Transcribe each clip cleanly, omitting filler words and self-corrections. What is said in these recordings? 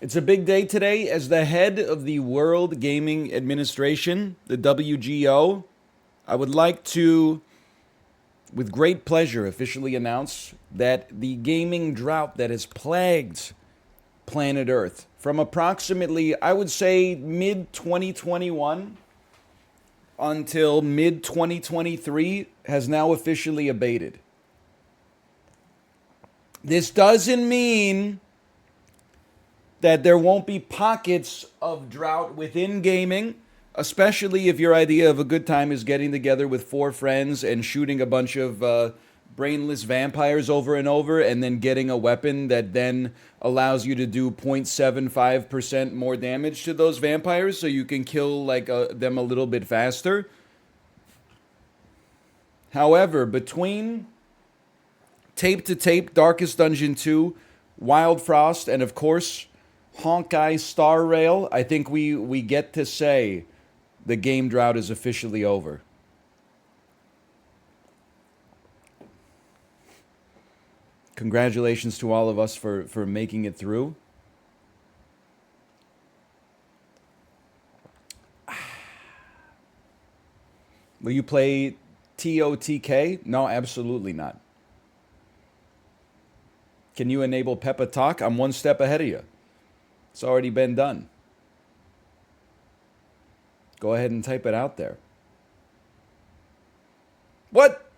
It's a big day today. As the head of the World Gaming Administration, the WGO, I would like to, with great pleasure, officially announce that the gaming drought that has plagued planet Earth from approximately, I would say, mid 2021 until mid 2023 has now officially abated. This doesn't mean that there won't be pockets of drought within gaming, especially if your idea of a good time is getting together with four friends and shooting a bunch of brainless vampires over and over and then getting a weapon that then allows you to do 0.75% more damage to those vampires so you can kill them a little bit faster. However, between Tape to Tape, Darkest Dungeon 2, WildFrost, and of course, Honkai Star Rail, I think we get to say the game drought is officially over. Congratulations to all of us for making it through. Will you play TOTK? No, absolutely not. Can you enable Peppa Talk? I'm one step ahead of you. It's already been done. Go ahead and type it out there. What?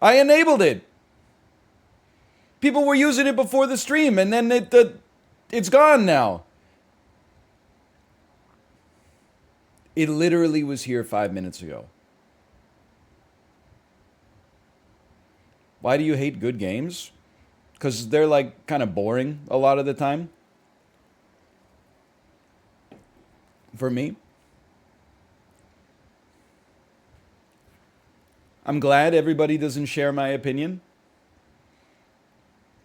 I enabled it. People were using it before the stream, and then it's gone now. It literally was here 5 minutes ago. Why do you hate good games? Because they're like kind of boring a lot of the time. For me. I'm glad everybody doesn't share my opinion.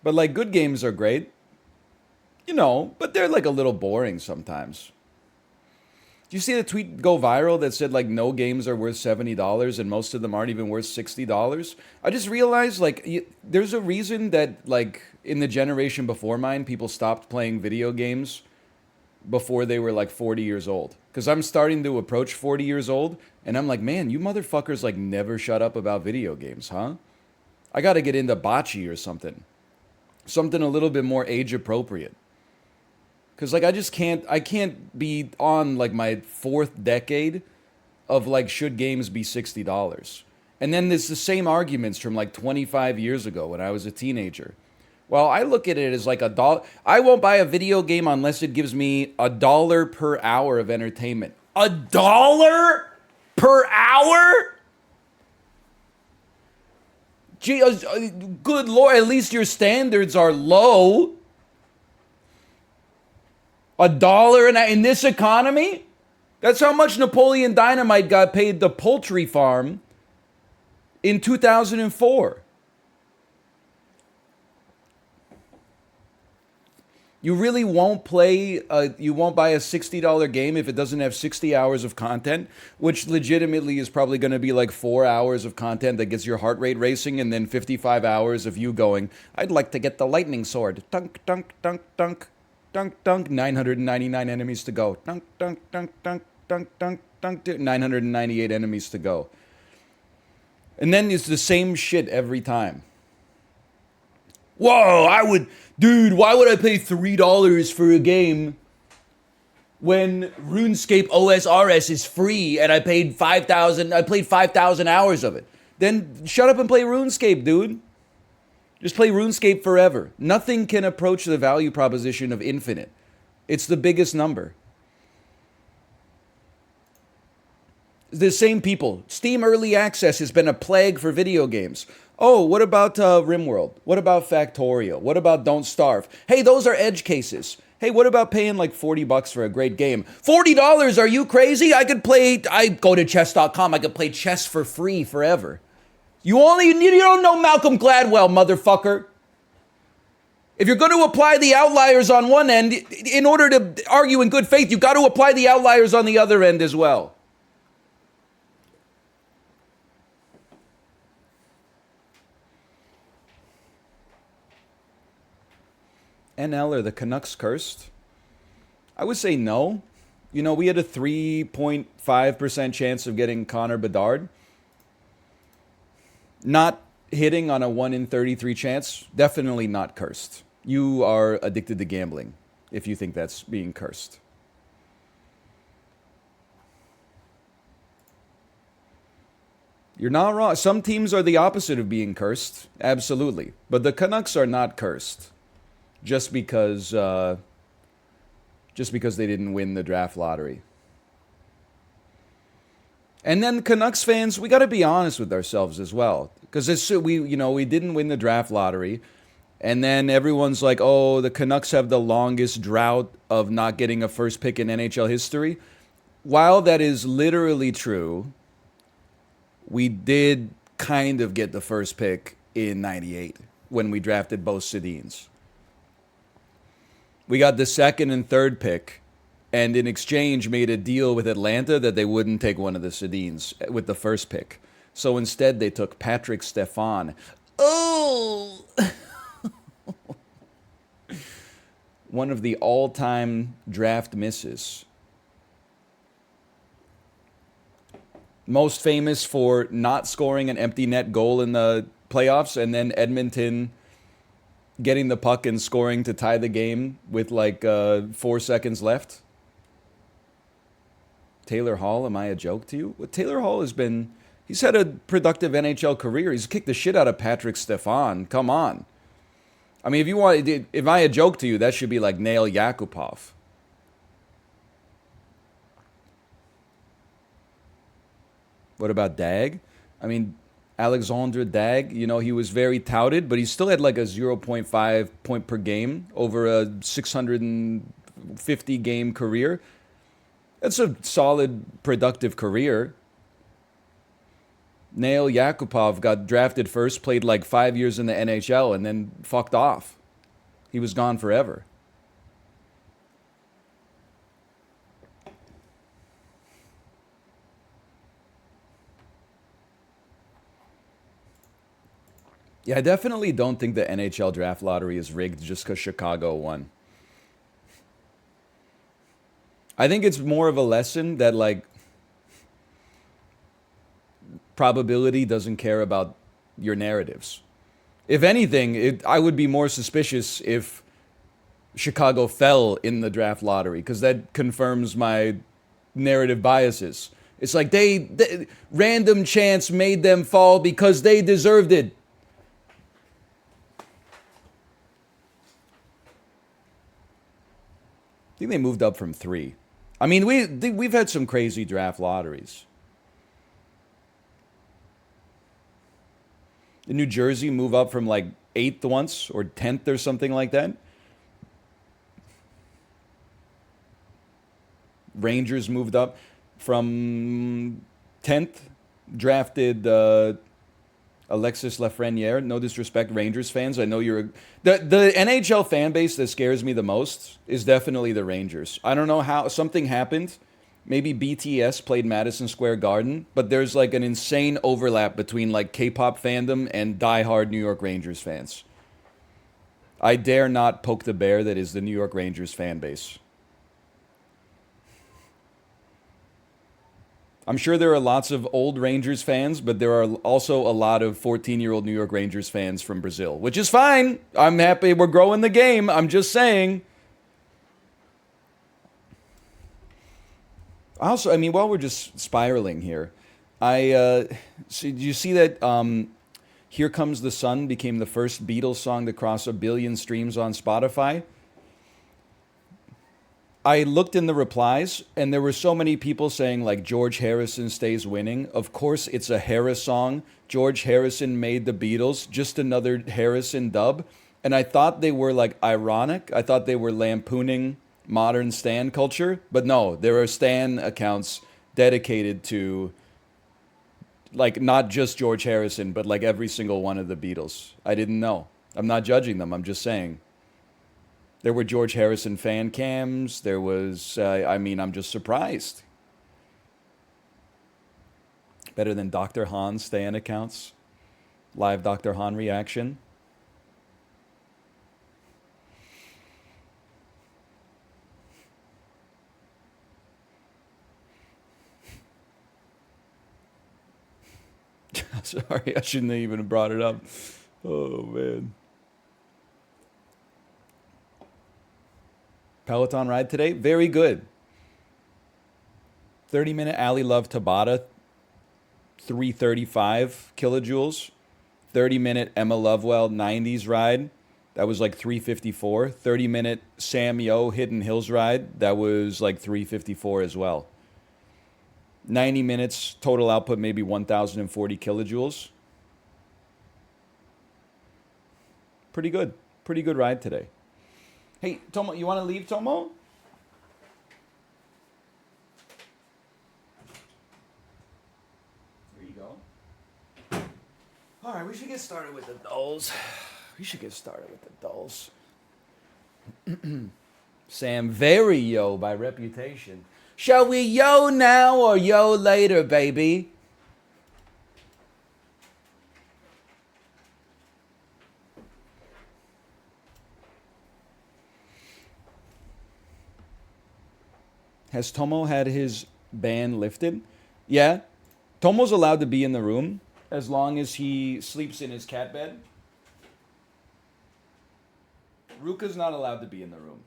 But like good games are great. You know, but they're like a little boring sometimes. Do you see the tweet go viral that said like no games are worth $70 and most of them aren't even worth $60? I just realized like there's a reason that like in the generation before mine, people stopped playing video games before they were like 40 years old. Because I'm starting to approach 40 years old and I'm like, man, you motherfuckers like never shut up about video games, huh? I got to get into bocce or something. Something a little bit more age appropriate. Because like I can't be on like my fourth decade of like should games be $60. And then there's the same arguments from like 25 years ago when I was a teenager. Well, I look at it as like $1. I won't buy a video game unless it gives me $1 per hour of entertainment. $1 per hour? Gee, good Lord, at least your standards are low. $1 in this economy? That's how much Napoleon Dynamite got paid the poultry farm in 2004. You really won't you won't buy a $60 game if it doesn't have 60 hours of content, which legitimately is probably going to be like 4 hours of content that gets your heart rate racing and then 55 hours of you going, I'd like to get the lightning sword. Dunk, dunk, dunk, dunk. Dunk, dunk, 999 enemies to go. Dunk, dunk, dunk, dunk, dunk, dunk, dunk, 998 enemies to go. And then it's the same shit every time. Whoa, dude, why would I pay $3 for a game when RuneScape OSRS is free and I played 5,000 hours of it? Then shut up and play RuneScape, dude. Just play RuneScape forever. Nothing can approach the value proposition of Infinite. It's the biggest number. The same people. Steam Early Access has been a plague for video games. Oh, what about RimWorld? What about Factorio? What about Don't Starve? Hey, those are edge cases. Hey, what about paying like $40 for a great game? $40? Are you crazy? I go to chess.com. I could play chess for free forever. You don't know Malcolm Gladwell, motherfucker. If you're going to apply the outliers on one end, in order to argue in good faith, you've got to apply the outliers on the other end as well. NL, are the Canucks cursed? I would say no. You know, we had a 3.5% chance of getting Connor Bedard. Not hitting on a 1 in 33 chance, definitely not cursed. You are addicted to gambling if you think that's being cursed. You're not wrong. Some teams are the opposite of being cursed, absolutely. But the Canucks are not cursed just because they didn't win the draft lottery. And then Canucks fans, we got to be honest with ourselves as well, because we didn't win the draft lottery, and then everyone's like, "Oh, the Canucks have the longest drought of not getting a first pick in NHL history." While that is literally true, we did kind of get the first pick in '98 when we drafted both Sedins. We got the second and third pick, and in exchange made a deal with Atlanta that they wouldn't take one of the Sedins with the first pick. So instead, they took Patrick Stefan. Oh! One of the all-time draft misses. Most famous for not scoring an empty net goal in the playoffs, and then Edmonton getting the puck and scoring to tie the game with 4 seconds left. Taylor Hall, am I a joke to you? Well, Taylor Hall he's had a productive NHL career. He's kicked the shit out of Patrick Stefan. Come on. I mean, if I a joke to you, that should be like Nail Yakupov. What about Dag? I mean, Alexandre Dag, he was very touted, but he still had like a 0.5 point per game over a 650 game career. That's a solid, productive career. Nail Yakupov got drafted first, played like 5 years in the NHL, and then fucked off. He was gone forever. Yeah, I definitely don't think the NHL draft lottery is rigged just because Chicago won. I think it's more of a lesson that probability doesn't care about your narratives. If anything, I would be more suspicious if Chicago fell in the draft lottery, because that confirms my narrative biases. It's like they random chance made them fall because they deserved it. I think they moved up from 3. I mean, we've had some crazy draft lotteries. Did New Jersey move up from 8th once or 10th or something like that? Rangers moved up from 10th, drafted Alexis Lafreniere. No disrespect, Rangers fans. I know the NHL fan base that scares me the most is definitely the Rangers. I don't know how something happened. Maybe BTS played Madison Square Garden, but there's an insane overlap between K-pop fandom and diehard New York Rangers fans. I dare not poke the bear that is the New York Rangers fan base. I'm sure there are lots of old Rangers fans, but there are also a lot of 14-year-old New York Rangers fans from Brazil, which is fine. I'm happy we're growing the game. I'm just saying. Also, I mean, while we're just spiraling here, do you see that Here Comes the Sun became the first Beatles song to cross 1 billion streams on Spotify? I looked in the replies, and there were so many people saying George Harrison stays winning. Of course, it's a Harris song. George Harrison made the Beatles, just another Harrison dub. And I thought they were ironic. I thought they were lampooning modern stan culture, but no, there are stan accounts dedicated to not just George Harrison, but every single one of the Beatles. I didn't know. I'm not judging them. I'm just saying. There were George Harrison fan cams. There was, I'm just surprised. Better than Dr. Han stan accounts. Live Dr. Han reaction. Sorry, I shouldn't have even brought it up. Oh, man. Peloton ride today? Very good. 30-minute Ali Love Tabata, 335 kilojoules. 30-minute Emma Lovewell 90s ride, that was like 354. 30-minute Sam Yo Hidden Hills ride, that was like 354 as well. 90 minutes, total output maybe 1,040 kilojoules. Pretty good. Pretty good ride today. Hey, Tomo, you want to leave, Tomo? There you go. All right, we should get started with the dulls. Sam very yo by reputation. Shall we yo now or yo later, baby? Has Tomo had his ban lifted? Yeah. Tomo's allowed to be in the room as long as he sleeps in his cat bed. Ruka's not allowed to be in the room.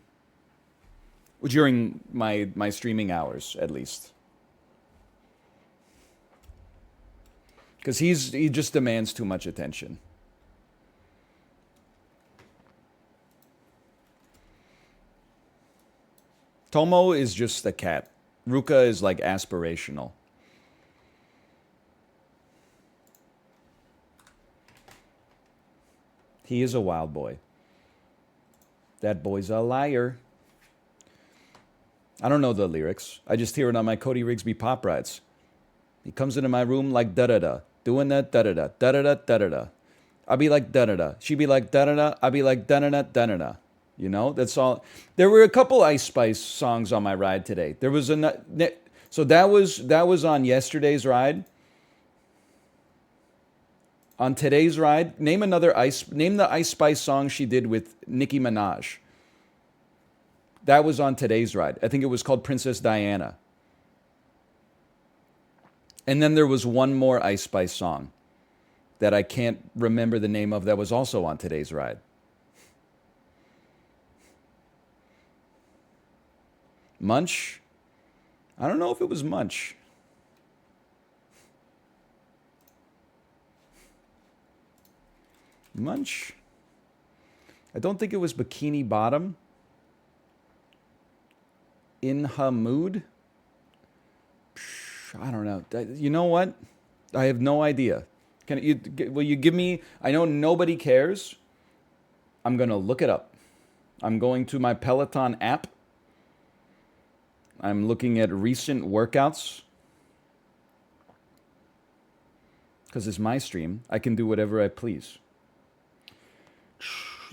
During my streaming hours, at least. Because he just demands too much attention. Tomo is just a cat. Ruka is like aspirational. He is a wild boy. That boy's a liar. I don't know the lyrics. I just hear it on my Cody Rigsby pop rides. He comes into my room like da-da-da, doing that da-da-da, da-da-da, da-da-da. I'll be like da-da-da. She'd be like da-da-da. I'll be like da-da-da, da-da-da. You know, that's all. There were a couple Ice Spice songs on my ride today. There was so that was on yesterday's ride. On today's ride, name the Ice Spice song she did with Nicki Minaj. That was on today's ride. I think it was called Princess Diana. And then there was one more Ice Spice song that I can't remember the name of that was also on today's ride. Munch? I don't know if it was Munch. Munch? I don't think it was Bikini Bottom. In her mood? I don't know. You know what? I have no idea. Will you give me? I know nobody cares. I'm going to look it up. I'm going to my Peloton app. I'm looking at recent workouts. Because it's my stream. I can do whatever I please.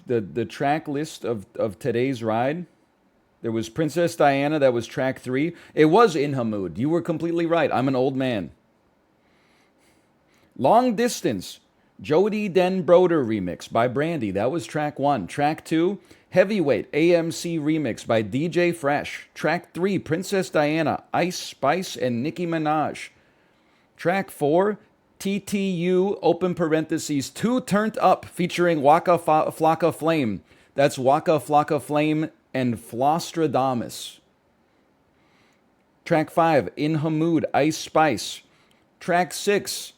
The track list of today's ride. There was Princess Diana, that was track 3. It was In Her Mood. You were completely right. I'm an old man. Long Distance, Jody Den Broder remix by Brandy. That was track 1. Track 2, Heavyweight AMC remix by DJ Fresh. Track 3, Princess Diana, Ice Spice, and Nicki Minaj. Track 4, TTU, open parentheses, 2 Turned Up, featuring Waka Flocka Flame. That's Waka Flocka Flame and Flostradamus. Track 5, In Her Mood, Ice Spice. Track 6,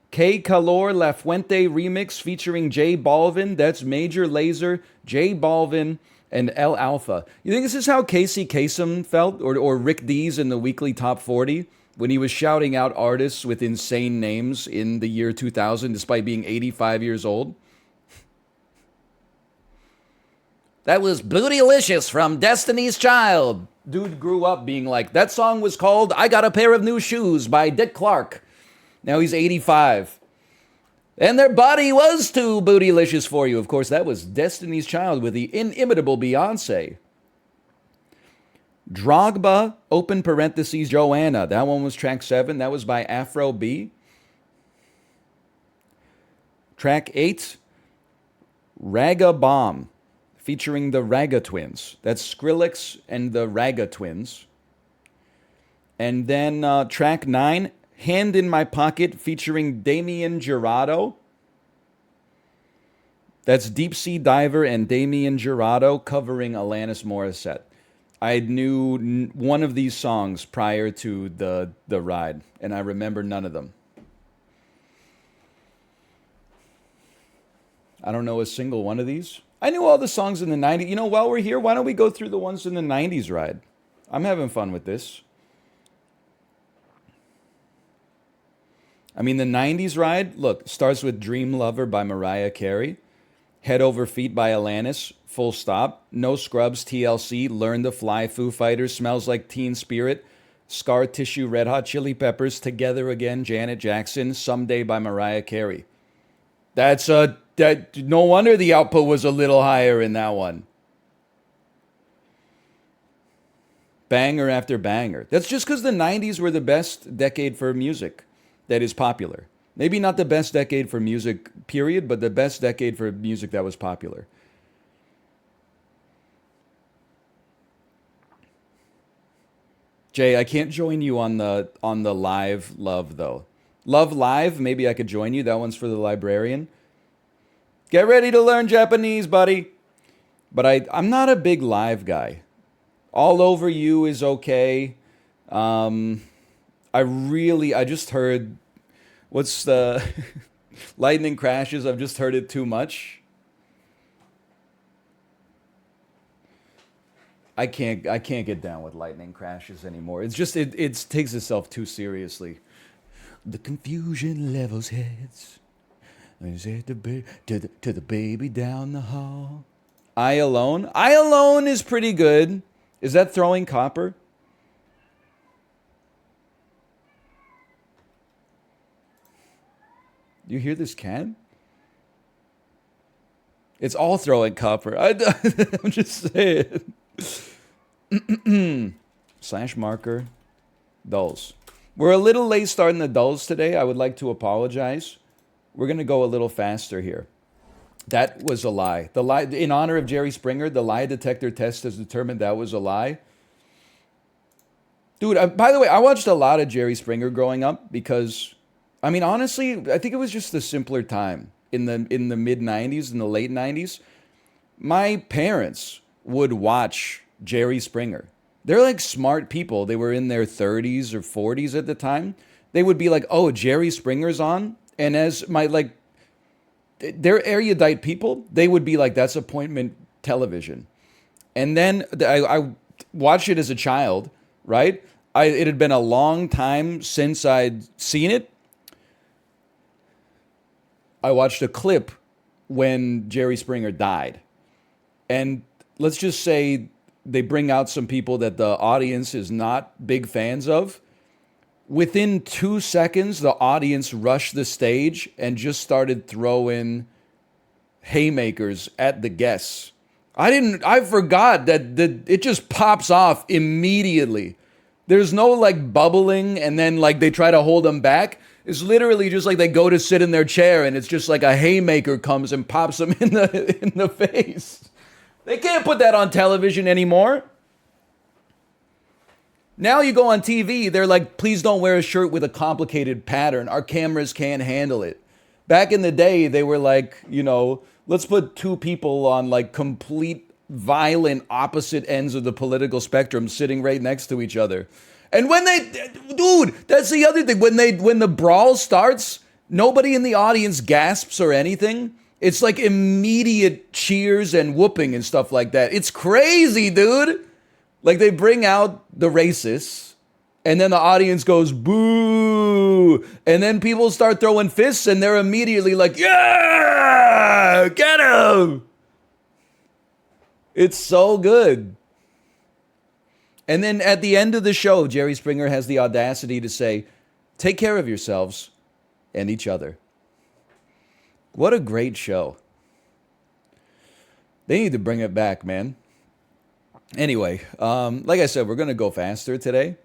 K Calor La Fuente remix featuring J Balvin. That's Major Lazer, J Balvin, and El Alpha. You think this is how Casey Kasem felt? Or Rick Dees in the weekly top 40? When he was shouting out artists with insane names in the year 2000 despite being 85 years old? That was Bootylicious from Destiny's Child. Dude grew up being like, that song was called I Got a Pair of New Shoes by Dick Clark. Now he's 85. And their body was too bootylicious for you. Of course, that was Destiny's Child with the inimitable Beyonce. Drogba, open parentheses, Joanna. That one was track 7. That was by Afro B. Track 8, Raga Bomb, featuring the Raga Twins. That's Skrillex and the Raga Twins. And then track 9, Hand in My Pocket featuring Damien Jurado. That's Deep Sea Diver and Damien Jurado covering Alanis Morissette. I knew one of these songs prior to the ride, and I remember none of them. I don't know a single one of these. I knew all the songs in the 90s. You know, while we're here, why don't we go through the ones in the 90s ride? I'm having fun with this. I mean, the 90s ride, look, starts with Dream Lover by Mariah Carey, Head Over Feet by Alanis, full stop, No Scrubs, TLC, Learn to Fly, Foo Fighters, Smells Like Teen Spirit, Scar Tissue, Red Hot Chili Peppers, Together Again, Janet Jackson, Someday by Mariah Carey. No wonder the output was a little higher in that one. Banger after banger. That's just because the 90s were the best decade for music that is popular. Maybe not the best decade for music, period, but the best decade for music that was popular. Jay, I can't join you on the live love though. Love Live, maybe I could join you. That one's for the librarian. Get ready to learn Japanese, buddy. But I'm not a big live guy. All Over You is okay. I just heard, what's the, Lightning Crashes, I've just heard it too much. I can't get down with Lightning Crashes anymore. It's just, it takes itself too seriously. The confusion levels heads. To the baby down the hall. I Alone? I Alone is pretty good. Is that Throwing Copper? You hear this cat? It's all Throwing Copper. I'm just saying. Slash marker. Dulls. We're a little late starting the dulls today. I would like to apologize. We're going to go a little faster here. That was a lie. The lie, in honor of Jerry Springer, the lie detector test has determined that was a lie. Dude, by the way, I watched a lot of Jerry Springer growing up because, I mean, honestly, I think it was just a simpler time in the mid 90s, in the late 90s. My parents would watch Jerry Springer. They're like smart people. They were in their 30s or 40s at the time. They would be like, "Oh, Jerry Springer's on." And as they're erudite people, they would be like, that's appointment television. And then I watched it as a child, right? It had been a long time since I'd seen it. I watched a clip when Jerry Springer died. And let's just say they bring out some people that the audience is not big fans of. Within 2 seconds, the audience rushed the stage and just started throwing haymakers at the guests. I forgot that it just pops off immediately. There's no like bubbling and then like they try to hold them back. It's literally just like they go to sit in their chair and it's just like a haymaker comes and pops them in the face. They can't put that on television anymore. Now you go on TV, they're like, please don't wear a shirt with a complicated pattern. Our cameras can't handle it. Back in the day, they were like, let's put two people on like complete violent opposite ends of the political spectrum sitting right next to each other. And dude, that's the other thing. When the brawl starts, nobody in the audience gasps or anything. It's like immediate cheers and whooping and stuff like that. It's crazy, dude. Like they bring out the racists and then the audience goes boo. And then people start throwing fists and they're immediately like, yeah, get him. It's so good. And then at the end of the show, Jerry Springer has the audacity to say, take care of yourselves and each other. What a great show. They need to bring it back, man. Anyway, like I said, we're going to go faster today.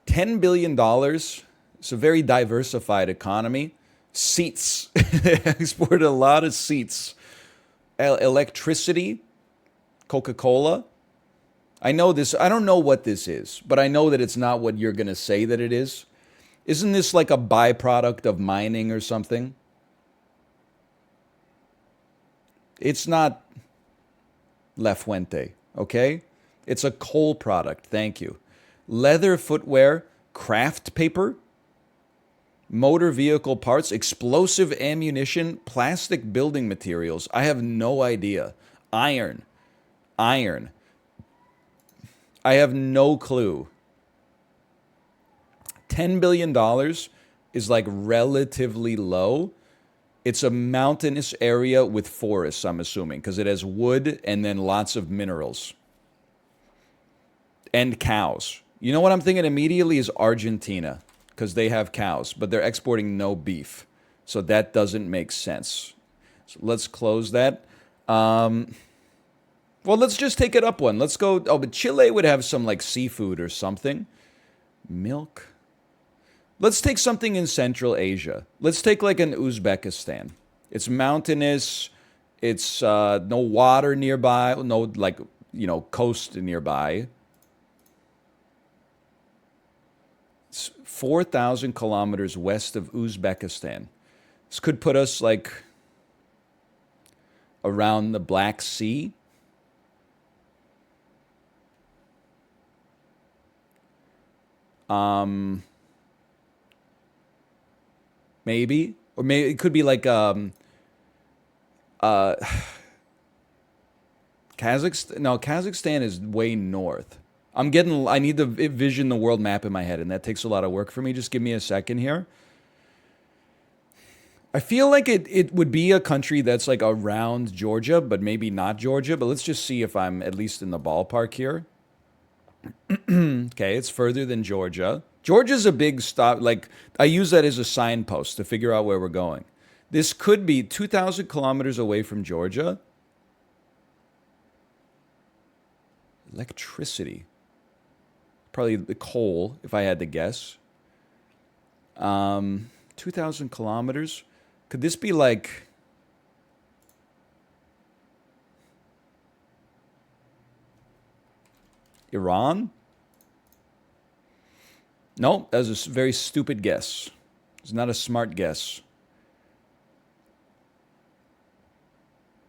$10 billion. It's a very diversified economy. Seats. They exported a lot of seats. Electricity. Coca-Cola. I know this. I don't know what this is, but I know that it's not what you're going to say that it is. Isn't this like a byproduct of mining or something? It's not La Fuente, okay? It's a coal product. Thank you. Leather footwear, craft paper, motor vehicle parts, explosive ammunition, plastic building materials. I have no idea. Iron. Iron. I have no clue. $10 billion dollars is like relatively low. It's a mountainous area with forests, I'm assuming, because it has wood and then lots of minerals. And cows. You know what I'm thinking immediately is Argentina, because they have cows, but they're exporting no beef. So that doesn't make sense. So let's close that. Well, let's just take it up one. Let's go. Oh, but Chile would have some like seafood or something. Milk. Let's take something in Central Asia. Let's take like an Uzbekistan. It's mountainous. It's no water nearby. No, like, coast nearby. It's 4,000 kilometers west of Uzbekistan. This could put us like around the Black Sea. Maybe, or maybe it could be like Kazakhstan. No, Kazakhstan is way north. I need to vision the world map in my head, and that takes a lot of work for me. Just give me a second here. I feel like it would be a country that's like around Georgia, but maybe not Georgia. But let's just see if I'm at least in the ballpark here. Okay, it's further than Georgia. Georgia's a big stop. Like, I use that as a signpost to figure out where we're going. This could be 2,000 kilometers away from Georgia. Electricity. Probably the coal, if I had to guess. 2,000 kilometers. Could this be like... Iran? No, that was a very stupid guess. It's not a smart guess.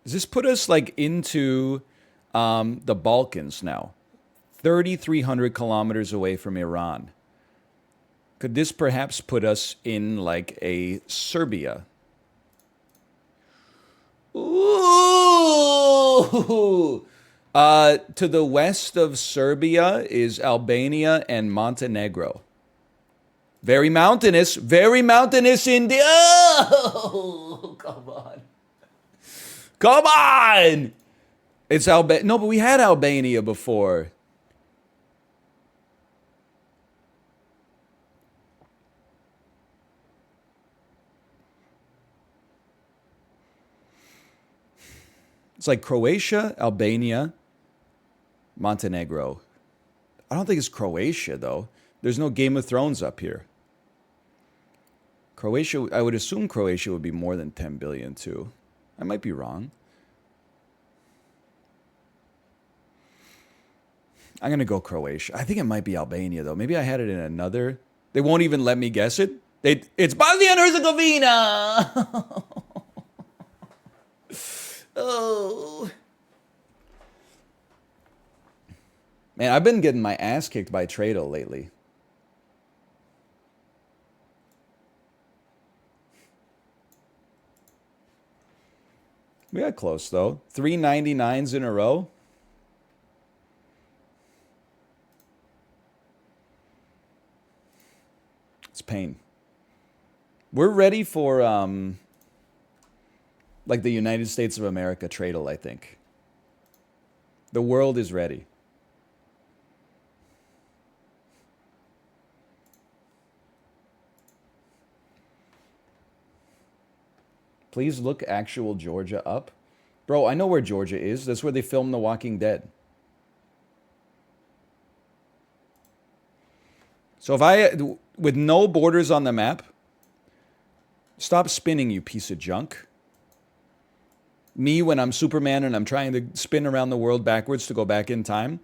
Does this put us like into the Balkans now? 3,300 kilometers away from Iran. Could this perhaps put us in like a Serbia? Ooh! To the west of Serbia is Albania and Montenegro. Very mountainous indeed. Oh, come on. Come on! It's Albania. No, but we had Albania before. It's like Croatia, Albania, Montenegro. I don't think it's Croatia, though. There's no Game of Thrones up here. Croatia, I would assume Croatia would be more than 10 billion, too. I might be wrong. I'm going to go Croatia. I think it might be Albania, though. Maybe I had it in another. They won't even let me guess it. It's Bosnia and Herzegovina! Oh. Man, I've been getting my ass kicked by Trado lately. We got close, though. 399s in a row. It's pain. We're ready for, like the United States of America Tradle, I think. The world is ready. Please look actual Georgia up. Bro, I know where Georgia is. That's where they filmed The Walking Dead. So if I, with no borders on the map, stop spinning, you piece of junk. Me, when I'm Superman and I'm trying to spin around the world backwards to go back in time,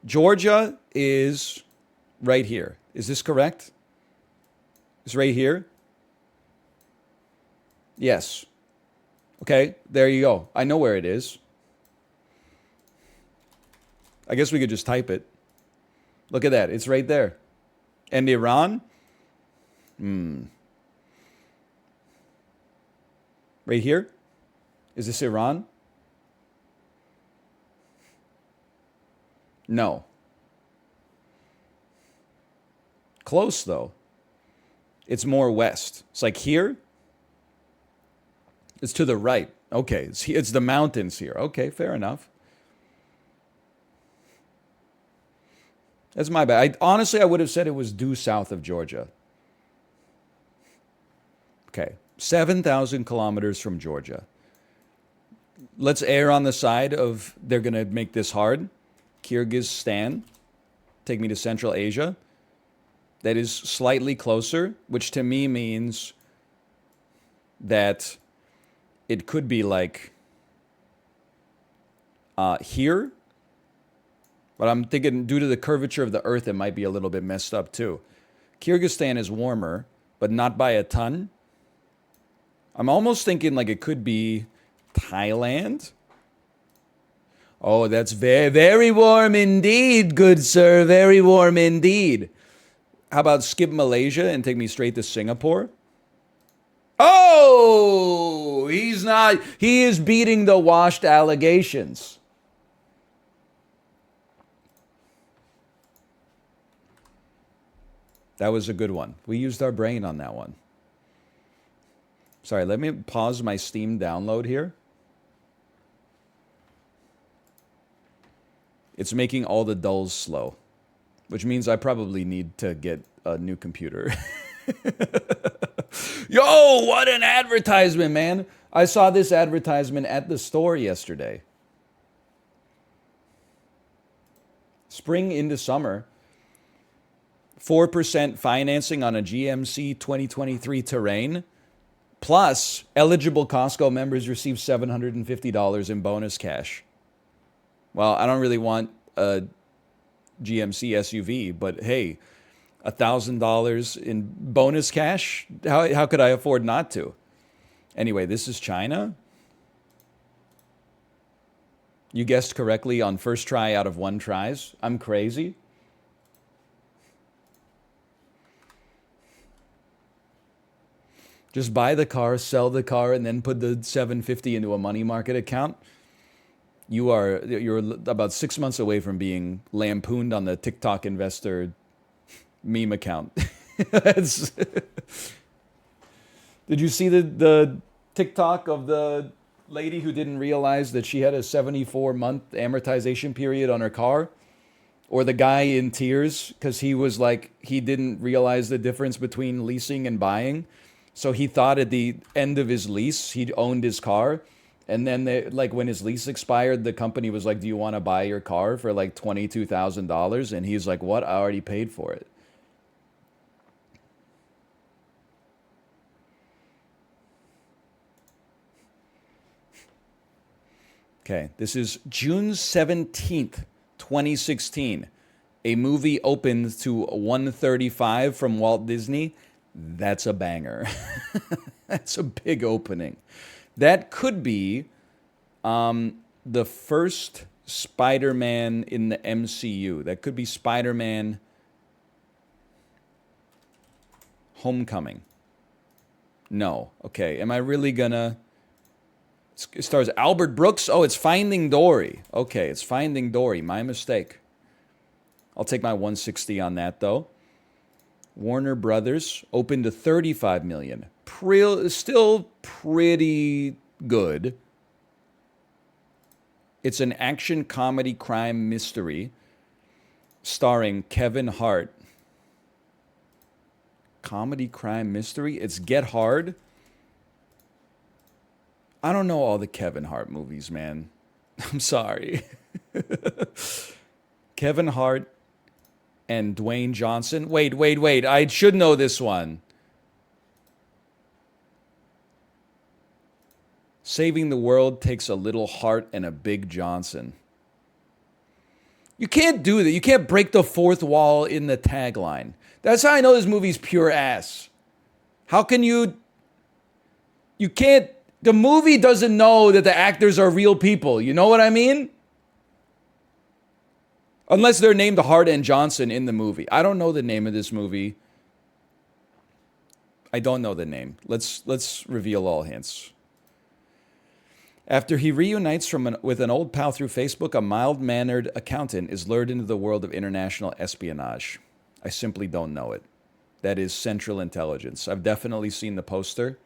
Georgia is right here. Is this correct? It's right here? Yes. Okay, there you go. I know where it is. I guess we could just type it. Look at that. It's right there. And Iran? Right here? Is this Iran? No. Close, though. It's more west. It's like here. It's to the right. Okay, it's the mountains here. Okay, fair enough. That's my bad. Honestly, I would have said it was due south of Georgia. Okay, 7,000 kilometers from Georgia. Let's err on the side of they're going to make this hard. Kyrgyzstan. Take me to Central Asia. That is slightly closer, which to me means that it could be like here. But I'm thinking due to the curvature of the earth, it might be a little bit messed up too. Kyrgyzstan is warmer, but not by a ton. I'm almost thinking like it could be Thailand. Oh, that's very, very warm indeed, good sir. Very warm indeed. How about skip Malaysia and take me straight to Singapore? Oh, he's not. He is beating the washed allegations. That was a good one. We used our brain on that one. Sorry, let me pause my Steam download here. It's making all the dulls slow, which means I probably need to get a new computer. Yo, what an advertisement, man. I saw this advertisement at the store yesterday. Spring into summer. 4% financing on a GMC 2023 Terrain. Plus, eligible Costco members receive $750 in bonus cash. Well, I don't really want a GMC SUV, but hey, $1,000 in bonus cash? How could I afford not to? Anyway, this is China. You guessed correctly on first try out of 1 tries. I'm crazy. Just buy the car, sell the car, and then put the $750 into a money market account. You're about 6 months away from being lampooned on the TikTok investor meme account. Did you see the TikTok of the lady who didn't realize that she had a 74-month amortization period on her car? Or the guy in tears because he was like, he didn't realize the difference between leasing and buying. So he thought at the end of his lease, he'd owned his car. And then when his lease expired, the company was like, do you want to buy your car for like $22,000? And he's like, what? I already paid for it. Okay, this is June 17th, 2016. A movie opened to 135 from Walt Disney. That's a banger. That's a big opening. That could be the first Spider-Man in the MCU. That could be Spider-Man Homecoming. No. Okay, am I really gonna... It stars Albert Brooks. Oh, it's Finding Dory. Okay, it's Finding Dory. My mistake. I'll take my 160 on that, though. Warner Brothers opened to 35 million. Still pretty good. It's an action comedy crime mystery starring Kevin Hart. Comedy crime mystery? It's Get Hard. I don't know all the Kevin Hart movies, man. I'm sorry. Kevin Hart and Dwayne Johnson. Wait. I should know this one. Saving the world takes a little heart and a big Johnson. You can't do that. You can't break the fourth wall in the tagline. That's how I know this movie's pure ass. How can you? You can't. The movie doesn't know that the actors are real people. You know what I mean? Unless they're named Hart and Johnson in the movie. I don't know the name of this movie. I don't know the name. Let's reveal all hints. After he reunites with an old pal through Facebook, a mild-mannered accountant is lured into the world of international espionage. I simply don't know it. That is Central Intelligence. I've definitely seen the poster.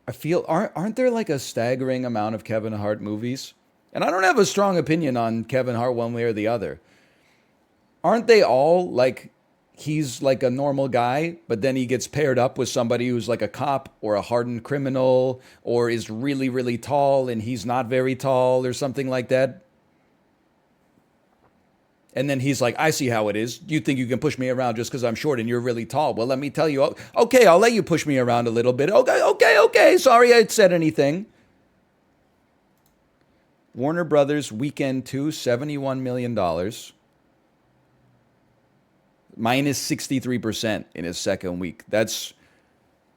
I feel, aren't there like a staggering amount of Kevin Hart movies? And I don't have a strong opinion on Kevin Hart one way or the other. Aren't they all like, he's like a normal guy, but then he gets paired up with somebody who's like a cop or a hardened criminal or is really, really tall and he's not very tall or something like that? And then he's like, I see how it is. You think you can push me around just because I'm short and you're really tall. Well, let me tell you. Okay, I'll let you push me around a little bit. Okay. Sorry I said anything. Warner Brothers Weekend 2, $71 million. Minus 63% in his second week. That's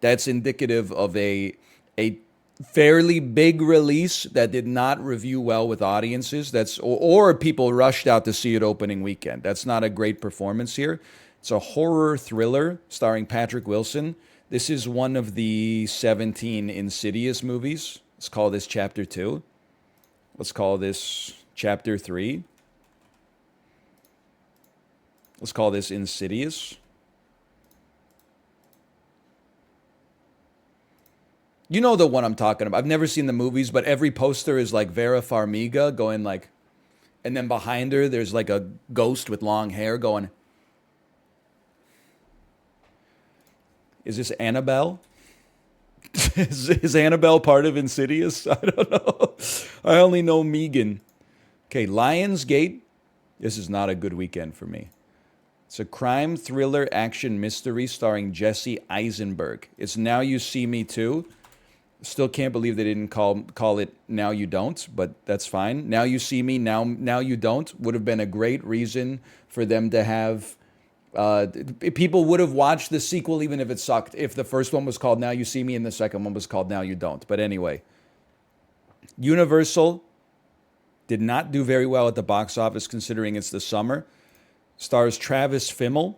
indicative of a fairly big release that did not review well with audiences. Or people rushed out to see it opening weekend. That's not a great performance here. It's a horror thriller starring Patrick Wilson. This is one of the 17 Insidious movies. Let's call this Chapter 2. Let's call this Chapter 3. Let's call this Insidious. You know the one I'm talking about. I've never seen the movies, but every poster is like Vera Farmiga going like, and then behind her there's like a ghost with long hair going. Is this Annabelle? Is Annabelle part of Insidious? I don't know. I only know Megan. Okay, Lionsgate. This is not a good weekend for me. It's a crime thriller action mystery starring Jesse Eisenberg. It's Now You See Me Too. Still can't believe they didn't call it Now You Don't, but that's fine. Now You See Me, Now You Don't would have been a great reason for them to have. People would have watched the sequel even if it sucked. If the first one was called Now You See Me and the second one was called Now You Don't. But anyway, Universal did not do very well at the box office considering it's the summer. Stars Travis Fimmel.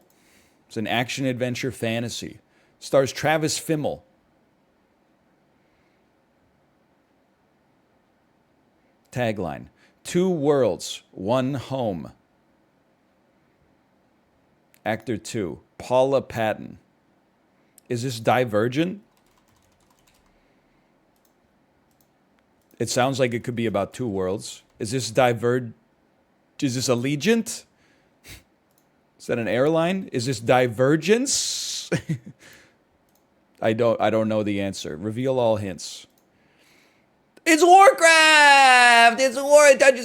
It's an action-adventure fantasy. Stars Travis Fimmel. Tagline: Two worlds, one home. Actor 2, Paula Patton. Is this Divergent? It sounds like it could be about two worlds. Is this Is this Allegiant? Is that an airline? Is this Divergence? I don't know the answer. Reveal all hints. It's Warcraft! It's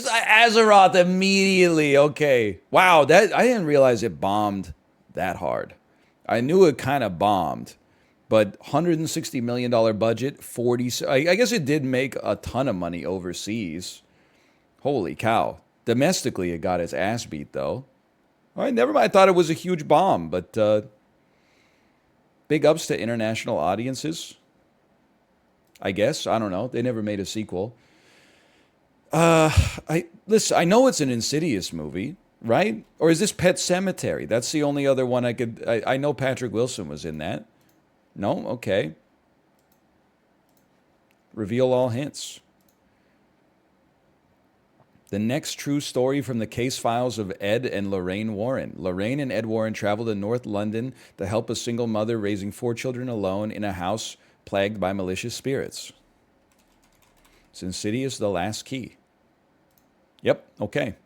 Azeroth immediately. Okay. Wow, I didn't realize it bombed that hard. I knew it kind of bombed. But $160 million budget, I guess it did make a ton of money overseas. Holy cow. Domestically, it got its ass beat, though. All right, never mind. I thought it was a huge bomb, but big ups to international audiences. I guess. I don't know. They never made a sequel. I know it's an Insidious movie, right? Or is this Pet Sematary? That's the only other one I know Patrick Wilson was in that. No? Okay. Reveal all hints. The next true story from the case files of Ed and Lorraine Warren. Lorraine and Ed Warren traveled to North London to help a single mother raising 4 children alone in a house plagued by malicious spirits. It's Insidious: The Last Key. Yep, okay.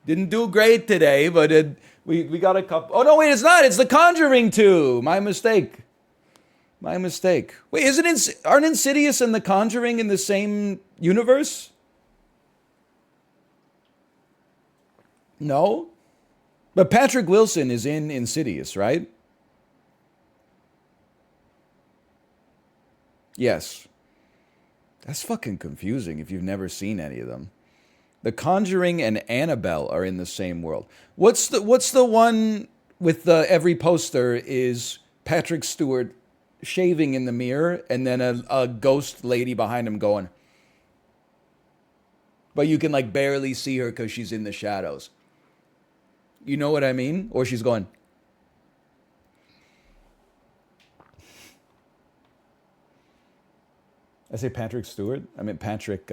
Didn't do great today, but we got a couple. Oh, no, wait, it's not. It's The Conjuring 2. My mistake. Wait, aren't Insidious and The Conjuring in the same universe? No? But Patrick Wilson is in Insidious, right? Yes. That's fucking confusing if you've never seen any of them. The Conjuring and Annabelle are in the same world. What's the one with the every poster is Patrick Stewart shaving in the mirror and then a ghost lady behind him going, but you can like barely see her because she's in the shadows. You know what I mean? Or she's going. I say Patrick Stewart? I mean Patrick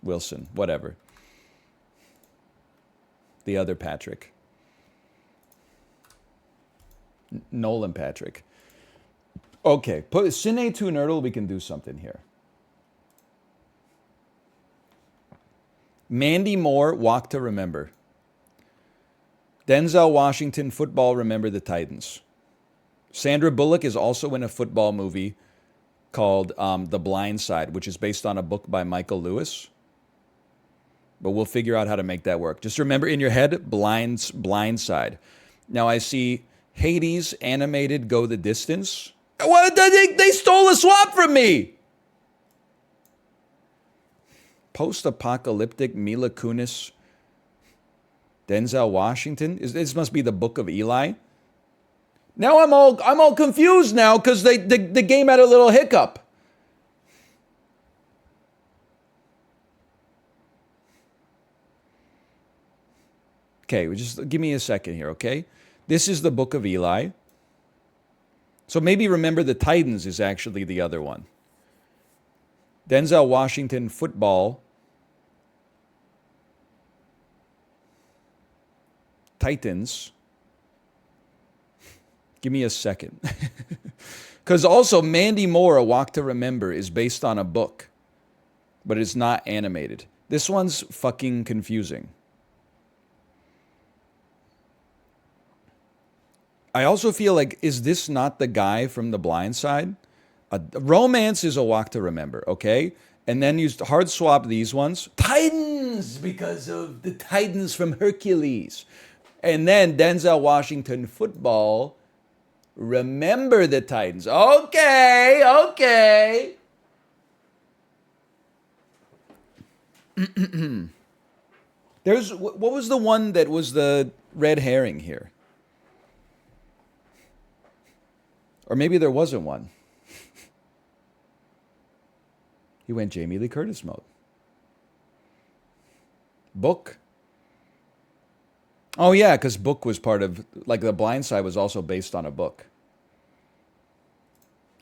Wilson, whatever. The other Patrick. Nolan Patrick. Okay, put Cine 2 Nerdle, we can do something here. Mandy Moore, Walk to Remember. Denzel Washington, Football, Remember the Titans. Sandra Bullock is also in a football movie called The Blind Side, which is based on a book by Michael Lewis. But we'll figure out how to make that work. Just remember in your head, Blind Side. Now I see Hades animated Go the Distance. What? They stole a swap from me. Post-apocalyptic Mila Kunis, Denzel Washington. This must be the Book of Eli. Now I'm all confused now because the game had a little hiccup. Okay, just give me a second here, okay? This is the Book of Eli. So maybe Remember the Titans is actually the other one. Denzel Washington, Football. Titans. Give me a second. Because also Mandy Moore, A Walk to Remember, is based on a book, but it's not animated. This one's fucking confusing. I also feel like, is this not the guy from The Blind Side? Romance is A Walk to Remember, okay? And then you hard swap these ones. Titans, because of the Titans from Hercules. And then Denzel Washington, Football, Remember the Titans. Okay. What was the one that was the red herring here? Or maybe there wasn't one. He went Jamie Lee Curtis mode. Book. Oh, yeah, because Book was part of, like, The Blind Side was also based on a book.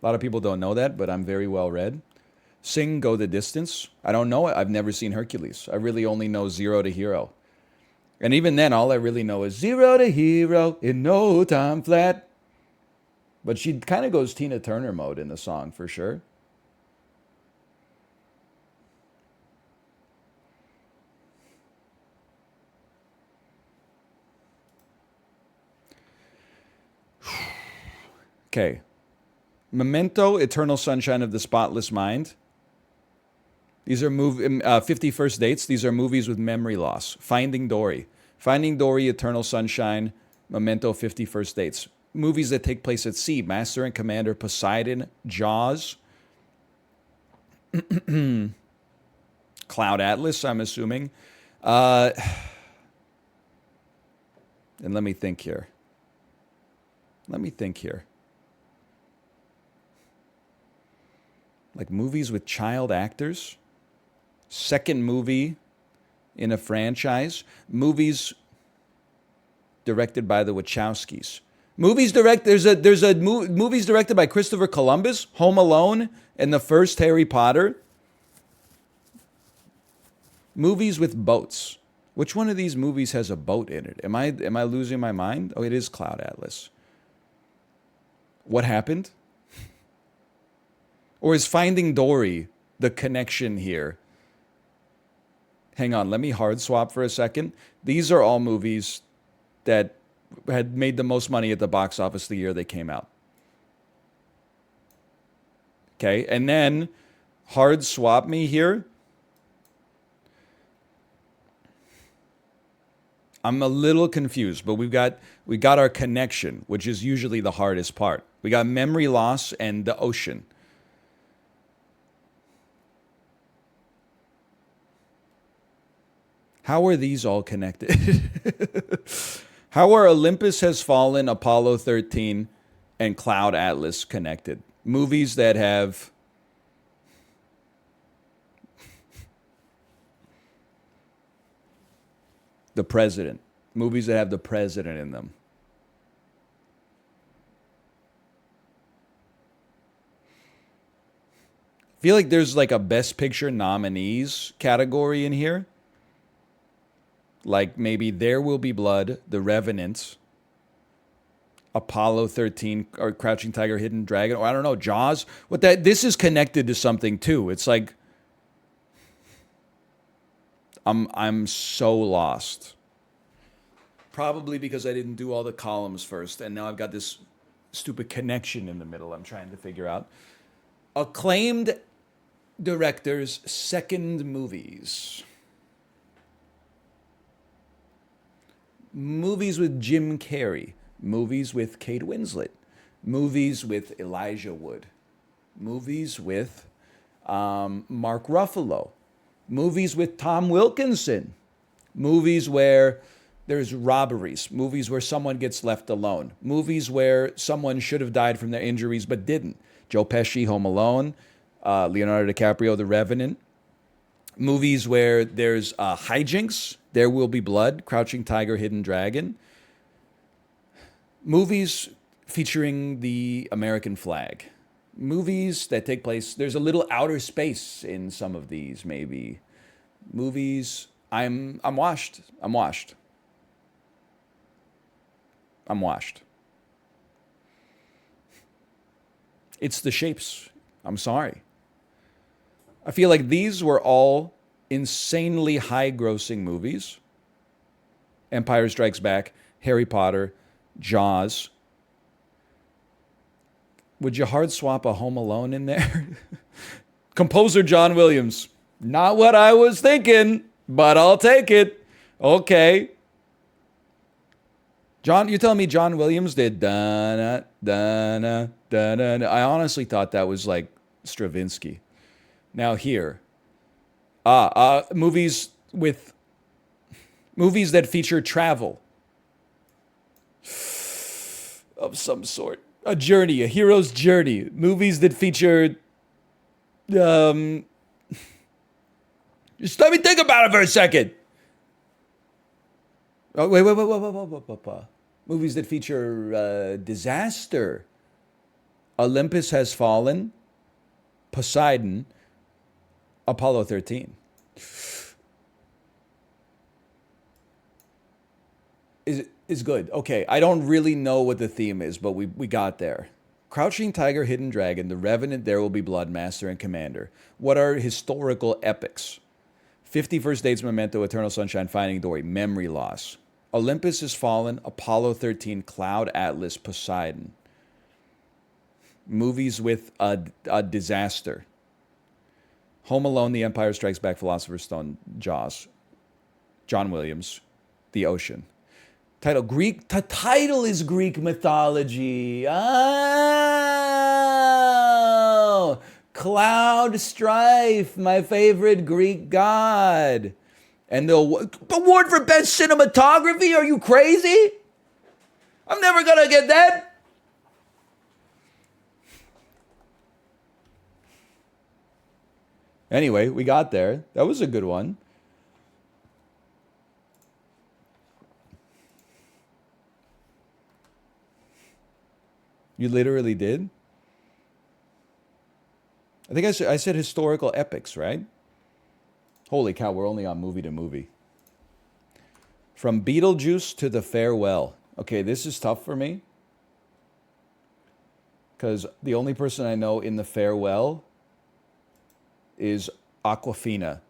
A lot of people don't know that, but I'm very well read. Sing, Go the Distance. I don't know it. I've never seen Hercules. I really only know Zero to Hero. And even then, all I really know is Zero to Hero in no time flat. But she kind of goes Tina Turner mode in the song, for sure. Okay. Memento, Eternal Sunshine of the Spotless Mind. These are 50 First Dates. These are movies with memory loss. Finding Dory. Finding Dory, Eternal Sunshine, Memento, 50 First Dates. Movies that take place at sea. Master and Commander, Poseidon, Jaws. Cloud Atlas, I'm assuming. And let me think here. Like movies with child actors. Second movie in a franchise. Movies directed by the Wachowskis. Movies directed by Christopher Columbus, Home Alone, and the first Harry Potter. Movies with boats. Which one of these movies has a boat in it? Am I losing my mind? Oh, it is Cloud Atlas. What happened? Or is Finding Dory the connection here? Hang on, let me hard swap for a second. These are all movies that had made the most money at the box office the year they came out. Okay, and then hard swap me here. I'm a little confused, but we got our connection, which is usually the hardest part. We got memory loss and the ocean. How are these all connected? How are Olympus Has Fallen, Apollo 13, and Cloud Atlas connected? Movies that have the president. Movies that have the president in them. I feel like there's like a Best Picture nominees category in here. Like maybe There Will Be Blood, The Revenant, Apollo 13, or Crouching Tiger, Hidden Dragon, or I don't know, Jaws. What that this is connected to something too. It's like I'm so lost. Probably because I didn't do all the columns first, and now I've got this stupid connection in the middle I'm trying to figure out. Acclaimed directors' second movies. Movies with Jim Carrey. Movies with Kate Winslet. Movies with Elijah Wood. Movies with Mark Ruffalo. Movies with Tom Wilkinson. Movies where there's robberies. Movies where someone gets left alone. Movies where someone should have died from their injuries but didn't. Joe Pesci, Home Alone. Leonardo DiCaprio, The Revenant. Movies where there's hijinks. There Will Be Blood. Crouching Tiger, Hidden Dragon. Movies featuring the American flag. Movies that take place, there's a little outer space in some of these, maybe. Movies, I'm washed. I'm washed. I'm washed. It's the shapes. I'm sorry. I feel like these were all insanely high-grossing movies. Empire Strikes Back, Harry Potter, Jaws. Would you hard swap a Home Alone in there? Composer John Williams. Not what I was thinking, but I'll take it. Okay. John, you're telling me John Williams did da-na, da-na, da-na. I honestly thought that was like Stravinsky. Now here. Movies that feature travel of some sort. A journey, a hero's journey. Movies that feature just let me think about it for a second. Oh, wait. Movies that feature disaster. Olympus Has Fallen, Poseidon, Apollo 13. Is good. Okay, I don't really know what the theme is, but we got there. Crouching Tiger, Hidden Dragon, The Revenant, There Will Be Blood, Master and Commander. What are historical epics? 50 First Dates, Memento, Eternal Sunshine, Finding Dory, Memory Loss. Olympus Has Fallen, Apollo 13, Cloud Atlas, Poseidon. Movies with a disaster. Home Alone, The Empire Strikes Back, Philosopher's Stone, Jaws. John Williams, The Ocean. Title is Greek mythology. Oh, Cloud Strife, my favorite Greek god. And the award for best cinematography? Are you crazy? I'm never gonna get that. Anyway, we got there. That was a good one. You literally did? I think I said historical epics, right? Holy cow, we're only on movie to movie. From Beetlejuice to The Farewell. Okay, this is tough for me. Because the only person I know in The Farewell is Awkwafina.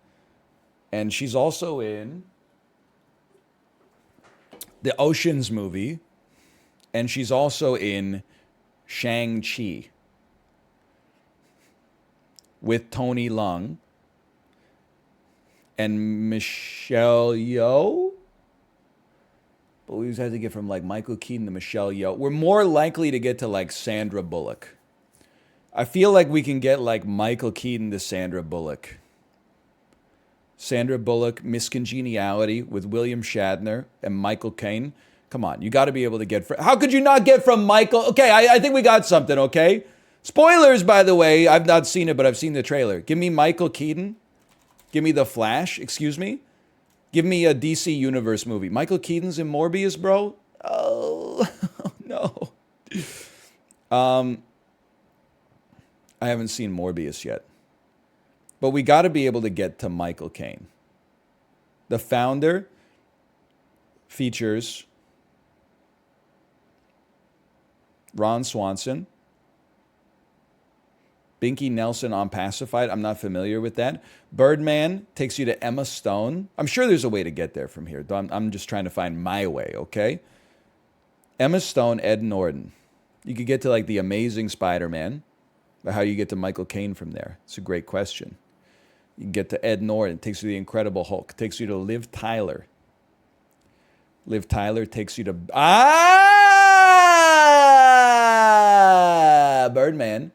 And she's also in the Oceans movie. And she's also in Shang-Chi with Tony Leung and Michelle Yeoh. But we just had to get from like Michael Keaton to Michelle Yeoh. We're more likely to get to like Sandra Bullock. I feel like we can get like Michael Keaton to Sandra Bullock. Sandra Bullock, Miscongeniality with William Shatner and Michael Caine. Come on, you got to be able to get from. How could you not get from Michael? Okay, I think we got something, okay? Spoilers, by the way. I've not seen it, but I've seen the trailer. Give me Michael Keaton. Give me The Flash, excuse me. Give me a DC Universe movie. Michael Keaton's in Morbius, bro? Oh, no. I haven't seen Morbius yet. But we got to be able to get to Michael Caine. The Founder features Ron Swanson, Binky Nelson on Pacified. I'm not familiar with that. Birdman takes you to Emma Stone. I'm sure there's a way to get there from here. I'm just trying to find my way, okay? Emma Stone, Ed Norton. You could get to like The Amazing Spider-Man. But how do you get to Michael Caine from there? It's a great question. You can get to Ed Norton. It takes you to The Incredible Hulk. It takes you to Liv Tyler. Liv Tyler takes you to... Birdman.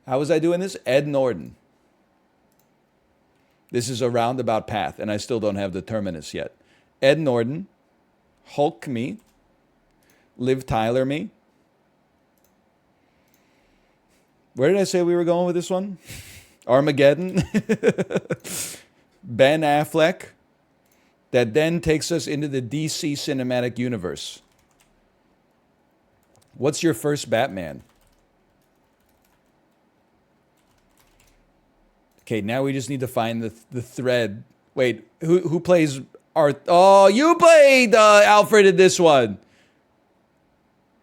How was I doing this? Ed Norton. This is a roundabout path, and I still don't have the terminus yet. Ed Norton, Hulk me, Liv Tyler me. Where did I say we were going with this one? Armageddon. Ben Affleck. That then takes us into the DC cinematic universe. What's your first Batman? Okay, now we just need to find the thread. Wait, who plays Art? Oh, you played Alfred in this one.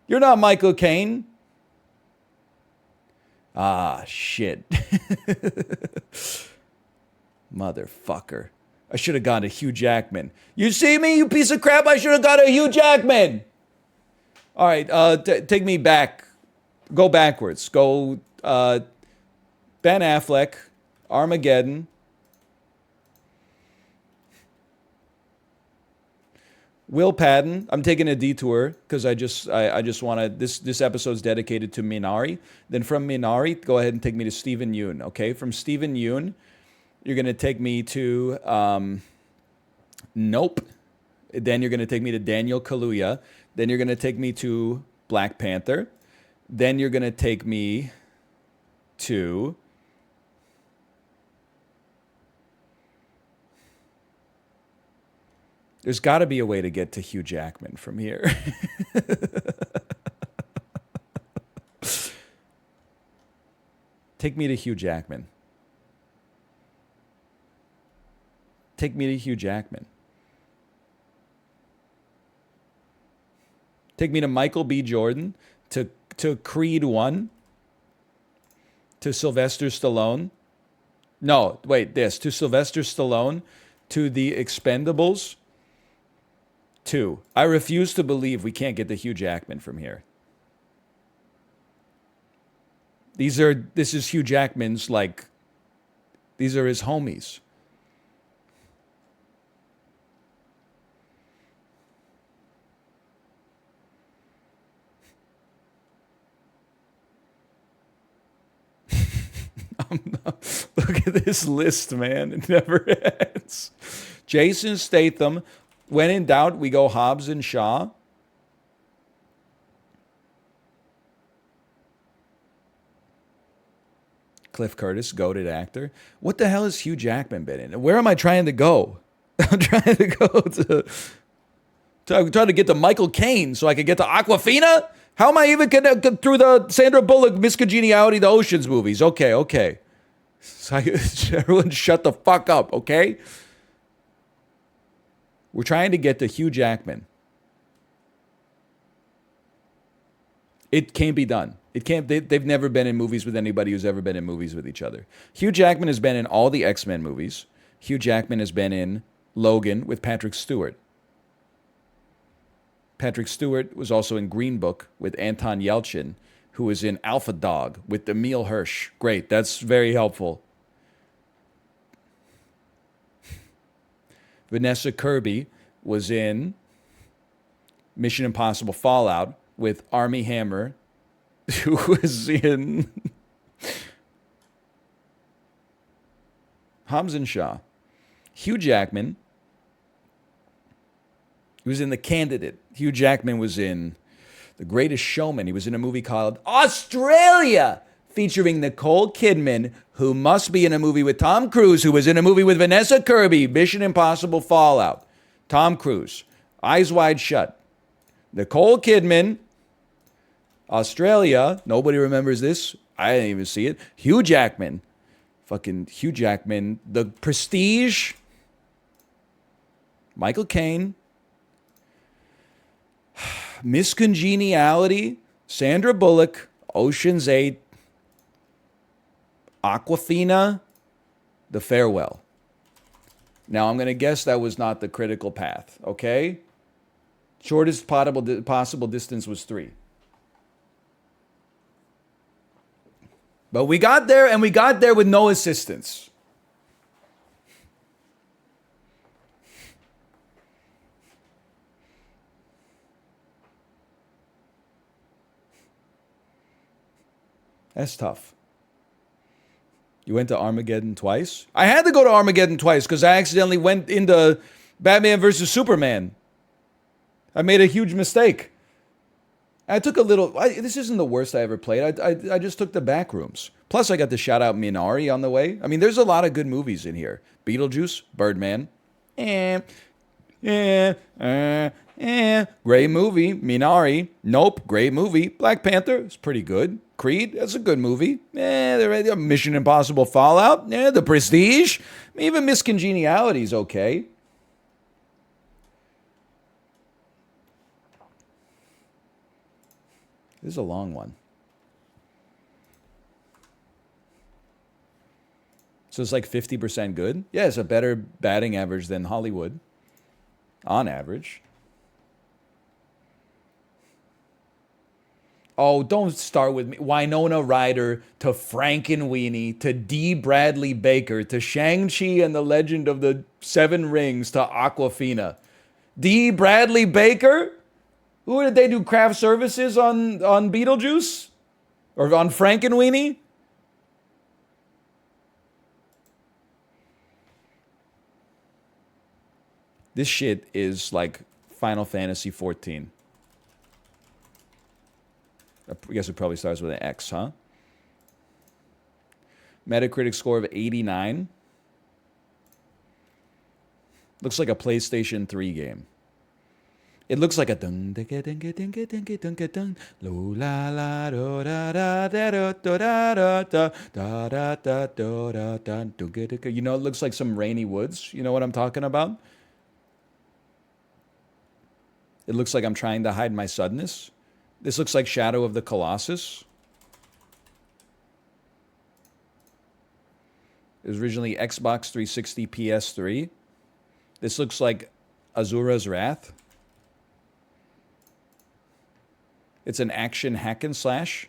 You're not Michael Caine. Ah, shit. Motherfucker. I should have gone to Hugh Jackman. You see me, you piece of crap? I should have gone to Hugh Jackman. All right, take me back. Go backwards. Go Ben Affleck, Armageddon. Will Patton. I'm taking a detour because I just want to. This episode's dedicated to Minari. Then from Minari, go ahead and take me to Stephen Yeun. Okay, from Stephen Yeun, you're gonna take me to Nope. Then you're gonna take me to Daniel Kaluuya. Then you're gonna take me to Black Panther. Then you're gonna take me to There's got to be a way to get to Hugh Jackman from here. Take me to Hugh Jackman. Take me to Hugh Jackman. Take me to Michael B. Jordan, to Creed 1, to Sylvester Stallone. No, wait, to Sylvester Stallone, to The Expendables. 2. I refuse to believe we can't get the Hugh Jackman from here. This is Hugh Jackman's, like, these are his homies. Look at this list, man. It never ends. Jason Statham. When in doubt, we go Hobbs and Shaw. Cliff Curtis, goated actor. What the hell has Hugh Jackman been in? Where am I trying to go? I'm trying to go I'm trying to get to Michael Caine so I can get to Aquafina? How am I even going to through the Sandra Bullock, Miscongeniality, the Oceans movies? Okay. So everyone shut the fuck up, okay? We're trying to get to Hugh Jackman. It can't be done. It can't. They've never been in movies with anybody who's ever been in movies with each other. Hugh Jackman has been in all the X-Men movies. Hugh Jackman has been in Logan with Patrick Stewart. Patrick Stewart was also in Green Book with Anton Yelchin, who was in Alpha Dog with Emil Hirsch. Great. That's very helpful. Vanessa Kirby was in Mission Impossible Fallout with Armie Hammer, who was in Hobbs and Shaw. Hugh Jackman. He was in The Candidate. Hugh Jackman was in The Greatest Showman. He was in a movie called Australia, featuring Nicole Kidman, who must be in a movie with Tom Cruise, who was in a movie with Vanessa Kirby, Mission Impossible Fallout. Tom Cruise, Eyes Wide Shut. Nicole Kidman, Australia, nobody remembers this. I didn't even see it. Hugh Jackman, fucking Hugh Jackman. The Prestige, Michael Caine. Miss Congeniality, Sandra Bullock, Ocean's 8, Aquafina, The Farewell. Now, I'm going to guess that was not the critical path, okay? Shortest possible distance was 3. But we got there, and we got there with no assistance. That's tough. You went to Armageddon twice? I had to go to Armageddon twice because I accidentally went into Batman versus Superman. I made a huge mistake. I took a little... this isn't the worst I ever played. I just took the back rooms. Plus, I got to shout out Minari on the way. I mean, there's a lot of good movies in here. Beetlejuice, Birdman. Great movie. Minari. Nope. Great movie. Black Panther. It's pretty good. Creed. That's a good movie. Mission Impossible Fallout. The Prestige. Even Miss Congeniality is okay. This is a long one. So it's like 50% good? Yeah, it's a better batting average than Hollywood. On average. Oh, don't start with me. Winona Ryder to Frankenweenie to D. Bradley Baker to Shang-Chi and the Legend of the Seven Rings to Aquafina. D. Bradley Baker? Who did they do craft services on Beetlejuice? Or on Frankenweenie? This shit is like Final Fantasy 14. I guess it probably starts with an X, huh? Metacritic score of 89. Looks like a PlayStation 3 game. It looks like a dun dun dun dun dun dun dun dun dun lo la la do da da da do da da da da da da do da da do. You know, it looks like some Rainy Woods. You know what I'm talking about? It looks like I'm trying to hide my suddenness. This looks like Shadow of the Colossus. It was originally Xbox 360, PS3. This looks like Azura's Wrath. It's an action hack and slash.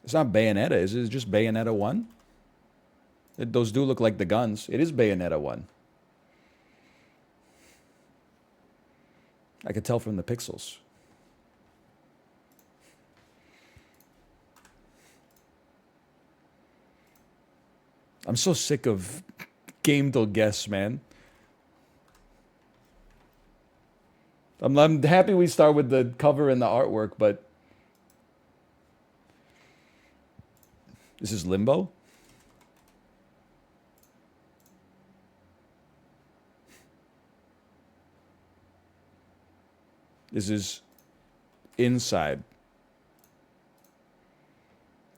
It's not Bayonetta, is it? It's just Bayonetta 1? Those do look like the guns. It is Bayonetta 1. I could tell from the pixels. I'm so sick of game till guess, man. I'm happy we start with the cover and the artwork, but this is Limbo. This is Inside.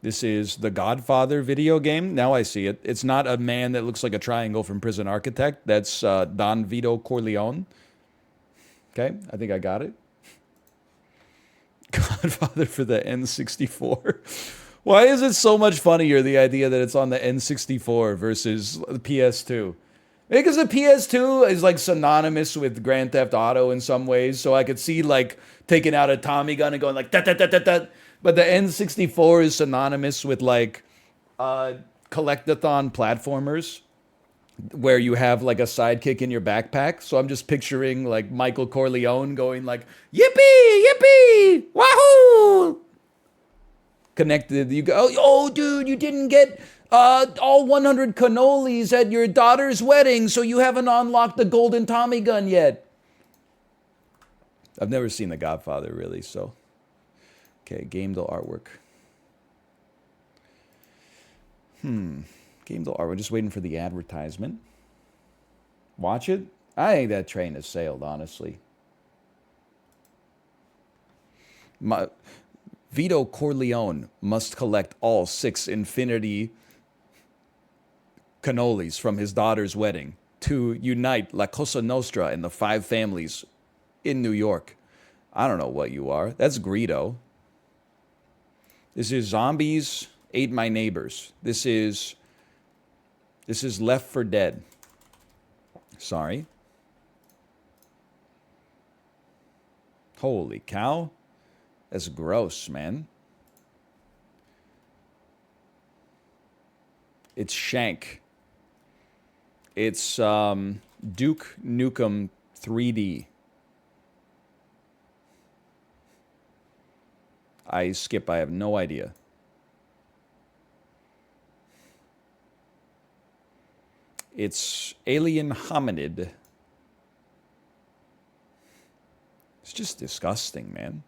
This is the Godfather video game. Now I see it. It's not a man that looks like a triangle from Prison Architect. That's Don Vito Corleone. Okay, I think I got it. Godfather for the N64. Why is it so much funnier, the idea that it's on the N64 versus the PS2? Because the PS2 is like synonymous with Grand Theft Auto in some ways, so I could see like taking out a Tommy gun and going like da da da da da. But the N64 is synonymous with like collectathon platformers where you have like a sidekick in your backpack. So I'm just picturing like Michael Corleone going like yippee yippee wahoo. connected. You go, oh, dude, you didn't get all 100 cannolis at your daughter's wedding, so you haven't unlocked the golden Tommy gun yet. I've never seen The Godfather, really, so. Okay, game to artwork. Game to artwork. We're just waiting for the advertisement. Watch it. I think that train has sailed, honestly. Vito Corleone must collect all 6 infinity cannolis from his daughter's wedding to unite La Cosa Nostra and the 5 families in New York. I don't know what you are. That's Greedo. This is Zombies Ate My Neighbors. This is Left 4 Dead. Sorry. Holy cow. That's gross, man. It's Shank. It's Duke Nukem 3D. I have no idea. It's Alien Hominid. It's just disgusting, man.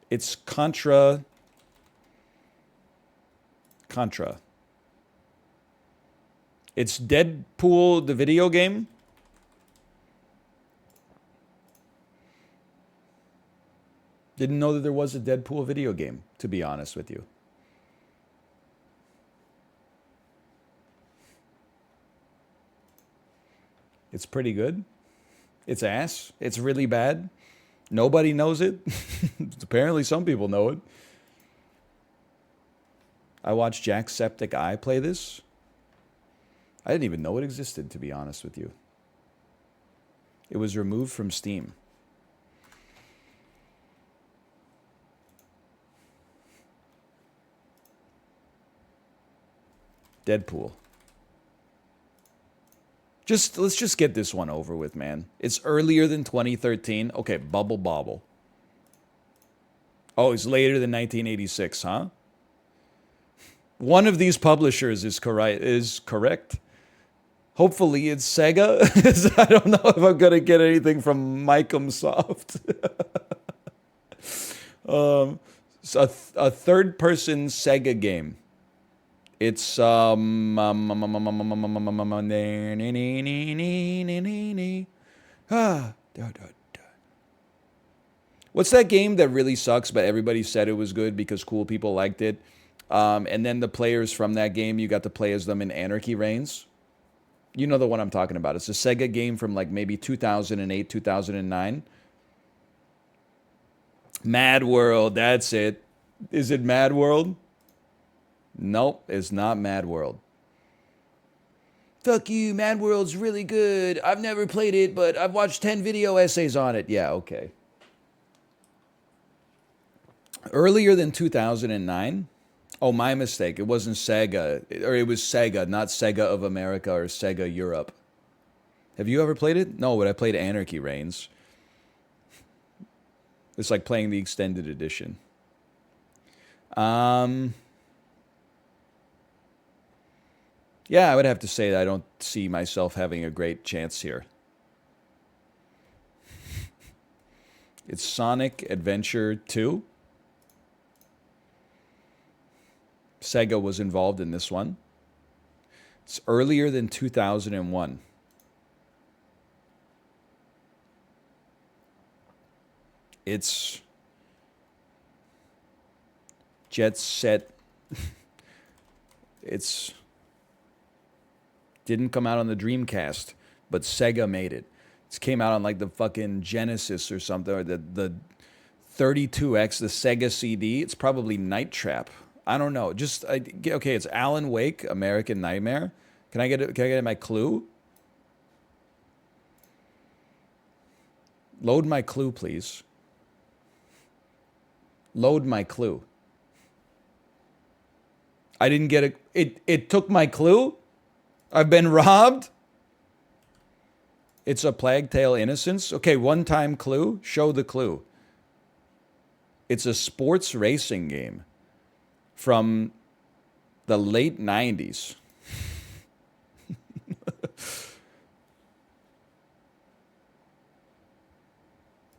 It's Contra. It's Deadpool, the video game. Didn't know that there was a Deadpool video game, to be honest with you. It's pretty good. It's ass. It's really bad. Nobody knows it. Apparently some people know it. I watched Jacksepticeye play this. I didn't even know it existed, to be honest with you. It was removed from Steam. Deadpool. Let's just get this one over with, man. It's earlier than 2013. Okay, Bubble Bobble. Oh, it's later than 1986, huh? One of these publishers is correct. Hopefully it's Sega. I don't know if I'm going to get anything from Microsoft. It's a third-person Sega game. It's what's that game that really sucks, but everybody said it was good because cool people liked it? And then the players from that game, you got to play as them in Anarchy Reigns. You know the one I'm talking about. It's a Sega game from like maybe 2008, 2009. Mad World, that's it. Is it Mad World? Nope, it's not Mad World. Fuck you, Mad World's really good. I've never played it, but I've watched 10 video essays on it. Yeah, okay. Earlier than 2009? Oh, my mistake. It wasn't Sega. Or it was Sega, not Sega of America or Sega Europe. Have you ever played it? No, but I played Anarchy Reigns. It's like playing the extended edition. Yeah, I would have to say that I don't see myself having a great chance here. It's Sonic Adventure 2. Sega was involved in this one. It's earlier than 2001. It's Jet Set. It's didn't come out on the Dreamcast, but Sega made it. It came out on like the fucking Genesis or something, or the 32X, the Sega CD. It's probably Night Trap. I don't know. Okay, it's Alan Wake, American Nightmare. Can I get my clue? Load my clue, please. Load my clue. I didn't get it took my clue? I've been robbed? It's a Plague Tale Innocence? Okay, one-time clue. Show the clue. It's a sports racing game from the late 90s.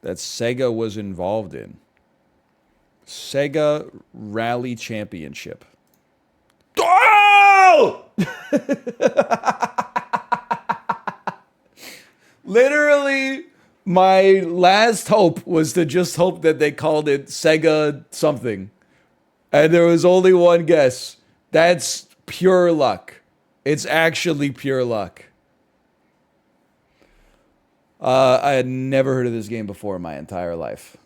That Sega was involved in. Sega Rally Championship. Oh! Literally, my last hope was to just hope that they called it Sega something. And there was only one guess. That's pure luck. It's actually pure luck. I had never heard of this game before in my entire life.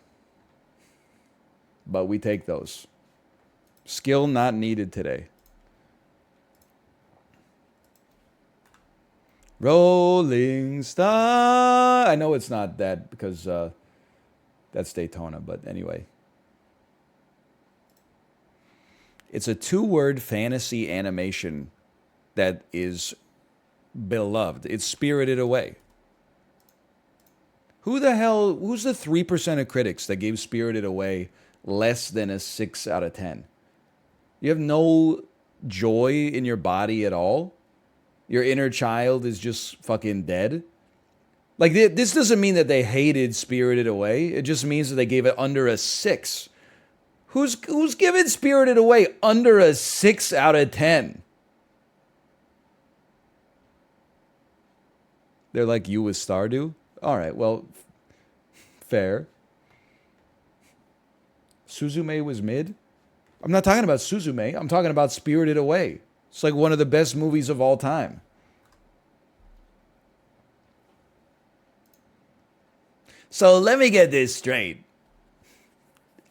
But we take those. Skill not needed today. Rolling Star. I know it's not that because that's Daytona, but anyway. It's a 2-word fantasy animation that is beloved. It's Spirited Away. Who's the 3% of critics that gave Spirited Away less than a 6 out of 10? You have no joy in your body at all? Your inner child is just fucking dead? Like, this doesn't mean that they hated Spirited Away. It just means that they gave it under a 6. Who's giving Spirited Away under a 6 out of 10? They're like you with Stardew? All right, well, fair. Suzume was mid? I'm not talking about Suzume. I'm talking about Spirited Away. It's like one of the best movies of all time. So let me get this straight.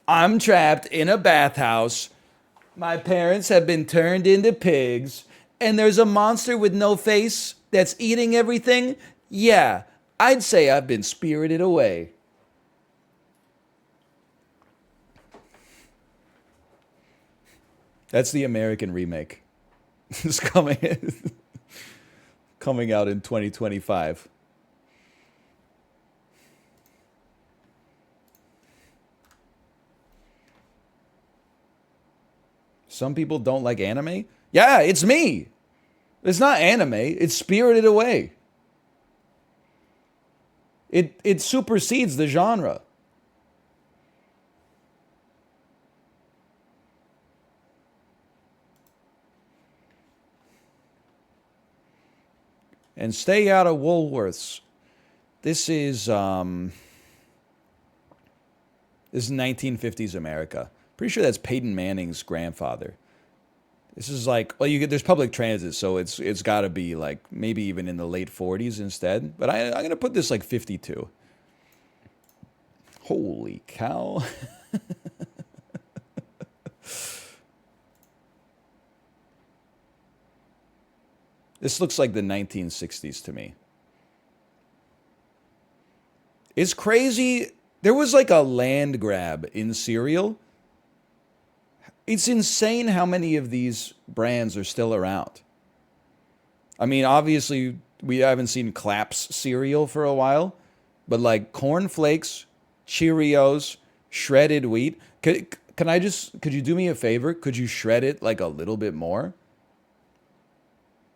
I'm trapped in a bathhouse. My parents have been turned into pigs. And there's a monster with no face that's eating everything? Yeah, I'd say I've been spirited away. That's the American remake. It's coming out in 2025. Some people don't like anime? Yeah, it's me. It's not anime, it's Spirited Away. It supersedes the genre. And stay out of Woolworths. This is 1950s America. Pretty sure that's Peyton Manning's grandfather. This is like, well, there's public transit, so it's got to be like maybe even in the late 40s instead. But I'm gonna put this like 52. Holy cow! This looks like the 1960s to me. It's crazy. There was like a land grab in cereal. It's insane how many of these brands are still around. I mean, obviously, we haven't seen Claps cereal for a while, but like Corn Flakes, Cheerios, shredded wheat. Could you do me a favor? Could you shred it like a little bit more?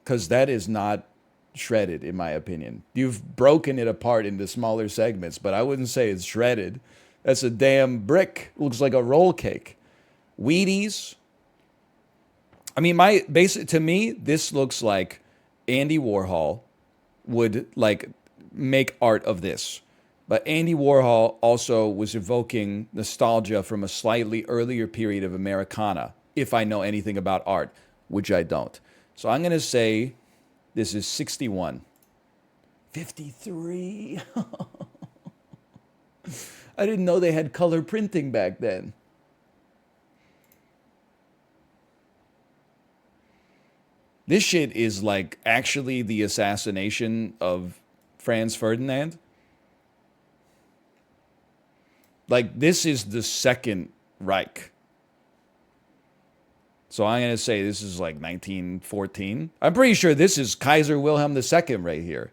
Because that is not shredded, in my opinion. You've broken it apart into smaller segments, but I wouldn't say it's shredded. That's a damn brick. Looks like a roll cake. Wheaties. I mean, to me, this looks like Andy Warhol would like make art of this. But Andy Warhol also was evoking nostalgia from a slightly earlier period of Americana, if I know anything about art, which I don't. So I'm going to say this is 61. 53. I didn't know they had color printing back then. This shit is like actually the assassination of Franz Ferdinand. Like, this is the Second Reich. So I'm going to say this is like 1914. I'm pretty sure this is Kaiser Wilhelm II right here.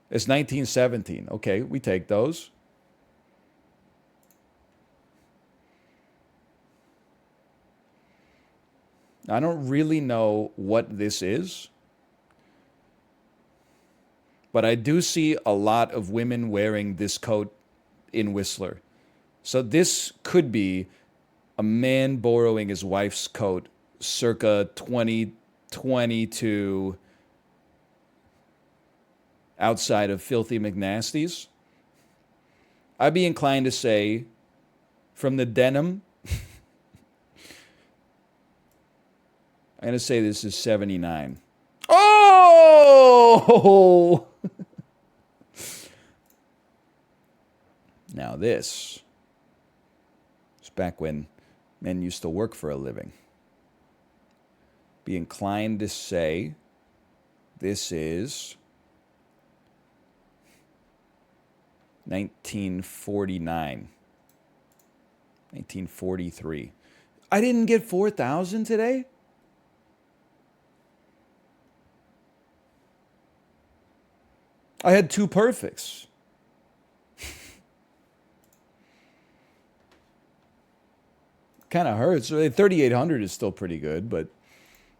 It's 1917. Okay, we take those. I don't really know what this is, but I do see a lot of women wearing this coat in Whistler. So this could be a man borrowing his wife's coat circa 2022 outside of Filthy McNasty's. I'd be inclined to say from the denim, I'm going to say this is 79. Oh! Now this is back when men used to work for a living. Be inclined to say this is 1949. 1943. I didn't get 4,000 today? I had two perfects. Kind of hurts. 3,800 is still pretty good, but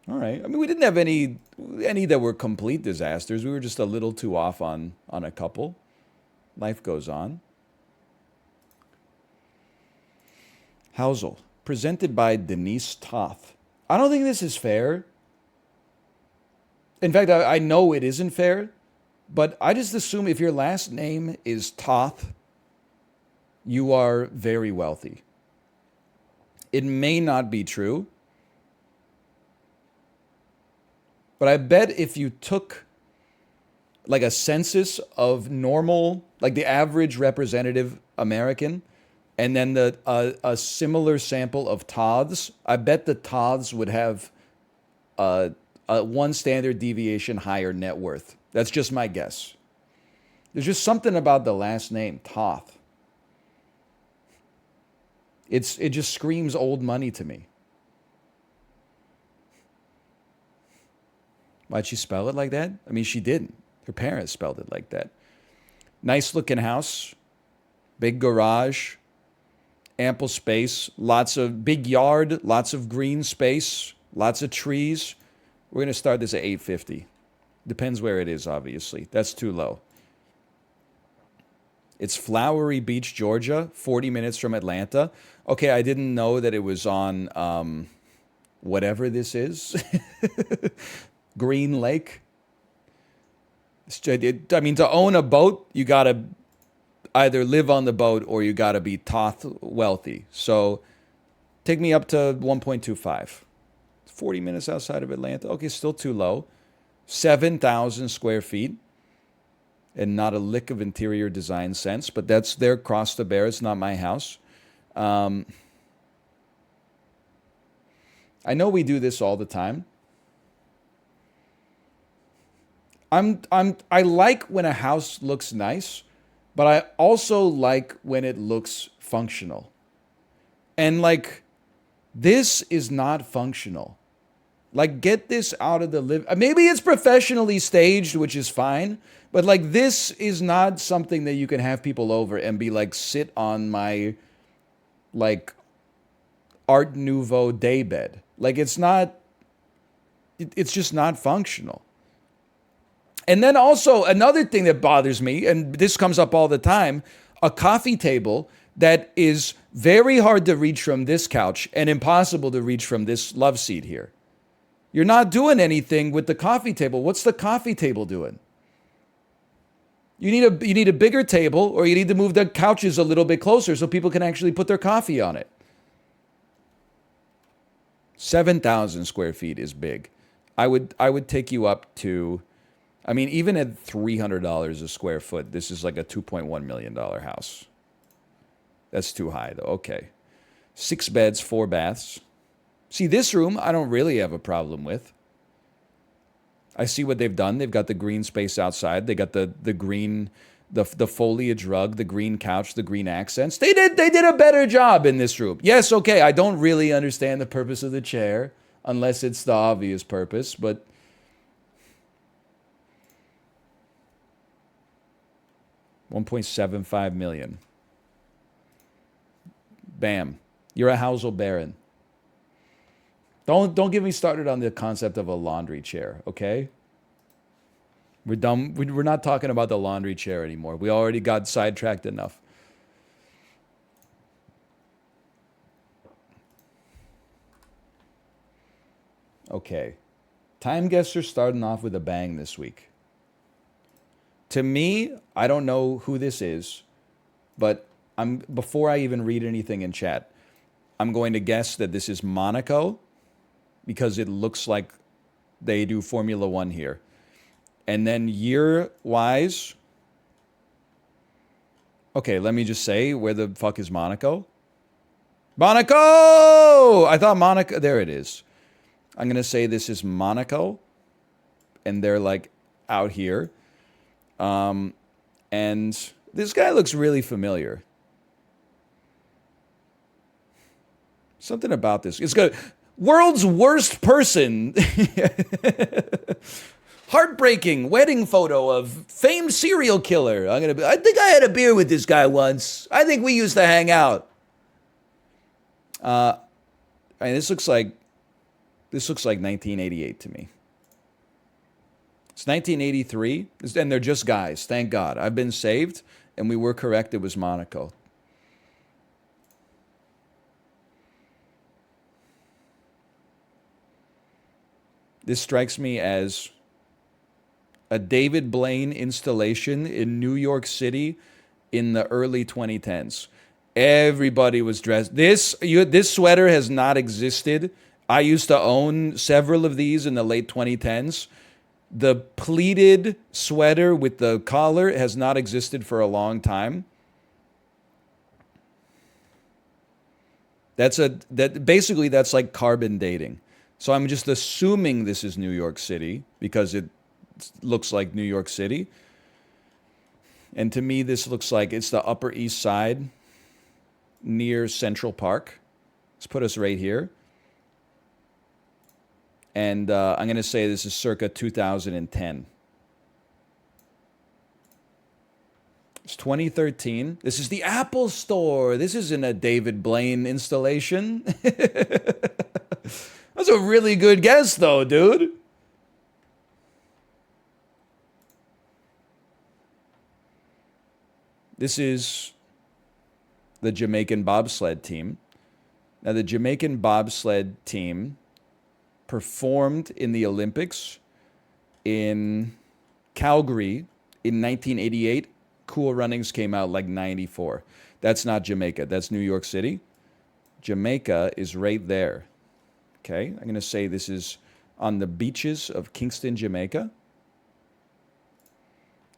all right. I mean, we didn't have any that were complete disasters. We were just a little too off on a couple. Life goes on. Housel, presented by Denise Toth. I don't think this is fair. In fact, I know it isn't fair, but I just assume if your last name is Toth, you are very wealthy. It may not be true, but I bet if you took like a census of normal, like the average representative American, and then a similar sample of Toths, I bet the Toths would have a one standard deviation higher net worth. That's just my guess. There's just something about the last name, Toth. It just screams old money to me. Why'd she spell it like that? I mean, she didn't. Her parents spelled it like that. Nice looking house, big garage, ample space, lots of big yard, lots of green space, lots of trees. We're going to start this at 850. Depends where it is, obviously. That's too low. It's Flowery Beach, Georgia, 40 minutes from Atlanta. Okay, I didn't know that it was on whatever this is. Green Lake. I mean, to own a boat, you got to either live on the boat or you got to be Toth wealthy. So take me up to 1.25. 40 minutes outside of Atlanta. Okay, still too low. 7,000 square feet. And not a lick of interior design sense, but that's their cross to bear. It's not my house. I know we do this all the time. I like when a house looks nice, but I also like when it looks functional. And like, this is not functional. Like, get this out of the maybe it's professionally staged, which is fine, but like, this is not something that you can have people over and be like, sit on my like Art Nouveau daybed. Like, it's just not functional. And then also another thing that bothers me, and this comes up all the time, a coffee table that is very hard to reach from this couch and impossible to reach from this love seat here. You're not doing anything with the coffee table. What's the coffee table doing? You need a bigger table, or you need to move the couches a little bit closer so people can actually put their coffee on it. 7,000 square feet is big. I would take you up to, I mean, even at $300 a square foot, this is like a $2.1 million house. That's too high, though. Okay. 6 beds, 4 baths. See, this room, I don't really have a problem with. I see what they've done. They've got the green space outside. They got the green, the foliage rug, the green couch, the green accents. They did a better job in this room. Yes, okay, I don't really understand the purpose of the chair, unless it's the obvious purpose, but $1.75 million. Bam. You're a Housel Baron. Don't get me started on the concept of a laundry chair, okay? We're done. We're not talking about the laundry chair anymore. We already got sidetracked enough. Okay. Time guesser starting off with a bang this week. To me, I don't know who this is, but before I even read anything in chat, I'm going to guess that this is Monaco because it looks like they do Formula One here. And then year-wise, okay, let me just say, where the fuck is Monaco? Monaco! I thought Monaco, there it is. I'm going to say this is Monaco, and they're like out here. And this guy looks really familiar. Something about this. It's good. World's worst person. Heartbreaking wedding photo of famed serial killer. I think I had a beer with this guy once. I think we used to hang out. I mean, this looks like 1988 to me. It's 1983, and they're just guys. Thank God. I've been saved, and we were correct. It was Monaco. This strikes me as a David Blaine installation in New York City in the early 2010s. Everybody was dressed. This sweater has not existed. I used to own several of these in the late 2010s. The pleated sweater with the collar has not existed for a long time. Basically that's like carbon dating. So I'm just assuming this is New York City because it looks like New York City. And to me, this looks like it's the Upper East Side near Central Park. Let's put us right here. And I'm going to say this is circa 2010. It's 2013. This is the Apple Store. This isn't a David Blaine installation. That's a really good guess, though, dude. This is the Jamaican bobsled team. Now, the Jamaican bobsled team performed in the Olympics in Calgary in 1988. Cool Runnings came out like 94. That's not Jamaica. That's New York City. Jamaica is right there. Okay, I'm going to say this is on the beaches of Kingston, Jamaica.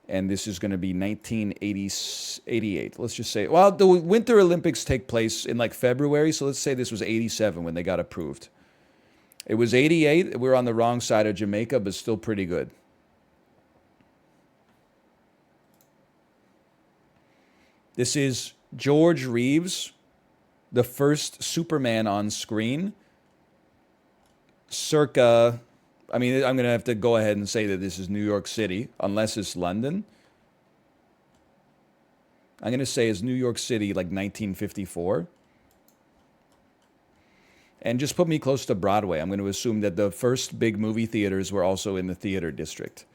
And this is going to be 1988. Let's just say, well, the Winter Olympics take place in like February, so let's say this was 87 when they got approved. It was 88. We're on the wrong side of Jamaica, but still pretty good. This is George Reeves, the first Superman on screen, circa... I mean, I'm going to have to go ahead and say that this is New York City, unless it's London. I'm going to say it's New York City, like 1954. And just put me close to Broadway. I'm going to assume that the first big movie theaters were also in the theater district.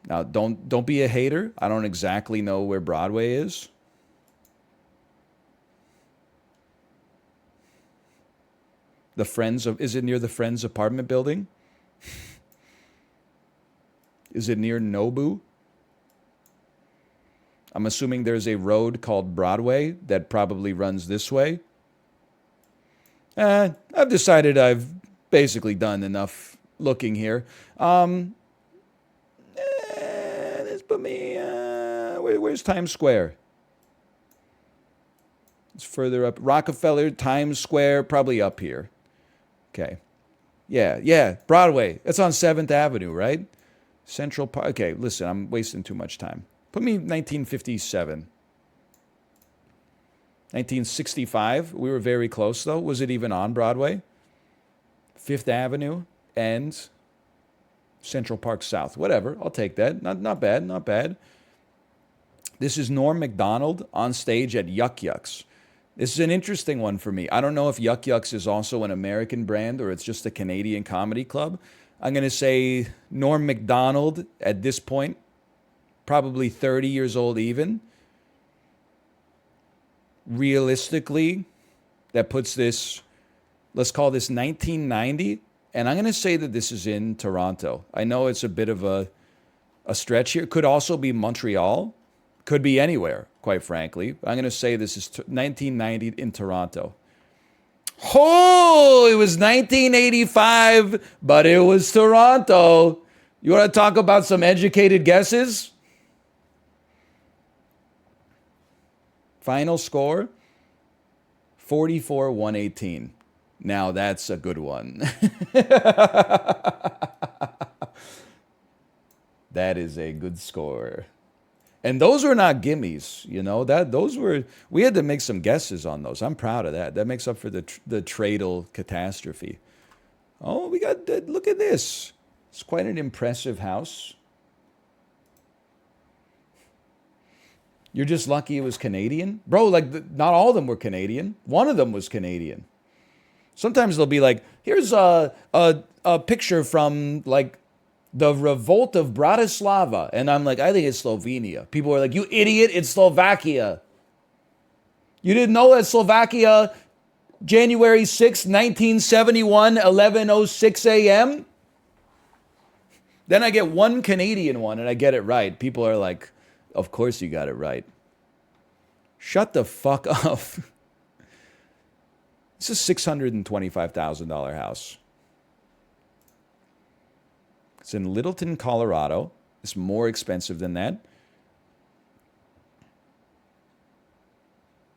Now, don't be a hater. I don't exactly know where Broadway is. Is it near the Friends apartment building? Is it near Nobu? I'm assuming there's a road called Broadway that probably runs this way. I've decided I've basically done enough looking here. This put me... where's Times Square? It's further up. Rockefeller, Times Square, probably up here. Okay. Yeah, Broadway. It's on 7th Avenue, right? Central Park. Okay, listen, I'm wasting too much time. Put me 1957. 1965. We were very close, though. Was it even on Broadway? 5th Avenue and Central Park South. Whatever. I'll take that. Not bad. Not bad. This is Norm Macdonald on stage at Yuck Yucks. This is an interesting one for me. I don't know if Yuck Yucks is also an American brand or it's just a Canadian comedy club. I'm going to say Norm Macdonald at this point, probably 30 years old even. Realistically, that puts this, let's call this 1990. And I'm going to say that this is in Toronto. I know it's a bit of a stretch here. Could also be Montreal. Could be anywhere, quite frankly. I'm going to say this is 1990 in Toronto. Oh, it was 1985, but it was Toronto. You want to talk about some educated guesses? Final score 44-118. Now that's a good one. That is a good score. And those were not gimmies, you know. We had to make some guesses on those. I'm proud of that. That makes up for the Tradle catastrophe. Oh, we got look at this. It's quite an impressive house. You're just lucky it was Canadian, bro. Like not all of them were Canadian. One of them was Canadian. Sometimes they'll be like, here's a picture from like the revolt of Bratislava. And I'm like, I think it's Slovenia. People are like, you idiot, it's Slovakia. You didn't know that Slovakia, January 6, 1971, 11:06 a.m.? Then I get one Canadian one and I get it right. People are like, of course you got it right. Shut the fuck up. This is a $625,000 house. It's in Littleton, Colorado. It's more expensive than that.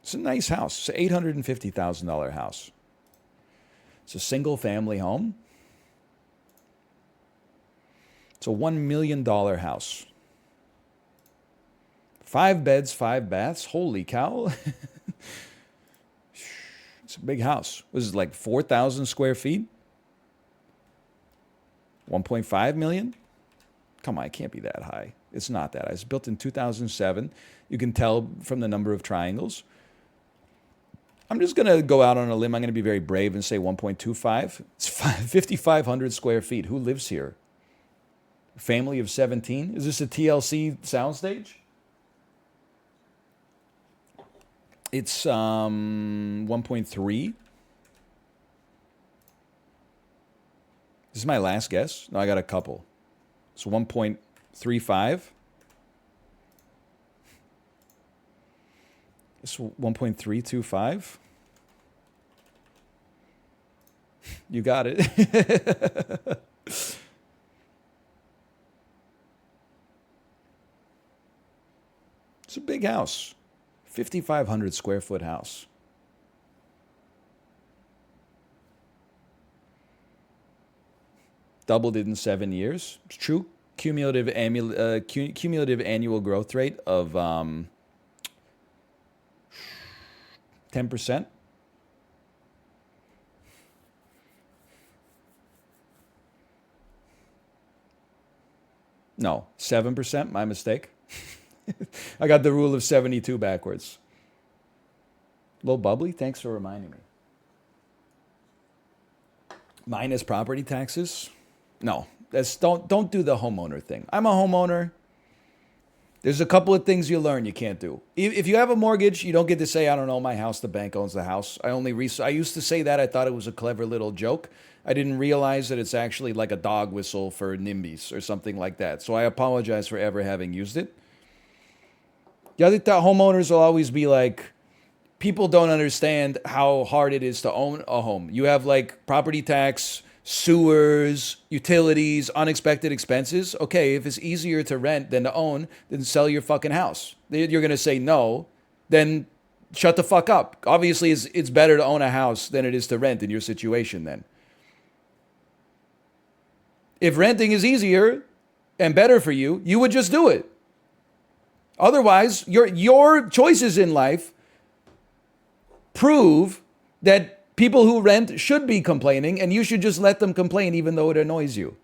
It's a nice house. It's an $850,000 house. It's a single family home. It's a $1 million house. 5 beds, 5 baths. Holy cow. It's a big house. Was it like 4,000 square feet? 1.5 million? Come on, it can't be that high. It's not that high. It's built in 2007. You can tell from the number of triangles. I'm just going to go out on a limb. I'm going to be very brave and say 1.25. It's 5,500 square feet. Who lives here? A family of 17? Is this a TLC soundstage? It's 1.3. This is my last guess. No, I got a couple. So 1.35. It's 1.325. You got it. It's a big house. 5,500 square foot house. Doubled it in 7 years. It's true. Cumulative annual growth rate of 10%. No, 7%. My mistake. I got the rule of 72 backwards. A little bubbly. Thanks for reminding me. Minus property taxes. No, don't do the homeowner thing. I'm a homeowner. There's a couple of things you learn you can't do. If you have a mortgage, you don't get to say, I don't know my house, the bank owns the house. I used to say that. I thought it was a clever little joke. I didn't realize that it's actually like a dog whistle for NIMBYs or something like that. So I apologize for ever having used it. The other homeowners will always be like, people don't understand how hard it is to own a home. You have like property tax, sewers, utilities, unexpected expenses. Okay, if it's easier to rent than to own, then sell your fucking house. You're going to say no, then shut the fuck up. Obviously, it's better to own a house than it is to rent in your situation then. If renting is easier and better for you, you would just do it. Otherwise, your choices in life prove that people who rent should be complaining, and you should just let them complain even though it annoys you.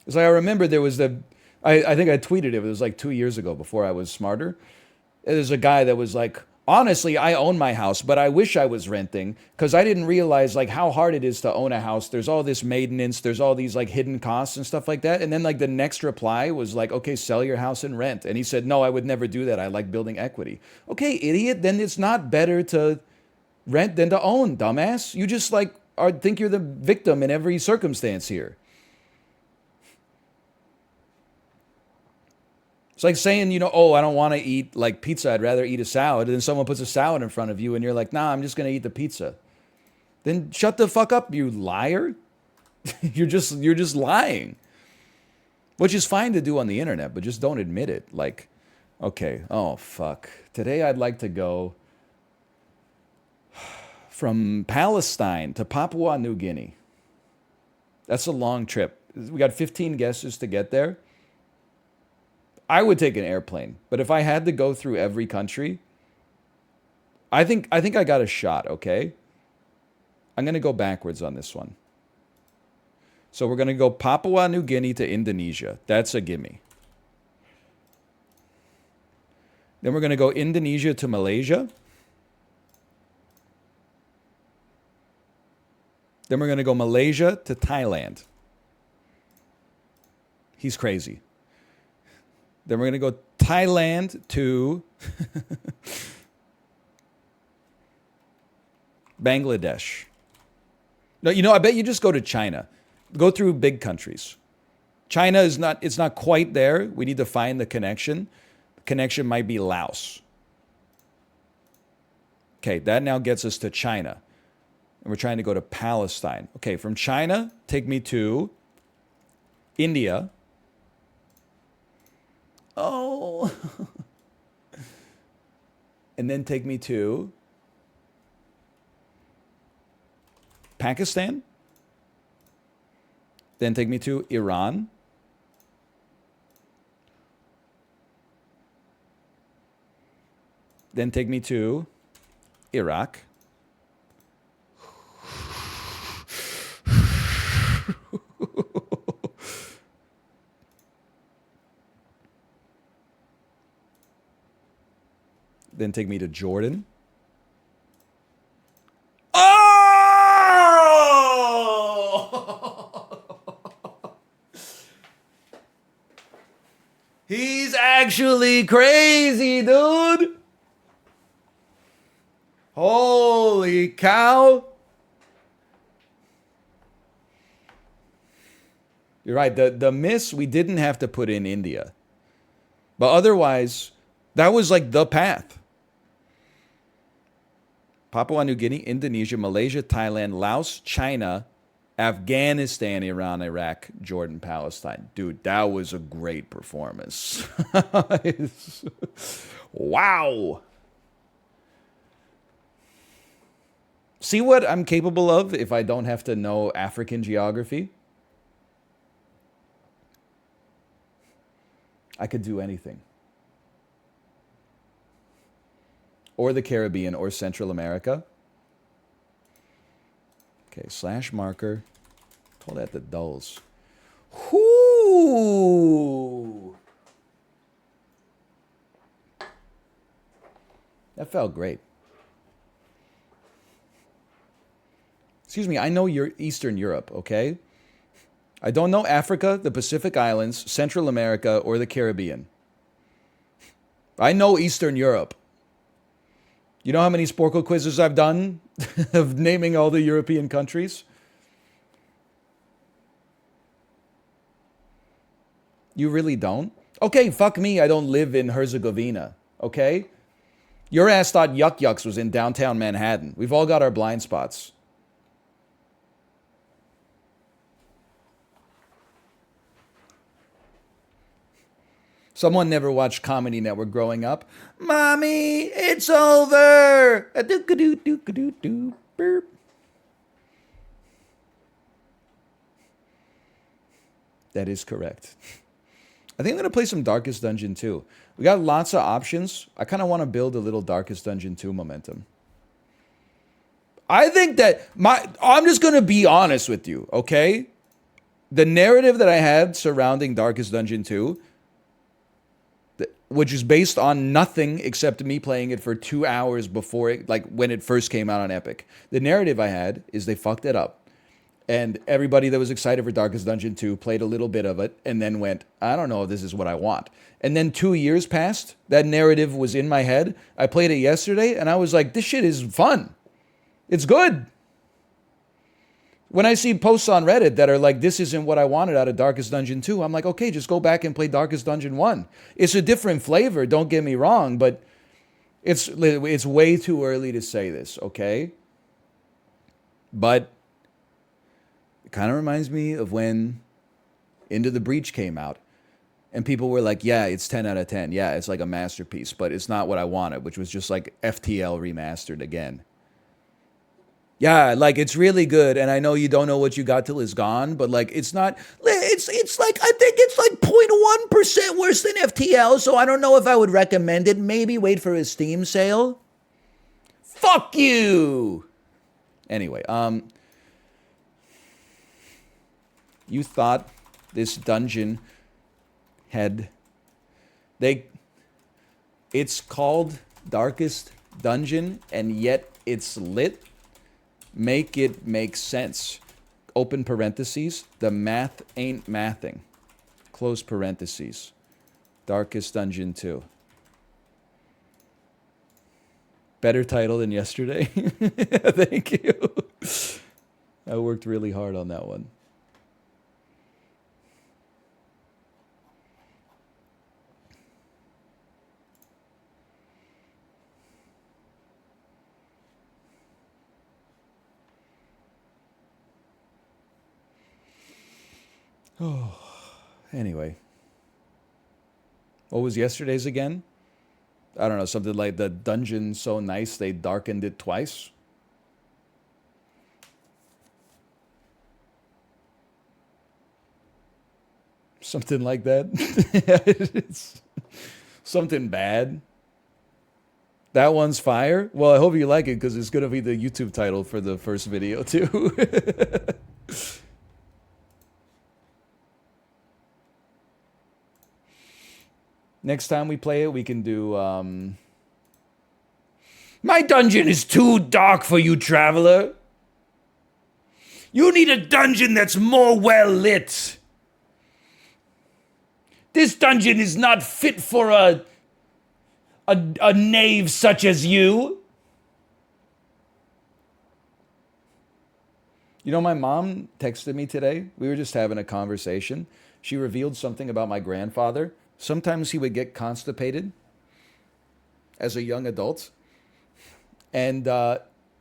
It's like I remember there was I think I tweeted it. It was like 2 years ago before I was smarter. There's a guy that was like, honestly, I own my house, but I wish I was renting because I didn't realize like how hard it is to own a house. There's all this maintenance, there's all these like hidden costs and stuff like that. And then like the next reply was like, okay, sell your house and rent. And he said, no, I would never do that. I like building equity. Okay, idiot. Then it's not better to rent than to own, dumbass. You just like think you're the victim in every circumstance here. It's like saying, oh, I don't want to eat like pizza. I'd rather eat a salad. And then someone puts a salad in front of you and you're like, nah, I'm just going to eat the pizza. Then shut the fuck up, you liar. you're just lying. Which is fine to do on the internet, but just don't admit it. Like, okay, oh, fuck. Today I'd like to go from Palestine to Papua New Guinea. That's a long trip. We got 15 guesses to get there. I would take an airplane, but if I had to go through every country, I think I got a shot, okay? I'm going to go backwards on this one. So we're going to go Papua New Guinea to Indonesia. That's a gimme. Then we're going to go Indonesia to Malaysia. Then we're going to go Malaysia to Thailand. He's crazy. Then we're going to go Thailand to Bangladesh. No, I bet you just go to China. Go through big countries. China it's not quite there. We need to find the connection. The connection might be Laos. Okay, that now gets us to China. And we're trying to go to Palestine. Okay, from China, take me to India. Oh. And then take me to Pakistan. Then take me to Iran. Then take me to Iraq. Then take me to Jordan. Oh! He's actually crazy, dude. Holy cow. You're right. The miss, we didn't have to put in India. But otherwise, that was like the path. Papua New Guinea, Indonesia, Malaysia, Thailand, Laos, China, Afghanistan, Iran, Iraq, Jordan, Palestine. Dude, that was a great performance. Wow. See what I'm capable of if I don't have to know African geography? I could do anything. Or the Caribbean or Central America. Okay, slash marker. Call that the dulls. Whoo! That felt great. Excuse me, I know you're Eastern Europe, okay? I don't know Africa, the Pacific Islands, Central America, or the Caribbean. I know Eastern Europe. You know how many Sporkle quizzes I've done of naming all the European countries? You really don't? Okay, fuck me, I don't live in Herzegovina, okay? Your ass thought Yuck Yucks was in downtown Manhattan. We've all got our blind spots. Someone never watched Comedy Network growing up. Mommy, it's over. Burp. That is correct. I think I'm going to play some Darkest Dungeon 2. We got lots of options. I kind of want to build a little Darkest Dungeon 2 momentum. I think that I'm just going to be honest with you, okay? The narrative that I had surrounding Darkest Dungeon 2, which is based on nothing except me playing it for 2 hours before it, like when it first came out on Epic. The narrative I had is they fucked it up. And everybody that was excited for Darkest Dungeon 2 played a little bit of it and then went, I don't know if this is what I want. And then 2 years passed. That narrative was in my head. I played it yesterday and I was like, this shit is fun. It's good. When I see posts on Reddit that are like, this isn't what I wanted out of Darkest Dungeon 2, I'm like, okay, just go back and play Darkest Dungeon 1. It's a different flavor, don't get me wrong, but it's way too early to say this, okay? But it kind of reminds me of when Into the Breach came out. And people were like, yeah, it's 10 out of 10. Yeah, it's like a masterpiece, but it's not what I wanted, which was just like FTL remastered again. Yeah, like it's really good, and I know you don't know what you got till it's gone, but like it's not. It's like I think it's like 0.1% worse than FTL, so I don't know if I would recommend it. Maybe wait for a Steam sale. Fuck you. Anyway, you thought this dungeon had it's called Darkest Dungeon, and yet it's lit. Make it make sense. Open parentheses. The math ain't mathing. Close parentheses. Darkest Dungeon 2. Better title than yesterday. Thank you. I worked really hard on that one. Oh, anyway. What was yesterday's again? I don't know, something like the dungeon so nice they darkened it twice. Something like that. It's something bad. That one's fire. Well, I hope you like it because it's going to be the YouTube title for the first video too. Next time we play it, we can do, My dungeon is too dark for you, traveler. You need a dungeon that's more well lit. This dungeon is not fit for a knave such as you. You know, my mom texted me today. We were just having a conversation. She revealed something about my grandfather. Sometimes he would get constipated as a young adult. And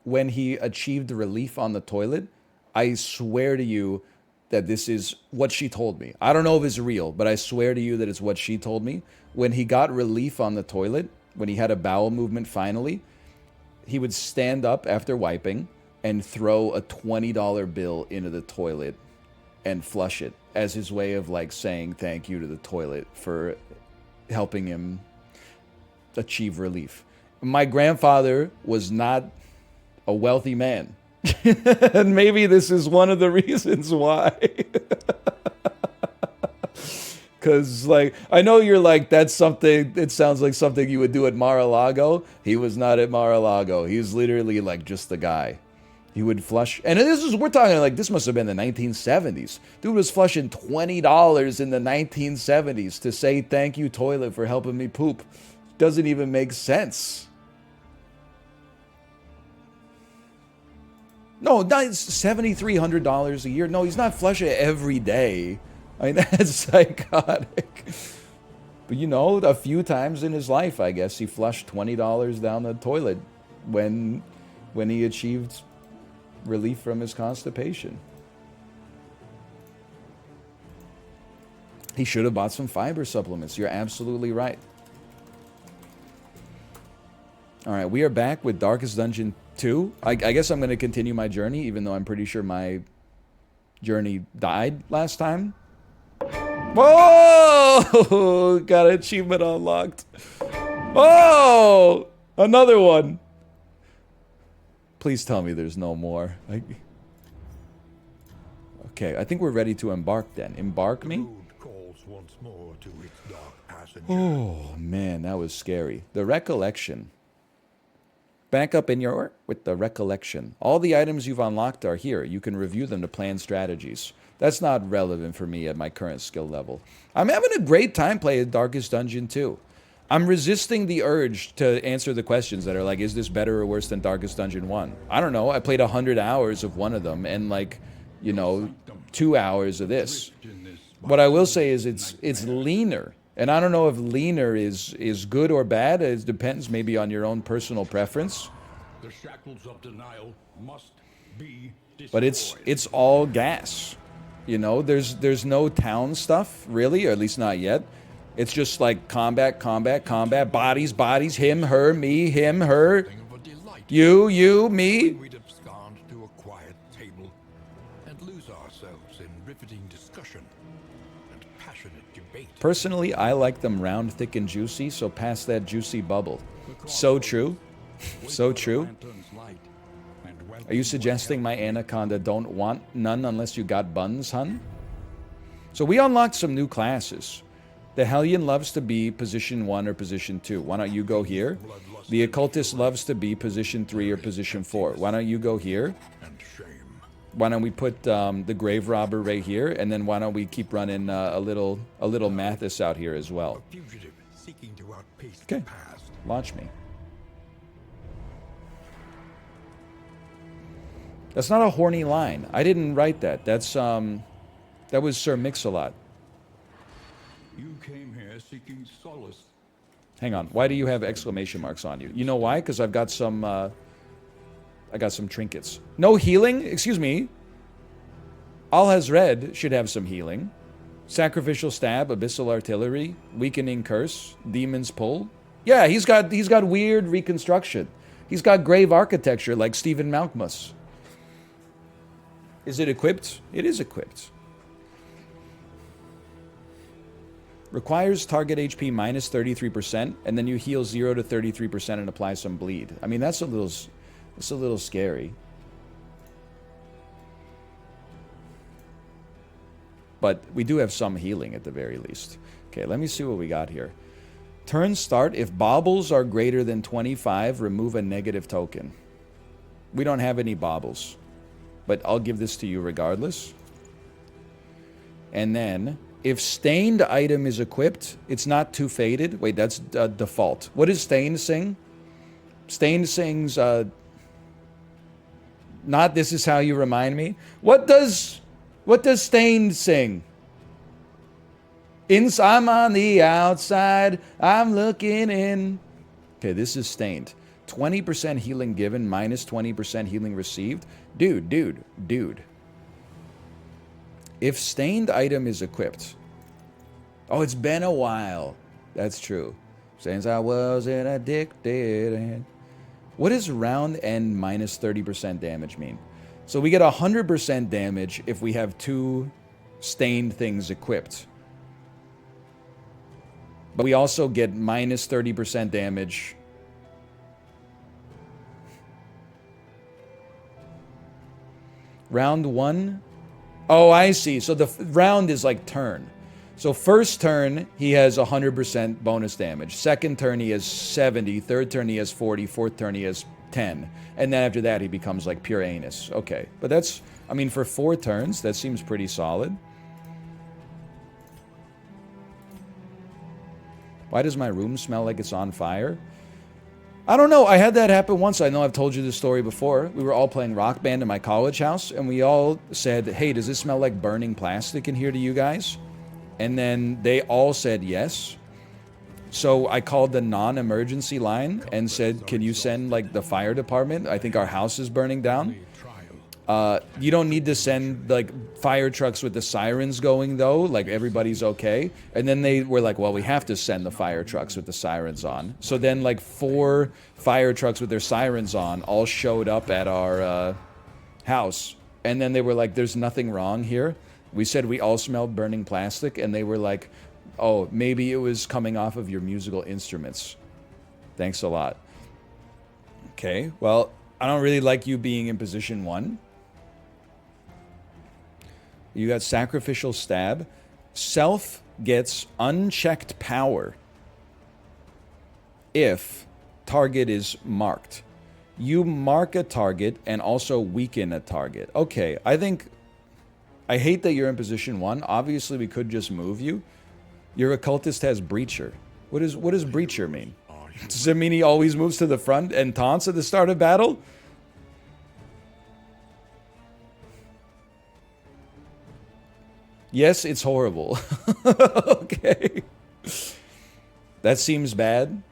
when he achieved relief on the toilet, I swear to you that this is what she told me. I don't know if it's real, but I swear to you that it's what she told me. When he got relief on the toilet, when he had a bowel movement finally, he would stand up after wiping and throw a $20 bill into the toilet and flush it as his way of like saying thank you to the toilet for helping him achieve relief. My grandfather was not a wealthy man. And maybe this is one of the reasons why. Because, like, I know you're like, that's something, it sounds like something you would do at Mar-a-Lago. He was not at Mar-a-Lago. He was literally, like, just the guy. He would flush, and this is, we're talking, like, this must have been the 1970s. Dude was flushing $20 in the 1970s to say, thank you, toilet, for helping me poop. Doesn't even make sense. No, that's $7,300 a year. No, he's not flushing it every day. I mean, that's psychotic. But, you know, a few times in his life, I guess, he flushed $20 down the toilet when he achieved relief from his constipation. He should have bought some fiber supplements. You're absolutely right. All right, we are back with Darkest Dungeon 2. I guess I'm going to continue my journey, even though I'm pretty sure my journey died last time. Whoa! Got an achievement unlocked. Oh! Another one. Please tell me there's no more. Okay, I think we're ready to embark then. Embark me? Oh, man, that was scary. The recollection. Back up in your with the recollection. All the items you've unlocked are here. You can review them to plan strategies. That's not relevant for me at my current skill level. I'm having a great time playing Darkest Dungeon 2. I'm resisting the urge to answer the questions that are like, is this better or worse than Darkest Dungeon 1? I don't know. I played 100 hours of one of them and like, you know, 2 hours of this. What I will say is it's leaner. And I don't know if leaner is good or bad. It depends maybe on your own personal preference. The shackles of denial must be destroyed. But it's all gas. You know, there's no town stuff, really, or at least not yet. It's just like combat, combat, combat, bodies, bodies, him, her, me, him, her, you, me. We'd abscond to a quiet table and lose ourselves in riveting discussion and passionate debate. Personally, I like them round, thick, and juicy, so pass that juicy bubble. So true. So true. Are you suggesting my anaconda don't want none unless you got buns, hun? So we unlocked some new classes. The Hellion loves to be position 1 or position 2. Why don't you go here? The Occultist loves to be position 3 or position 4. Why don't you go here? Why don't we put the Grave Robber right here? And then why don't we keep running a little Mathis out here as well? Okay, launch me. That's not a horny line. I didn't write that. That's that was Sir Mix-a-Lot. You came here seeking solace. Hang on. Why do you have exclamation marks on you? You know why? Because I've got some trinkets. No healing? Excuse me. All has red should have some healing. Sacrificial stab, abyssal artillery, weakening curse, demon's pull. Yeah, he's got weird reconstruction. He's got grave architecture like Stephen Malkmus. Is it equipped? It is equipped. Requires target HP minus 33%, and then you heal 0 to 33% and apply some bleed. I mean, that's a little scary. But we do have some healing at the very least. Okay, let me see what we got here. Turn start. If baubles are greater than 25, remove a negative token. We don't have any baubles, but I'll give this to you regardless. And then, if stained item is equipped, it's not too faded. Wait, that's default. What does stained sing? Stained sings, not this is how you remind me. What does stained sing? I'm on the outside, I'm looking in. Okay, this is stained. 20% healing given, minus 20% healing received. Dude. If stained item is equipped. Oh, it's been a while. That's true. Since I wasn't addicted. What does round end minus 30% damage mean? So we get 100% damage if we have 2 stained things equipped. But we also get minus 30% damage. Round 1. Oh, I see. So the round is like turn. So first turn, he has 100% bonus damage. Second turn, he has 70. Third turn, he has 40. Fourth turn, he has 10. And then after that, he becomes like pure anus. Okay. But that's, I mean, for 4 turns, that seems pretty solid. Why does my room smell like it's on fire? I don't know. I had that happen once. I know I've told you this story before. We were all playing Rock Band in my college house, and we all said, hey, does this smell like burning plastic in here to you guys? And then they all said yes. So I called the non-emergency line and said, can you send like the fire department? I think our house is burning down. You don't need to send like fire trucks with the sirens going though, like everybody's okay. And then they were like, well, we have to send the fire trucks with the sirens on. So then like 4 fire trucks with their sirens on all showed up at our house. And then they were like, there's nothing wrong here. We said we all smelled burning plastic, and they were like, oh, maybe it was coming off of your musical instruments. Thanks a lot. Okay, well, I don't really like you being in position 1. You got Sacrificial Stab. Self gets unchecked power if target is marked. You mark a target and also weaken a target. Okay, I hate that you're in position 1. Obviously, we could just move you. Your occultist has Breacher. What does Breacher mean? Does it mean he always moves to the front and taunts at the start of battle? Yes, it's horrible. Okay. That seems bad.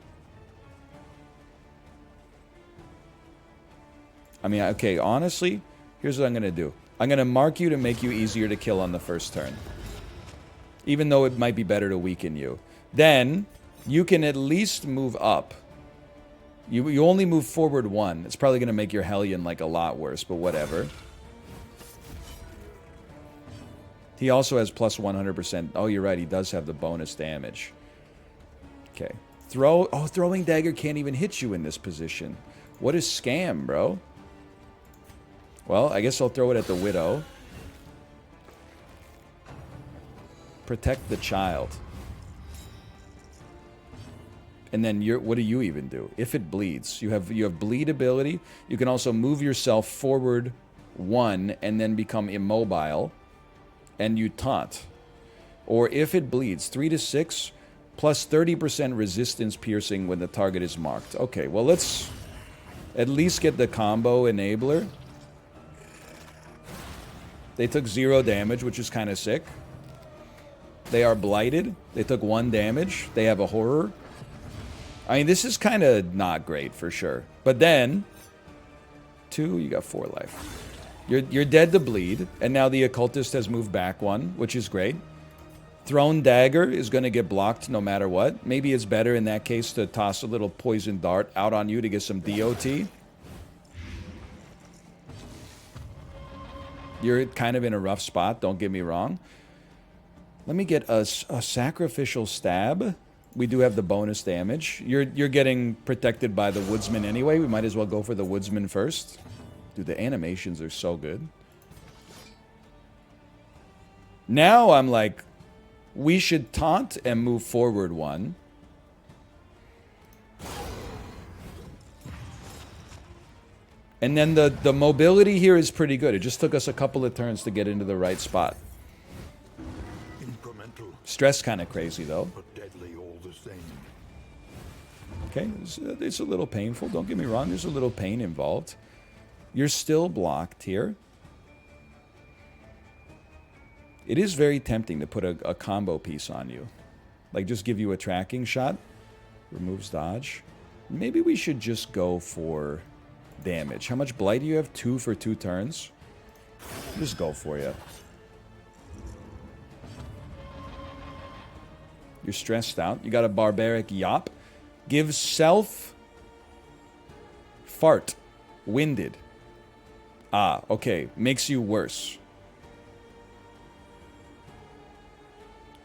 I mean, okay, honestly, here's what I'm going to do. I'm going to mark you to make you easier to kill on the first turn. Even though it might be better to weaken you. Then, you can at least move up. You only move forward 1. It's probably going to make your Hellion, like, a lot worse, but whatever. He also has plus 100%. Oh, you're right. He does have the bonus damage. Okay. Throwing Dagger can't even hit you in this position. What a scam, bro. Well, I guess I'll throw it at the Widow. Protect the child. And then what do you even do? If it bleeds, you have bleed ability. You can also move yourself forward 1 and then become immobile. And you taunt. Or if it bleeds, 3 to 6 plus 30% resistance piercing when the target is marked. Okay, well, let's at least get the combo enabler. They took 0 damage, which is kind of sick. They are blighted. They took 1 damage. They have a horror. I mean, this is kind of not great for sure. But then, 2, you got 4 life. You're dead to bleed, and now the occultist has moved back 1, which is great. Thrown Dagger is going to get blocked no matter what. Maybe it's better in that case to toss a little poison dart out on you to get some DOT. You're kind of in a rough spot, don't get me wrong. Let me get a Sacrificial Stab. We do have the bonus damage. You're getting protected by the Woodsman anyway. We might as well go for the Woodsman first. Dude, the animations are so good. Now I'm like, we should taunt and move forward 1. And then the mobility here is pretty good. It just took us a couple of turns to get into the right spot. Incremental, Stress kind of crazy, though. but deadly all the same. Okay, it's a little painful. Don't get me wrong. There's a little pain involved. You're still blocked here. It is very tempting to put a combo piece on you. Like, just give you a tracking shot. Removes dodge. Maybe we should just go for damage. How much blight do you have? 2 for 2 turns? Just go for you. You're stressed out. You got a barbaric yop. Give self fart. Winded. Ah, okay. Makes you worse.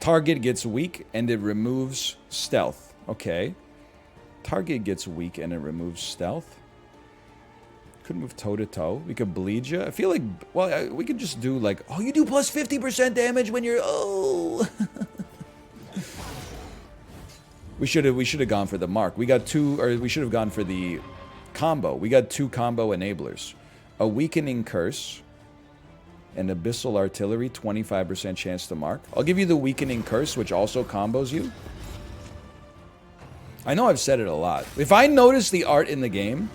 Target gets weak and it removes stealth. Okay. Target gets weak and it removes stealth. Could move toe-to-toe. We could bleed you. I feel like, well, we could just do like, oh, you do plus 50% damage when you're, oh. We should have gone for the mark. We got 2, or we should have gone for the combo. We got 2 combo enablers. A weakening curse and abyssal artillery, 25% chance to mark. I'll give you the weakening curse, which also combos you. I know I've said it a lot. If I notice the art in the game,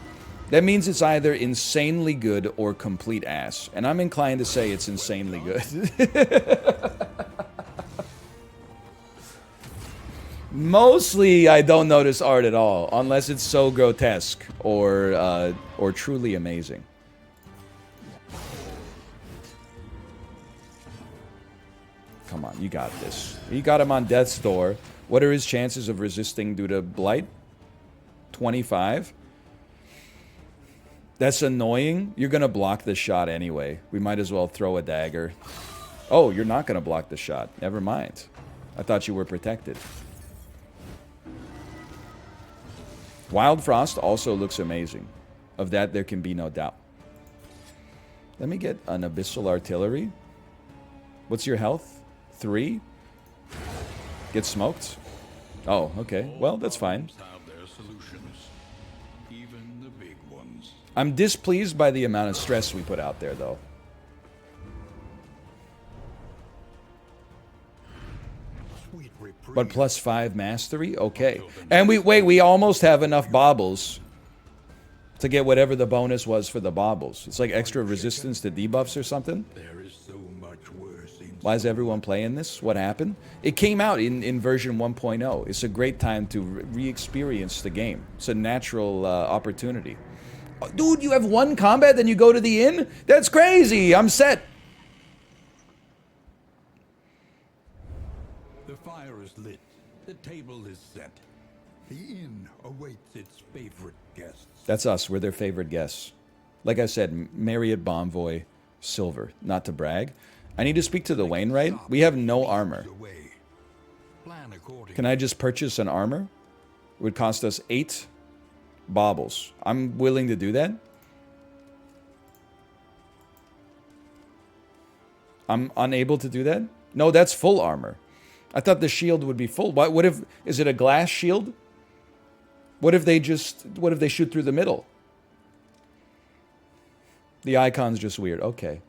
that means it's either insanely good or complete ass. And I'm inclined to say it's insanely good. Mostly, I don't notice art at all, unless it's so grotesque or truly amazing. Come on, you got this. You got him on death's door. What are his chances of resisting due to blight? 25. That's annoying. You're going to block the shot anyway. We might as well throw a dagger. Oh, you're not going to block the shot. Never mind. I thought you were protected. WildFrost also looks amazing. Of that, there can be no doubt. Let me get an Abyssal Artillery. What's your health? 3? Get smoked? Oh, okay. Well, that's fine. Have their solutions, even the big ones. I'm displeased by the amount of stress we put out there, though. Sweet reprieve. But +5 mastery? Okay. And we almost have enough baubles to get whatever the bonus was for the baubles. It's like extra resistance to debuffs or something. There is so much worse in Why is everyone playing this? What happened? It came out in version 1.0. It's a great time to re-experience the game. It's a natural opportunity. Oh, dude, you have 1 combat, then you go to the inn? That's crazy! I'm set! The fire is lit. The table is set. The inn awaits its favorite guests. That's us. We're their favorite guests. Like I said, Marriott Bonvoy Silver. Not to brag. I need to speak to the Wainwright. We have no armor. Away. Plan accordingly. Can I just purchase an armor? It would cost us 8 baubles. I'm willing to do that. I'm unable to do that? No, that's full armor. I thought the shield would be full. What if... Is it a glass shield? What if they shoot through the middle? The icon's just weird. Okay.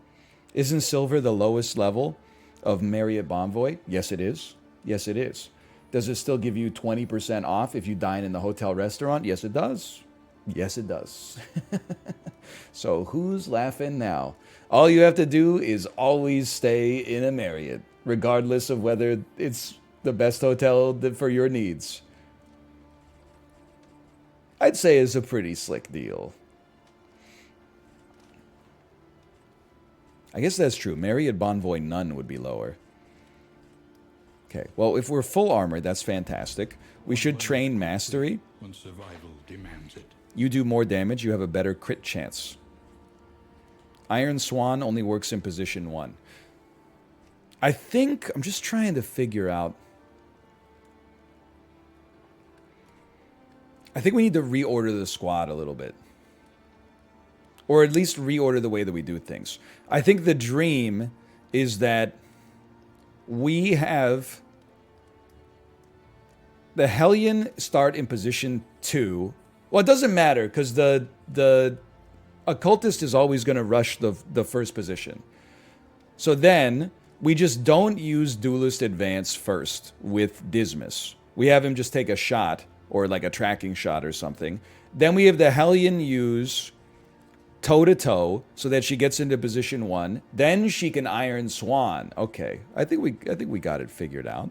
Isn't silver the lowest level of Marriott Bonvoy? Yes, it is. Yes, it is. Does it still give you 20% off if you dine in the hotel restaurant? Yes, it does. Yes, it does. So who's laughing now? All you have to do is always stay in a Marriott, regardless of whether it's the best hotel for your needs. I'd say it's a pretty slick deal. I guess that's true. Marriott Bonvoy none would be lower. Okay, well, if we're full armor, that's fantastic. We should train mastery. When survival demands it. You do more damage, you have a better crit chance. Iron Swan only works in position 1. I think, I'm just trying to figure out. I think we need to reorder the squad a little bit. Or at least reorder the way that we do things. I think the dream is that we have the Hellion start in position 2. Well, it doesn't matter, because the Occultist is always going to rush the first position. So then, we just don't use Duelist Advance first with Dismas. We have him just take a shot, or like a tracking shot or something. Then we have the Hellion use toe-to-toe, so that she gets into position 1. Then she can Iron Swan. Okay, I think we got it figured out.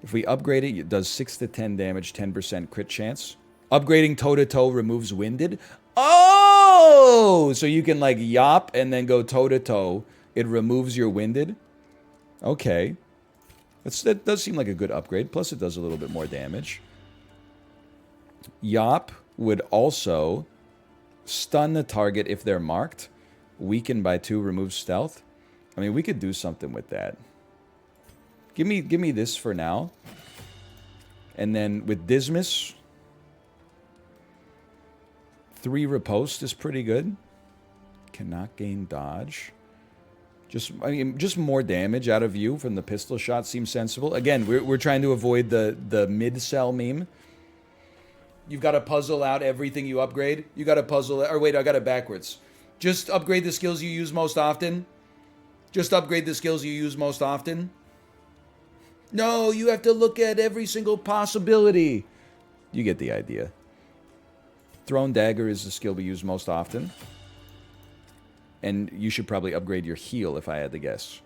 If we upgrade it, it does 6 to 10 damage, 10% crit chance. Upgrading toe-to-toe removes Winded. Oh! So you can like yop and then go toe-to-toe. It removes your Winded. Okay. That does seem like a good upgrade. Plus it does a little bit more damage. Yop would also stun the target if they're marked. Weaken by 2, remove stealth. I mean, we could do something with that. Give me this for now. And then with Dismas, 3 riposte is pretty good. Cannot gain dodge. Just more damage out of you from the pistol shot seems sensible. Again, we're trying to avoid the mid-cell meme. You've got to puzzle out everything you upgrade. You got to puzzle... Or wait, I got it backwards. Just upgrade the skills you use most often. Just upgrade the skills you use most often. No, you have to look at every single possibility. You get the idea. Thrown Dagger is the skill we use most often. And you should probably upgrade your heal, if I had to guess.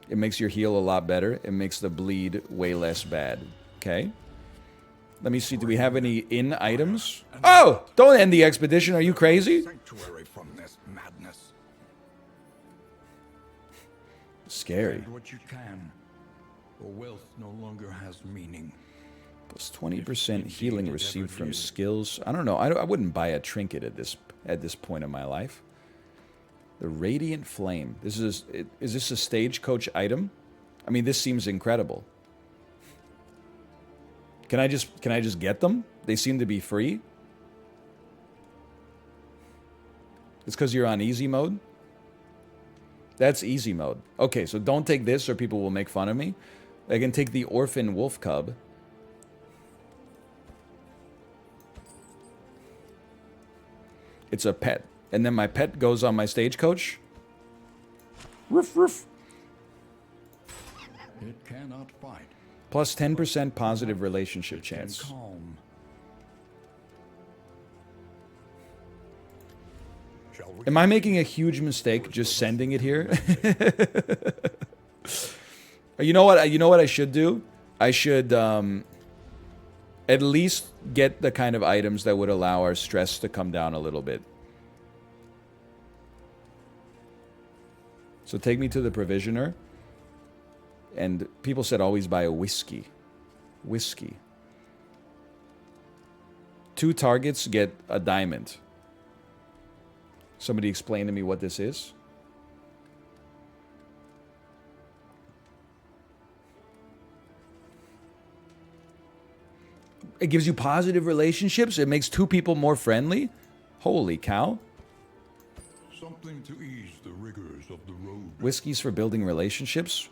It makes your heal a lot better. It makes the bleed way less bad. Okay? Let me see, do we have any in items? Oh! Don't end the expedition, are you crazy? Sanctuary from this madness. Scary. Do what you can, or wealth no longer has meaning. Plus 20% healing received from skills. I don't know. I wouldn't buy a trinket at this point in my life. The Radiant Flame. Is this a stagecoach item? I mean, this seems incredible. Can I just get them? They seem to be free. It's because you're on easy mode. That's easy mode. Okay, so don't take this or people will make fun of me. I can take the orphan wolf cub. It's a pet. And then my pet goes on my stagecoach. Roof, roof. It cannot fight. Plus 10% positive relationship chance. Calm. Shall we? Am I making a huge mistake just sending it here? You know what? You know what I should do? I should at least get the kind of items that would allow our stress to come down a little bit. So take me to the provisioner. And people said always buy a whiskey. Whiskey. 2 targets get a diamond. Somebody explain to me what this is. It gives you positive relationships. It makes 2 people more friendly. Holy cow. Something to ease the rigors of the road. Whiskeys for building relationships?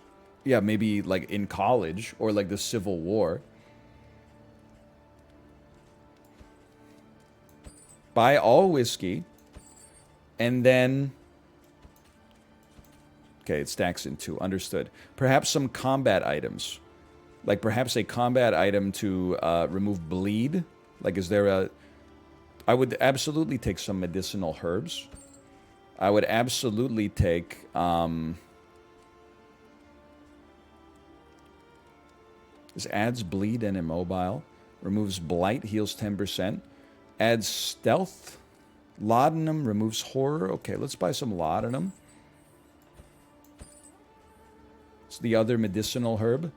Yeah, maybe like in college or like the Civil War. Buy all whiskey. And then... Okay, it stacks in 2. Understood. Perhaps some combat items. Like perhaps a combat item to remove bleed. Like is there a... I would absolutely take some medicinal herbs. I would absolutely take... This adds bleed and immobile. Removes blight, heals 10%. Adds stealth. Laudanum removes horror. Okay, let's buy some laudanum. It's the other medicinal herb.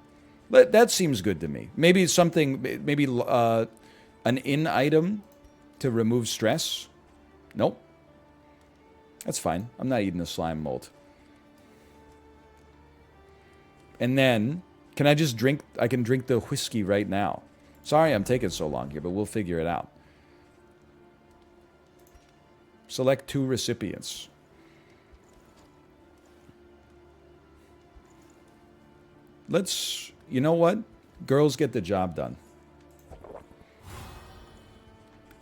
But that seems good to me. Maybe something, maybe an in item to remove stress. Nope. That's fine. I'm not eating a slime mold. And then, can I just drink, I can drink the whiskey right now. Sorry I'm taking so long here, but we'll figure it out. Select 2 recipients. Let's, you know what? Girls get the job done.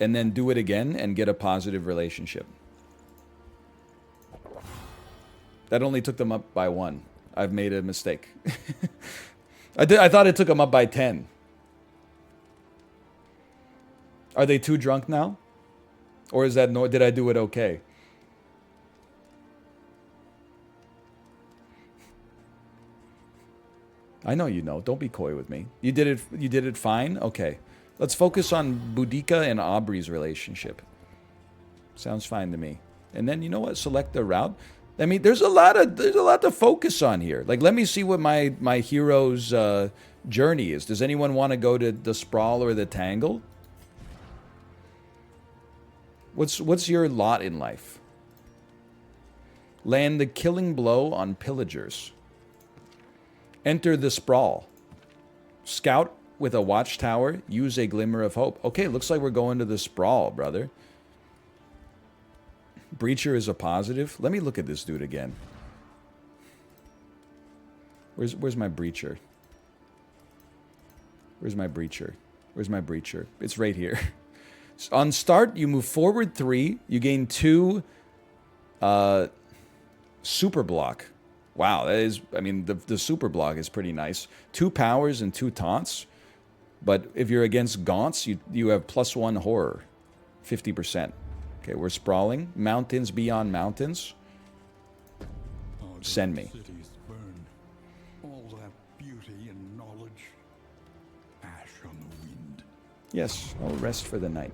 And then do it again and get a positive relationship. That only took them up by 1. I've made a mistake. I thought it took them up by 10. Are they too drunk now? Or is that no? Did I do it okay? I know you know. Don't be coy with me. You did it. You did it fine. Okay. Let's focus on Boudica and Aubrey's relationship. Sounds fine to me. And then you know what? Select the route. I mean, there's a lot to focus on here. Like, let me see what my hero's journey is. Does anyone want to go to the Sprawl or the Tangle? What's your lot in life? Land the killing blow on pillagers. Enter the Sprawl. Scout with a watchtower. Use a glimmer of hope. Okay, looks like we're going to the Sprawl, brother. Breacher is a positive. Let me look at this dude again. Where's my Breacher? Where's my Breacher? Where's my Breacher? It's right here. On start, you move forward 3. You gain 2 super block. Wow, that is... I mean, the super block is pretty nice. 2 powers and 2 taunts. But if you're against gaunts, you have +1 horror. 50%. Okay, we're sprawling. Mountains beyond mountains. Send me. Cities burn. All that beauty and knowledge. Ash on the wind. Yes, I'll rest for the night.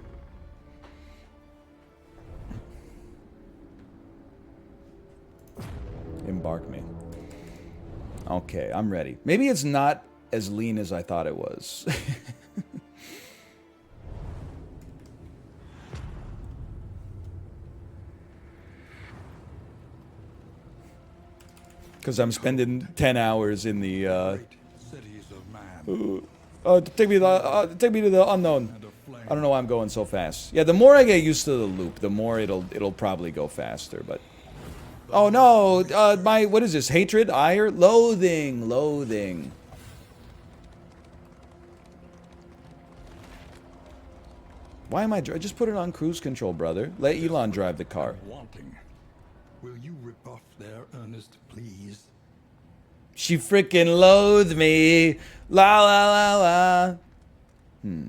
Embark me. Okay, I'm ready. Maybe it's not as lean as I thought it was. Because I'm spending 10 hours in the... Cities of man. take me to the unknown. I don't know why I'm going so fast. Yeah, the more I get used to the loop, the more it'll probably go faster, but... Oh no, what is this? Hatred, ire, loathing, loathing. Why am I just put it on cruise control, brother? Let Elon drive the car. Wanting. Will you rip off their earnest pleas? She freaking loathed me. La la la la.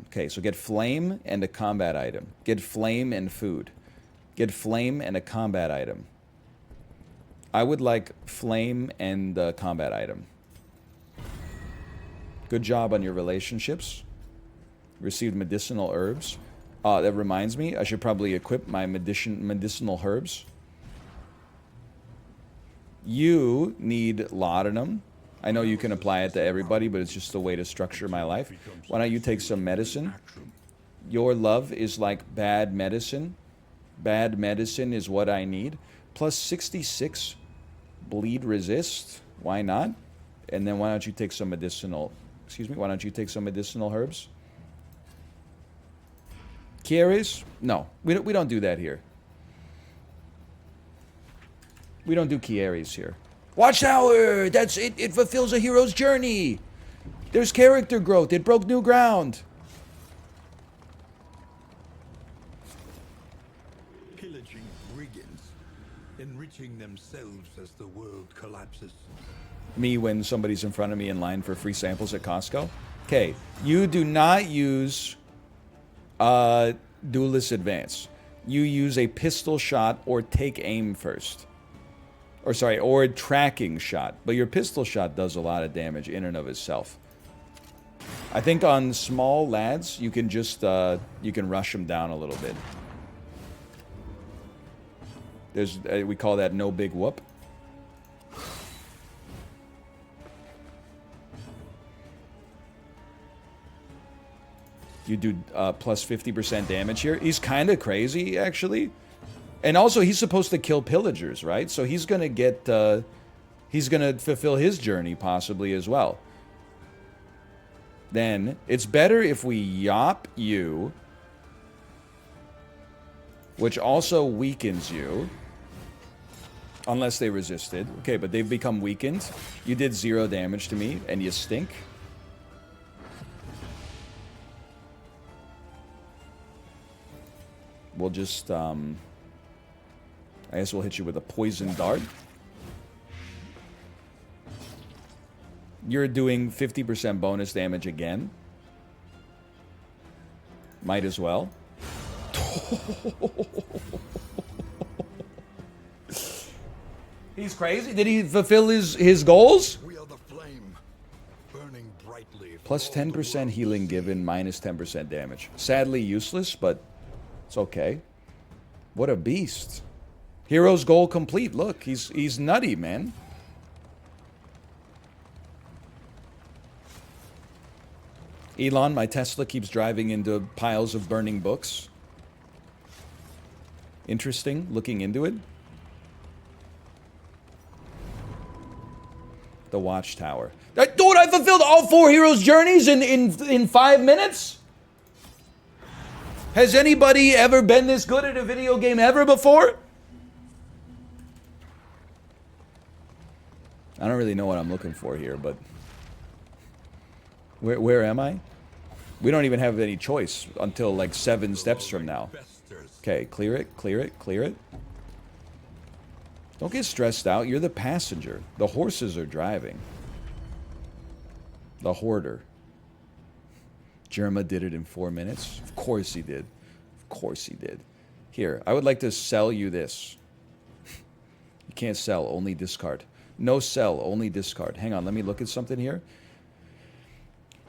Okay, so get flame and a combat item. Get flame and food. Get flame and a combat item. I would like flame and a combat item. Good job on your relationships. Received medicinal herbs. That reminds me, I should probably equip my medicinal herbs. You need laudanum. I know you can apply it to everybody, but it's just a way to structure my life. Why don't you take some medicine? Your love is like bad medicine. Bad medicine is what I need. Plus 66 bleed resist. Why not? And then why don't you take some medicinal... Excuse me, why don't you take some medicinal herbs? Kieres? No, we don't do that here. We don't do Kieres here. Watchtower! That's it. It fulfills a hero's journey. There's character growth. It broke new ground. Pillaging brigands, enriching themselves as the world collapses. Me when somebody's in front of me in line for free samples at Costco. Okay, you do not use Duelist Advance. You use a pistol shot or take aim first. Or sorry, or a tracking shot. But your pistol shot does a lot of damage in and of itself. I think on small lads, you can just, you can rush them down a little bit. There's, we call that no big whoop. You do plus 50% damage here. He's kind of crazy, actually. And also, he's supposed to kill pillagers, right? So he's going to get... he's going to fulfill his journey, possibly, as well. Then, it's better if we yop you, which also weakens you. Unless they resisted. Okay, but they've become weakened. You did 0 damage to me, and you stink. We'll just, I guess we'll hit you with a poison dart. You're doing 50% bonus damage again. Might as well. He's crazy. Did he fulfill his goals? We are the flame, burning brightly. Plus 10% healing given, minus 10% damage. Sadly useless, but it's okay. What a beast. Hero's goal complete. Look, he's nutty, man. Elon, my Tesla keeps driving into piles of burning books. Interesting, looking into it. The Watchtower. Dude, I fulfilled all 4 heroes' journeys in 5 minutes? Has anybody ever been this good at a video game ever before? I don't really know what I'm looking for here, but... Where am I? We don't even have any choice until like 7 steps from now. Okay, clear it, clear it, clear it. Don't get stressed out. You're the passenger. The horses are driving. The hoarder. Jerma did it in 4 minutes. Of course he did. Of course he did. Here, I would like to sell you this. You can't sell, only discard. No sell, only discard. Hang on, let me look at something here.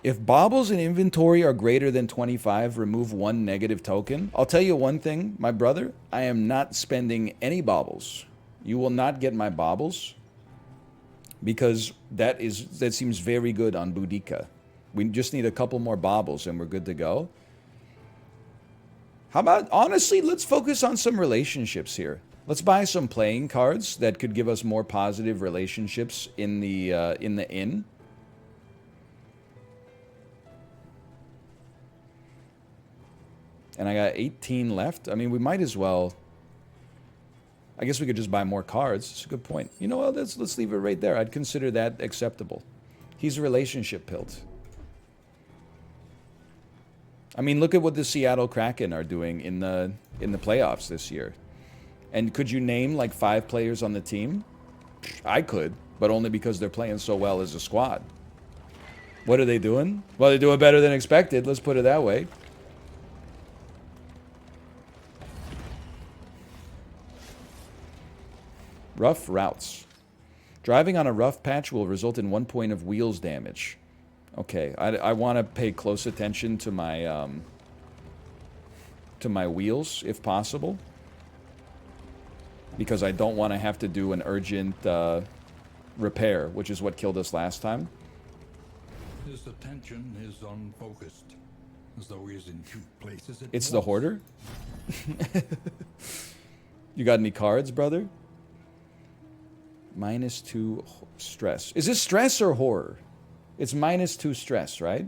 If baubles in inventory are greater than 25, remove 1 negative token. I'll tell you one thing, my brother. I am not spending any baubles. You will not get my baubles. Because that seems very good on Boudica. We just need a couple more baubles and we're good to go. How about, honestly, let's focus on some relationships here. Let's buy some playing cards that could give us more positive relationships in the inn. And I got 18 left. I mean, we might as well... I guess we could just buy more cards. It's a good point. You know what? Let's leave it right there. I'd consider that acceptable. He's relationship pilled. I mean, look at what the Seattle Kraken are doing in the playoffs this year. And could you name like 5 players on the team? I could, but only because they're playing so well as a squad. What are they doing? Well, they're doing better than expected. Let's put it that way. Rough routes. Driving on a rough patch will result in 1 point of wheels damage. Okay, I want to pay close attention to my wheels if possible, because I don't want to have to do an urgent repair, which is what killed us last time. His attention is unfocused, as though he is in 2 places at It's the once. hoarder. You got any cards, brother? -2 stress. Is this stress or horror? It's -2 stress, right?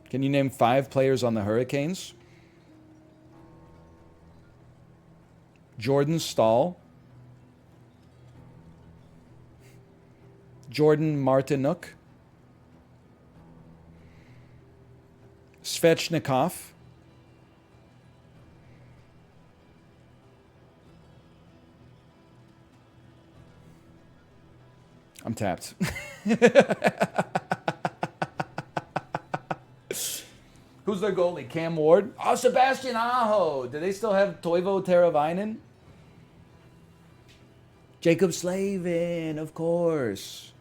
Can you name 5 players on the Hurricanes? Jordan Stahl. Jordan Martinuk. Svechnikov. I'm tapped. Who's their goalie? Cam Ward? Oh, Sebastian Aho. Do they still have Toivo Teravainen? Jacob Slavin, of course.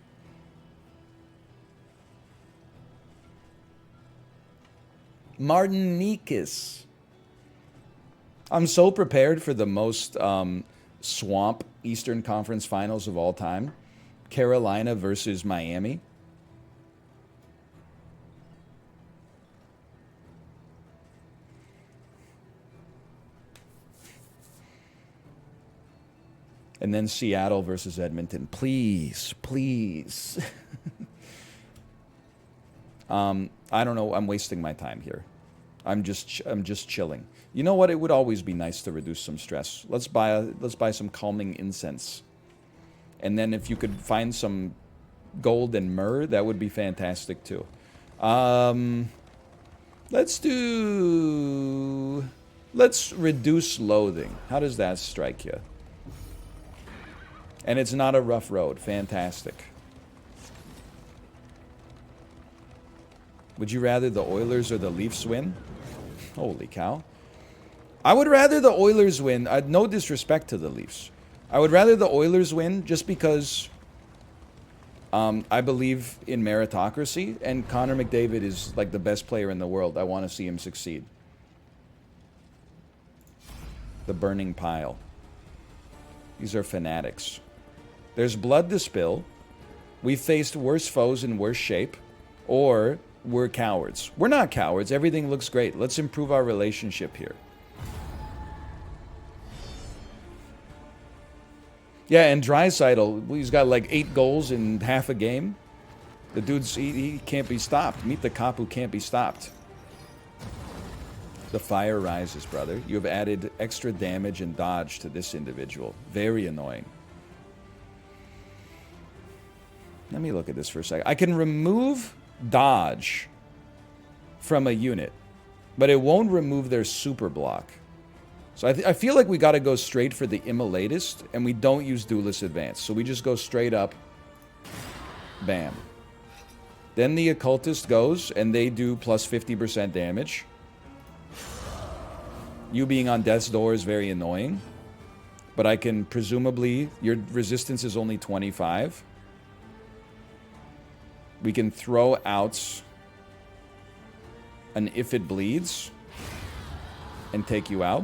Martin Nikis. I'm so prepared for the most swamp Eastern Conference Finals of all time. Carolina versus Miami. And then Seattle versus Edmonton. Please, please. I don't know. I'm wasting my time here. I'm just chilling. You know what? It would always be nice to reduce some stress. Let's buy some calming incense. And then if you could find some gold and myrrh, that would be fantastic too. Let's reduce loathing. How does that strike you? And it's not a rough road. Fantastic. Would you rather the Oilers or the Leafs win? Holy cow. I would rather the Oilers win. No disrespect to the Leafs. I would rather the Oilers win just because I believe in meritocracy, and Connor McDavid is like the best player in the world. I want to see him succeed. The burning pile. These are fanatics. There's blood to spill. We've faced worse foes in worse shape. Or we're cowards. We're not cowards. Everything looks great. Let's improve our relationship here. Yeah, and Draisaitl, he's got like 8 goals in half a game. The dude's, he can't be stopped. Meet the cop who can't be stopped. The fire rises, brother. You have added extra damage and dodge to this individual. Very annoying. Let me look at this for a second. I can remove dodge from a unit, but it won't remove their super block. So I feel like we got to go straight for the Immolatist, and we don't use Duelist Advance. So we just go straight up. Bam. Then the Occultist goes, and they do plus 50% damage. You being on Death's Door is very annoying. But I can presumably... Your resistance is only 25. We can throw out an If It Bleeds and take you out.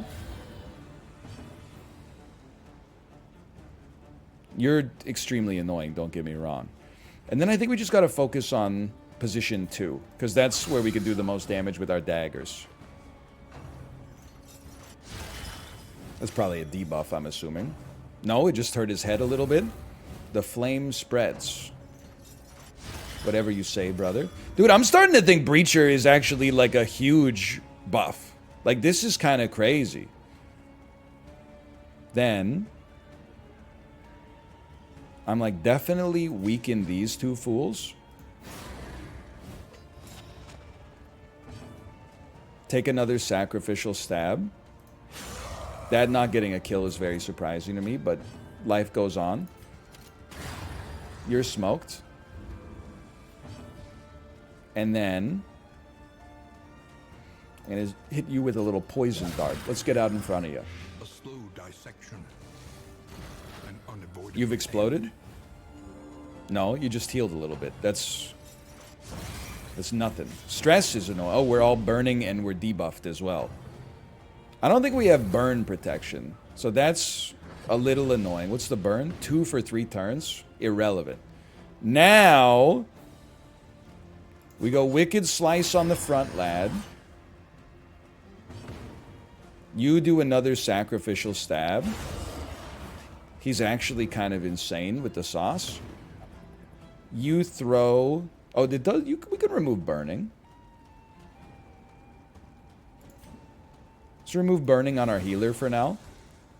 You're extremely annoying, don't get me wrong. And then I think we just got to focus on position 2, because that's where we could do the most damage with our daggers. That's probably a debuff, I'm assuming. No, it just hurt his head a little bit. The flame spreads. Whatever you say, brother. Dude, I'm starting to think Breacher is actually like a huge buff. Like, this is kind of crazy. Then I'm like, definitely weaken these two fools. Take another sacrificial stab. That not getting a kill is very surprising to me, but life goes on. You're smoked. And then I'm gonna hit you with a little poison dart. Let's get out in front of you. A slow dissection. An unavoidable You've exploded? end. No, you just healed a little bit. That's nothing. Stress is annoying. Oh, we're all burning and we're debuffed as well. I don't think we have burn protection. So that's a little annoying. What's the burn? 2 for 3 turns? Irrelevant. Now we go Wicked Slice on the front, lad. You do another sacrificial stab. He's actually kind of insane with the sauce. You throw... Oh, we can remove burning. Let's remove burning on our healer for now.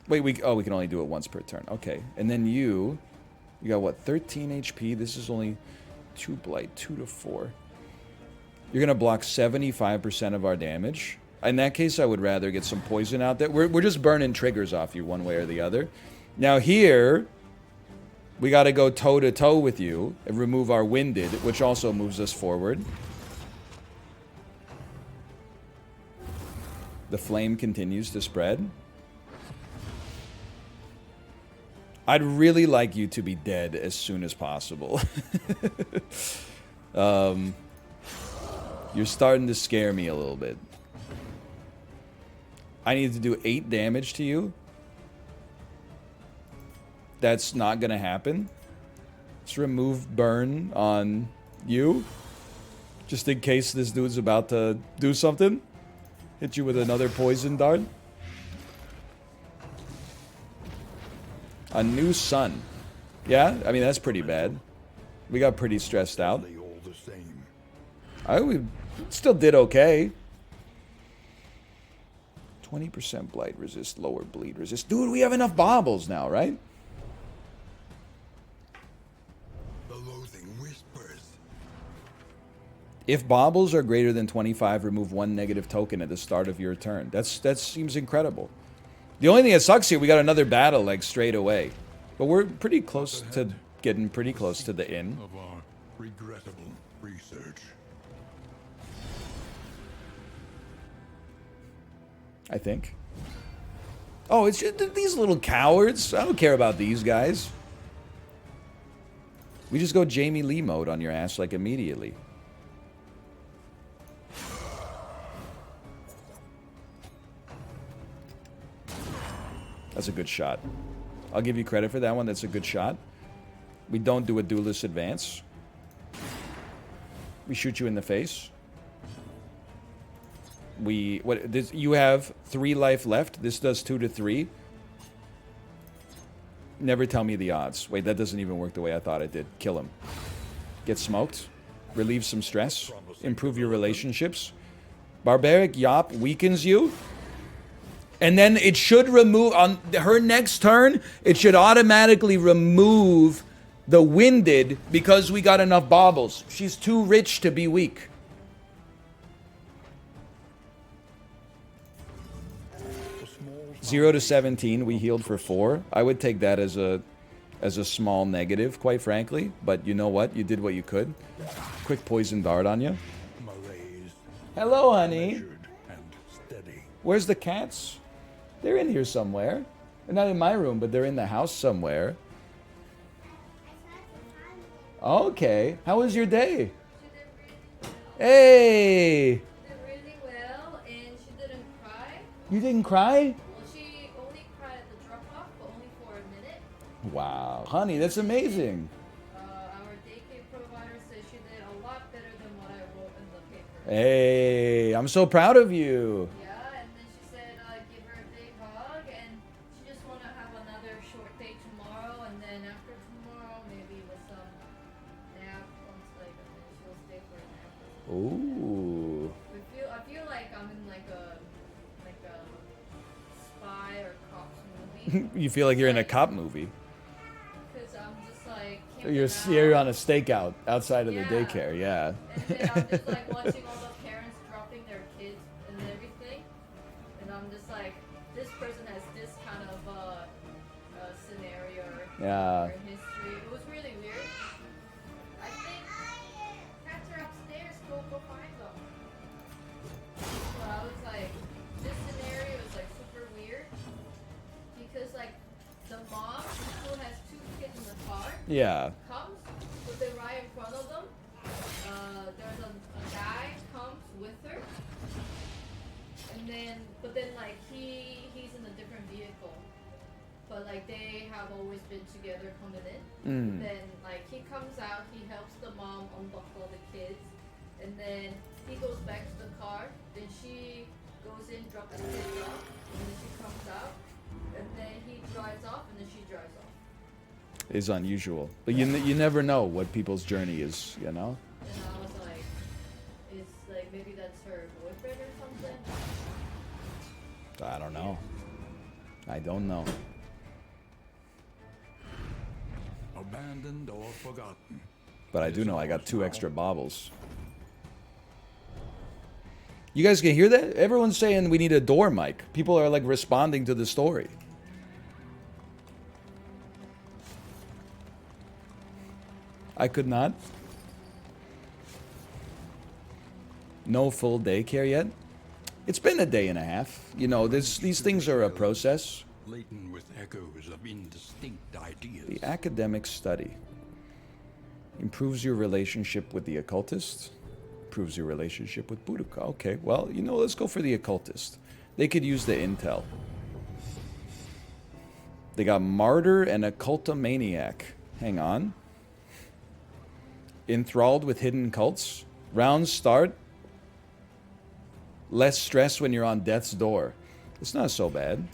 Wait, we can only do it once per turn. Okay, and then you got what, 13 HP? This is only 2 blight, 2 to 4. You're gonna block 75% of our damage. In that case, I would rather get some poison out there. We're just burning triggers off you one way or the other. Now here, we got to go toe-to-toe with you and remove our winded, which also moves us forward. The flame continues to spread. I'd really like you to be dead as soon as possible. You're starting to scare me a little bit. I need to do 8 damage to you. That's not gonna happen. Let's remove burn on you. Just in case this dude's about to do something. Hit you with another poison dart. A new sun. Yeah, I mean, that's pretty bad. We got pretty stressed out. They all the same. We still did okay. 20% blight resist, lower bleed resist. Dude, we have enough baubles now, right? The loathing whispers. If baubles are greater than 25, remove 1 negative token at the start of your turn. That seems incredible. The only thing that sucks here, we got another battle like straight away. But we're pretty close to getting pretty close to the inn. Of our regrettable research. I think. Oh, it's just these little cowards. I don't care about these guys. We just go Jamie Lee mode on your ass like immediately. That's a good shot. I'll give you credit for that one. That's a good shot. We don't do a duelist advance. We shoot you in the face. You have 3 life left. This does 2 to 3. Never tell me the odds. Wait, that doesn't even work the way I thought it did. Kill him. Get smoked. Relieve some stress. Improve your relationships. Barbaric Yop weakens you. And then it should remove, on her next turn, it should automatically remove the winded because we got enough baubles. She's too rich to be weak. Zero to 17, we healed for 4. I would take that as a small negative, quite frankly. But you know what? You did what you could. Quick poison dart on you. Malaise. Hello, honey. Measured and steady. Where's the cats? They're in here somewhere. They're not in my room, but they're in the house somewhere. Okay. How was your day? Hey! She did really well, and she didn't cry. You didn't cry? Well, she only cried at the drop-off, but only for a minute. Wow. Honey, that's amazing. Our daycare provider said she did a lot better than what I wrote in the paper. Hey, I'm so proud of you. Yeah, and then she said give her a big hug, and she just want to have another short day tomorrow, and then after tomorrow, maybe with some nap on like, and then she'll stay for a nap. Ooh. I feel like I'm in like a spy or cops movie. me. You feel like you're in a cop movie. Because I'm just like, You're on a stakeout outside of the Yeah. daycare, yeah. And then I'm just like watching all the parents dropping their kids and everything. And I'm just like, this person has this kind of scenario Yeah. or history. It was really weird. I think cats are upstairs. Go find them. So I was like, this scenario is like super weird because like the mom who has two kids in the car Yeah. comes, but then right in front of them, there's a guy comes with her, but then like he's in a different vehicle, but like they have always been together coming in. Then like he comes out, he helps the mom unbuckle the kids, and then he goes back to the car. Then she goes in, drops the kids off, and then she comes out, and then he drives off, and then she drives off. Is unusual. But you never know what people's journey is, you know? And I was like, it's like maybe that's her boyfriend or something. I don't know. I don't know. Abandoned or forgotten. But I do know I got 2 extra baubles. You guys can hear that? Everyone's saying we need a door mic. People are like responding to the story. I could not. No full daycare yet. It's been a day and a half. You know, these things are a process. Laden with echoes of indistinct ideas. The academic study improves your relationship with the occultist, improves your relationship with Boudica. Okay, well, you know, let's go for the occultist. They could use the intel. They got martyr and occultomaniac. Hang on. Enthralled with hidden cults. Round start. Less stress when you're on death's door. It's not so bad.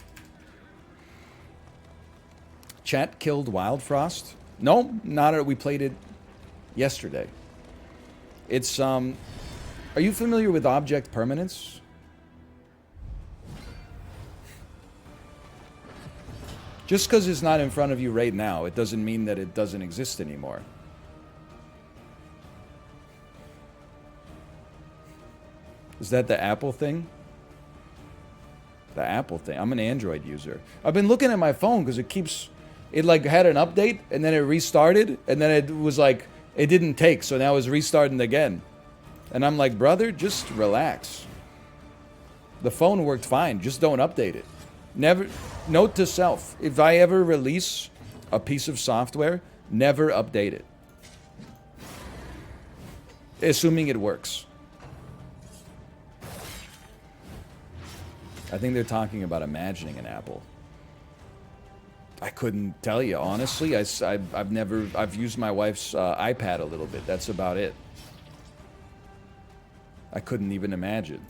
Chat killed WildFrost? No, not. We played it yesterday. It's Are you familiar with object permanence? Just because it's not in front of you right now, it doesn't mean that it doesn't exist anymore. Is that the Apple thing? The Apple thing. I'm an Android user. I've been looking at my phone because it like had an update and then it restarted and then it was like, it didn't take. So now it's restarting again. And I'm like, brother, just relax. The phone worked fine. Just don't update it. Never. Note to self. If I ever release a piece of software, never update it. Assuming it works. I think they're talking about imagining an Apple. I couldn't tell you, honestly. I've used my wife's iPad a little bit. That's about it. I couldn't even imagine.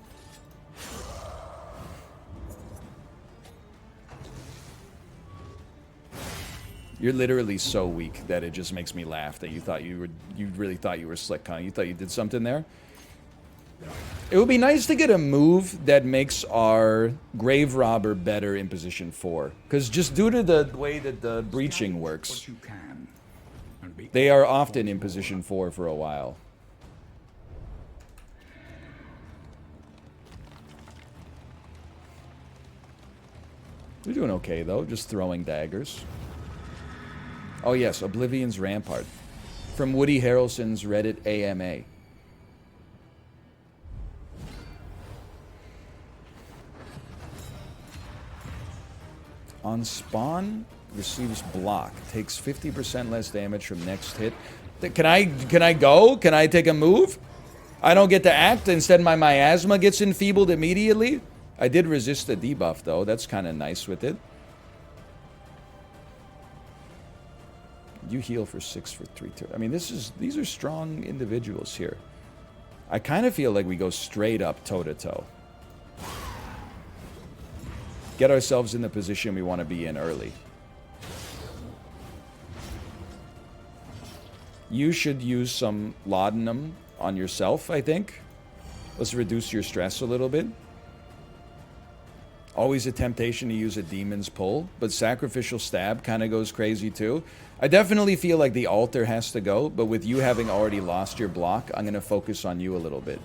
You're literally so weak that it just makes me laugh that you really thought you were slick, huh? You thought you did something there? It would be nice to get a move that makes our Grave Robber better in position 4. Because just due to the way that the breaching works, they are often in position 4 for a while. We're doing okay, though. Just throwing daggers. Oh, yes. Oblivion's Rampart. From Woody Harrelson's Reddit AMA. On spawn, receives block. Takes 50% less damage from next hit. Can I go? Can I take a move? I don't get to act. Instead, my miasma gets enfeebled immediately. I did resist the debuff, though. That's kind of nice with it. You heal for 6 for 3 turns. I mean, these are strong individuals here. I kind of feel like we go straight up toe-to-toe. Get ourselves in the position we want to be in early. You should use some laudanum on yourself, I think. Let's reduce your stress a little bit. Always a temptation to use a demon's pull, but sacrificial stab kind of goes crazy too. I definitely feel like the altar has to go, but with you having already lost your block, I'm going to focus on you a little bit.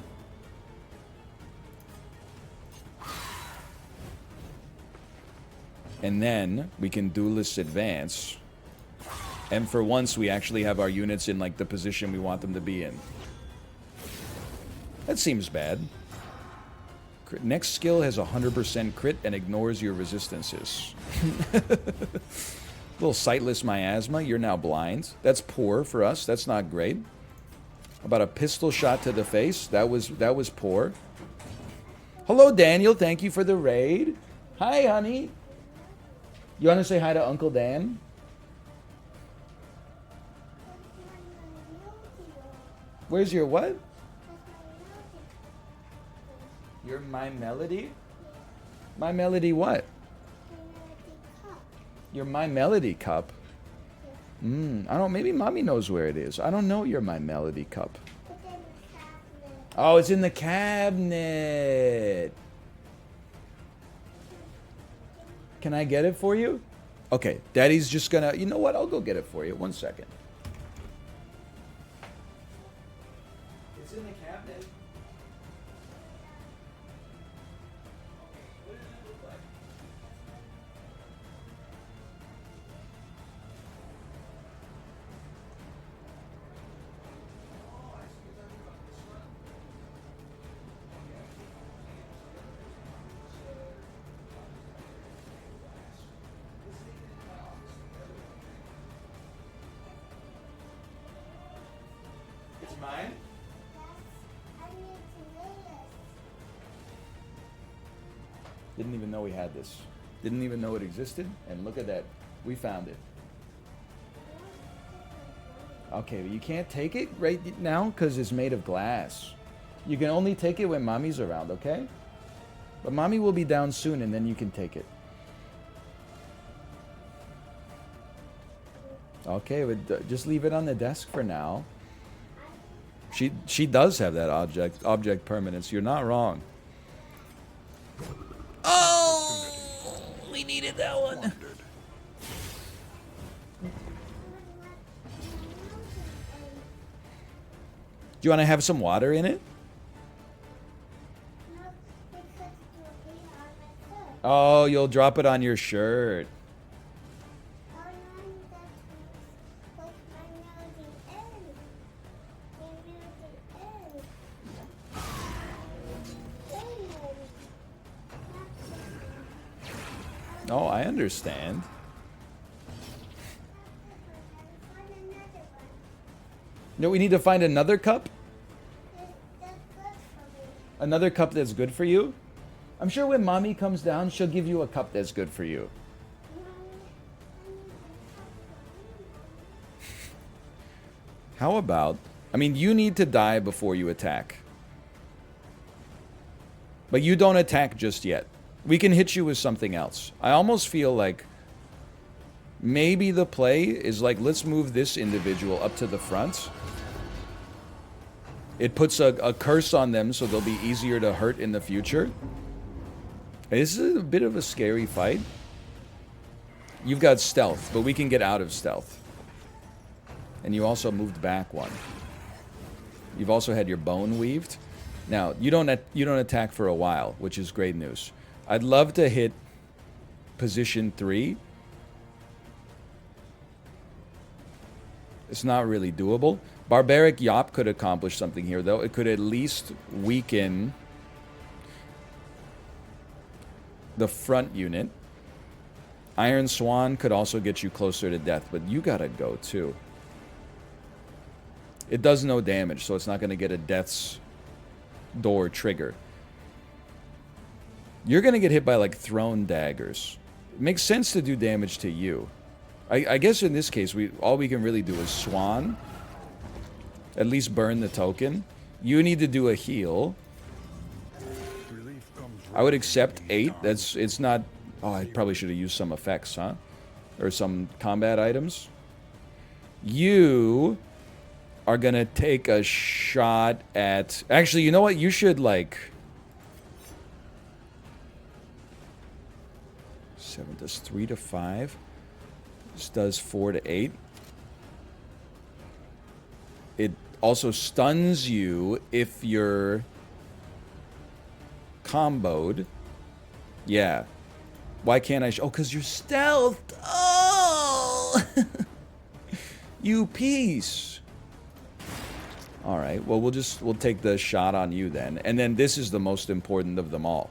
And then we can duelist advance. And for once, we actually have our units in like the position we want them to be in. That seems bad. Next skill has 100% crit and ignores your resistances. Little sightless miasma, you're now blind. That's poor for us, that's not great. About a pistol shot to the face, that was poor. Hello Daniel, thank you for the raid. Hi honey. You want to say hi to Uncle Dan? Where's your what? Your My Melody? My Melody what? Your My Melody cup? I don't, maybe mommy knows where it is. I don't know your My Melody cup. Oh, it's in the cabinet. Can I get it for you? Okay, Daddy's just gonna, you know what? I'll go get it for you. 1 second. It's in the cabinet. What does it look like? Oh, I see. You're talking about this one? It's mine? Didn't even know we had this. Didn't even know it existed. And look at that. We found it. Okay, but you can't take it right now because it's made of glass. You can only take it when mommy's around, okay? But mommy will be down soon and then you can take it. Okay, but just leave it on the desk for now. She does have that object permanence. You're not wrong. Oh, we needed that one. Do you want to have some water in it? Oh, you'll drop it on your shirt. Oh, I understand. No, we need to find another cup? Another cup that's good for you? I'm sure when mommy comes down, she'll give you a cup that's good for you. How about... I mean, you need to die before you attack. But you don't attack just yet. We can hit you with something else. I almost feel like maybe the play is like, let's move this individual up to the front. It puts a curse on them so they'll be easier to hurt in the future. This is a bit of a scary fight. You've got stealth, but we can get out of stealth. And you also moved back one. You've also had your bone weaved. Now, you don't attack for a while, which is great news. I'd love to hit position 3. It's not really doable. Barbaric Yop could accomplish something here, though. It could at least weaken the front unit. Iron Swan could also get you closer to death, but you gotta go, too. It does no damage, so it's not gonna get a death's door trigger. You're going to get hit by, like, thrown daggers. It makes sense to do damage to you. I guess in this case, all we can really do is Swan. At least burn the token. You need to do a heal. I would accept 8. It's not... Oh, I probably should have used some effects, huh? Or some combat items. You are going to take a shot at... Actually, you know what? You should, like... 7 does 3 to 5. This does 4 to 8. It also stuns you if you're comboed. Yeah. Why can't I? Oh, because you're stealthed. Oh! You piece. All right. Well, we'll take the shot on you then. And then this is the most important of them all.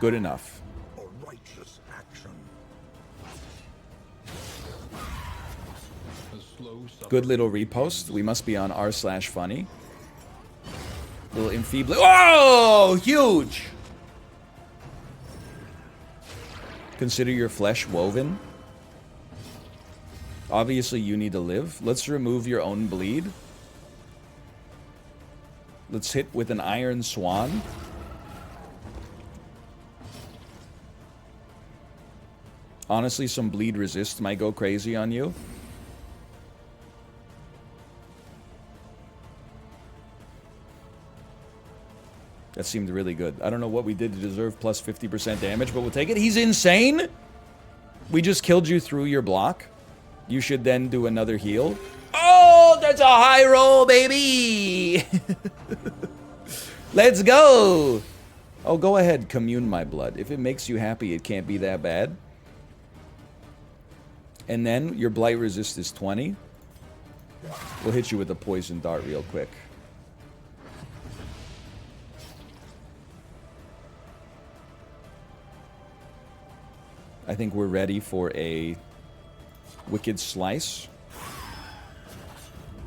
Good enough. A righteous action. A slow Good little repost. We must be on r/funny. Little enfeebling. Oh, huge! Consider your flesh woven. Obviously, you need to live. Let's remove your own bleed. Let's hit with an Iron Swan. Honestly, some bleed resist might go crazy on you. That seemed really good. I don't know what we did to deserve plus 50% damage, but we'll take it. He's insane! We just killed you through your block. You should then do another heal. Oh, that's a high roll, baby! Let's go! Oh, go ahead, commune my blood. If it makes you happy, it can't be that bad. And then your blight resist is 20. We'll hit you with a poison dart real quick. I think we're ready for a Wicked Slice.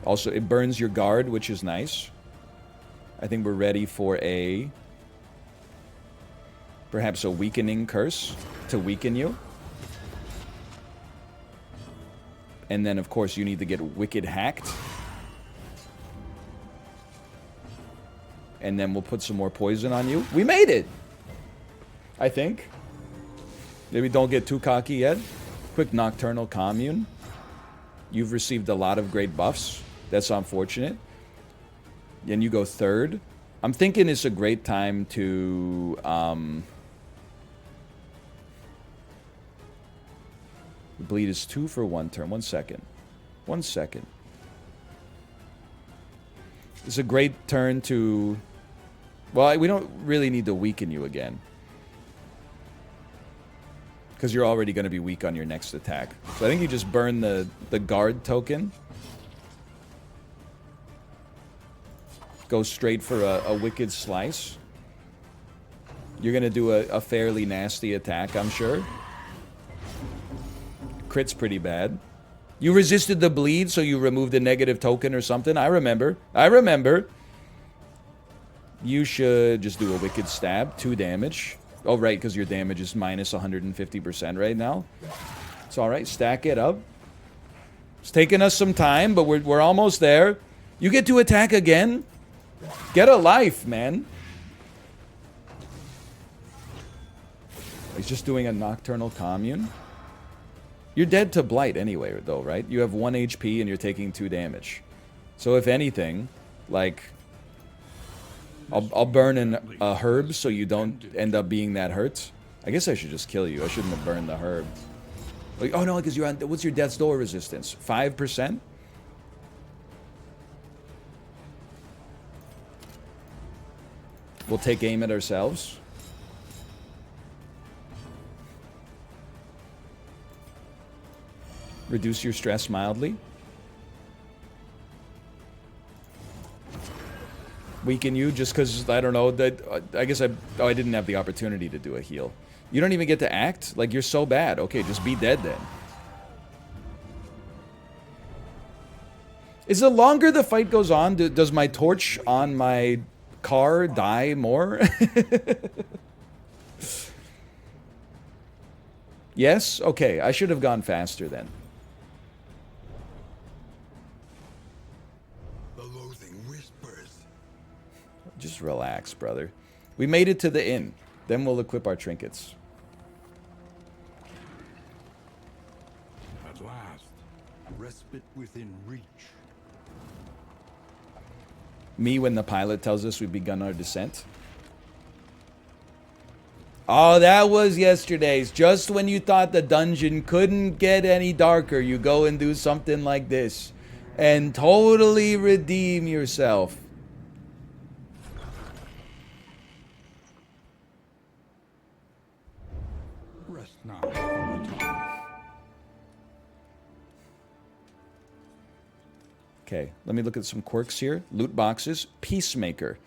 Also, it burns your guard, which is nice. I think we're ready for a... perhaps a Weakening Curse to weaken you. And then, of course, you need to get Wicked Hacked. And then we'll put some more poison on you. We made it! I think. Maybe don't get too cocky yet. Quick Nocturnal Commune. You've received a lot of great buffs. That's unfortunate. And you go third. I'm thinking it's a great time to... The bleed is 2 for 1 turn. 1 second. 1 second. It's a great turn to... Well, we don't really need to weaken you again. Because you're already going to be weak on your next attack. So I think you just burn the guard token. Go straight for a Wicked Slice. You're going to do a fairly nasty attack, I'm sure. Crit's pretty bad. You resisted the bleed, so you removed a negative token or something. I remember. I remember. You should just do a Wicked Stab. 2 damage. Oh, right, because your damage is minus 150% right now. It's alright. Stack it up. It's taking us some time, but we're almost there. You get to attack again? Get a life, man. He's just doing a Nocturnal Commune. You're dead to Blight anyway, though, right? You have 1 HP and you're taking 2 damage. So if anything, like... I'll burn a herb so you don't end up being that hurt. I guess I should just kill you. I shouldn't have burned the herb. Like, oh no, because you're on... What's your Death's Door resistance? 5%? We'll take aim at ourselves. Reduce your stress mildly. Weaken you just because, I don't know, that I guess I didn't have the opportunity to do a heal. You don't even get to act? Like, you're so bad. Okay, just be dead then. Is the longer the fight goes on, does my torch on my car die more? Yes? Okay, I should have gone faster then. Just relax, brother. We made it to the inn. Then we'll equip our trinkets. At last, respite within reach. Me when the pilot tells us we've begun our descent. Oh, that was yesterday's. Just when you thought the dungeon couldn't get any darker, you go and do something like this. And totally redeem yourself. Rest now for a time. Okay, let me look at some quirks here. Loot boxes. Peacemaker.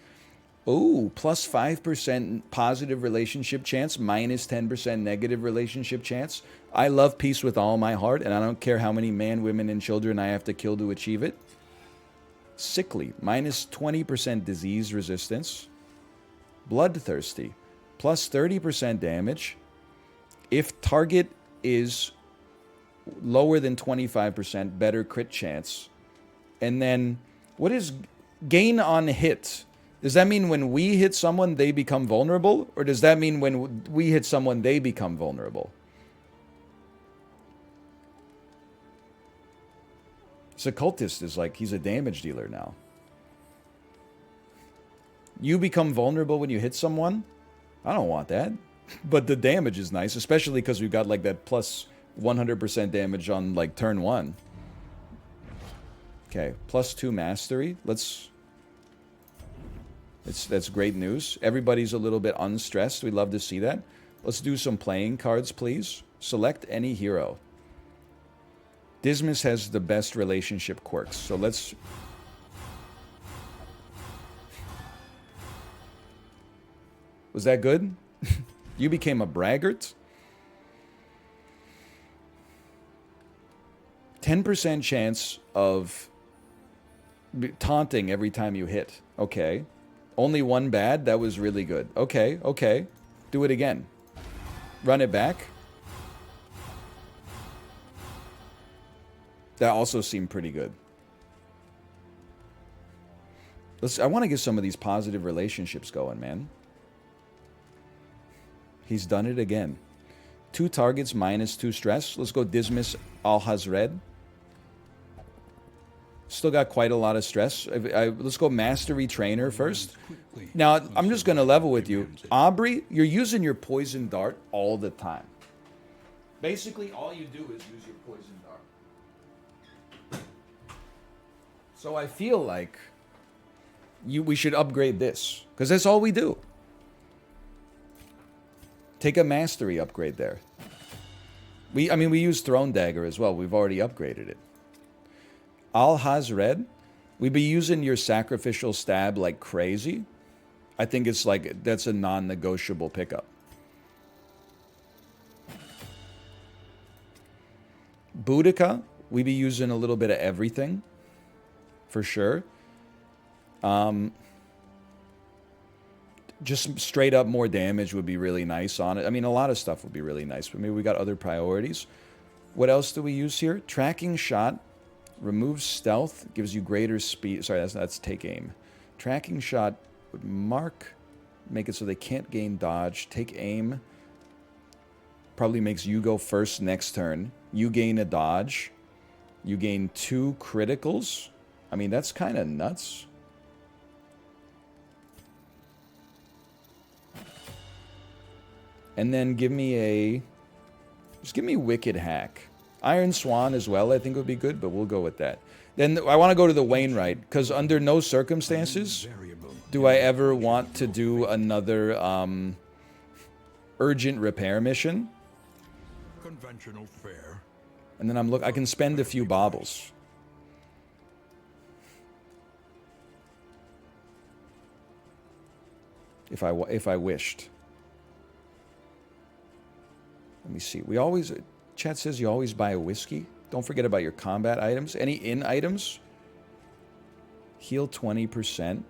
Oh, plus 5% positive relationship chance, minus 10% negative relationship chance. I love peace with all my heart, and I don't care how many men, women, and children I have to kill to achieve it. Sickly, minus 20% disease resistance. Bloodthirsty, plus 30% damage. If target is lower than 25%, better crit chance. And then, what is gain on hit? Does that mean when we hit someone, they become vulnerable? Or does that mean when we hit someone, they become vulnerable? So cultist is like, he's a damage dealer now. You become vulnerable when you hit someone? I don't want that. But the damage is nice, especially because we've got like that plus 100% damage on like turn 1. Okay, plus 2 mastery. That's great news. Everybody's a little bit unstressed. We'd love to see that. Let's do some playing cards, please. Select any hero. Dismas has the best relationship quirks, so let's... Was that good? You became a braggart? 10% chance of taunting every time you hit. Okay. Only one bad? That was really good. Okay, okay. Do it again. Run it back. That also seemed pretty good. I want to get some of these positive relationships going, man. He's done it again. 2 targets, minus 2 stress. Let's go Dismas Al-Hazred. Still got quite a lot of stress. Let's go Mastery Trainer first. Now, I'm just going to level with you. Aubrey, you're using your Poison Dart all the time. Basically, all you do is use your Poison Dart. So I feel like we should upgrade this. Because that's all we do. Take a Mastery upgrade there. I mean, we use Throne Dagger as well. We've already upgraded it. Al-Hazred, we be using your Sacrificial Stab like crazy. I think it's like, that's a non-negotiable pickup. Boudica, we be using a little bit of everything. For sure. Just straight up more damage would be really nice on it. I mean, a lot of stuff would be really nice, but maybe we got other priorities. What else do we use here? Tracking Shot. Removes stealth, gives you greater speed. Sorry, that's take aim. Tracking Shot would mark, make it so they can't gain dodge. Take aim probably makes you go first next turn. You gain a dodge. You gain 2 criticals. I mean, that's kind of nuts. And then give me just give me Wicked Hack. Iron Swan as well, I think would be good, but we'll go with that. Then I want to go to the Wainwright, because under no circumstances do I ever want to do another urgent repair mission. Conventional fare. And then I can spend a few baubles. If I wished. Let me see. Chat says you always buy a whiskey. Don't forget about your combat items. Any in items? Heal 20%.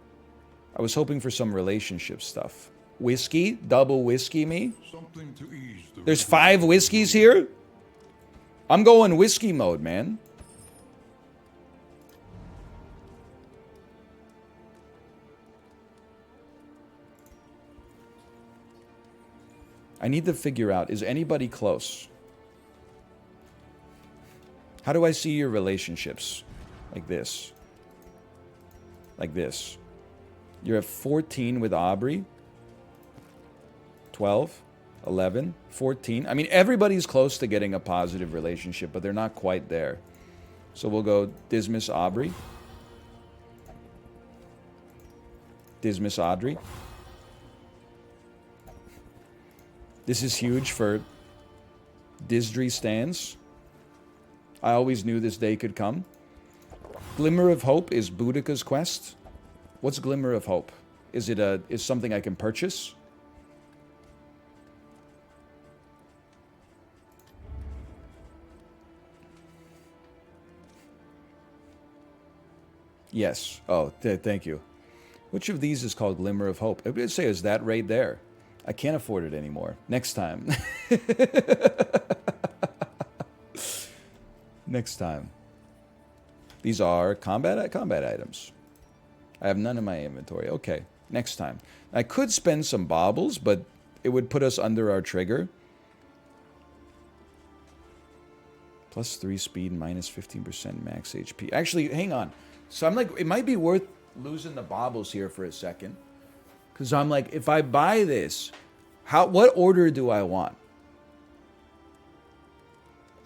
I was hoping for some relationship stuff. Whiskey? Double whiskey me? Something to ease the There's 5 whiskeys here? I'm going whiskey mode, man. I need to figure out, is anybody close? How do I see your relationships? Like this. Like this. You're at 14 with Aubrey. 12. 11, 14. I mean, everybody's close to getting a positive relationship, but they're not quite there. So we'll go Dismas Aubrey. Dismas Audrey. This is huge for Disdry stands. I always knew this day could come. Glimmer of Hope is Boudica's quest. What's Glimmer of Hope? Is it is something I can purchase? Yes. Oh, thank you. Which of these is called Glimmer of Hope? I would say is that right there. I can't afford it anymore. Next time. Next time. These are combat items. I have none in my inventory. Okay, next time. I could spend some baubles, but it would put us under our trigger. Plus 3 speed, minus 15% max HP. Actually, hang on. So I'm like, it might be worth losing the baubles here for a second. Because I'm like, if I buy this, what order do I want?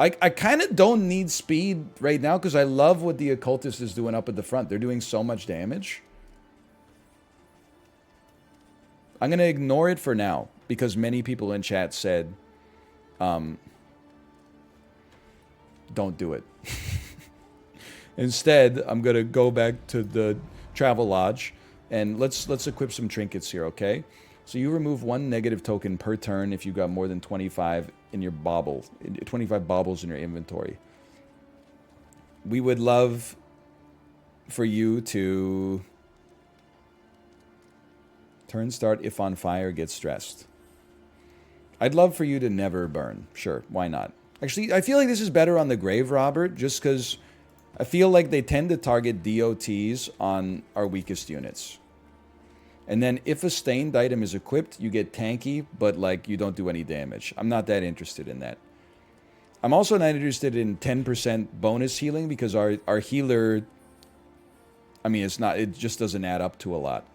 I kind of don't need speed right now because I love what the occultist is doing up at the front. They're doing so much damage. I'm going to ignore it for now because many people in chat said, don't do it. Instead, I'm going to go back to the travel lodge and let's equip some trinkets here, okay? So you remove 1 negative token per turn if you got more than 25 in your bauble, 25 baubles in your inventory. We would love for you to turn start if on fire, get stressed. I'd love for you to never burn. Sure, why not? Actually, I feel like this is better on the Grave Robber just because I feel like they tend to target DOTs on our weakest units. And then if a stained item is equipped, you get tanky, but like you don't do any damage. I'm not that interested in that. I'm also not interested in 10% bonus healing because our healer, I mean, it just doesn't add up to a lot.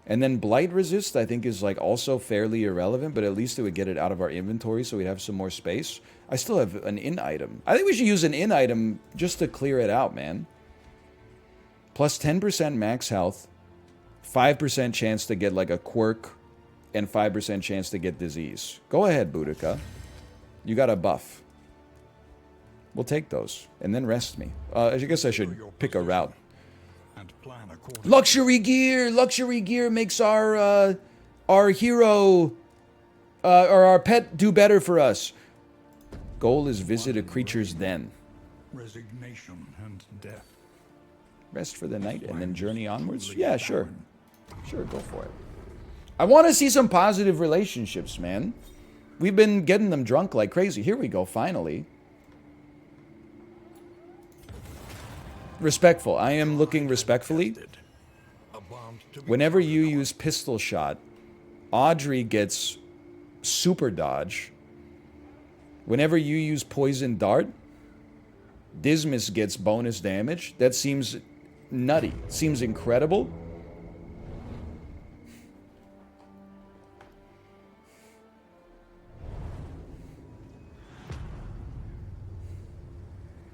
And then blight resist, I think, is like also fairly irrelevant, but at least it would get it out of our inventory so we'd have some more space. I still have an in item. I think we should use an in item just to clear it out, man. Plus 10% max health. 5% chance to get like a quirk and 5% chance to get disease. Go ahead, Boudica. You got a buff. We'll take those. And then rest me. I guess I should pick a route. Luxury gear! Luxury gear makes our hero or our pet do better for us. Goal is visit a creature's den. Resignation and death. Rest for the night and then journey onwards? Yeah, sure. Sure, go for it. I want to see some positive relationships, man. We've been getting them drunk like crazy. Here we go, finally. Respectful. I am looking respectfully. Whenever you use pistol shot, Audrey gets super dodge. Whenever you use poison dart, Dismas gets bonus damage. That seems nutty. Seems incredible.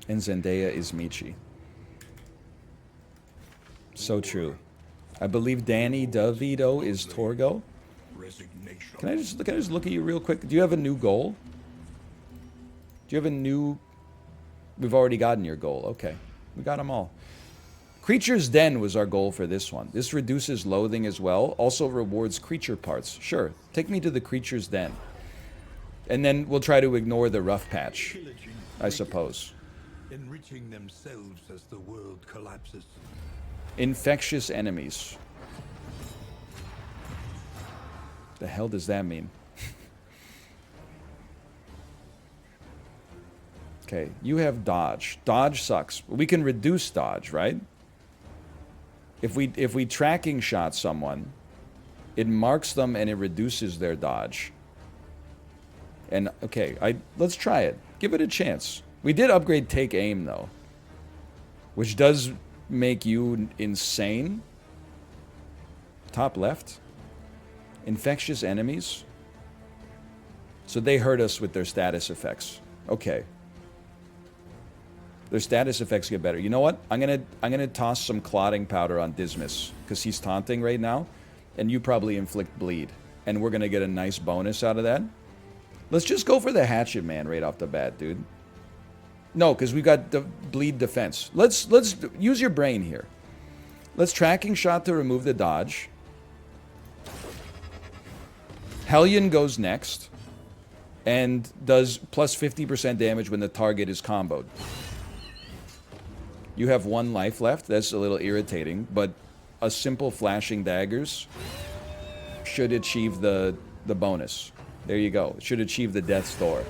And Zendaya is Michi. So true. I believe Danny DeVito is Torgo. Can I just look at you real quick? Do you have a new goal? Do you have a new... We've already gotten your goal. Okay. We got them all. Creature's Den was our goal for this one. This reduces loathing as well. Also rewards creature parts. Sure. Take me to the Creature's Den. And then we'll try to ignore the rough patch, I suppose. Enriching themselves as the world collapses. Infectious enemies. The hell does that mean? Okay, you have dodge. Dodge sucks. We can reduce dodge, right? If we tracking shot someone, it marks them and it reduces their dodge. And okay, let's try it. Give it a chance. We did upgrade take aim though, which does make you insane. Top left. Infectious enemies. So they hurt us with their status effects. Okay. Their status effects get better. You know what? I'm gonna toss some clotting powder on Dismas, because he's taunting right now, and you probably inflict bleed. And we're gonna get a nice bonus out of that. Let's just go for the Hatchet Man right off the bat, dude. No, because we got the bleed defense. Let's use your brain here. Let's tracking shot to remove the dodge. Hellion goes next and does plus 50% damage when the target is comboed. You have 1 life left. That's a little irritating, but a simple flashing daggers should achieve the bonus. There you go. It should achieve the death's door.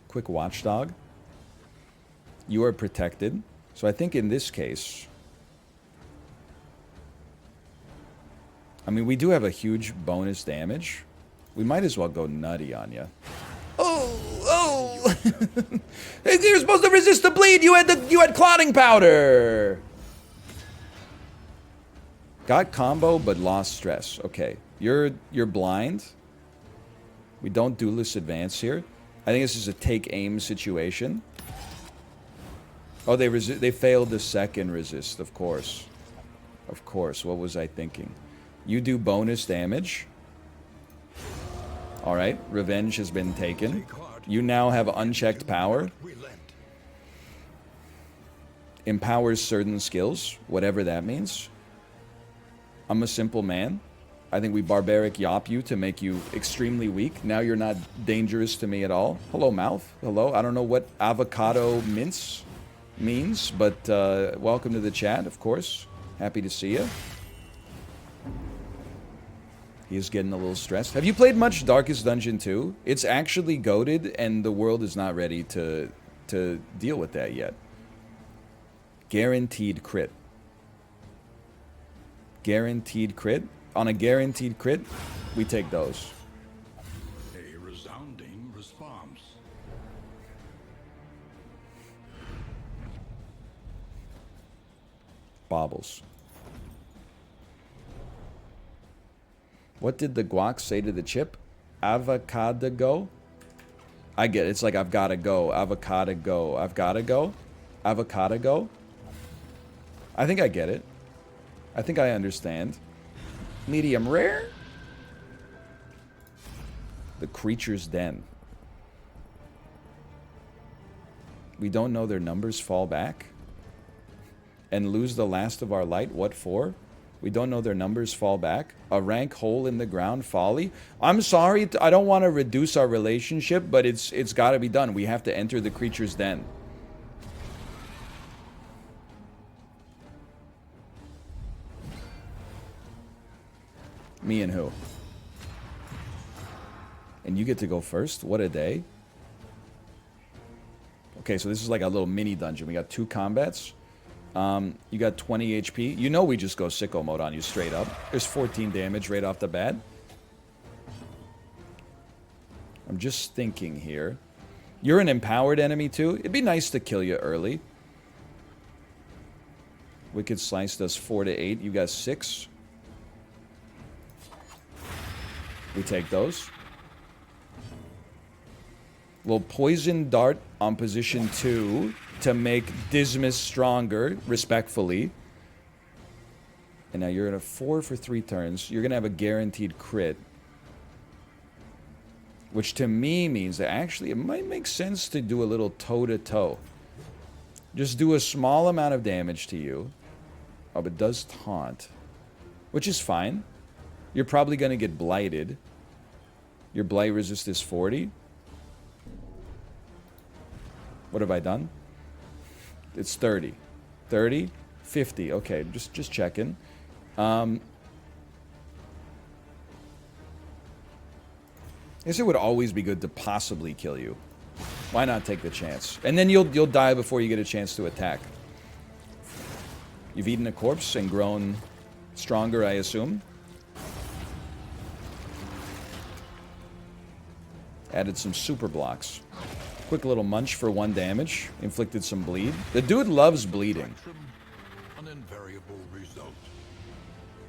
Quick watchdog. You are protected. So I think in this case, I mean, we do have a huge bonus damage. We might as well go nutty on you. Oh! You're supposed to resist the bleed. You had clotting powder. Got combo, but lost stress. Okay, you're blind. We don't duelist advance here. I think this is a take aim situation. Oh, they failed the second resist, of course. Of course. What was I thinking? You do bonus damage. All right, revenge has been taken. You now have unchecked power. Empowers certain skills, whatever that means. I'm a simple man. I think we barbaric yop you to make you extremely weak. Now you're not dangerous to me at all. Hello, mouth. Hello. I don't know what avocado mince means, but welcome to the chat, of course. Happy to see you. He's getting a little stressed. Have you played much Darkest Dungeon 2? It's actually goated, and the world is not ready to deal with that yet. Guaranteed crit. Guaranteed crit. On a guaranteed crit, we take those. A resounding response. Bobbles. What did the guac say to the chip? Avocado go? I get it. It's like I've gotta go. Avocado go. I've gotta go. Avocado go. I think I get it. I think I understand. Medium rare? The Creature's Den. We don't know their numbers fall back. And lose the last of our light. What for? We don't know their numbers fall back. A rank hole in the ground folly. I'm sorry. I don't want to reduce our relationship, but it's got to be done. We have to enter the Creature's Den. Me and who? And you get to go first? What a day. Okay, so this is like a little mini dungeon. We got 2 combats. You got 20 HP. You know we just go sicko mode on you straight up. There's 14 damage right off the bat. I'm just thinking here. You're an empowered enemy too. It'd be nice to kill you early. Wicked Slice does 4 to 8. You got 6. We take those. Little Poison Dart on position 2 to make Dismas stronger, respectfully. And now you're at a 4 for 3 turns. You're going to have a guaranteed crit. Which to me means that actually it might make sense to do a little toe-to-toe. Just do a small amount of damage to you. Oh, but it does taunt. Which is fine. You're probably going to get blighted. Your blight resist is 40. What have I done? It's 30. 30? 50. Okay, just checking. I guess it would always be good to possibly kill you. Why not take the chance? And then you'll die before you get a chance to attack. You've eaten a corpse and grown stronger, I assume. Added some super blocks. Quick little munch for 1 damage. Inflicted some bleed. The dude loves bleeding. An invariable result.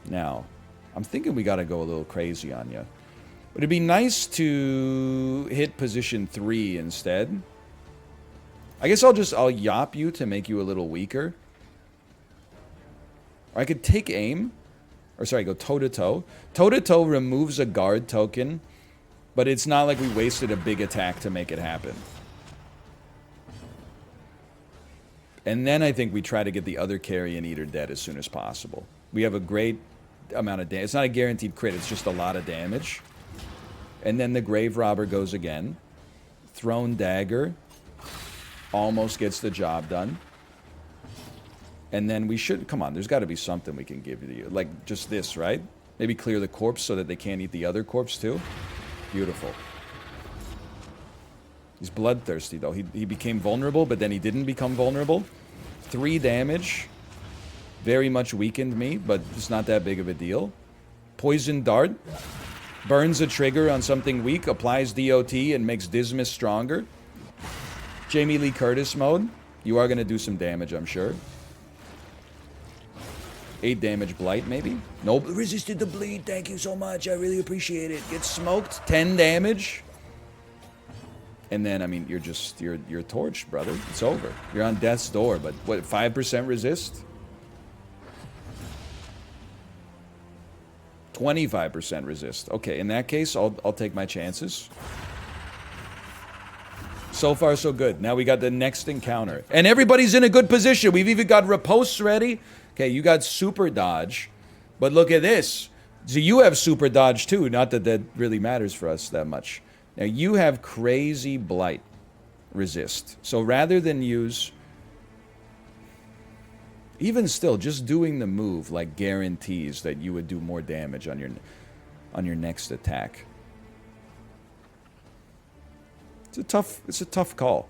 Now, I'm thinking we gotta go a little crazy on you. it'd be nice to hit position 3 instead. I guess I'll yop you to make you a little weaker. Or I could take aim. Or sorry, go toe-to-toe. Toe-to-toe removes a guard token, but it's not like we wasted a big attack to make it happen. And then I think we try to get the other carrion eater dead as soon as possible. We have a great amount of damage. It's not a guaranteed crit, it's just a lot of damage. And then the grave robber goes again. Thrown dagger. Almost gets the job done. And then we should... Come on, there's got to be something we can give you. Like, just this, right? Maybe clear the corpse so that they can't eat the other corpse, too. Beautiful. He's bloodthirsty, though. He became vulnerable, but then he didn't become vulnerable. 3 damage. Very much weakened me, but it's not that big of a deal. Poison dart. Burns a trigger on something weak, applies DOT, and makes Dismas stronger. Jamie Lee Curtis mode. You are going to do some damage, I'm sure. 8 damage blight, maybe? Nope. Resisted the bleed. Thank you so much. I really appreciate it. Gets smoked. 10 damage. And then, I mean, you're torched, brother. It's over. You're on death's door, but what, 5% resist? 25% resist. Okay, in that case, I'll take my chances. So far, so good. Now we got the next encounter. And everybody's in a good position. We've even got riposte ready. Okay, you got super dodge. But look at this. So you have super dodge too. Not that that really matters for us that much. Now you have crazy blight resist. So rather than use... Even still, just doing the move like guarantees that you would do more damage on your next attack. It's a tough call.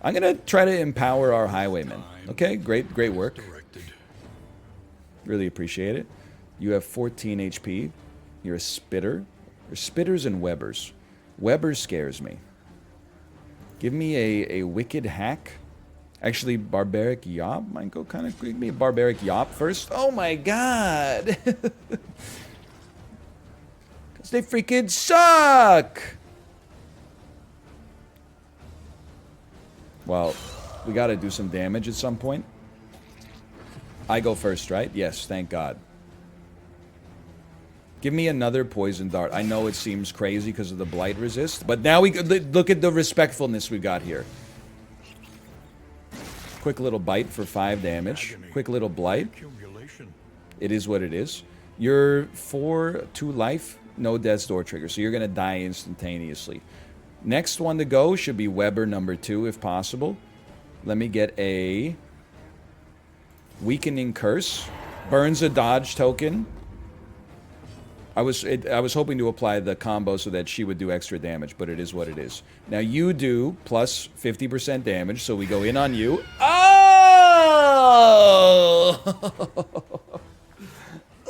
I'm gonna try to empower our highwaymen. Okay, great work. Really appreciate it. You have 14 HP. You're a spitter. There's spitters and webbers. Webber scares me. Give me a wicked hack. Actually, barbaric yop might go kind of... Give me a barbaric yop first. Oh my god! Because they freaking suck! Well, we gotta do some damage at some point. I go first, right? Yes, thank God. Give me another poison dart. I know it seems crazy because of the blight resist, but now we look at the respectfulness we got here. Quick little bite for 5 damage. Quick little blight. It is what it is. You're 4-2 life, no death's door trigger, so you're gonna die instantaneously. Next one to go should be Weber number 2, if possible. Let me get a weakening curse. Burns a dodge token. I was hoping to apply the combo so that she would do extra damage, but it is what it is. Now you do plus 50% damage, so we go in on you. Oh!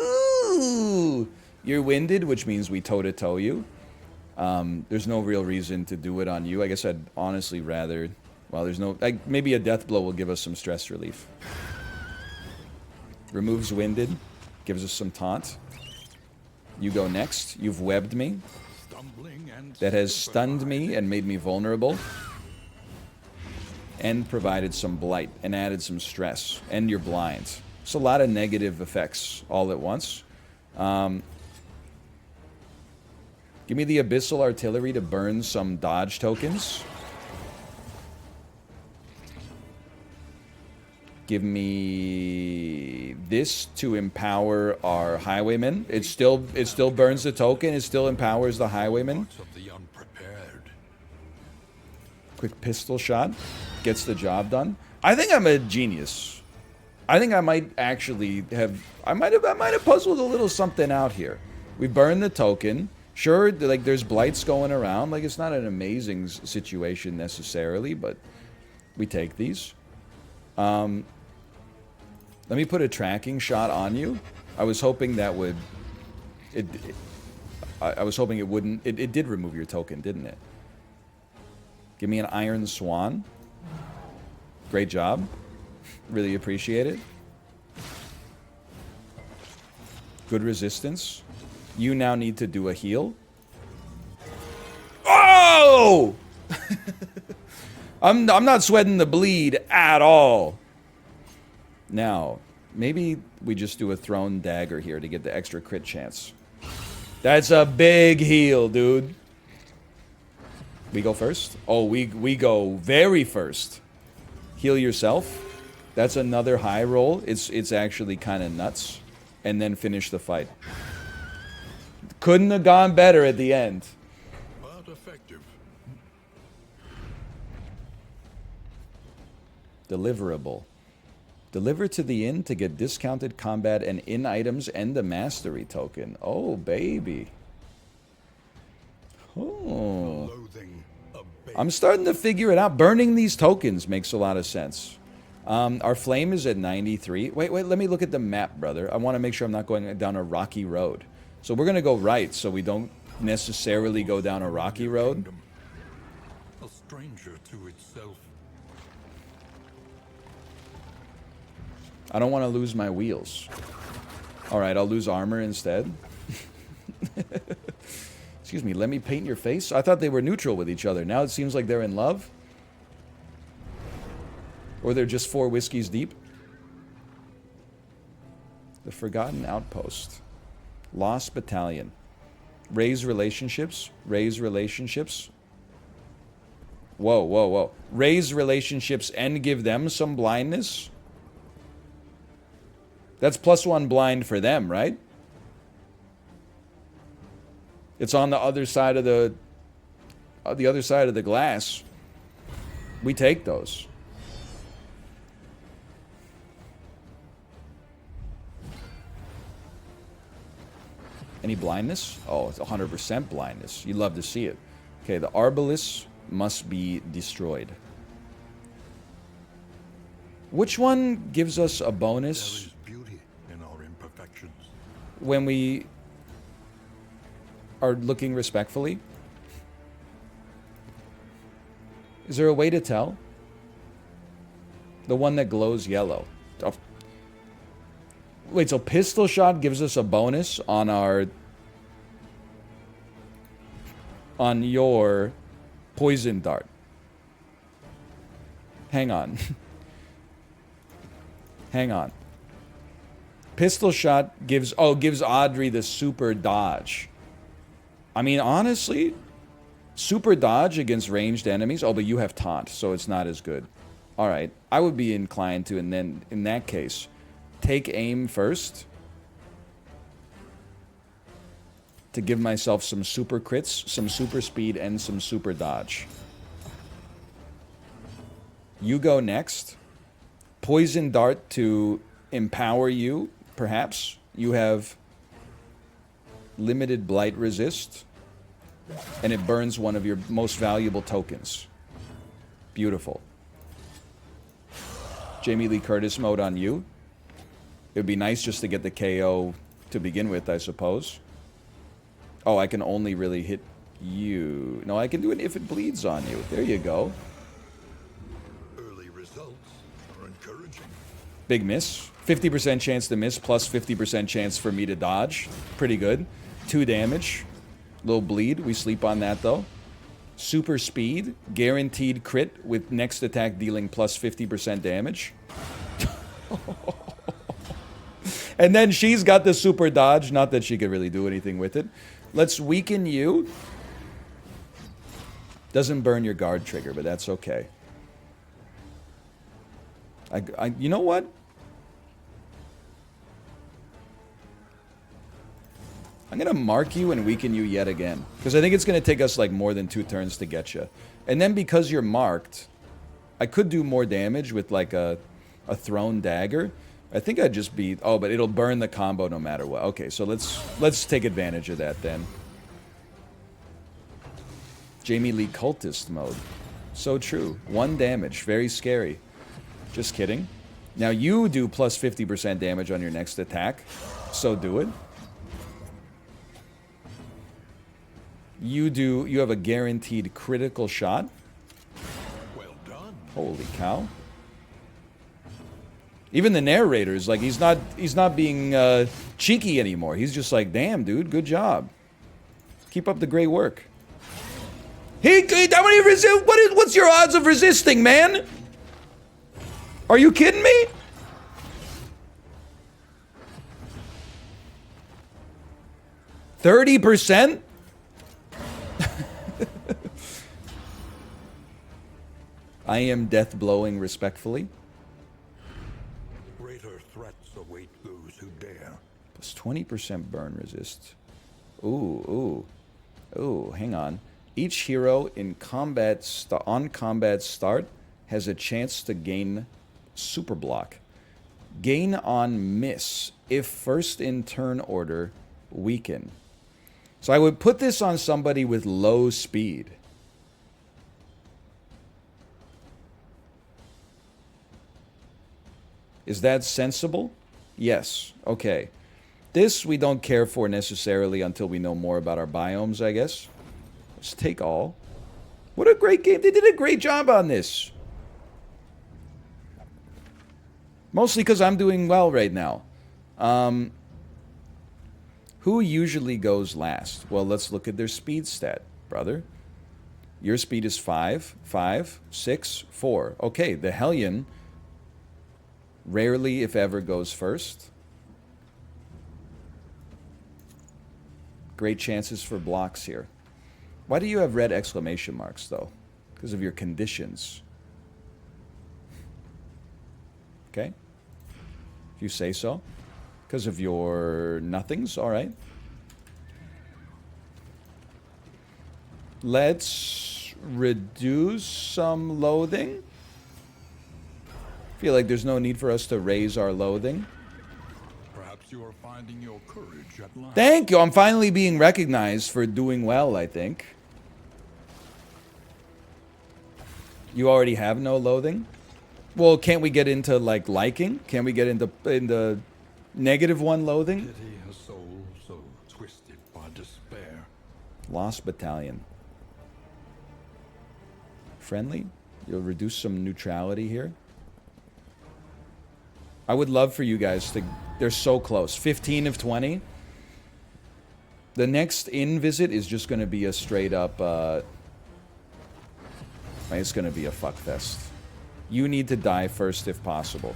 Ooh! You're winded, which means we toe-to-toe you. There's no real reason to do it on you. I guess I'd honestly rather... Well, there's no... maybe a death blow will give us some stress relief. Removes winded. Gives us some taunt. You go next. You've webbed me. That has stunned me and made me vulnerable. And provided some blight. And added some stress. And you're blind. It's a lot of negative effects all at once. Give me the Abyssal Artillery to burn some dodge tokens. Give me this to empower our highwaymen. It still burns the token. It still empowers the highwaymen. Quick pistol shot. Gets the job done. I think I'm a genius. I think I might actually have... I might have puzzled a little something out here. We burn the token. Sure, like, there's blights going around. Like, it's not an amazing situation necessarily, but we take these. Let me put a tracking shot on you. I was hoping that would... I was hoping it wouldn't... It did remove your token, didn't it? Give me an Iron Swan. Great job. Really appreciate it. Good resistance. You now need to do a heal. go! I'm not sweating the bleed at all. Now, maybe we just do a thrown dagger here to get the extra crit chance. That's a big heal, dude. We go first? Oh, we go very first. Heal yourself. That's another high roll. It's actually kind of nuts. And then finish the fight. Couldn't have gone better at the end. But effective. Deliverable. Deliver to the inn to get discounted combat and inn items and the mastery token. Oh, baby. Oh. Loathing a I'm starting to figure it out. Burning these tokens makes a lot of sense. Our flame is at 93. Wait, let me look at the map, brother. I want to make sure I'm not going down a rocky road. So we're going to go right so we don't necessarily go down a rocky road. kingdom. A stranger to itself. I don't want to lose my wheels. Alright, I'll lose armor instead. Excuse me, let me paint your face? I thought they were neutral with each other. Now it seems like they're in love? Or they're just 4 whiskeys deep? The Forgotten Outpost. Lost Battalion. Raise relationships. Raise relationships. Whoa. Raise relationships and give them some blindness? That's +1 blind for them, right? It's on the other side of the other side of the glass. We take those. Any blindness? Oh, it's 100% blindness. You love to see it. Okay, the Arbalest must be destroyed. Which one gives us a There bonus is beauty in our imperfections. when we are looking respectfully? Is there a way to tell? The one that glows yellow. Oh. Wait, so pistol shot gives us a bonus on your poison dart. Hang on. Hang on. Pistol shot gives Audrey the super dodge. I mean, honestly, super dodge against ranged enemies. Oh, but you have taunt, so it's not as good. All right, I would be inclined to, and then in that case, take aim first to give myself some super crits, some super speed, and some super dodge. You go next. Poison dart to empower you, perhaps. You have limited blight resist, and it burns one of your most valuable tokens. Beautiful. Jamie Lee Curtis mode on you. It would be nice just to get the KO to begin with, I suppose. Oh, I can only really hit you. No, I can do it if it bleeds on you. There you go. Early results are encouraging. Big miss. 50% chance to miss plus 50% chance for me to dodge. Pretty good. 2 damage. Little bleed. We sleep on that, though. Super speed. Guaranteed crit with next attack dealing plus 50% damage. And then she's got the super dodge. Not that she could really do anything with it. Let's weaken you. Doesn't burn your guard trigger, but that's okay. You know what? I'm going to mark you and weaken you yet again. Because I think it's going to take us like more than 2 turns to get you. And then because you're marked, I could do more damage with like a thrown dagger. I think I'd just be... Oh, but it'll burn the combo no matter what. Okay, so let's take advantage of that then. Jamie Lee Cultist mode. So true. 1 damage. Very scary. Just kidding. Now you do plus 50% damage on your next attack. So do it. You have a guaranteed critical shot. Well done. Holy cow. Even the narrator's like, he's not being cheeky anymore. He's just like, damn, dude, good job. Keep up the great work. How many resist? What's your odds of resisting, man? Are you kidding me? %30? I am death blowing respectfully. Greater threats await those who dare. Plus 20% burn resist. Ooh. Hang on. Each hero in on combat start has a chance to gain super block. Gain on miss if first in turn order weaken. So I would put this on somebody with low speed. Is that sensible? Yes. Okay. This we don't care for necessarily until we know more about our biomes, I guess. Let's take all. What a great game. They did a great job on this. Mostly because I'm doing well right now. Who usually goes last? Well, let's look at their speed stat, brother. Your speed is 5, 5, 6, 4. Okay, the Hellion rarely, if ever, goes first. Great chances for blocks here. Why do you have red exclamation marks, though? Because of your conditions. Okay? If you say so. Because of your nothings, alright. Let's reduce some loathing. Feel like there's no need for us to raise our loathing. Perhaps you are finding your courage at last. Thank you. I'm finally being recognized for doing well, I think. You already have no loathing? Well, can't we get into, like, liking? Can't we get into -1 loathing? Pity a soul so twisted by despair. Lost Battalion. Friendly? You'll reduce some neutrality here. I would love for you guys to... They're so close. 15 of 20. The next in-visit is just going to be a straight-up... it's going to be a fuckfest. You need to die first if possible.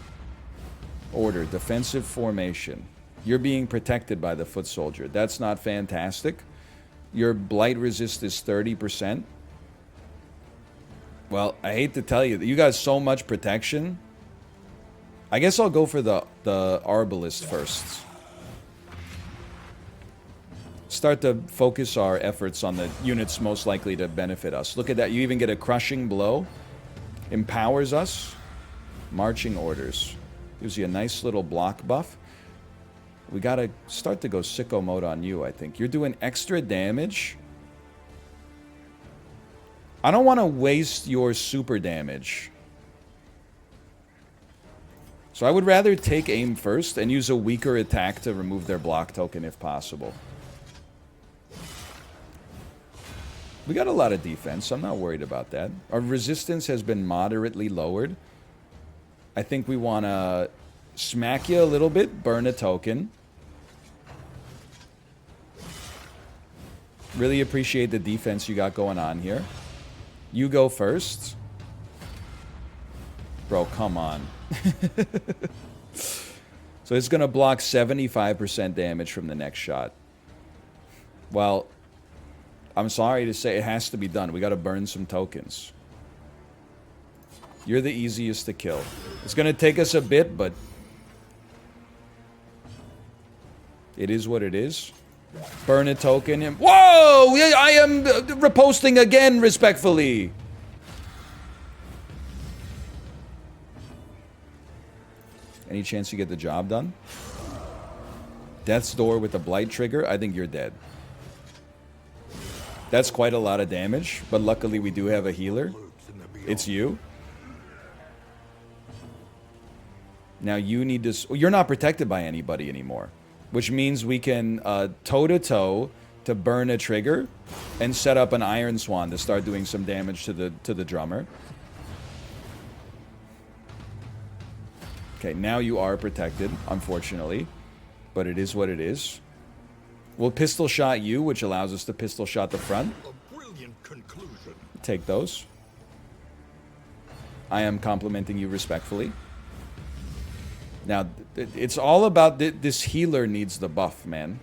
Order. Defensive formation. You're being protected by the foot soldier. That's not fantastic. Your blight resist is 30%. Well, I hate to tell you, you got so much protection. I guess I'll go for the Arbalist first. Start to focus our efforts on the units most likely to benefit us. Look at that. You even get a crushing blow. Empowers us. Marching orders. Gives you a nice little block buff. We gotta start to go sicko mode on you, I think. You're doing extra damage. I don't want to waste your super damage. So I would rather take aim first and use a weaker attack to remove their block token if possible. We got a lot of defense. I'm not worried about that. Our resistance has been moderately lowered. I think we want to smack you a little bit, burn a token. Really appreciate the defense you got going on here. You go first. Bro, come on. So it's going to block 75% damage from the next shot. Well, I'm sorry to say it has to be done. We got to burn some tokens. You're the easiest to kill. It's going to take us a bit, but it is what it is. Burn a token. And whoa! I am reposting again, respectfully. Any chance you get the job done? Death's Door with the Blight trigger? I think you're dead. That's quite a lot of damage, but luckily we do have a healer. It's you. Now you need to... You're not protected by anybody anymore. Which means we can toe-to-toe to burn a trigger and set up an Iron Swan to start doing some damage to the drummer. Okay, now you are protected, unfortunately. But it is what it is. We'll pistol shot you, which allows us to pistol shot the front. brilliant conclusion. Take those. I am complimenting you respectfully. Now, it's all about this healer needs the buff, man.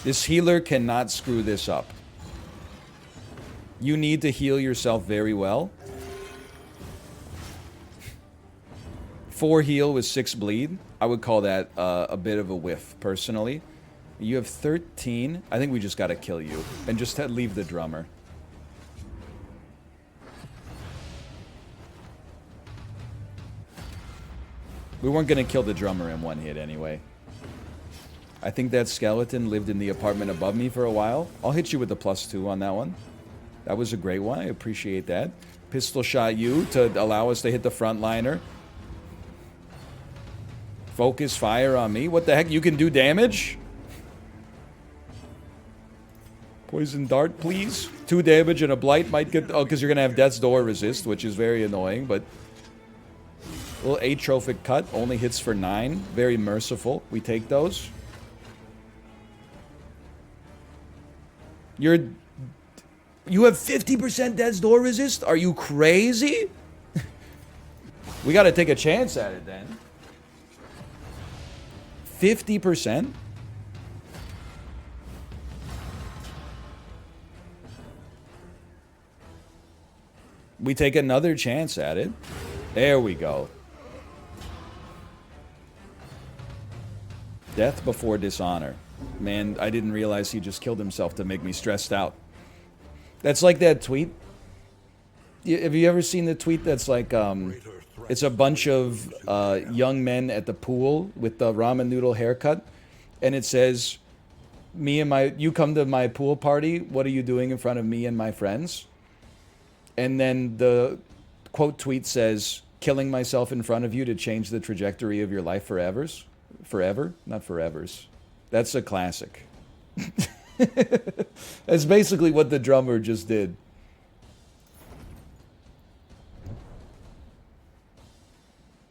This healer cannot screw this up. You need to heal yourself very well. 4 heal with 6 bleed. I would call that a bit of a whiff, personally. You have 13. I think we just gotta kill you. And just leave the drummer. We weren't gonna kill the drummer in 1 hit anyway. I think that skeleton lived in the apartment above me for a while. I'll hit you with the +2 on that one. That was a great one. I appreciate that. Pistol shot you to allow us to hit the frontliner. Focus fire on me. What the heck? You can do damage? Poison dart, please. 2 damage and a blight might get... Oh, because you're going to have Death's Door resist, which is very annoying, but... A little atrophic cut. Only hits for 9. Very merciful. We take those. You have 50% Death's Door resist? Are you crazy? We got to take a chance at it then. 50%? We take another chance at it. There we go. Death before dishonor. Man, I didn't realize he just killed himself to make me stressed out. That's like that tweet. Have you ever seen the tweet that's like, it's a bunch of young men at the pool with the ramen noodle haircut, and it says, you come to my pool party, what are you doing in front of me and my friends? And then the quote tweet says, killing myself in front of you to change the trajectory of your life forever? Not forevers. That's a classic. That's basically what the drummer just did.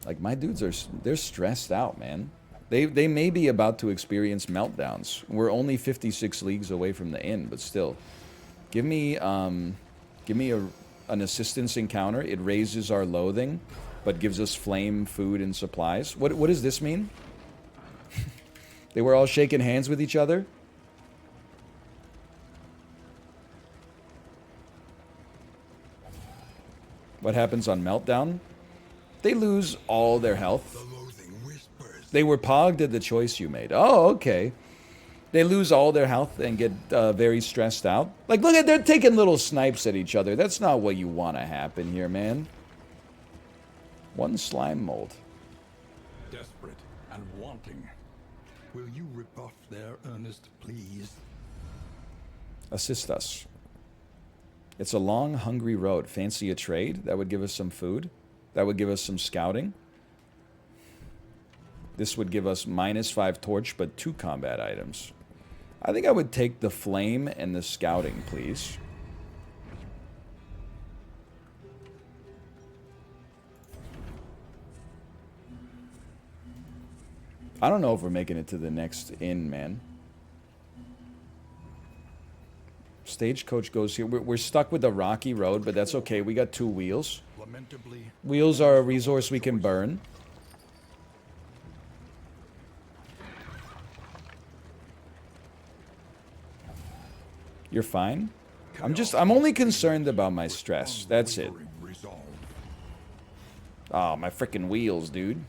Like, my dudes they're stressed out, man. They may be about to experience meltdowns. We're only 56 leagues away from the inn, but still. Give me an assistance encounter. It raises our loathing, but gives us flame, food, and supplies. What does this mean? They were all shaking hands with each other? What happens on meltdown? They lose all their health. They were pogged at the choice you made. Oh, okay. They lose all their health and get very stressed out. Like, look at, they're taking little snipes at each other. That's not what you want to happen here, man. 1 slime mold. Desperate and wanting. Will you rebuff their earnest pleas? Assist us. It's a long, hungry road. Fancy a trade? That would give us some food. That would give us some scouting. This would give us -5 torch, but 2 combat items. I think I would take the flame and the scouting, please. I don't know if we're making it to the next inn, man. Stagecoach goes here. We're stuck with the rocky road, but that's okay. We got 2 wheels. Wheels are a resource we can burn. You're fine? I'm only concerned about my stress. That's it. Oh, my freaking wheels, dude.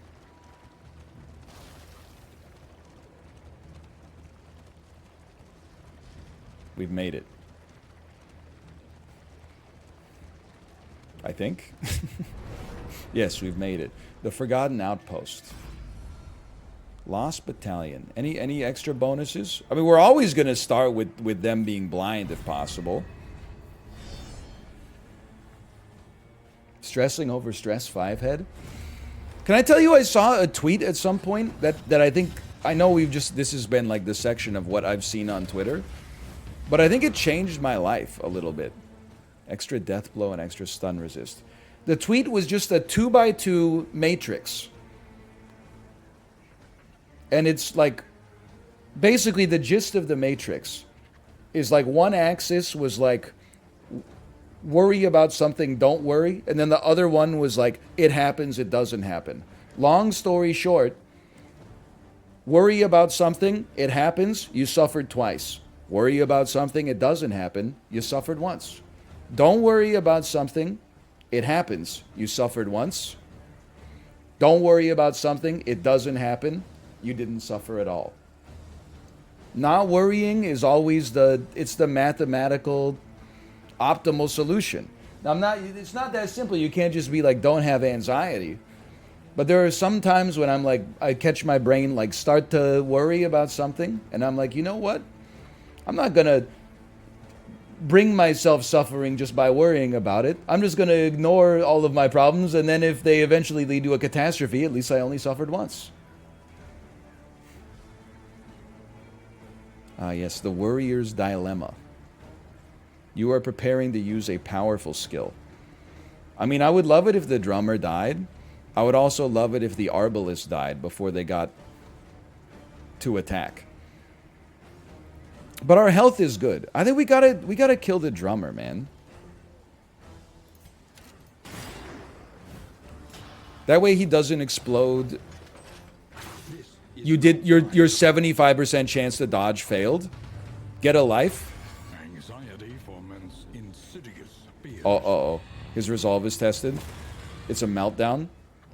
We've made it. I think. Yes, we've made it. The Forgotten Outpost. Lost Battalion. Any extra bonuses? I mean, we're always going to start with them being blind if possible. Stressing over stress 5 head. Can I tell you I saw a tweet at some point that I think, I know this has been like the section of what I've seen on Twitter, but I think it changed my life a little bit. Extra death blow and extra stun resist. The tweet was just a 2x2 matrix. And it's like, basically the gist of the Matrix is like one axis was like, worry about something, don't worry. And then the other one was like, it happens, it doesn't happen. Long story short, worry about something, it happens, you suffered twice. Worry about something, it doesn't happen, you suffered once. Don't worry about something, it happens, you suffered once. Don't worry about something, it doesn't happen, you didn't suffer at all. Not worrying is always it's the mathematical optimal solution. Now it's not that simple. You can't just be like, don't have anxiety. But there are some times when I'm like, I catch my brain like start to worry about something, and I'm like, you know what? I'm not gonna bring myself suffering just by worrying about it. I'm just gonna ignore all of my problems, and then if they eventually lead to a catastrophe, at least I only suffered once. Ah, yes, the warrior's dilemma. You are preparing to use a powerful skill. I mean, I would love it if the drummer died. I would also love it if the arbalist died before they got to attack. But our health is good. I think we gotta kill the drummer, man. That way he doesn't explode. You did your 75% chance to dodge failed. Get a life. Anxiety foments insidious fear. Oh. His resolve is tested. It's a meltdown.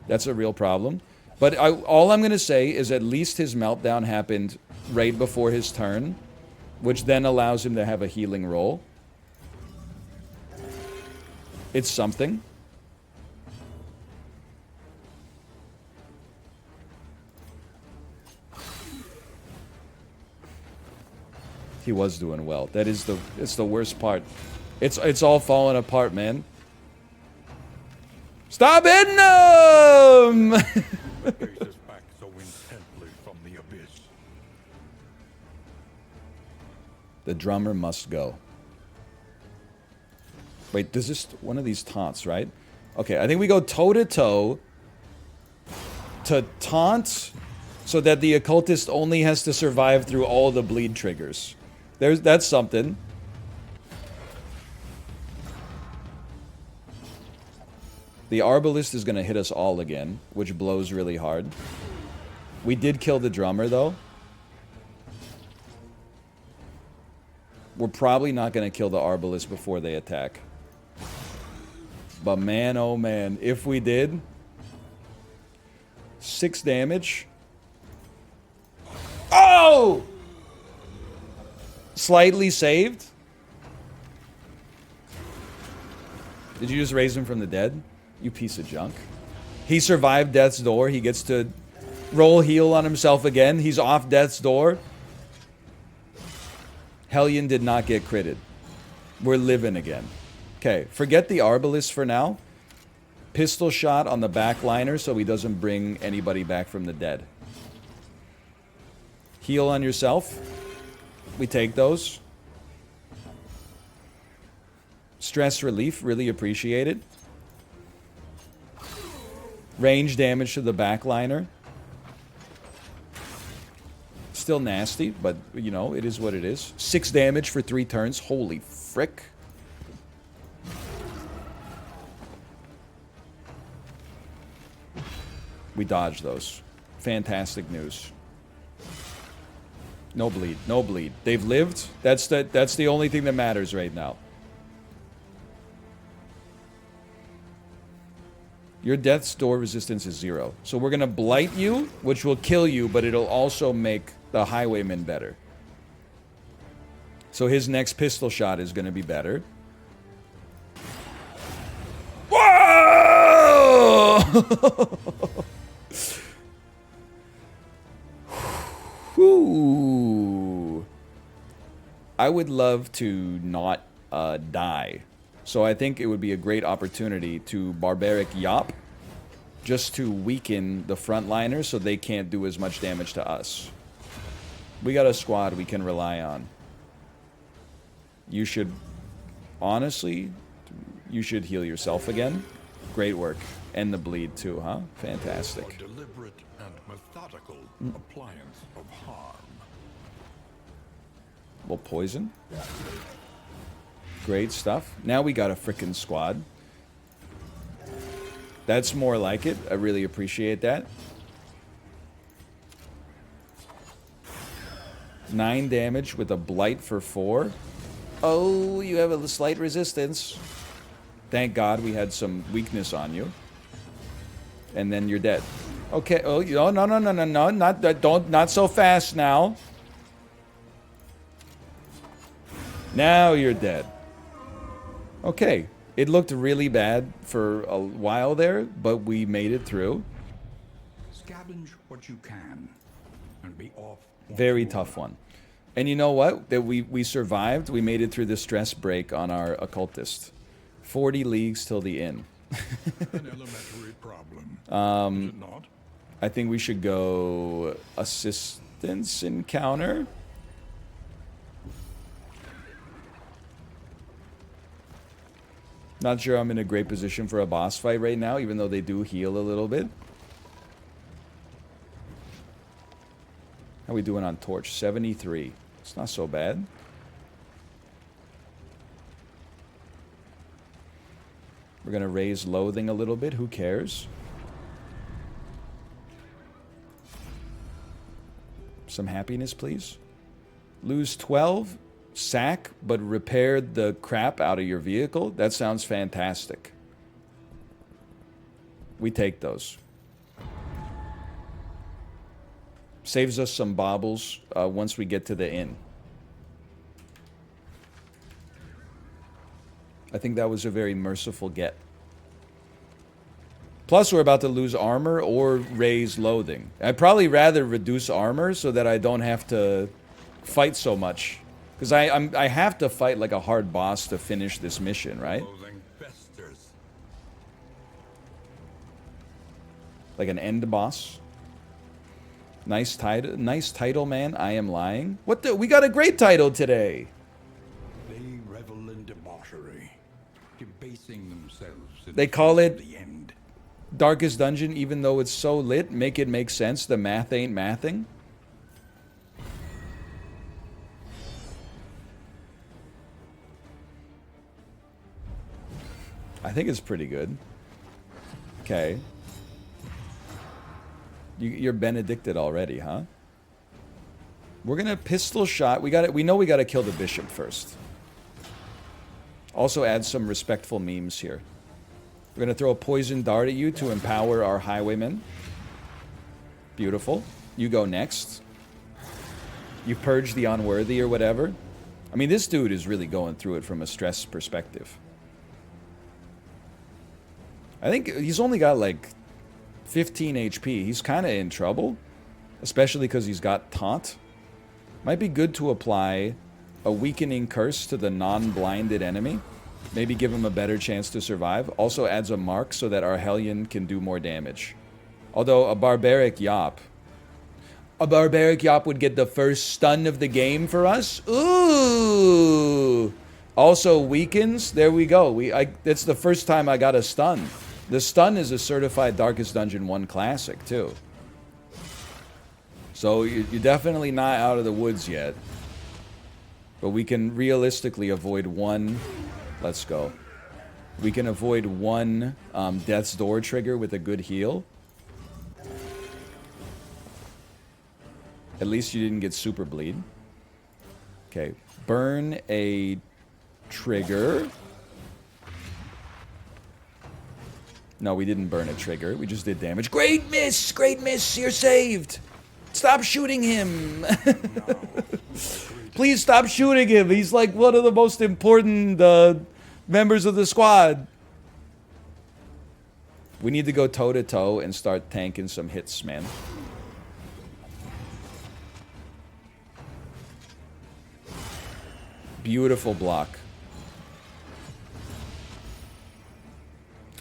That's a real problem. But all I'm going to say is at least his meltdown happened right before his turn, which then allows him to have a healing roll. It's something. He was doing well. It's the worst part. It's all falling apart, man. Stop hitting him! Gazes back so intently from the abyss. The drummer must go. Wait, does this one of these taunts, right? Okay, I think we go toe to toe to taunt so that the occultist only has to survive through all the bleed triggers. That's something. The arbalist is going to hit us all again, which blows really hard. We did kill the drummer, though. We're probably not going to kill the arbalist before they attack. But man, oh man, if we did... 6 damage. Oh! Slightly saved. Did you just raise him from the dead? You piece of junk. He survived death's door. He gets to roll heal on himself again. He's off death's door. Hellion did not get critted. We're living again. Okay, forget the arbalist for now. Pistol shot on the backliner so he doesn't bring anybody back from the dead. Heal on yourself. We take those. Stress relief, really appreciate it. Range damage to the backliner. Still nasty, but, you know, it is what it is. 6 damage for 3 turns. Holy frick. We dodged those. Fantastic news. No bleed. No bleed. They've lived. That's the only thing that matters right now. Your death's door resistance is 0. So we're going to blight you, which will kill you, but it'll also make the highwayman better. So his next pistol shot is going to be better. Whoa! Whew. I would love to not die. So I think it would be a great opportunity to barbaric Yop, just to weaken the frontliners so they can't do as much damage to us. We got a squad we can rely on. You should, honestly, you should heal yourself again. Great work. And the bleed too, huh? Fantastic. For deliberate and methodical appliance of harm. Well, poison. Great stuff. Now we got a frickin' squad. That's more like it. I really appreciate that. 9 damage with a blight for 4. Oh, you have a slight resistance. Thank God we had some weakness on you. And then you're dead. Okay. Oh, no. Not that. Not so fast now. Now you're dead. Okay. It looked really bad for a while there, but we made it through. Scavenge what you can and be off. Very tough one. And you know what? That we survived. We made it through the stress break on our occultist. 40 leagues till the inn. An elementary problem. Is it not? I think we should go assistance encounter. Not sure I'm in a great position for a boss fight right now, even though they do heal a little bit. How we doing on torch? 73. It's not so bad. We're going to raise loathing a little bit. Who cares? Some happiness, please. Lose 12. Sack, but repair the crap out of your vehicle. That sounds fantastic. We take those. Saves us some baubles once we get to the inn. I think that was a very merciful get. Plus, we're about to lose armor or raise loathing. I'd probably rather reduce armor so that I don't have to fight so much. Because I have to fight like a hard boss to finish this mission, right? Loathing festers. Like an end boss. Nice title, man. I am lying. What the? We got a great title today. They revel in debauchery, debasing themselves. They call it the end. Darkest Dungeon, even though it's so lit. Make it make sense. The math ain't mathing. I think it's pretty good. Okay. You're benedicted already, huh? We're gonna pistol shot. We know we gotta kill the bishop first. Also add some respectful memes here. We're gonna throw a poison dart at you to empower our highwaymen. Beautiful. You go next. You purge the unworthy or whatever. I mean, this dude is really going through it from a stress perspective. I think he's only got like 15 HP. He's kind of in trouble, especially because he's got taunt. Might be good to apply a weakening curse to the non-blinded enemy. Maybe give him a better chance to survive. Also adds a mark so that our Hellion can do more damage. Although a Barbaric Yop would get the first stun of the game for us. Ooh! Also weakens. There we go. That's the first time I got a stun. The stun is a certified Darkest Dungeon 1 classic, too. So you're definitely not out of the woods yet. But we can realistically avoid one... Let's go. We can avoid one Death's Door trigger with a good heal. At least you didn't get super bleed. Okay. Burn a trigger. No, we didn't burn a trigger. We just did damage. Great miss! Great miss! You're saved! Stop shooting him! Please stop shooting him! He's like one of the most important members of the squad. We need to go toe-to-toe and start tanking some hits, man. Beautiful block.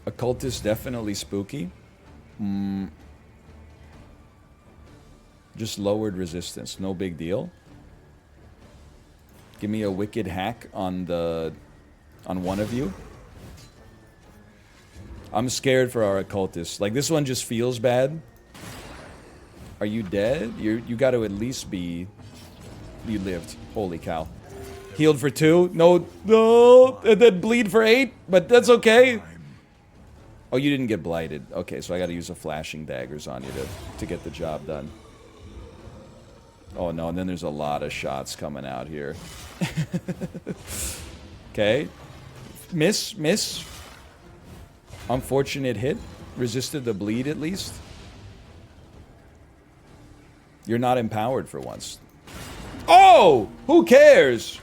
Occultist definitely spooky. Just lowered resistance. No big deal. Give me a wicked hack on one of you. I'm scared for our occultist. Like, this one just feels bad. Are you dead? You got to at least be... You lived. Holy cow. Healed for 2. No, no. And then bleed for 8. But that's okay. Oh, you didn't get blighted. Okay, so I got to use a flashing daggers on you to get the job done. Oh, no. And then there's a lot of shots coming out here. Okay. Miss. Miss. Unfortunate hit. Resisted the bleed at least. You're not empowered for once. Oh! Who cares?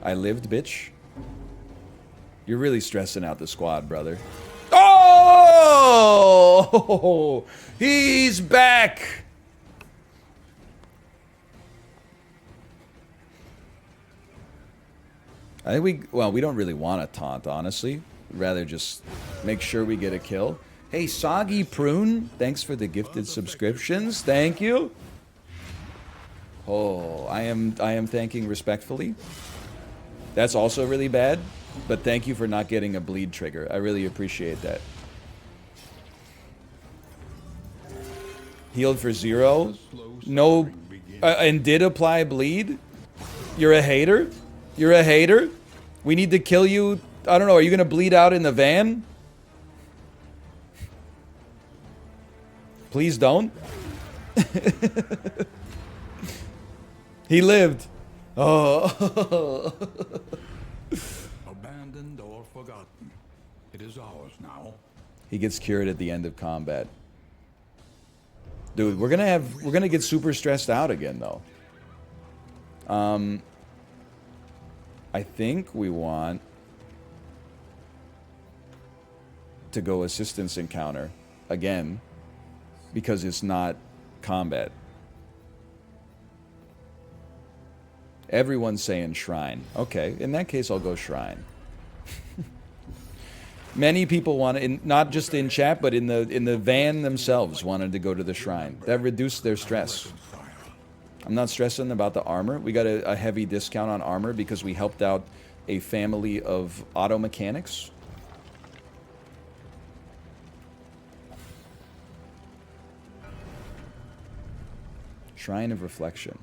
I lived, bitch. You're really stressing out the squad, brother. Oh! He's back! I think we don't really want to taunt, honestly. We'd rather just make sure we get a kill. Hey, Soggy Prune, thanks for the gifted subscriptions. Thank you. Oh, I am thanking respectfully. That's also really bad, but thank you for not getting a bleed trigger. I really appreciate that. Healed for 0. No, and did apply bleed? You're a hater? You're a hater? We need to kill you. I don't know, are you going to bleed out in the van? Please don't. He lived. Oh. Abandoned or forgotten. It is ours now. He gets cured at the end of combat. Dude, we're gonna get super stressed out again though. I think we want to go assistance encounter again because it's not combat. Everyone's saying shrine. Okay, in that case I'll go shrine. Many people wanted, not just in chat, but in the van themselves, wanted to go to the shrine. That reduced their stress. I'm not stressing about the armor. We got a heavy discount on armor because we helped out a family of auto mechanics. Shrine of Reflection.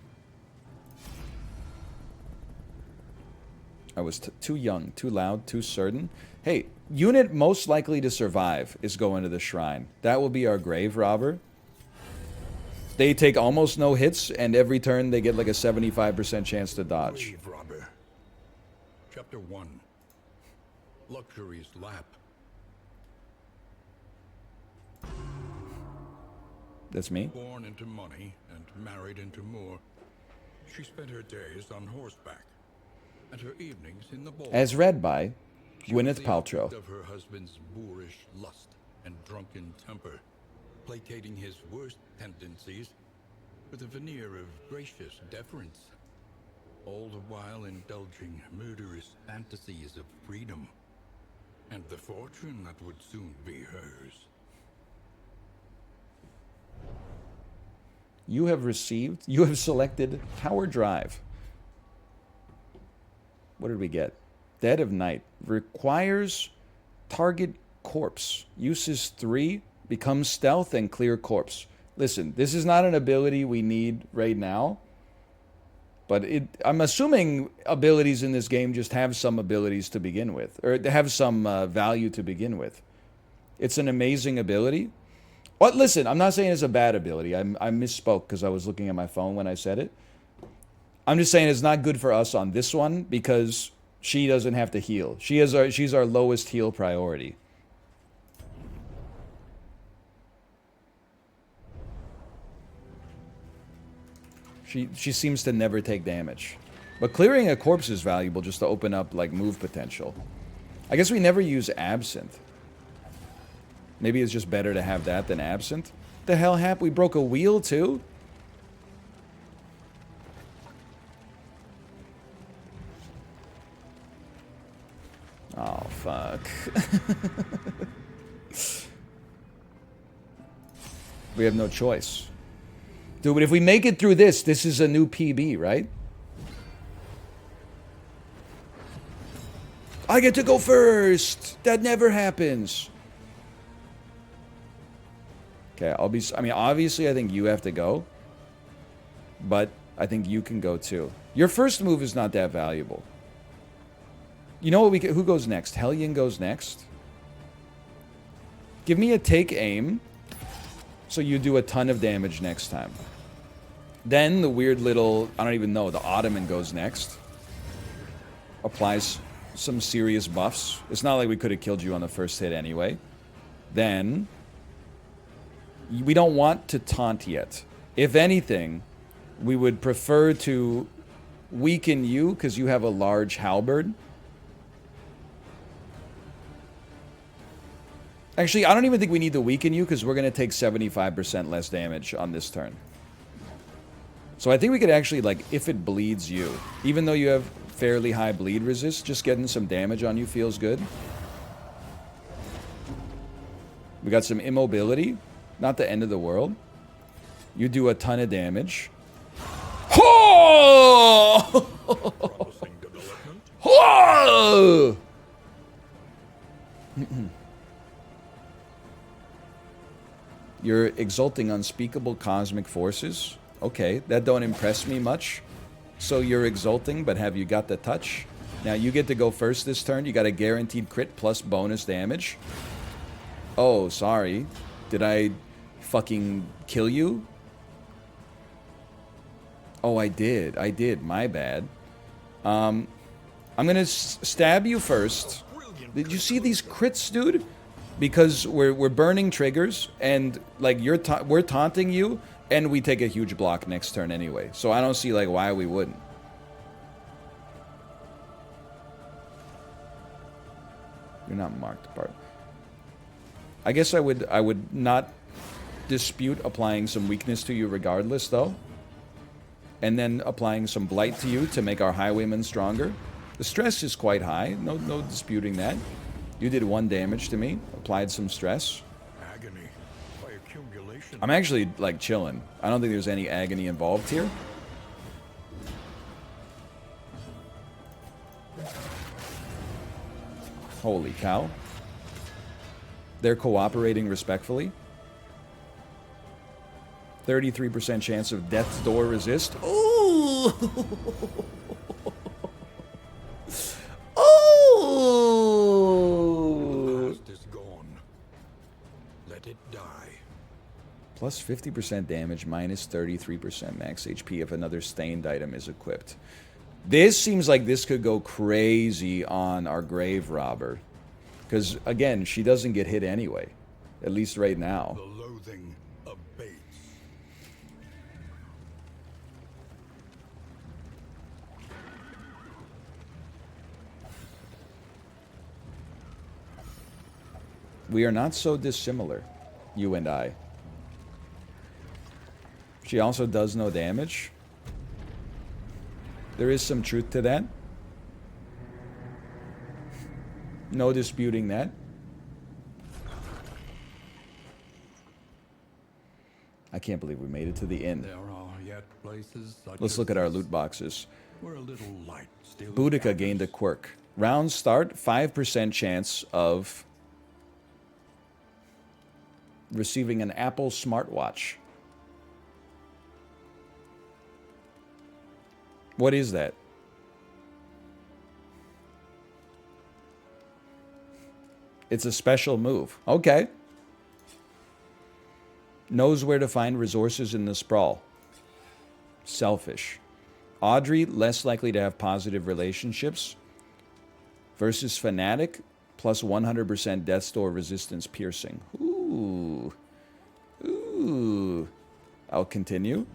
I was too young, too loud, too certain. Hey, unit most likely to survive is going to the shrine. That will be our grave robber. They take almost no hits, and every turn they get like a 75% chance to dodge. Grave robber. Chapter 1. Luxury's lap. That's me. Born into money and married into more, she spent her days on horseback and her evenings in the ball. As read by She was Gwyneth the Paltrow. object of her husband's boorish lust and drunken temper, placating his worst tendencies with a veneer of gracious deference, all the while indulging murderous fantasies of freedom and the fortune that would soon be hers. You have selected Power Drive. What did we get? Dead of Night. Requires target corpse. Uses 3. Becomes stealth and clear corpse. Listen, this is not an ability we need right now. But I'm assuming abilities in this game just have some abilities to begin with. Or have some value to begin with. It's an amazing ability. But listen, I'm not saying it's a bad ability. I misspoke because I was looking at my phone when I said it. I'm just saying it's not good for us on this one because she doesn't have to heal. She's our lowest heal priority. She seems to never take damage. But clearing a corpse is valuable just to open up like move potential. I guess we never use Absinthe. Maybe it's just better to have that than Absinthe. The hell happened? We broke a wheel too? Oh, fuck. We have no choice. Dude, but if we make it through this is a new PB, right? I get to go first! That never happens. Okay, I mean, obviously, I think you have to go. But I think you can go too. Your first move is not that valuable. You know what who goes next? Hellion goes next. Give me a take aim. So you do a ton of damage next time. Then the weird little, I don't even know, the Ottoman goes next. Applies some serious buffs. It's not like we could have killed you on the first hit anyway. Then, we don't want to taunt yet. If anything, we would prefer to weaken you because you have a large halberd. Actually, I don't even think we need to weaken you because we're going to take 75% less damage on this turn. So I think we could actually, like, if it bleeds you, even though you have fairly high bleed resist, just getting some damage on you feels good. We got some immobility. Not the end of the world. You do a ton of damage. You're exalting unspeakable cosmic forces. Okay, that don't impress me much. So you're exalting, but have you got the touch? Now you get to go first this turn. You got a guaranteed crit plus bonus damage. Oh, sorry. Did I fucking kill you? Oh, I did. I did. My bad. I'm gonna stab you first. Did you see these crits, dude? Because we're burning triggers, and like we're taunting you, and we take a huge block next turn anyway. So I don't see like why we wouldn't. You're not marked apart. I guess I would not dispute applying some weakness to you regardless, though. And then applying some blight to you to make our highwaymen stronger. The stress is quite high. No disputing that. You did 1 damage to me. Applied some stress. Agony by accumulation. I'm actually, like, chilling. I don't think there's any agony involved here. Holy cow. They're cooperating respectfully. 33% chance of death's door resist. Ooh! Oh! The past is gone. Let it die. Plus 50% damage, minus 33% max HP if another stained item is equipped. This seems like this could go crazy on our grave robber. Because, again, she doesn't get hit anyway. At least right now. The loathing abates. We are not so dissimilar, you and I. She also does no damage. There is some truth to that. No disputing that. I can't believe we made it to the end. There are yet places such Let's as look at our this, loot boxes. where a little light still Boudica gathers. gained a quirk. Round start, 5% chance of receiving an Apple smartwatch. What is that? It's a special move. Okay. Knows where to find resources in the sprawl. Selfish. Audrey, less likely to have positive relationships. Versus Fanatic, plus 100% Death's Door resistance piercing. Ooh. Ooh. I'll continue.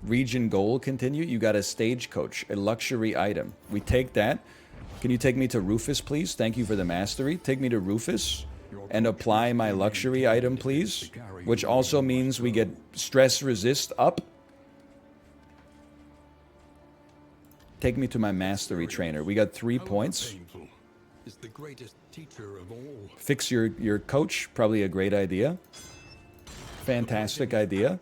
Region goal, continue. You got a stagecoach, a luxury item. We take that. Can you take me to Rufus, please? Thank you for the mastery. Take me to Rufus and apply my luxury item, please. Which also means we get stress resist up. Take me to my mastery trainer. We got 3 points. Painful is the greatest teacher of all. Fix your coach. Probably a great idea. Fantastic idea.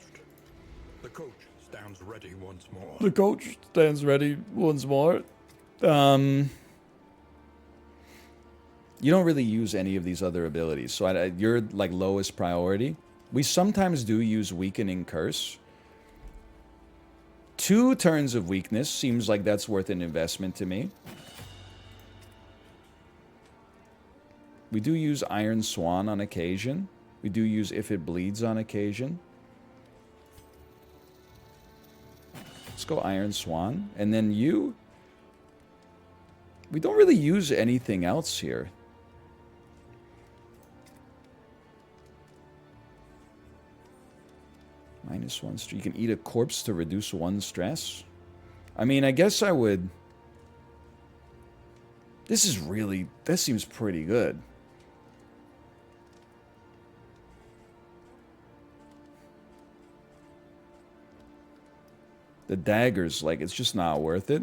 The coach stands ready once more. The coach stands ready once more. You don't really use any of these other abilities, so you're like lowest priority. We sometimes do use Weakening Curse. 2 turns of weakness seems like that's worth an investment to me. We do use Iron Swan on occasion. We do use If It Bleeds on occasion. Let's go Iron Swan. And then you... We don't really use anything else here. -1 stress. You can eat a corpse to reduce 1 stress. I mean, I guess I would... This is really... This seems pretty good. The daggers, like, it's just not worth it.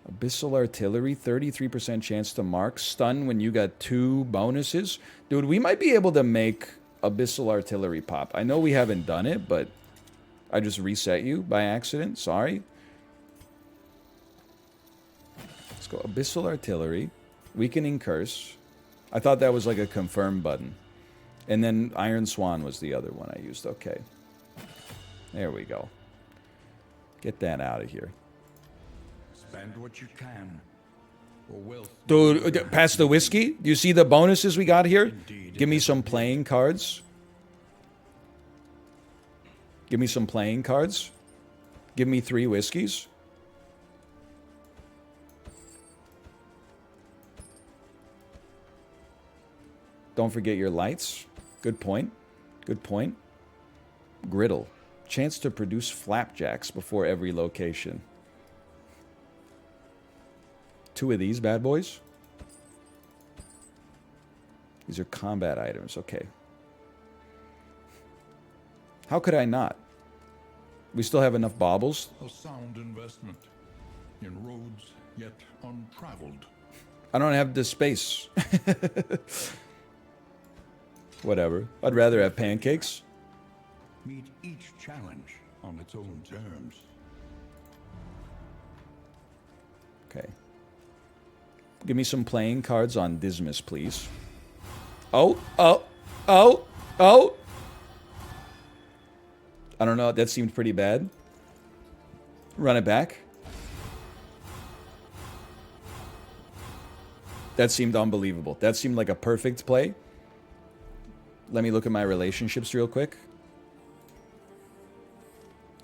Abyssal Artillery, 33% chance to mark. Stun when you got 2 bonuses. Dude, we might be able to make Abyssal Artillery pop. I know we haven't done it, but I just reset you by accident. Sorry. Let's go Abyssal Artillery. Weakening Curse. I thought that was like a confirm button. And then Iron Swan was the other one I used. Okay. There we go. Get that out of here. Spend what you can. Or wealth. Dude, pass the whiskey. Do you see the bonuses we got here? Indeed, Give me some playing cards. Give me some playing cards. Give me 3 whiskeys. Don't forget your lights. Good point. Good point. Griddle. Chance to produce flapjacks before every location. 2 of these bad boys. These are combat items. Okay. How could I not? We still have enough baubles. A sound investment in roads yet untraveled. I don't have the space. Whatever. I'd rather have pancakes. Meet each challenge on its own terms. Okay. Give me some playing cards on Dismas, please. Oh, oh, oh, oh. I don't know. That seemed pretty bad. Run it back. That seemed unbelievable. That seemed like a perfect play. Let me look at my relationships real quick.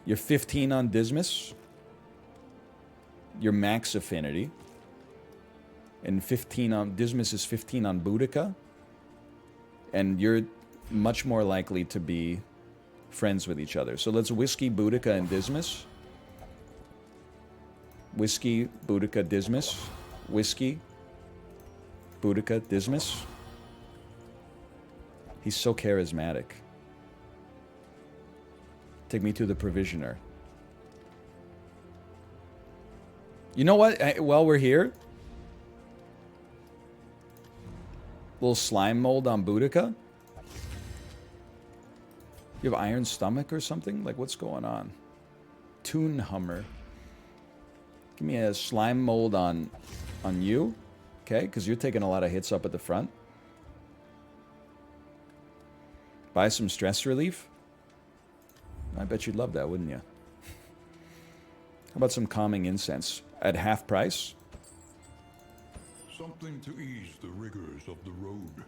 You're 15 on Dismas. Your max affinity. And 15 on... Dismas is 15 on Boudica. And you're much more likely to be friends with each other. So let's whiskey, Boudica, and Dismas. Whiskey, Boudica, Dismas. Whiskey, Boudica, Dismas. He's so charismatic. Take me to the provisioner. You know what? While we're here, little slime mold on Boudica. You have iron stomach or something? Like, what's going on? Toon Hummer. Give me a slime mold on you. Okay, because you're taking a lot of hits up at the front. Buy some stress relief. I bet you'd love that, wouldn't you? How about some calming incense at half price? Something to ease the rigors of the road.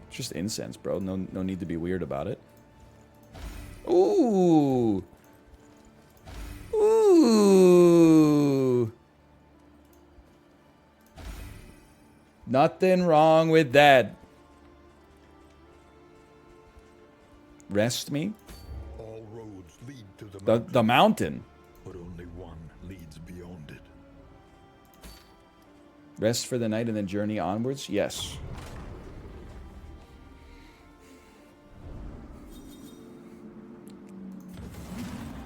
It's just incense, bro. No need to be weird about it. Ooh. Ooh. Nothing wrong with that. Rest me. All roads lead to The mountain. but only one leads beyond it. Rest for the night and then journey onwards? Yes.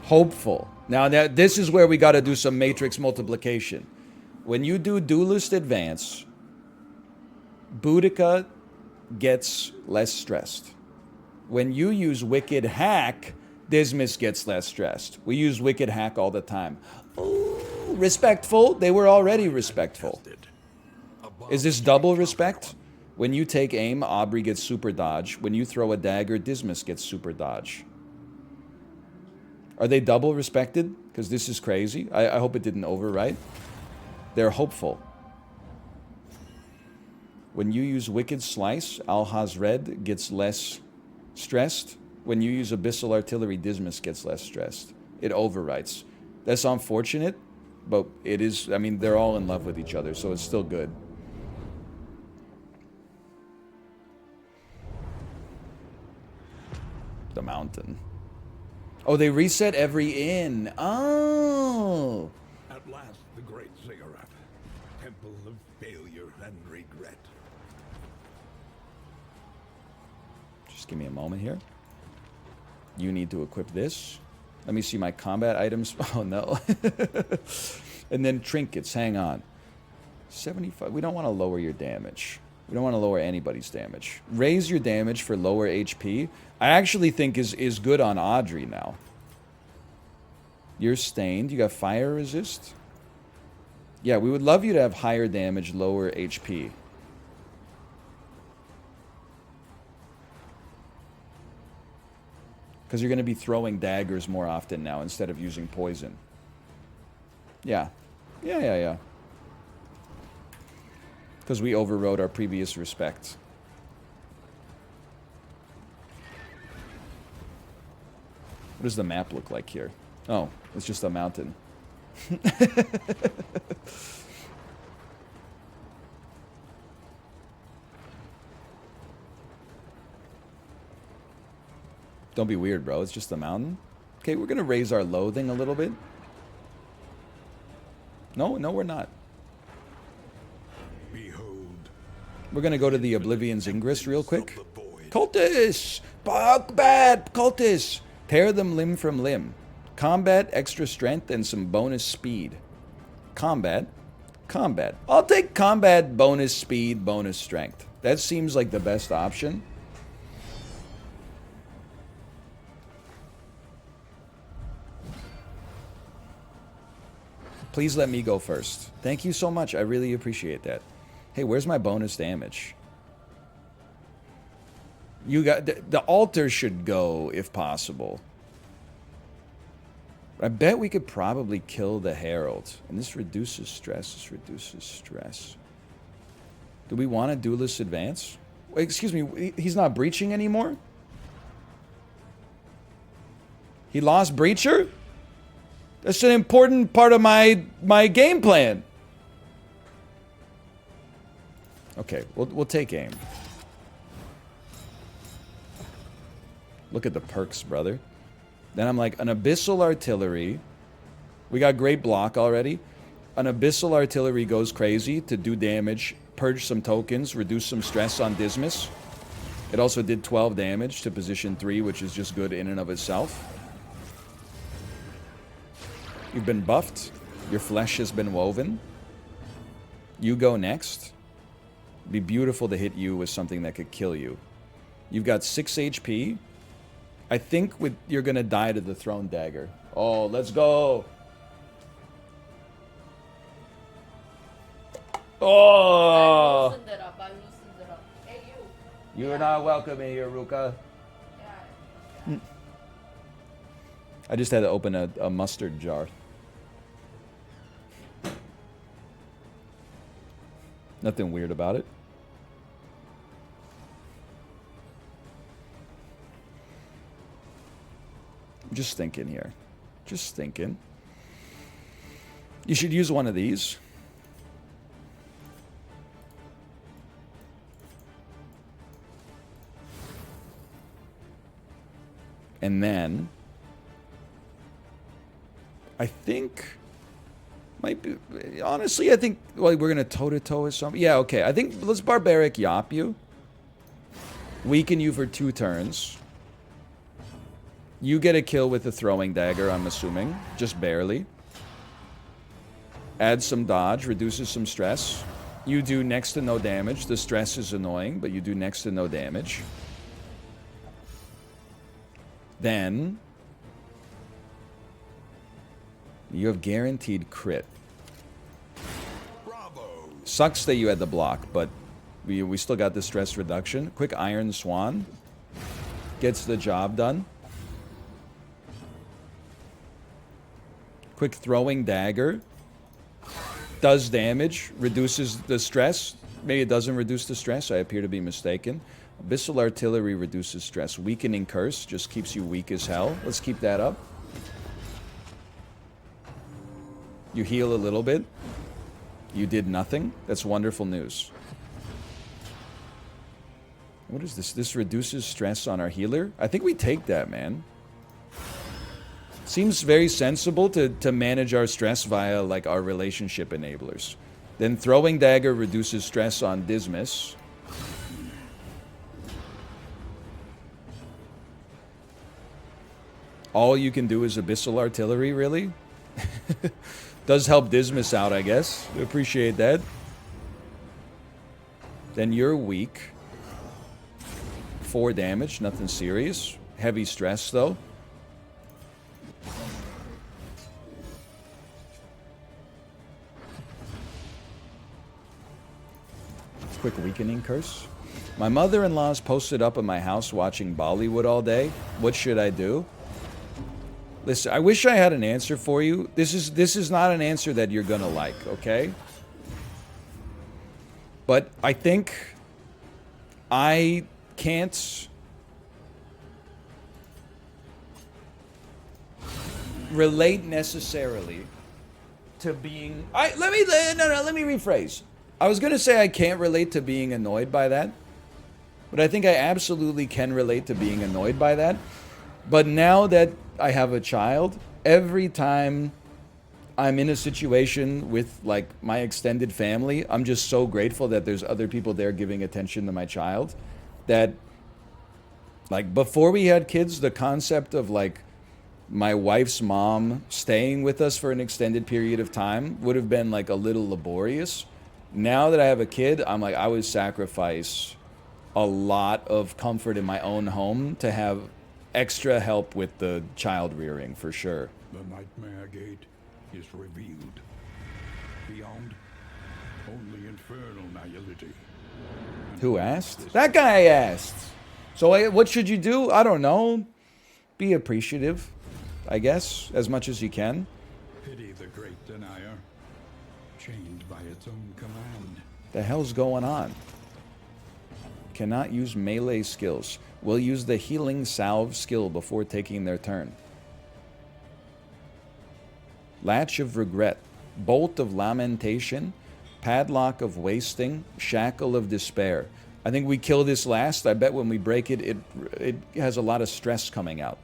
Hopeful. Now, this is where we got to do some matrix multiplication. When you do Duelist Advance, Boudica gets less stressed. When you use Wicked Hack, Dismas gets less stressed. We use Wicked Hack all the time. Ooh, respectful. They were already respectful. Is this double respect? When you take aim, Aubrey gets super dodge. When you throw a dagger, Dismas gets super dodge. Are they double respected? Because this is crazy. I hope it didn't overwrite. They're hopeful. When you use Wicked Slice, Al-Hazred gets less stressed. When you use Abyssal Artillery, Dismas gets less stressed. It overwrites. That's unfortunate, but it is... I mean, they're all in love with each other, so it's still good. The mountain. Oh, they reset every inn. Oh! At last, the great ziggurat. Temple of failure and regret. Just give me a moment here. You need to equip this. Let me see my combat items. Oh, no. And then trinkets. Hang on. 75. We don't want to lower your damage. We don't want to lower anybody's damage. Raise your damage for lower HP. I actually think is good on Audrey now. You're stained. You got fire resist. Yeah, we would love you to have higher damage, lower HP. Because you're going to be throwing daggers more often now instead of using poison. Yeah. Yeah. Because we overrode our previous respect. What does the map look like here? Oh, it's just a mountain. Don't be weird, bro. It's just a mountain. Okay, we're going to raise our loathing a little bit. No, we're not. We're going to go to the Oblivion's Ingress real quick. Cultists! Bad cultists! Tear them limb from limb. Combat, extra strength, and some bonus speed. Combat. I'll take combat, bonus speed, bonus strength. That seems like the best option. Please let me go first. Thank you so much. I really appreciate that. Hey, where's my bonus damage? You got... The altar should go, if possible. I bet we could probably kill the Herald. And this reduces stress. Do we want a Duelist Advance? Wait, excuse me, he's not breaching anymore? He lost Breacher? That's an important part of my game plan. Okay, we'll take aim. Look at the perks, brother. Then I'm like, an Abyssal Artillery. We got great block already. An Abyssal Artillery goes crazy to do damage, purge some tokens, reduce some stress on Dismas. It also did 12 damage to position 3, which is just good in and of itself. You've been buffed. Your flesh has been woven. You go next. It'd be beautiful to hit you with something that could kill you. You've got 6 HP. I think you're going to die to the Throne Dagger. Oh, let's go. Oh. I loosened it up. Hey, you. You're not welcome in here, Ruka. Yeah. I just had to open a mustard jar. Nothing weird about it. I'm just thinking here. Just thinking. You should use one of these. And then I think might be, honestly, I think, well, we're going to toe-to-toe with something. Yeah, okay. I think let's Barbaric Yop you. Weaken you for 2 turns. You get a kill with the Throwing Dagger, I'm assuming. Just barely. Add some dodge, reduces some stress. You do next to no damage. The stress is annoying, but you do next to no damage. Then You have guaranteed crit. Bravo! Sucks that you had the block, but we still got the stress reduction. Quick Iron Swan. Gets the job done. Quick Throwing Dagger. Does damage. Reduces the stress. Maybe it doesn't reduce the stress. I appear to be mistaken. Abyssal Artillery reduces stress. Weakening Curse just keeps you weak as hell. Let's keep that up. You heal a little bit. You did nothing. That's wonderful news. What is this? This reduces stress on our healer? I think we take that, man. Seems very sensible to manage our stress via, like, our relationship enablers. Then Throwing Dagger reduces stress on Dismas. All you can do is Abyssal Artillery, really? Does help Dismas out, I guess. Appreciate that. Then you're weak. 4 damage, nothing serious. Heavy stress, though. Quick Weakening Curse. My mother-in-law's posted up in my house watching Bollywood all day. What should I do? Listen, I wish I had an answer for you. This is not an answer that you're gonna like, okay? But I think I can't relate necessarily to being... let me rephrase. I was gonna say I can't relate to being annoyed by that, but I think I absolutely can relate to being annoyed by that. But now that I have a child, every time I'm in a situation with, like, my extended family, I'm just so grateful that there's other people there giving attention to my child. That, like, before we had kids, the concept of, like, my wife's mom staying with us for an extended period of time would have been, like, a little laborious. Now that I have a kid, I'm like, I would sacrifice a lot of comfort in my own home to have extra help with the child rearing, for sure. The Nightmare Gate is revealed. Beyond, only infernal nihility. Who asked? That guy asked. So what should you do? I don't know. Be appreciative, I guess, as much as you can. Pity the great denier, chained by its own command. The hell's going on? Cannot use melee skills. Will use the Healing Salve skill before taking their turn. Latch of Regret. Bolt of Lamentation. Padlock of Wasting. Shackle of Despair. I think we kill this last. I bet when we break it, it has a lot of stress coming out.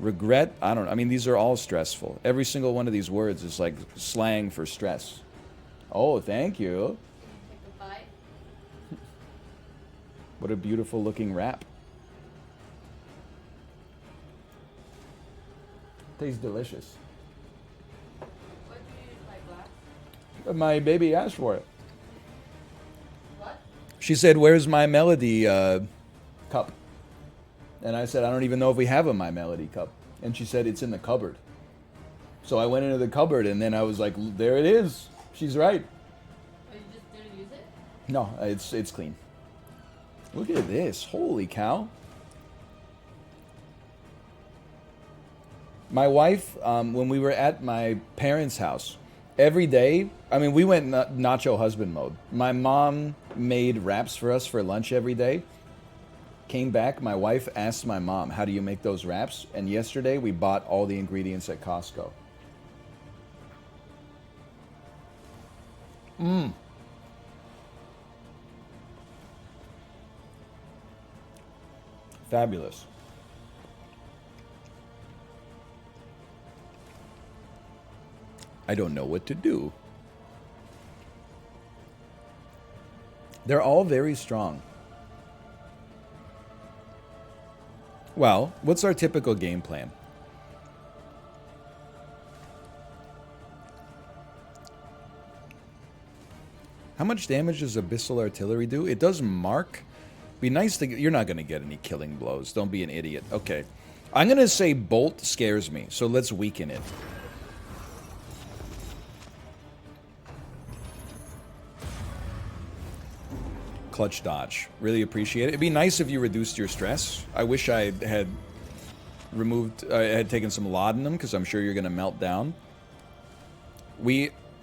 Regret, I don't know. I mean, these are all stressful. Every single one of these words is like slang for stress. Oh, thank you. Take a bite. What a beautiful looking wrap. Tastes delicious. What did you use my glass? My baby asked for it. What? She said, "Where's my Melody cup?" And I said, "I don't even know if we have a My Melody cup." And she said, "It's in the cupboard." So I went into the cupboard, and then I was like, "There it is." She's right. Oh, you just didn't use it? No, it's clean. Look at this. Holy cow. My wife, when we were at my parents' house, every day, I mean, we went nacho husband mode. My mom made wraps for us for lunch every day. Came back, my wife asked my mom, "How do you make those wraps?" And yesterday, we bought all the ingredients at Costco. Fabulous. I don't know what to do. They're all very strong. Well, what's our typical game plan? How much damage does Abyssal Artillery do? It does mark. Be nice to... You're not going to get any killing blows. Don't be an idiot. Okay. I'm going to say Bolt scares me, so let's weaken it. Clutch dodge. Really appreciate it. It'd be nice if you reduced your stress. I wish I had removed... I had taken some laudanum, because I'm sure you're going to melt down.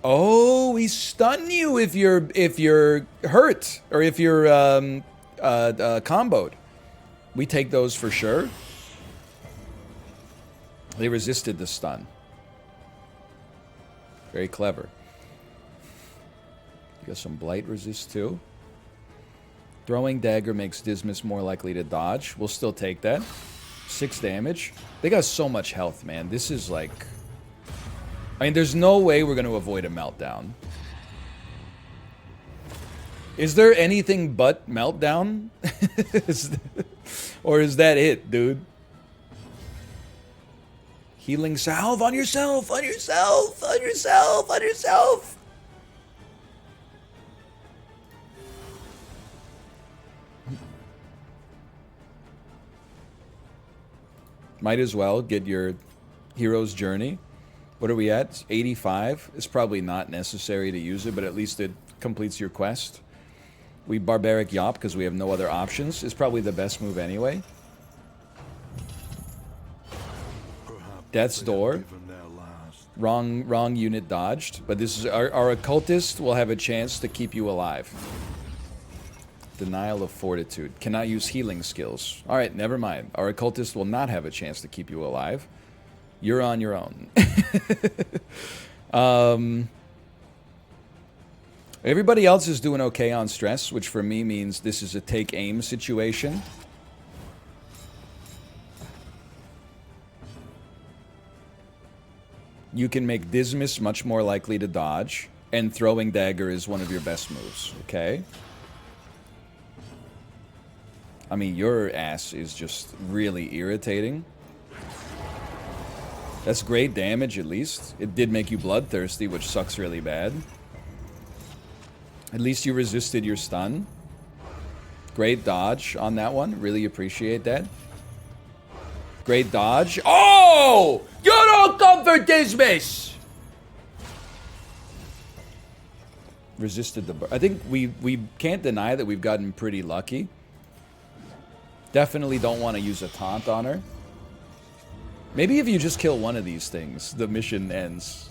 Oh, we stun you if you're hurt, or if you're comboed. We take those for sure. They resisted the stun. Very clever. You got some blight resist too. Throwing dagger makes Dismas more likely to dodge. We'll still take that. 6 damage. They got so much health, man. This is like... I mean, there's no way we're going to avoid a meltdown. Is there anything but meltdown? Or is that it, dude? Healing salve on yourself, on yourself, on yourself, on yourself. Might as well get your hero's journey. What are we at? 85. It's probably not necessary to use it, but at least it completes your quest. We barbaric yop because we have no other options. It's probably the best move anyway. Death's Door. Wrong unit dodged, but this is our occultist will have a chance to keep you alive. Denial of Fortitude. Cannot use healing skills. Alright, never mind. Our occultist will not have a chance to keep you alive. You're on your own. Everybody else is doing okay on stress, which for me means this is a take aim situation. You can make Dismas much more likely to dodge, and throwing dagger is one of your best moves, okay? I mean, your ass is just really irritating. That's great damage, at least. It did make you bloodthirsty, which sucks really bad. At least you resisted your stun. Great dodge on that one. Really appreciate that. Great dodge. Oh! You don't come for Dismas! Resisted the... I think we can't deny that we've gotten pretty lucky. Definitely don't want to use a taunt on her. Maybe if you just kill one of these things, the mission ends.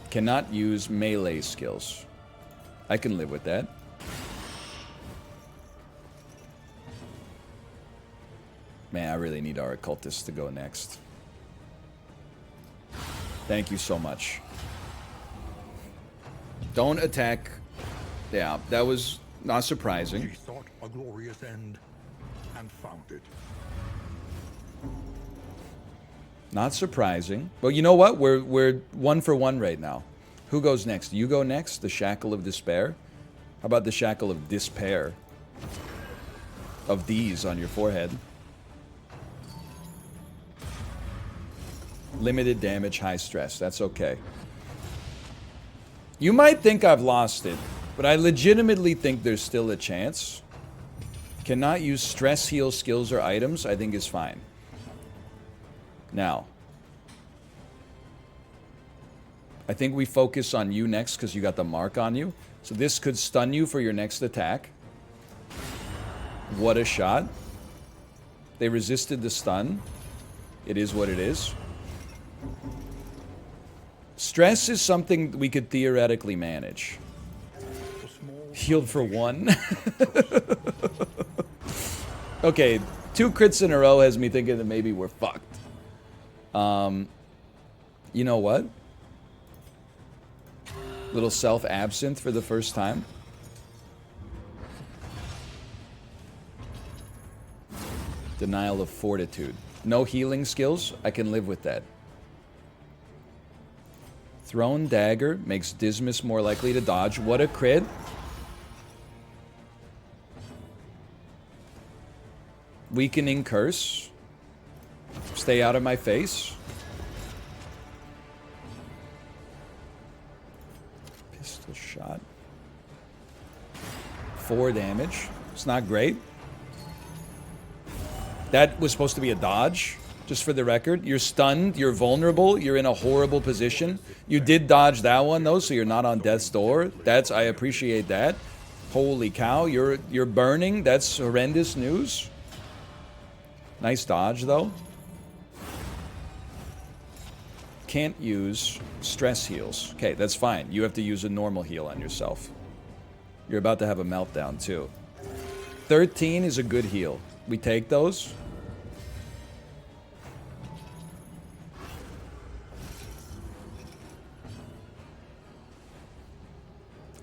Cannot use melee skills. I can live with that. Man, I really need our occultist to go next. Thank you so much. Don't attack. Yeah, that was not surprising. She sought a glorious end and found it. Not surprising. But you know what? We're 1 for 1 right now. Who goes next? You go next? The Shackle of Despair? How about the Shackle of Despair? Of these on your forehead. Limited damage, high stress. That's okay. You might think I've lost it, but I legitimately think there's still a chance. Cannot use stress heal skills or items, I think is fine. Now, I think we focus on you next because you got the mark on you. So this could stun you for your next attack. What a shot. They resisted the stun. It is what it is. Stress is something we could theoretically manage. Healed for 1. Okay, 2 crits in a row has me thinking that maybe we're fucked. You know what? Little self-absinthe for the first time. Denial of Fortitude. No healing skills? I can live with that. Thrown Dagger makes Dismas more likely to dodge. What a crit. Weakening Curse. Stay out of my face. Pistol shot. 4 damage. It's not great. That was supposed to be a dodge, just for the record. You're stunned, you're vulnerable, you're in a horrible position. You did dodge that one though, so you're not on death's door. I appreciate that. Holy cow, you're burning. That's horrendous news. Nice dodge though. Can't use stress heals. Okay, that's fine. You have to use a normal heal on yourself. You're about to have a meltdown too. 13 is a good heal. We take those.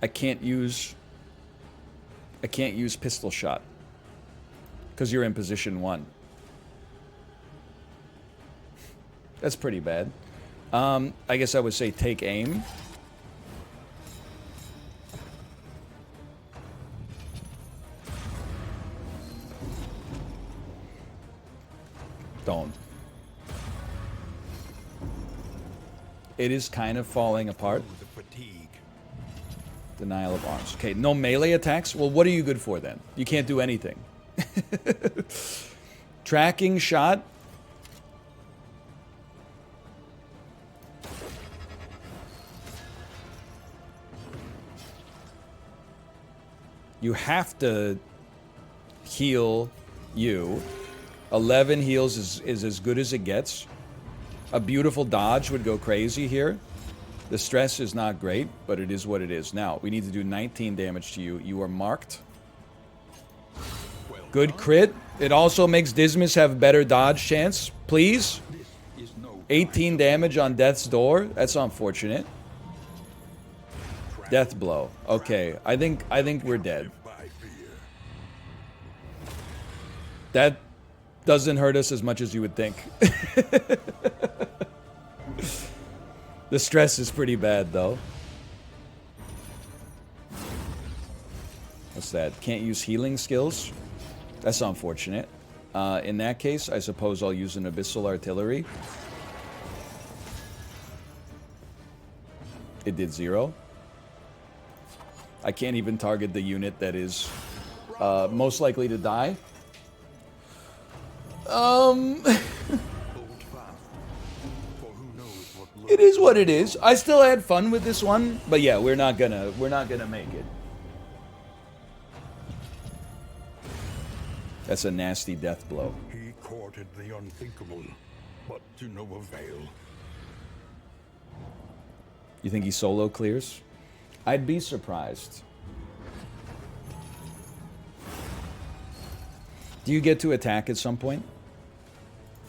I can't use pistol shot because you're in position 1. That's pretty bad. I guess I would say take aim. Don't. It is kind of falling apart. The fatigue. Denial of arms. Okay, no melee attacks? Well, what are you good for then? You can't do anything. Tracking shot. You have to heal you. 11 heals is as good as it gets. A beautiful dodge would go crazy here. The stress is not great, but it is what it is. Now, we need to do 19 damage to you. You are marked. Good crit. It also makes Dismas have better dodge chance. Please. 18 damage on death's door. That's unfortunate. Death blow. Okay, I think we're dead. That doesn't hurt us as much as you would think. The stress is pretty bad though. What's that? Can't use healing skills? That's unfortunate. In that case, I suppose I'll use an abyssal artillery. It did 0. I can't even target the unit that is most likely to die. It is what it is. I still had fun with this one, but yeah, we're not gonna make it. That's a nasty death blow. He courted the unthinkable, but to no avail. You think he solo clears? I'd be surprised. Do you get to attack at some point?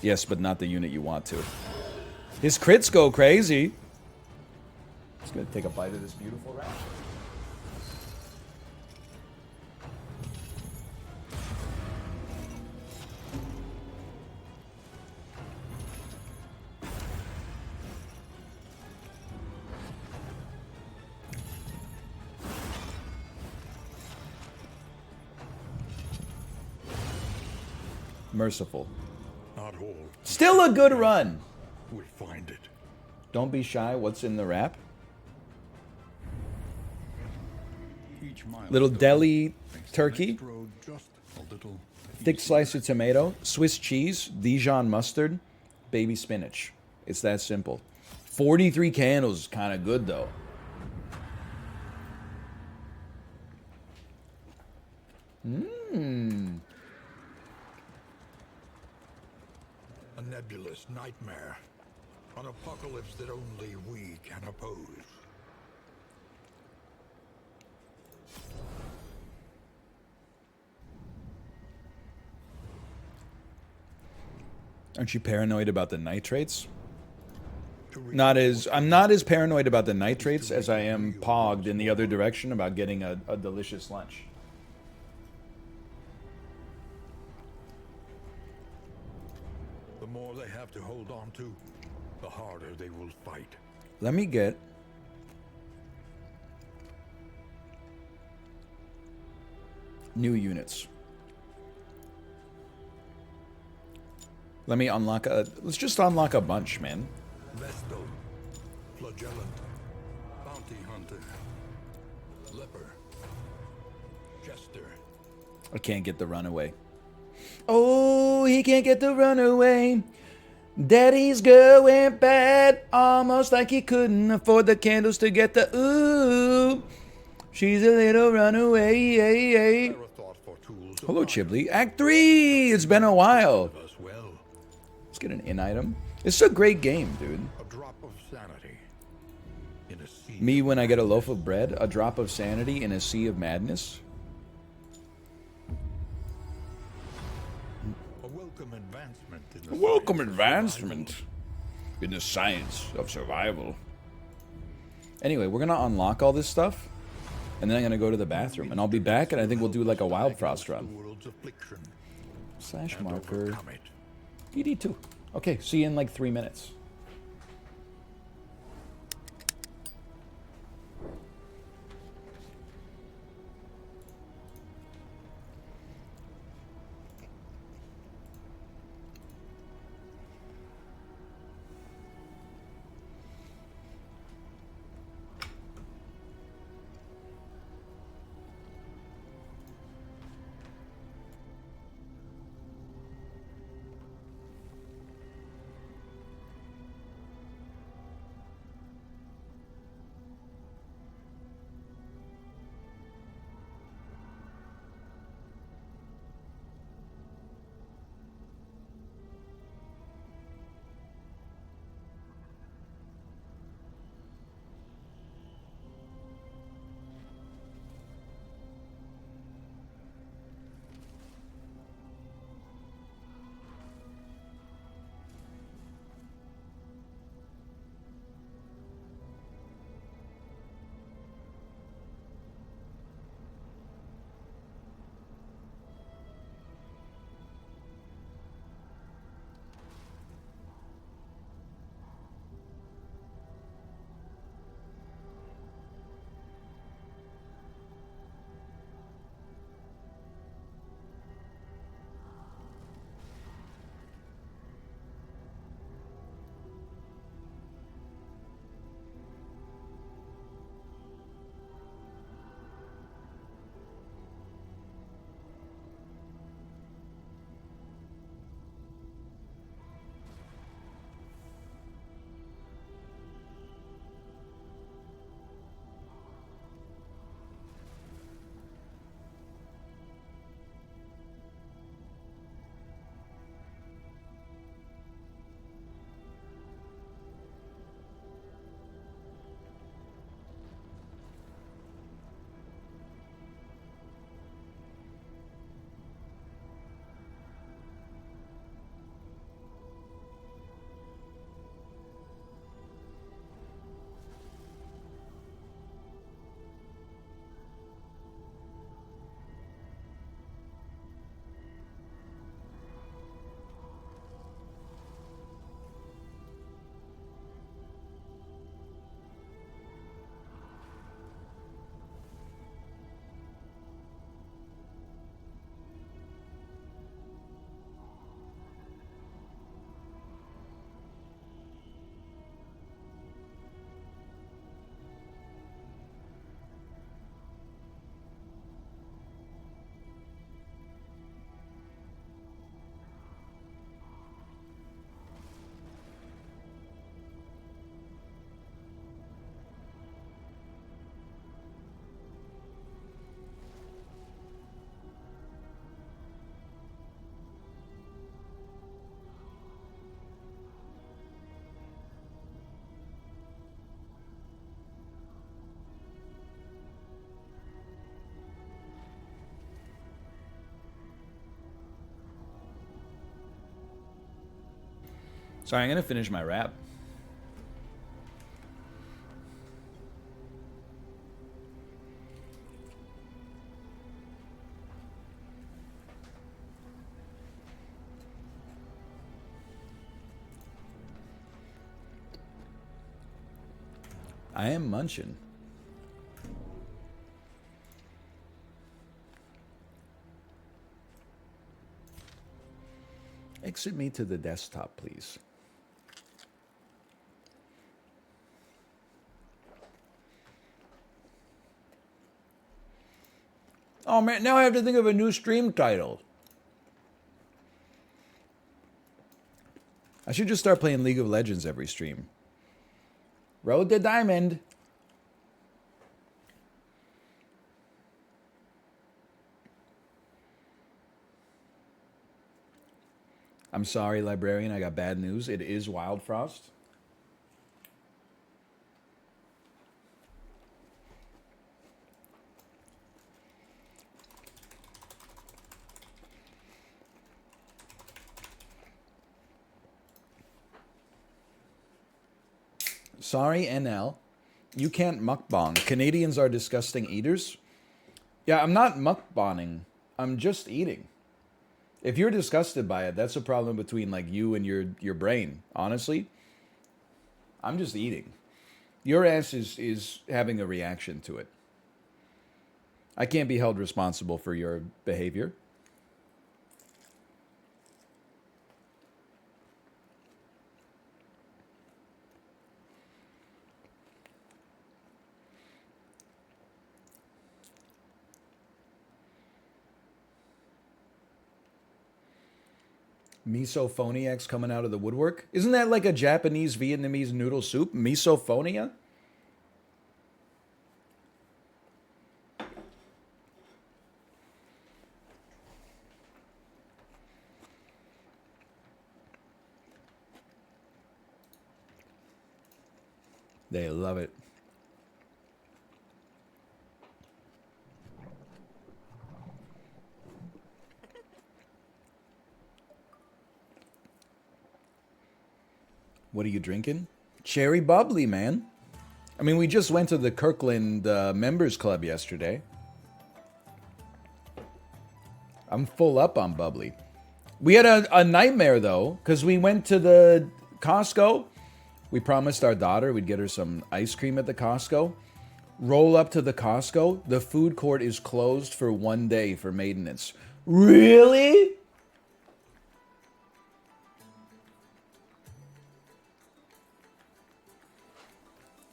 Yes, but not the unit you want to. His crits go crazy. He's gonna take a bite of this beautiful rat. Merciful. Not all Still a good run. will find it. Don't be shy. What's in the wrap? Each Little milestone deli makes the turkey. next road just a little Thick slice of tomato, Swiss cheese, Dijon mustard, baby spinach. It's that simple. 43 candles is kind of good though. A nebulous nightmare. An apocalypse that only we can oppose. Aren't you paranoid about the nitrates? I'm not as paranoid about the nitrates as I am pogged in the other direction about getting a delicious lunch. The more they have to hold on to, the harder they will fight. Let me get new units. Let me unlock let's just unlock a bunch, man. Vestal, Flagellant, Bounty Hunter, Leper, Jester. I can't get the runaway. Oh, he can't get the runaway. Daddy's going bad, almost like he couldn't afford the candles to get the ooh. She's a little runaway. There are thought for tools of Hello, life. Chiblee. Act 3! It's been a while. Serve us well. Let's get an in item. It's a great game, dude. A drop of sanity in a sea. Me when I get a loaf of bread, a drop of sanity in a sea of madness. A welcome advancement in the A welcome science of advancement in the science of survival. Anyway, we're gonna unlock all this stuff, and then I'm gonna go to the bathroom, and I'll be back, and I think we'll do like a WildFrost survival. run. The world's affliction Slash and marker overcome it. ED2. Okay, see you in like 3 minutes. Sorry, I'm gonna finish my wrap. I am munching. Exit me to the desktop, please. Oh man, now I have to think of a new stream title. I should just start playing League of Legends every stream. Road to Diamond. I'm sorry, librarian. I got bad news. It is WildFrost. Sorry, NL. You can't mukbang. Canadians are disgusting eaters. Yeah, I'm not mukbanging. I'm just eating. If you're disgusted by it, that's a problem between like you and your brain. Honestly, I'm just eating. Your ass is having a reaction to it. I can't be held responsible for your behavior. Misophoniacs coming out of the woodwork. Isn't that like a Japanese Vietnamese noodle soup? Misophonia? They love it. What are you drinking? Cherry bubbly, man. I mean, we just went to the Kirkland Members Club yesterday. I'm full up on bubbly. We had a nightmare, though, because we went to the Costco. We promised our daughter we'd get her some ice cream at the Costco. Roll up to the Costco. The food court is closed for 1 day for maintenance. Really?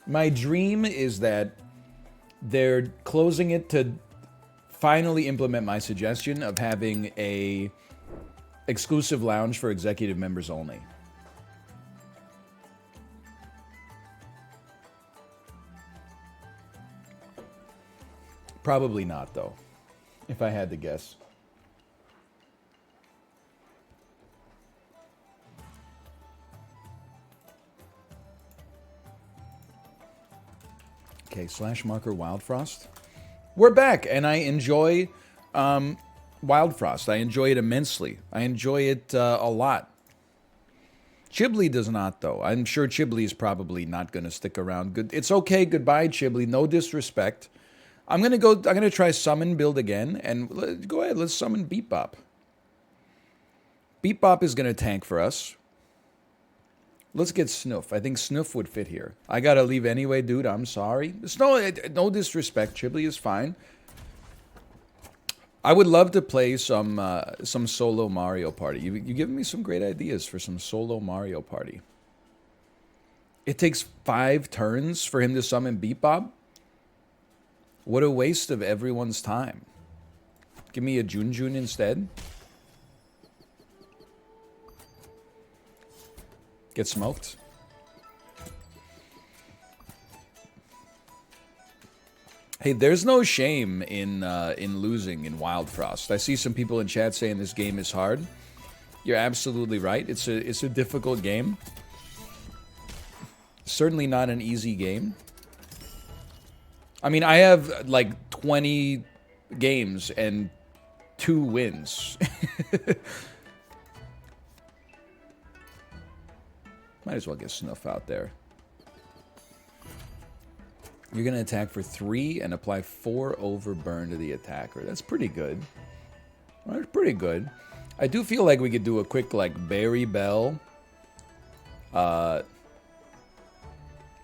My dream is that they're closing it to finally implement my suggestion of having a exclusive lounge for executive members only. Probably not, though, if I had to guess. Okay, /marker WildFrost. We're back, and I enjoy WildFrost. I enjoy it immensely. I enjoy it a lot. Chiblee does not, though. I'm sure Chiblee is probably not going to stick around. Good. It's okay. Goodbye, Chiblee. No disrespect. I'm gonna try summon build again, and go ahead. Let's summon Beep Bop. Beep Bop is gonna tank for us. Let's get Snoof. I think Snoof would fit here. I gotta leave anyway, dude. I'm sorry. There's no disrespect. Chiblee is fine. I would love to play some solo Mario Party. You given me some great ideas for some solo Mario Party. It takes 5 turns for him to summon Beep Bop. What a waste of everyone's time. Give me a Junjun instead. Get smoked. Hey, there's no shame in losing in WildFrost. I see some people in chat saying this game is hard. You're absolutely right. It's a difficult game. Certainly not an easy game. I mean, I have like 20 games and 2 wins. Might as well get Snuff out there. You're going to attack for 3 and apply 4 overburn to the attacker. That's pretty good. That's pretty good. I do feel like we could do a quick, like, Berry Bell.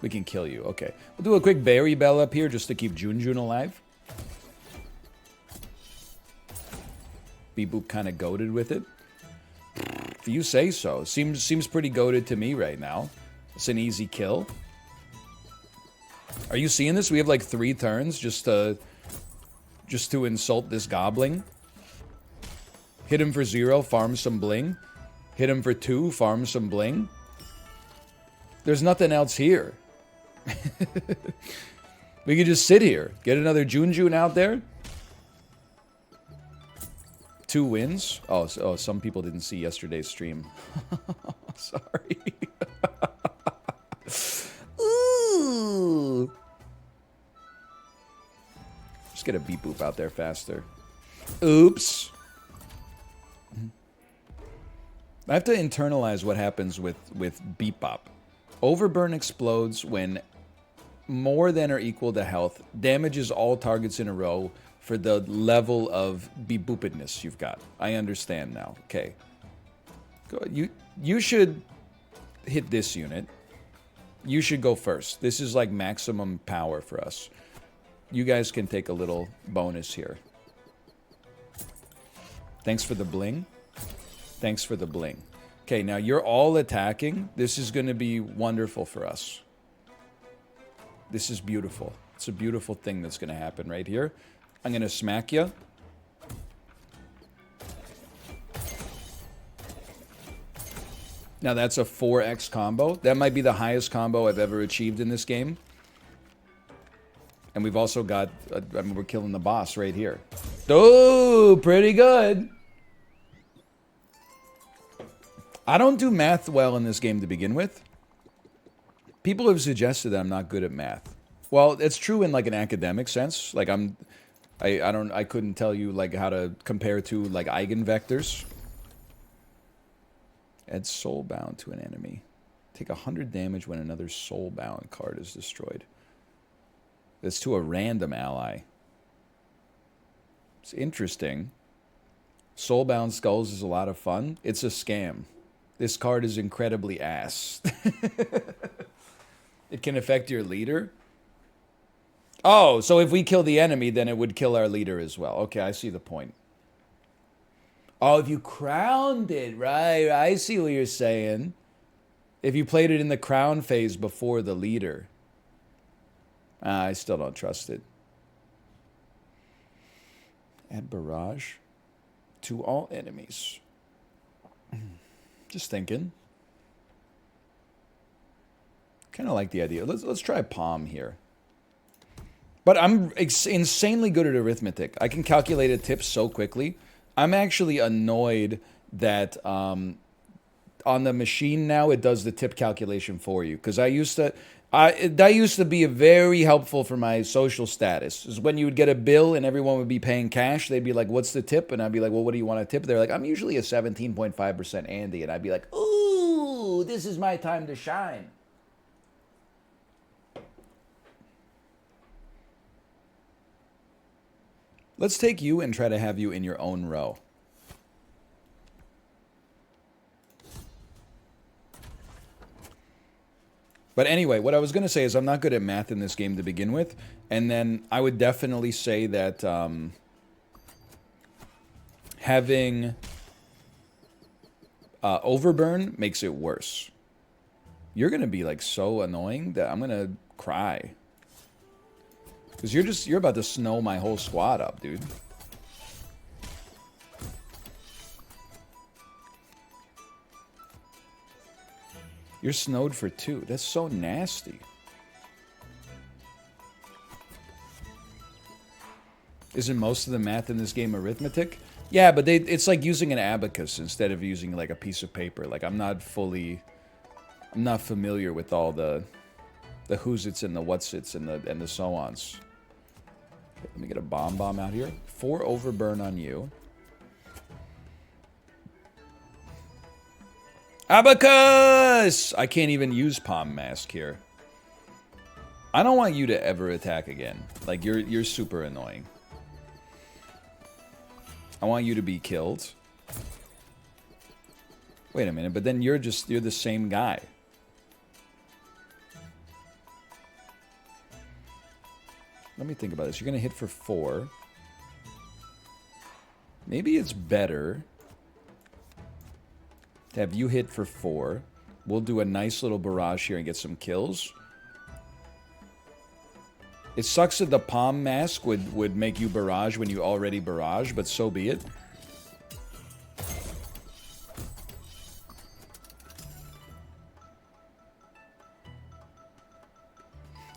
We can kill you. Okay. We'll do a quick Berry Bell up here just to keep Junjun alive. Beep Boop kind of goated with it. If you say so. Seems pretty goated to me right now. It's an easy kill. Are you seeing this? We have like 3 turns just to insult this goblin. Hit him for 0, farm some bling. Hit him for 2, farm some bling. There's nothing else here. We could just sit here. Get another Junjun out there. 2 wins. Oh, some people didn't see yesterday's stream. Sorry. Ooh. Just get a beep boop out there faster. Oops. I have to internalize what happens with beep bop. Overburn explodes when more than or equal to health damages all targets in a row for the level of beep boopedness you've got. I understand now. Okay. You should hit this unit. You should go first. This is like maximum power for us. You guys can take a little bonus here. Thanks for the bling. Thanks for the bling. Okay, now you're all attacking. This is going to be wonderful for us. This is beautiful. It's a beautiful thing that's going to happen right here. I'm going to smack you. Now that's a 4x combo. That might be the highest combo I've ever achieved in this game. And we've also got, I mean, we're killing the boss right here. Oh, pretty good. I don't do math well in this game to begin with. People have suggested that I'm not good at math. Well, it's true in like an academic sense. Like I couldn't tell you like how to compare to like eigenvectors. Add soulbound to an enemy. Take 100 damage when another soulbound card is destroyed. That's to a random ally. It's interesting. Soulbound Skulls is a lot of fun. It's a scam. This card is incredibly ass. It can affect your leader. Oh, so if we kill the enemy, then it would kill our leader as well. Okay, I see the point. Oh, if you crowned it, right? I see what you're saying. If you played it in the crown phase before the leader. I still don't trust it. Add barrage to all enemies. Just thinking. Kind of like the idea. Let's try palm here. But I'm insanely good at arithmetic. I can calculate a tip so quickly. I'm actually annoyed that on the machine now it does the tip calculation for you. Because that used to be very helpful for my social status. Is when you would get a bill and everyone would be paying cash, they'd be like, "What's the tip?" And I'd be like, "Well, what do you want to tip?" They're like, "I'm usually a 17.5% Andy," and I'd be like, "Ooh, this is my time to shine." Let's take you and try to have you in your own row. But anyway, what I was going to say is I'm not good at math in this game to begin with. And then I would definitely say that having overburn makes it worse. You're going to be like so annoying that I'm going to cry. Because you're about to snow my whole squad up, dude. You're snowed for 2. That's so nasty. Isn't most of the math in this game arithmetic? Yeah, but it's like using an abacus instead of using like a piece of paper. Like I'm not familiar with all the who's-its and the what's-its and the so-ons. Okay, let me get a bomb out here. 4 overburn on you. Abacus! I can't even use Palm Mask here. I don't want you to ever attack again. Like, you're super annoying. I want you to be killed. Wait a minute, but then you're the same guy. Let me think about this. You're going to hit for 4. Maybe it's better to have you hit for 4. We'll do a nice little barrage here and get some kills. It sucks that the Palm Mask would make you barrage when you already barrage, but so be it.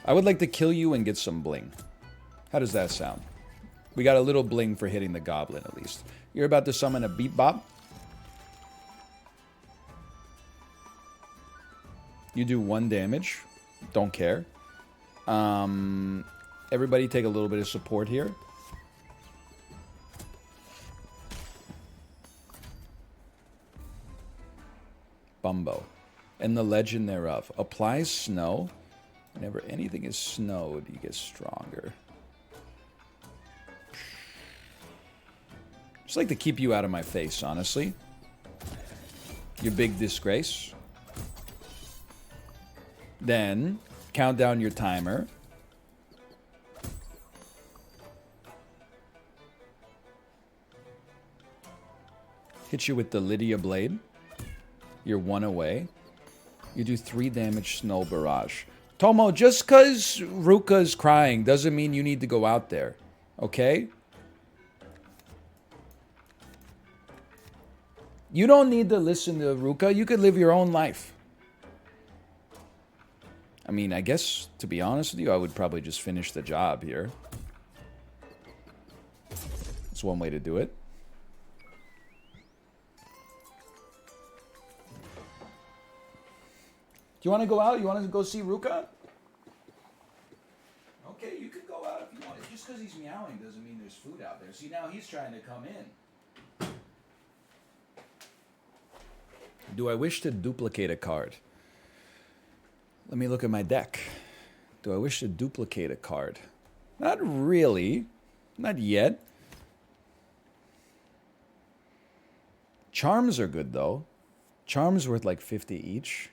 I would like to kill you and get some bling. How does that sound? We got a little bling for hitting the goblin, at least. You're about to summon a beat bop. You do 1 damage. Don't care. Everybody take a little bit of support here. Bumbo. And the legend thereof. Applies snow. Whenever anything is snowed, you get stronger. Just like to keep you out of my face, honestly. You big disgrace. Then, count down your timer. Hit you with the Lydia Blade. You're 1 away. You do 3 damage snow barrage. Tomo, just because Ruka's crying doesn't mean you need to go out there. Okay? You don't need to listen to Ruka. You could live your own life. I mean, I guess, to be honest with you, I would probably just finish the job here. That's one way to do it. Do you want to go out? You want to go see Ruka? Okay, you could go out if you want. Just because he's meowing doesn't mean there's food out there. See, now he's trying to come in. Do I wish to duplicate a card? Let me look at my deck. Do I wish to duplicate a card? Not really. Not yet. Charms are good, though. Charms worth like 50 each.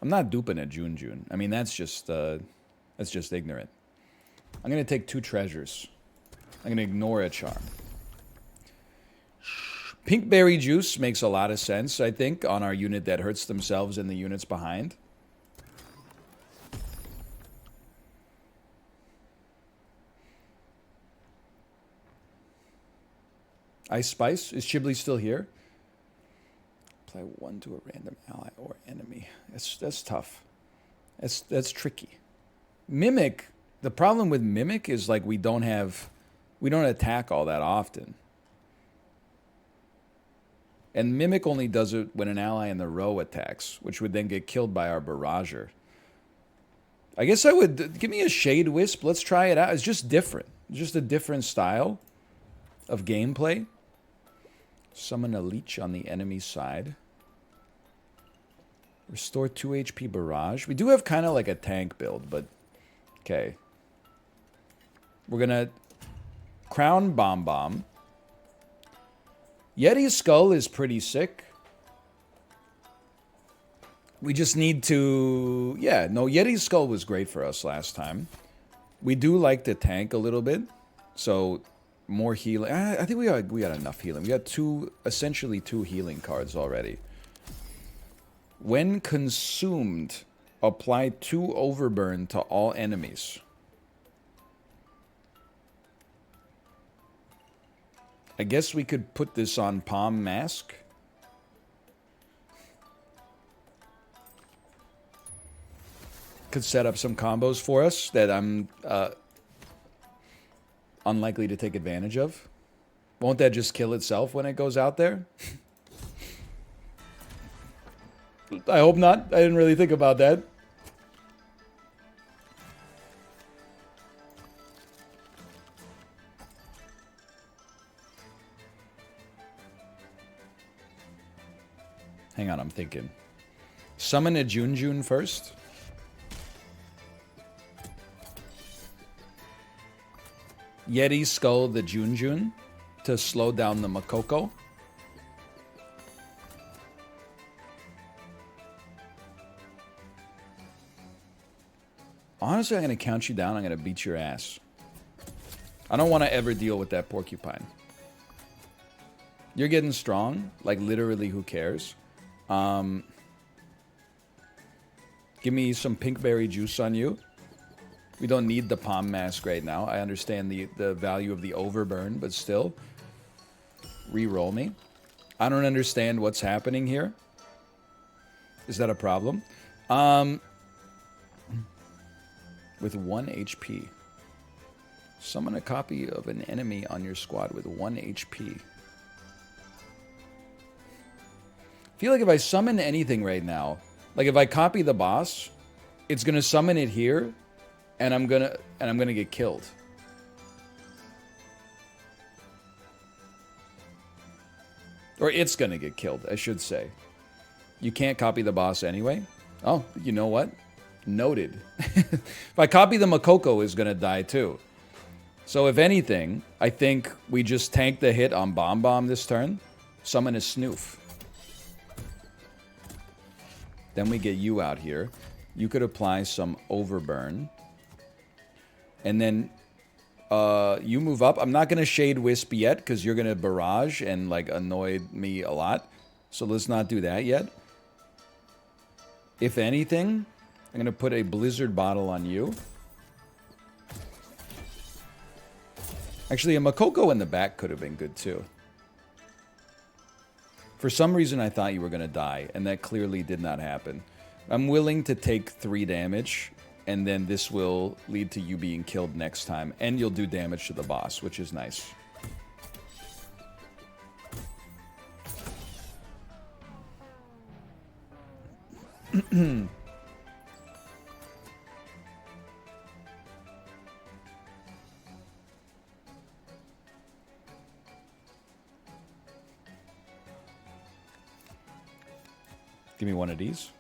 I'm not duping a Jun. I mean, that's just ignorant. I'm going to take 2 treasures. I'm going to ignore a charm. Pinkberry Juice makes a lot of sense, I think, on our unit that hurts themselves and the units behind. Ice Spice. Is Chibli still here? Apply 1 to a random ally or enemy. That's tough. That's tricky. Mimic. The problem with Mimic is like we don't attack all that often. And Mimic only does it when an ally in the row attacks, which would then get killed by our Barrager. I guess I would... Give me a Shade Wisp. Let's try it out. It's just different. It's just a different style of gameplay. Summon a Leech on the enemy side. Restore 2 HP Barrage. We do have kind of like a tank build, but... Okay. We're going to Crown Bomb. Yeti Skull is pretty sick. We just need to... Yeah, no, Yeti Skull was great for us last time. We do like to tank a little bit. So, more healing. I think we got enough healing. We got essentially two healing cards already. When consumed, apply 2 overburn to all enemies. I guess we could put this on Palm Mask. Could set up some combos for us that I'm unlikely to take advantage of. Won't that just kill itself when it goes out there? I hope not. I didn't really think about that. Hang on, I'm thinking. Summon a Jun first. Yeti Skull the Jun to slow down the Makoko. Honestly, I'm going to count you down. I'm going to beat your ass. I don't want to ever deal with that porcupine. You're getting strong. Like, literally, who cares? Give me some pinkberry juice on you. We don't need the Palm Mask right now. I understand the value of the overburn, but still. Reroll me. I don't understand what's happening here. Is that a problem? With 1 HP. Summon a copy of an enemy on your squad with 1 HP. I feel like if I summon anything right now, like if I copy the boss, it's gonna summon it here, and I'm gonna get killed. Or it's gonna get killed, I should say. You can't copy the boss anyway? Oh, you know what? Noted. If I copy the Makoko, is gonna die too. So if anything, I think we just tank the hit on Bomb Bomb this turn. Summon a Snoof. Then we get you out here. You could apply some Overburn. And then you move up. I'm not going to Shade Wisp yet because you're going to barrage and like annoy me a lot. So let's not do that yet. If anything, I'm going to put a Blizzard Bottle on you. Actually, a Makoko in the back could have been good too. For some reason, I thought you were going to die, and that clearly did not happen. I'm willing to take 3 damage, and then this will lead to you being killed next time, and you'll do damage to the boss, which is nice. Give me one of these.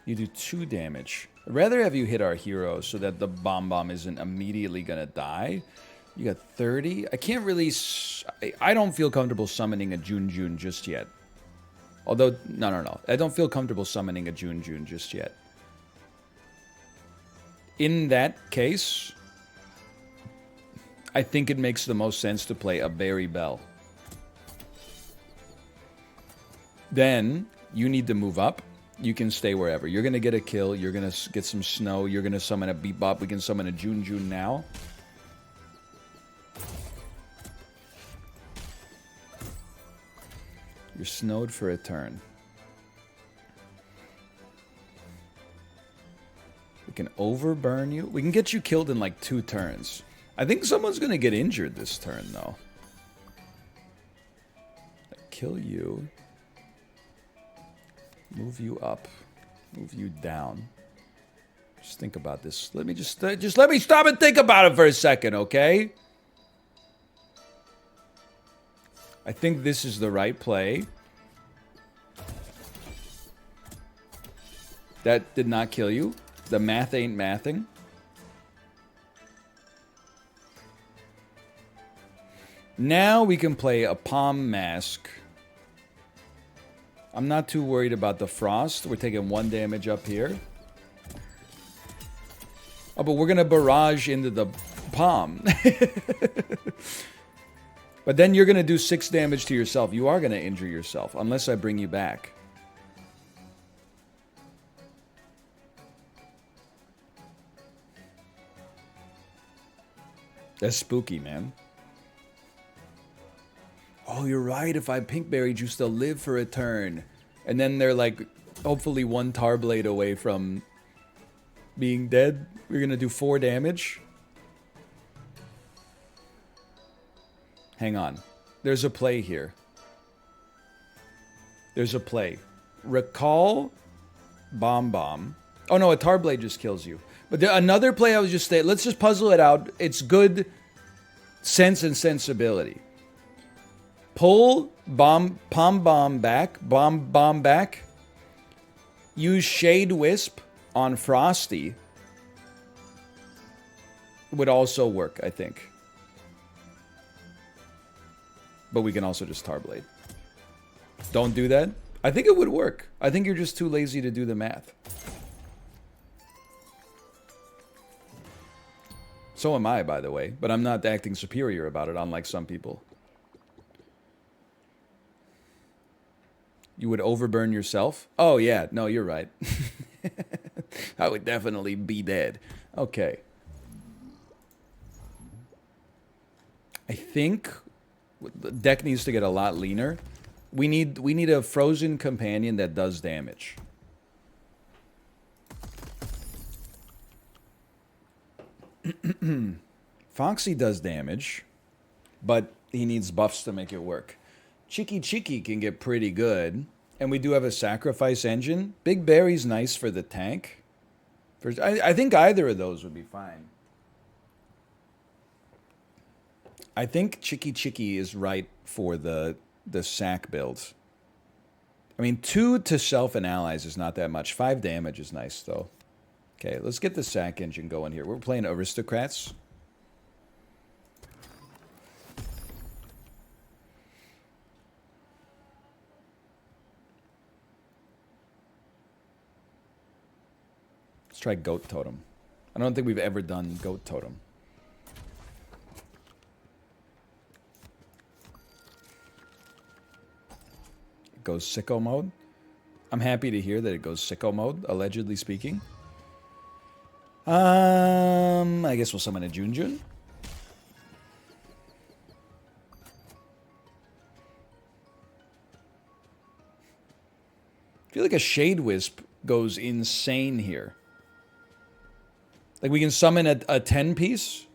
You do 2 damage. I'd rather have you hit our hero so that the Bomb Bomb isn't immediately gonna die. You got 30. I can't really... I don't feel comfortable summoning a Jun just yet. Although, no. I don't feel comfortable summoning a Jun just yet. In that case, I think it makes the most sense to play a Berry Bell. Then, you need to move up. You can stay wherever. You're going to get a kill. You're going to get some snow. You're going to summon a Bebop. We can summon a Jun now. You're snowed for a turn. We can overburn you. We can get you killed in like 2 turns. I think someone's going to get injured this turn, though. Kill you. Move you up. Move you down. Just think about this. Let me just let me stop and think about it for a second, okay? I think this is the right play. That did not kill you. The math ain't mathing. Now we can play a Palm Mask. I'm not too worried about the Frost. We're taking 1 damage up here. Oh, but we're going to barrage into the Palm. But then you're going to do 6 damage to yourself. You are going to injure yourself, unless I bring you back. That's spooky, man. Oh, you're right. If I Pinkberried you, still live for a turn. And then they're like, hopefully 1 Tar Blade away from being dead. We're going to do 4 damage. Hang on. There's a play here. There's a play. Recall Bomb Bomb. Oh, no, a Tar Blade just kills you. But another play I was just saying, let's just puzzle it out. It's good sense and sensibility. Pull Palm Bomb back. Bomb back. Use Shade Wisp on Frosty. Would also work, I think. But we can also just Tar Blade. Don't do that. I think it would work. I think you're just too lazy to do the math. So am I, by the way. But I'm not acting superior about it, unlike some people. You would overburn yourself? Oh, yeah. No, you're right. I would definitely be dead. Okay. think the deck needs to get a lot leaner. We need a frozen companion that does damage. Foxy does damage, but he needs buffs to make it work. Cheeky Cheeky can get pretty good, and we do have a sacrifice engine. Big Berry's nice for the tank. I think either of those would be fine. I think Chicky Chicky is right for the sack builds. I mean, 2 to self and allies is not that much. 5 damage is nice, though. Okay, let's get the sack engine going here. We're playing Aristocrats. Let's try Goat Totem. I don't think we've ever done Goat Totem. It goes sicko mode. I'm happy to hear that it goes sicko mode, allegedly speaking. I guess we'll summon a Junjun. I feel like a Shade Wisp goes insane here. Like we can summon a 10-piece.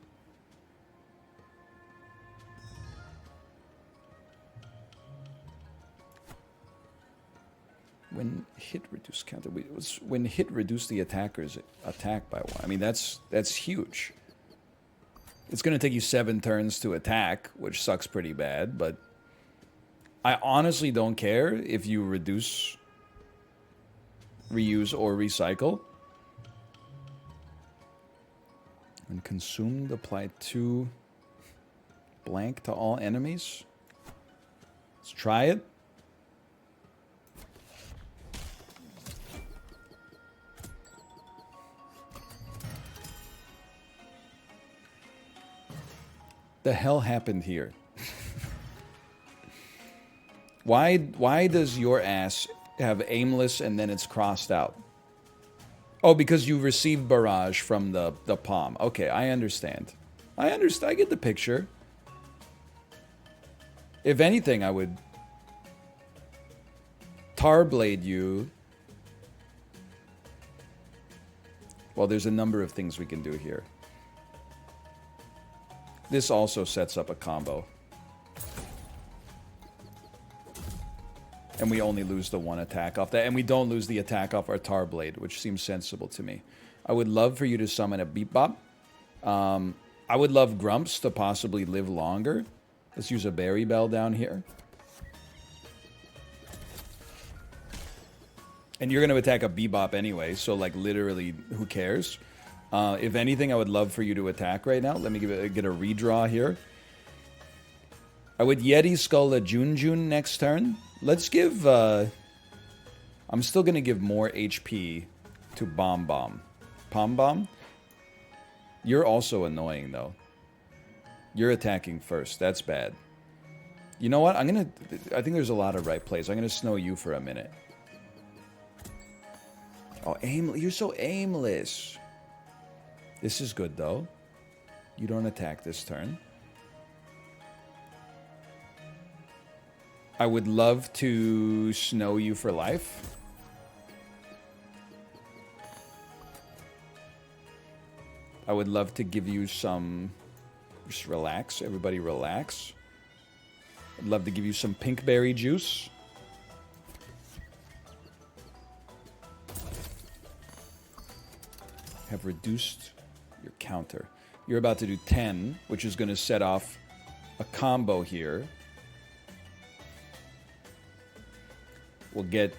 When hit reduce counter, when hit reduce the attacker's attack by 1. I mean that's huge. It's gonna take you 7 turns to attack, which sucks pretty bad. But I honestly don't care if you reduce, reuse, or recycle. When consumed, apply 2 blank to all enemies. Let's try it. The hell happened here? Why does your ass have aimless and then it's crossed out? Oh, because you received barrage from the palm. Okay, I understand. I get the picture. If anything, I would Tarblade you. Well, there's a number of things we can do here. This also sets up a combo. And we only lose the 1 attack off that. And we don't lose the attack off our Tarblade, which seems sensible to me. I would love for you to summon a Beep Bop. I would love Grumps to possibly live longer. Let's use a Berry Bell down here. And you're going to attack a Bebop anyway, so like literally, who cares? If anything, I would love for you to attack right now. Let me get a redraw here. I would Yeti Skull a Junjun next turn. Let's give... I'm still going to give more HP to Bomb Bomb. Pom Bomb? You're also annoying, though. You're attacking first. That's bad. You know what? I think there's a lot of right plays. I'm going to snow you for a minute. Oh, you're so aimless. This is good, though. You don't attack this turn. I would love to snow you for life. I would love to give you some... Just relax. Everybody relax. I'd love to give you some pinkberry juice. Have reduced your counter. You're about to do 10, which is going to set off a combo here. We'll get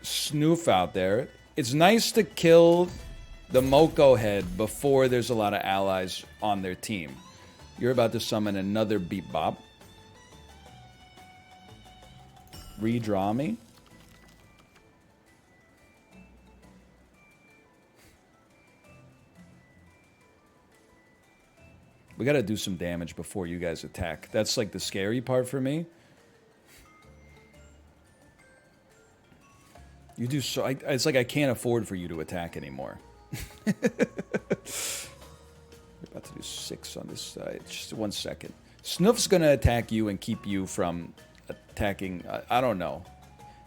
Snoof out there. It's nice to kill the Moko head before there's a lot of allies on their team. You're about to summon another Beep Bop. Redraw me. We gotta do some damage before you guys attack. That's like the scary part for me. You do so... it's like I can't afford for you to attack anymore. We're about to do 6 on this side. Just 1 second. Snoof's gonna attack you and keep you from attacking. I don't know.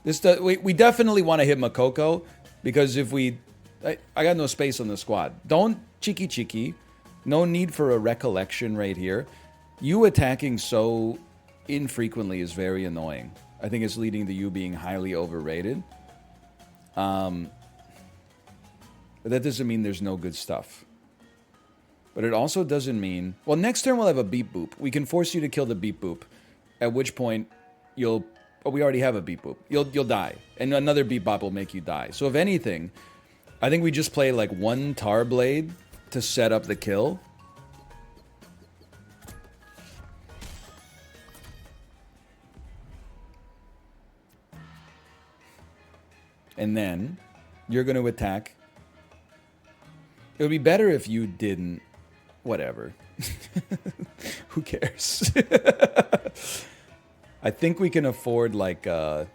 We definitely want to hit Makoko because if we, I got no space on the squad. Don't cheeky. No need for a recollection right here. You attacking so infrequently is very annoying. I think it's leading to you being highly overrated. But that doesn't mean there's no good stuff. But it also doesn't mean... Well, next turn we'll have a beep boop. We can force you to kill the beep boop. At which point, you'll... Oh, we already have a beep boop. You'll die. And another beep bop will make you die. So if anything, I think we just play like one tar blade to set up the kill. And then you're going to attack. It would be better if you didn't. Whatever. Who cares? I think we can afford like to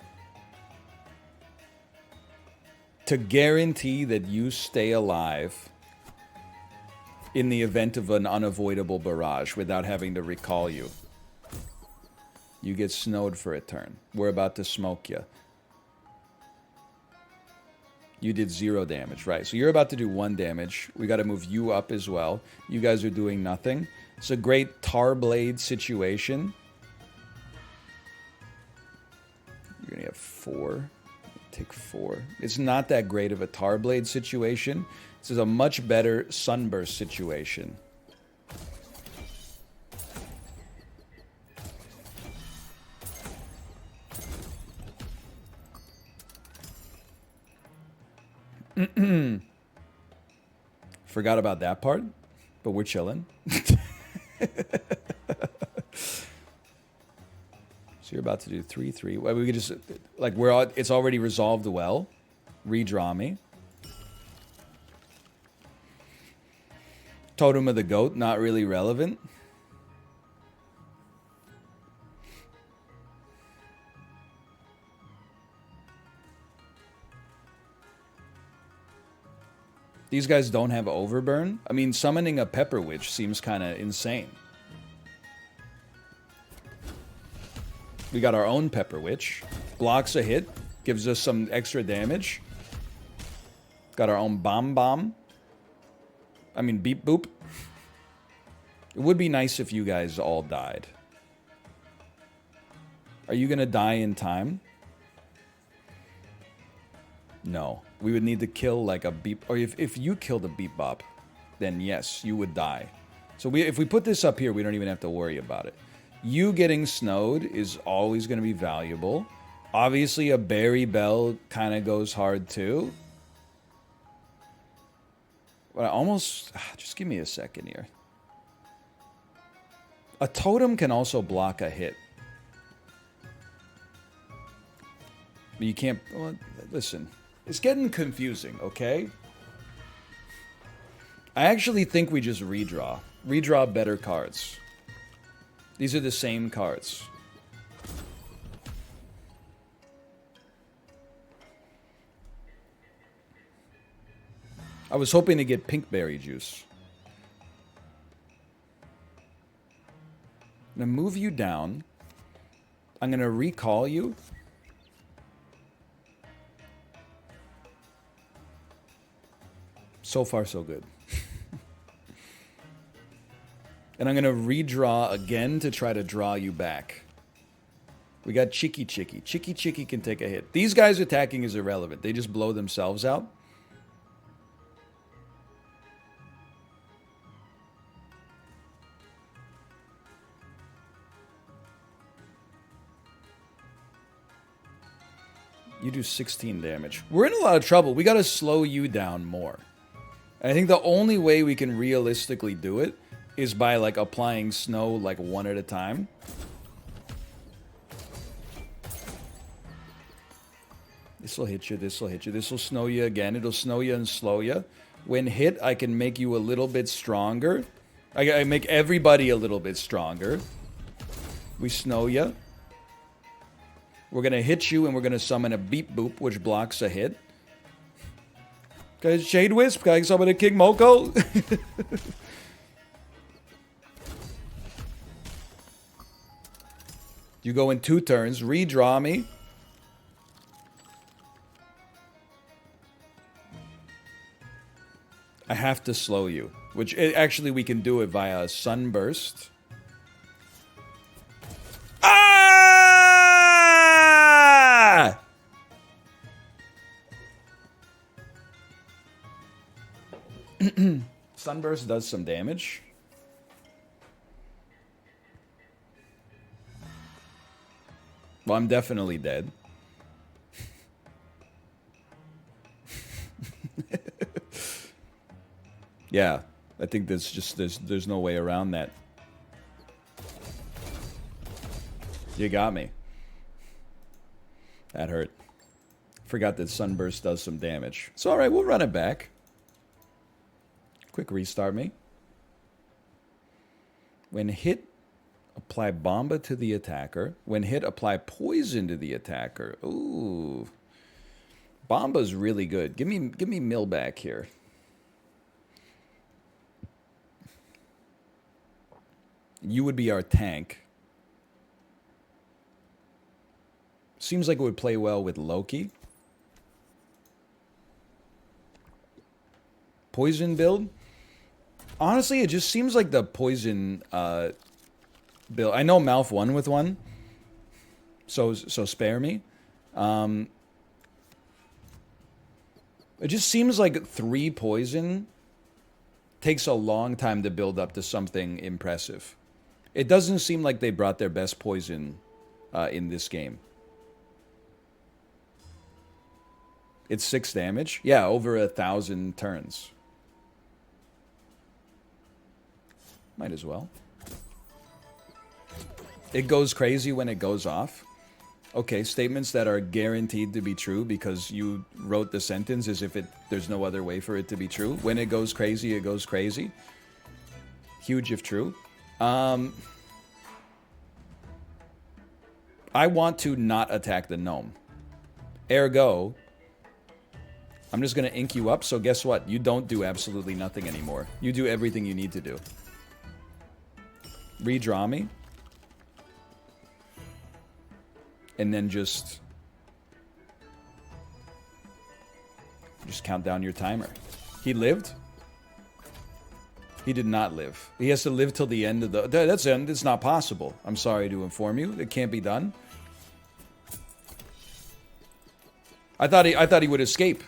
guarantee that you stay alive in the event of an unavoidable barrage without having to recall you. You get snowed for a turn. We're about to smoke you. You did 0 damage, right? So you're about to do 1 damage. We got to move you up as well. You guys are doing nothing. It's a great tar blade situation. You're going to have 4. Take 4. It's not that great of a tar blade situation. This is a much better sunburst situation. Forgot about that part, but we're chilling. So you're about to do 3/3. Well, we could just like it's already resolved well. Redraw me. Totem of the Goat, not really relevant. These guys don't have Overburn. I mean, summoning a Pepper Witch seems kind of insane. We got our own Pepper Witch. Blocks a hit. Gives us some extra damage. Got our own Bomb. I mean, Beep Boop. It would be nice if you guys all died. Are you going to die in time? No. We would need to kill like a beep, or if you killed a beep bop, then yes, you would die. So if we put this up here, we don't even have to worry about it. You getting snowed is always going to be valuable. Obviously, a Berry Bell kind of goes hard too. But I almost, just give me a second here. A totem can also block a hit. But you can't, well, listen. It's getting confusing, okay? I actually think we just redraw. Redraw better cards. These are the same cards. I was hoping to get Pinkberry Juice. I'm going to move you down. I'm going to recall you. So far, so good. And I'm going to redraw again to try to draw you back. We got Chicky. Chicky can take a hit. These guys attacking is irrelevant. They just blow themselves out. You do 16 damage. We're in a lot of trouble. We got to slow you down more. And I think the only way we can realistically do it is by like applying snow like one at a time. This will hit you, this will hit you. This will snow you again. It'll snow you and slow you. When hit, I can make you a little bit stronger. I make everybody a little bit stronger. We snow you. We're going to hit you and we're going to summon a Beep Boop, which blocks a hit. Guys, Shade Wisp, can I summon a King Moko? You go in 2 turns, redraw me. I have to slow you, which actually we can do it via a sunburst. Ah! Sunburst does some damage. Well, I'm definitely dead. Yeah, I think there's no way around that. You got me. That hurt. Forgot that Sunburst does some damage. It's alright, we'll run it back. Quick restart me. When hit, apply Bomba to the attacker. When hit, apply Poison to the attacker. Ooh. Bomba's really good. Give me Mill back here. You would be our tank. Seems like it would play well with Loki. Poison build? Honestly, it just seems like the poison build. I know Malf won with one, so spare me. It just seems like 3 poison takes a long time to build up to something impressive. It doesn't seem like they brought their best poison in this game. It's 6 damage? Yeah, over 1,000 turns. Might as well. It goes crazy when it goes off. Okay, statements that are guaranteed to be true because you wrote the sentence as if there's no other way for it to be true. When it goes crazy, it goes crazy. Huge if true. I want to not attack the gnome. Ergo, I'm just going to ink you up, so guess what? You don't do absolutely nothing anymore. You do everything you need to do. Redraw me. And then just count down your timer. He lived? He did not live. He has to live till the end of the... That's it. It's not possible. I'm sorry to inform you. It can't be done. I thought he would escape.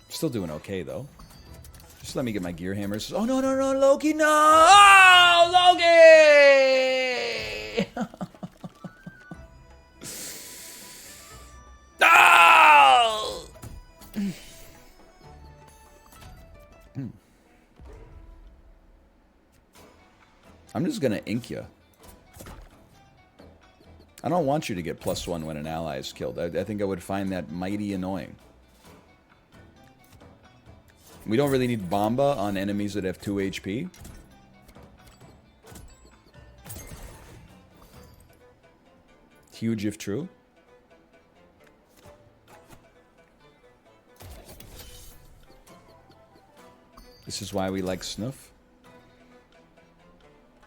Still doing okay, though. Just let me get my gear hammers. Oh, no, no, no, Loki, no! Oh, Loki! No! I'm just gonna ink you. I don't want you to get +1 when an ally is killed. I think I would find that mighty annoying. We don't really need Bomba on enemies that have 2 HP. Huge if true. This is why we like Snuff.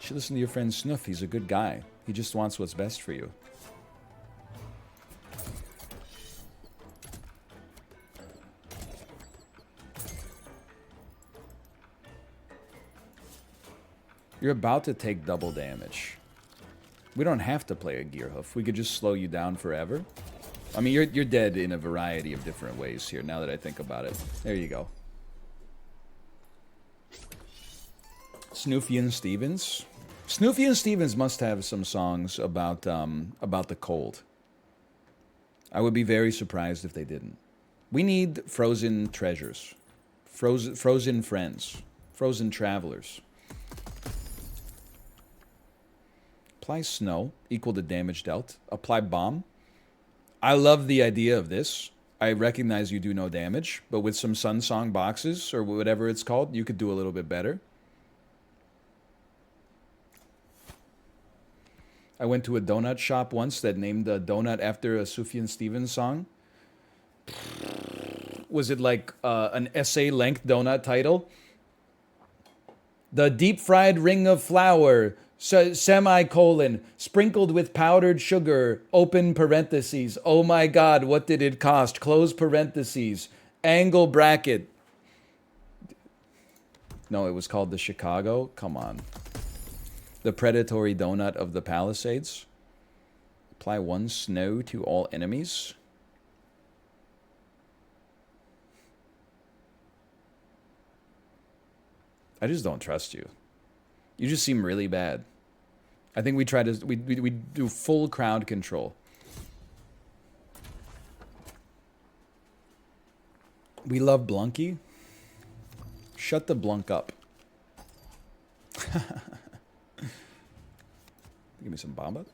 You should listen to your friend Snuff. He's a good guy. He just wants what's best for you. You're about to take double damage. We don't have to play a gear hoof. We could just slow you down forever. I mean, you're dead in a variety of different ways here, now that I think about it. There you go. Snoofian Stevens. Snoofian Stevens must have some songs about the cold. I would be very surprised if they didn't. We need frozen treasures. Frozen friends. Frozen travelers. Apply snow, equal to damage dealt. Apply bomb. I love the idea of this. I recognize you do no damage, but with some Sun Song boxes, or whatever it's called, you could do a little bit better. I went to a donut shop once that named a donut after a Sufjan Stevens song. Was it like an essay-length donut title? The deep-fried ring of flour, semicolon, sprinkled with powdered sugar, open parentheses. Oh my God, what did it cost? Close parentheses. Angle bracket. No, it was called the Chicago. Come on. The predatory donut of the Palisades. Apply 1 snow to all enemies. I just don't trust you. You just seem really bad. I think we try to we do full crowd control. We love Blunky. Shut the blunk up. Give me some Bamba.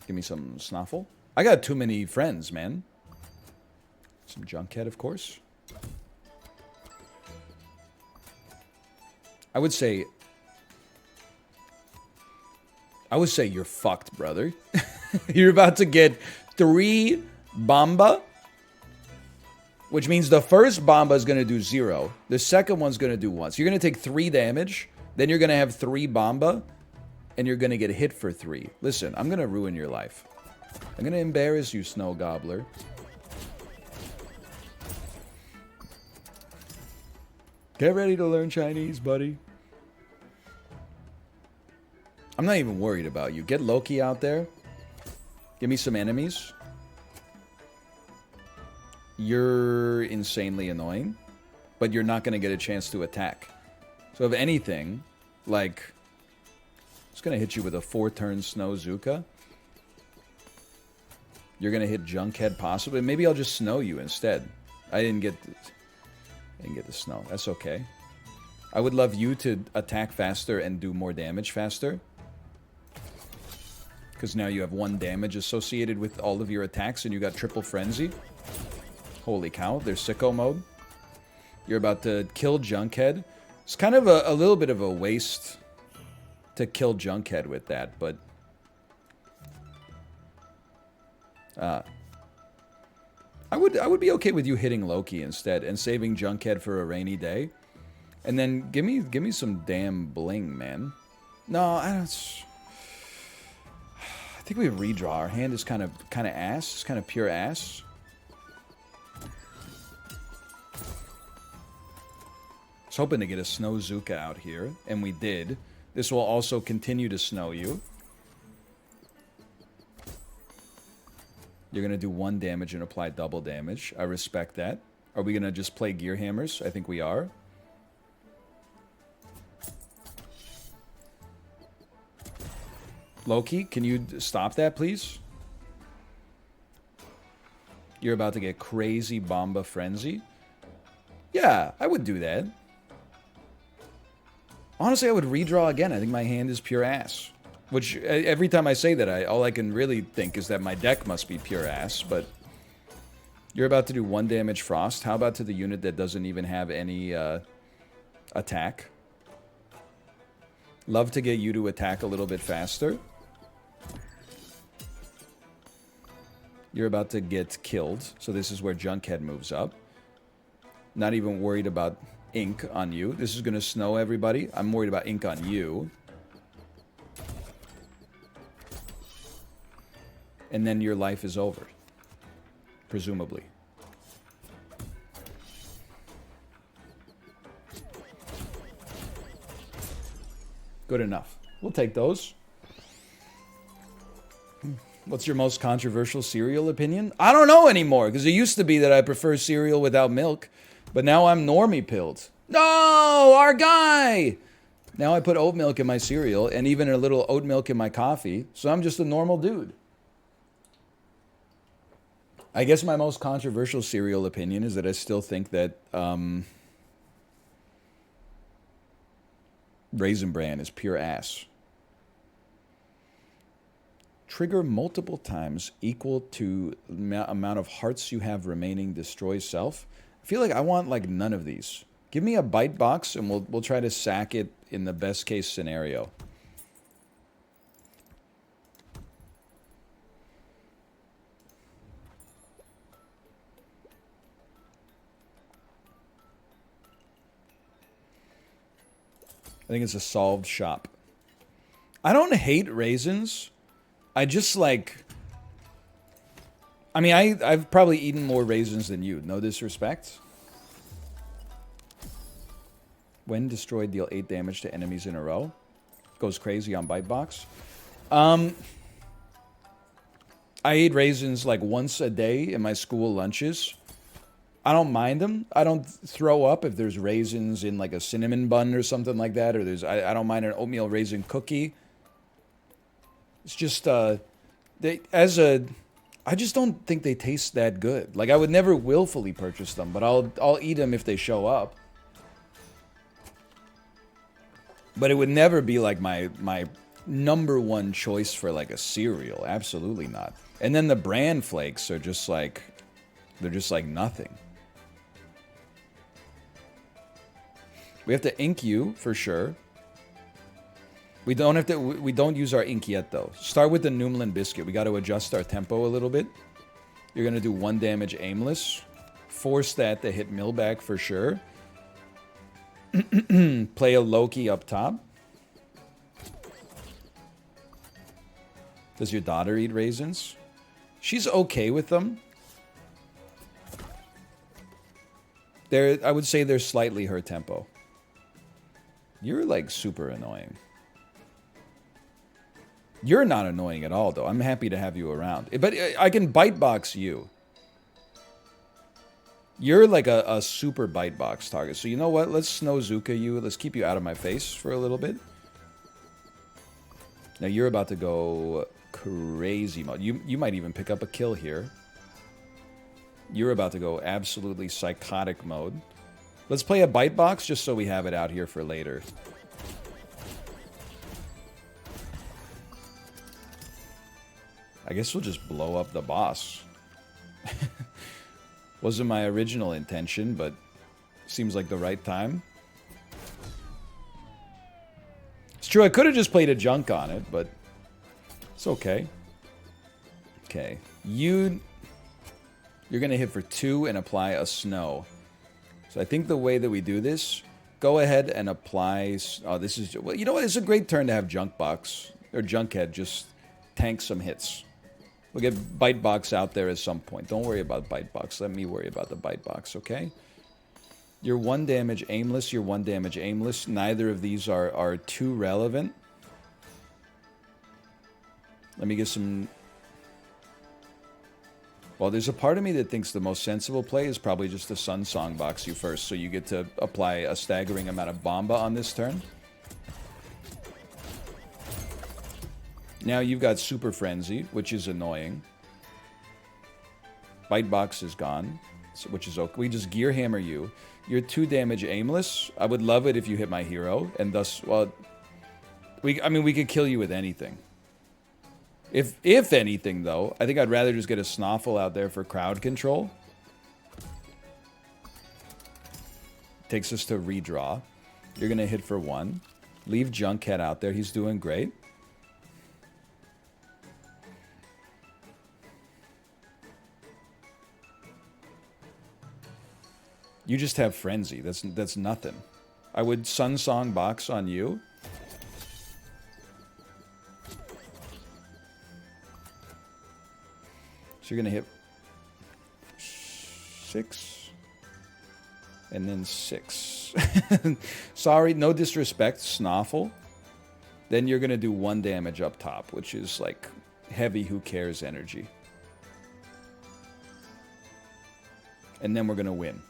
Give me some Snuffle. I got too many friends, man. Some Junkhead, of course. I would say you're fucked, brother. You're about to get 3 Bamba, which means the first Bamba is going to do 0. The second one's going to do 1. So you're going to take 3 damage, then you're going to have 3 Bamba, and you're going to get hit for 3. Listen, I'm going to ruin your life. I'm going to embarrass you, Snow Gobbler. Get ready to learn Chinese, buddy. I'm not even worried about you. Get Loki out there. Give me some enemies. You're insanely annoying, but you're not going to get a chance to attack. So if anything, like, it's going to hit you with a 4-turn Snow Zuka. You're going to hit Junkhead possibly. Maybe I'll just snow you instead. I didn't get the snow. That's okay. I would love you to attack faster and do more damage faster. Because now you have 1 damage associated with all of your attacks and you got triple frenzy. Holy cow, there's sicko mode. You're about to kill Junkhead. It's kind of a little bit of a waste to kill Junkhead with that, but... I would be okay with you hitting Loki instead and saving Junkhead for a rainy day. And then give me some damn bling, man. No, I don't... I think we redraw. Our hand is kind of ass. It's kind of pure ass. I was hoping to get a Snow Zuka out here, and we did. This will also continue to snow you. You're going to do 1 damage and apply double damage. I respect that. Are we going to just play Gear Hammers? I think we are. Loki, can you stop that, please? You're about to get crazy Bamba Frenzy. Yeah, I would do that. Honestly, I would redraw again. I think my hand is pure ass. Which, every time I say that, all I can really think is that my deck must be pure ass, but... You're about to do 1 damage Frost. How about to the unit that doesn't even have any, attack? Love to get you to attack a little bit faster. You're about to get killed, so this is where Junkhead moves up. Not even worried about ink on you. This is going to snow everybody. I'm worried about ink on you. And then your life is over. Presumably. Good enough. We'll take those. What's your most controversial cereal opinion? I don't know anymore, because it used to be that I prefer cereal without milk, but now I'm normie pilled. No, our guy! Now I put oat milk in my cereal, and even a little oat milk in my coffee, so I'm just a normal dude. I guess my most controversial cereal opinion is that I still think that Raisin Bran is pure ass. Trigger multiple times equal to the amount of hearts you have remaining destroys self. I feel like I want like none of these. Give me a bite box and we'll try to sack it in the best case scenario. I think it's a solved shop. I don't hate raisins. I just like... I mean, I've probably eaten more raisins than you. No disrespect. When destroyed, deal 8 damage to enemies in a row. Goes crazy on Bite Box. I ate raisins like once a day in my school lunches. I don't mind them. I don't throw up if there's raisins in like a cinnamon bun or something like that. Or I don't mind an oatmeal raisin cookie. It's just I just don't think they taste that good. Like I would never willfully purchase them, but I'll eat them if they show up. But it would never be like my number one choice for like a cereal. Absolutely not. And then the bran flakes are just like, they're just like nothing. We have to ink you for sure. We don't use our ink yet though. Start with the Noomlin biscuit. We got to adjust our tempo a little bit. You're gonna do 1 damage aimless. Force that to hit Millback for sure. Play a Loki up top. Does your daughter eat raisins? She's okay with them. I would say they're slightly her tempo. You're like super annoying. You're not annoying at all though. I'm happy to have you around. But I can bite box you. You're like a super bite box target. So you know what? Let's Snowzuka you. Let's keep you out of my face for a little bit. Now you're about to go crazy mode. You might even pick up a kill here. You're about to go absolutely psychotic mode. Let's play a bite box just so we have it out here for later. I guess we'll just blow up the boss. Wasn't my original intention, but seems like the right time. It's true, I could have just played a junk on it, but it's okay. Okay. You're going to hit for 2 and apply a snow. So I think the way that we do this, go ahead and apply... Oh, this is... Well, you know what? It's a great turn to have Junkbox, or Junkhead, just tank some hits. We'll get Bite Box out there at some point. Don't worry about Bite Box. Let me worry about the Bite Box, okay? You're 1 damage aimless. You're 1 damage aimless. Neither of these are too relevant. Let me get some... Well, there's a part of me that thinks the most sensible play is probably just the Sun Song box you first, so you get to apply a staggering amount of Bomba on this turn. Now you've got Super Frenzy, which is annoying. Bite Box is gone, which is okay. We just Gear Hammer you. You're 2 damage aimless. I would love it if you hit my hero, and thus, well, we could kill you with anything. If anything, though, I think I'd rather just get a Snoffle out there for crowd control. Takes us to redraw. You're going to hit for 1. Leave Junkhead out there. He's doing great. You just have Frenzy. That's nothing. I would Sun Song box on you. So you're going to hit 6. And then 6. Sorry, no disrespect, Snoffle. Then you're going to do 1 damage up top, which is like heavy who cares energy. And then we're going to win.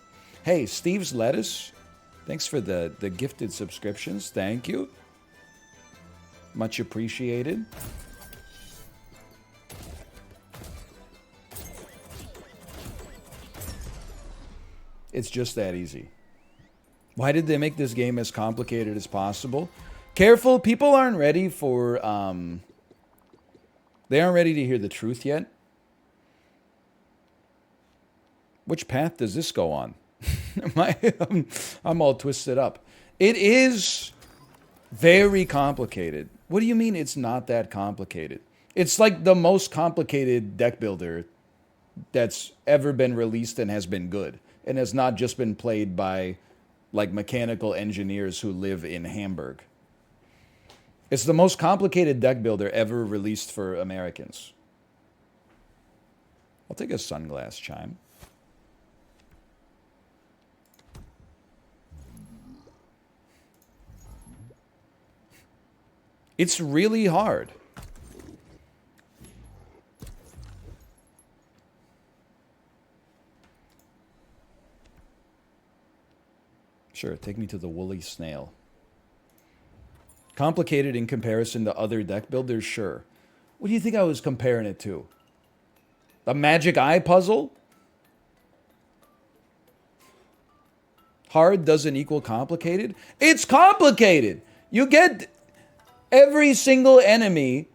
Hey, Steve's Lettuce, thanks for the gifted subscriptions. Thank you. Much appreciated. It's just that easy. Why did they make this game as complicated as possible? Careful, people aren't ready for... They aren't ready to hear the truth yet. Which path does this go on? I'm all twisted up. It is very complicated. What do you mean it's not that complicated? It's like the most complicated deck builder that's ever been released and has been good. And has not just been played by like mechanical engineers who live in Hamburg. It's the most complicated deck builder ever released for Americans. I'll take a Sunglass Chime. It's really hard. Sure, take me to the woolly snail. Complicated in comparison to other deck builders? Sure. What do you think I was comparing it to? The Magic Eye puzzle? Hard doesn't equal complicated? It's complicated! You get every single enemy,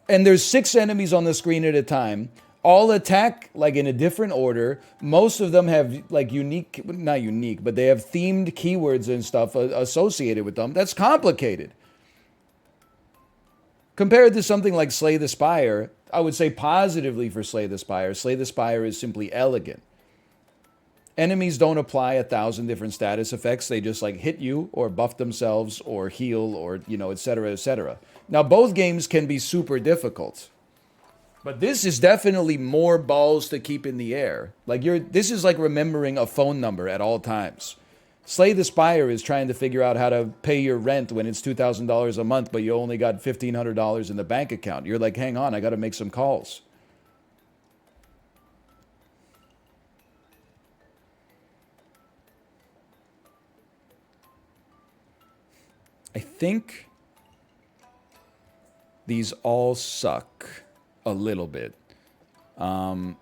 and there's 6 enemies on the screen at a time, all attack like in a different order. Most of them have like unique, not unique, but they have themed keywords and stuff associated with them. That's complicated. Compared to something like Slay the Spire, I would say positively for Slay the Spire. Slay the Spire is simply elegant. Enemies don't apply 1,000 different status effects. They just like hit you or buff themselves or heal or, you know, etc., etc. Now, both games can be super difficult. But this is definitely more balls to keep in the air. Like this is like remembering a phone number at all times. Slay the Spire is trying to figure out how to pay your rent when it's $2,000 a month, but you only got $1,500 in the bank account. You're like, hang on, I got to make some calls. I think these all suck a little bit. I'm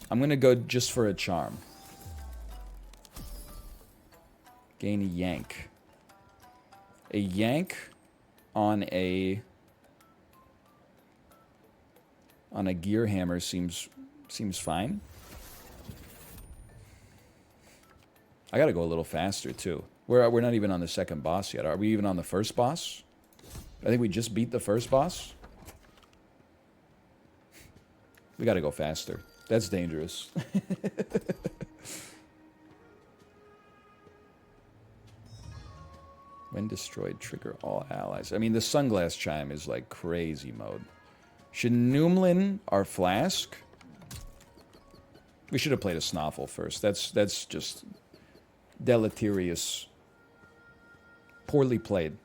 going to go just for a charm. Gain a yank. A yank on a gear hammer seems fine. I gotta go a little faster too. We're not even on the second boss yet. Are we even on the first boss? I think we just beat the first boss. We gotta go faster. That's dangerous. When destroyed, trigger all allies. I mean, the Sunglass Chime is like crazy mode. Should Noomlin our Flask? We should have played a Snoffle first. That's just deleterious. Poorly played.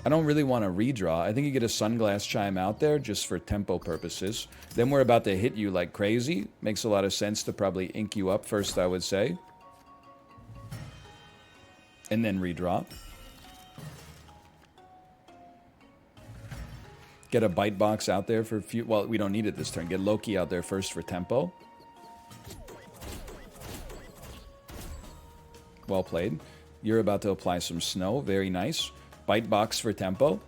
I don't really want to redraw. I think you get a Sunglass Chime out there just for tempo purposes. Then we're about to hit you like crazy. Makes a lot of sense to probably ink you up first, I would say. And then redraw. Get a Bite Box out there for a few... Well, we don't need it this turn. Get Loki out there first for tempo. Well played. You're about to apply some snow. Very nice. Bite Box for tempo.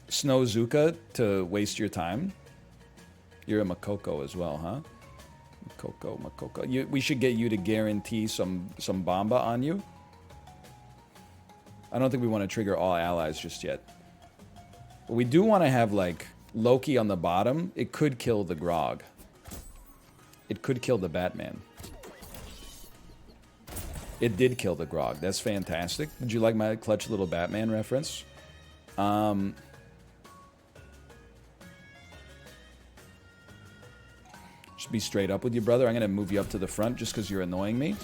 Snow Zuka to waste your time. You're a Makoko as well, huh? Makoko. We should get you to guarantee some Bomba on you. I don't think we want to trigger all allies just yet. But we do want to have, like, Loki on the bottom. It could kill the Grog. It could kill the Batman. It did kill the Grog. That's fantastic. Did you like my clutch little Batman reference? Just be straight up with you, brother. I'm going to move you up to the front just because you're annoying me.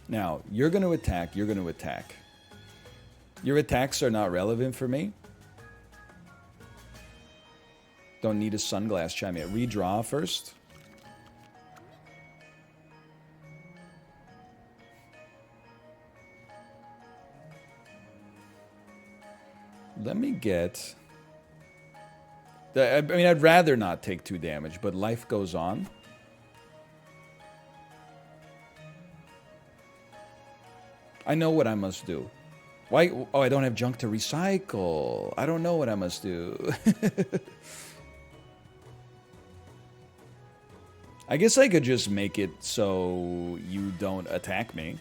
Now, you're going to attack. You're going to attack. Your attacks are not relevant for me. Don't need a Sunglass Chime yet. Redraw first. Let me get... I mean, I'd rather not take 2 damage, but life goes on. I know what I must do. Why? Oh, I don't have junk to recycle. I don't know what I must do. I guess I could just make it so you don't attack me.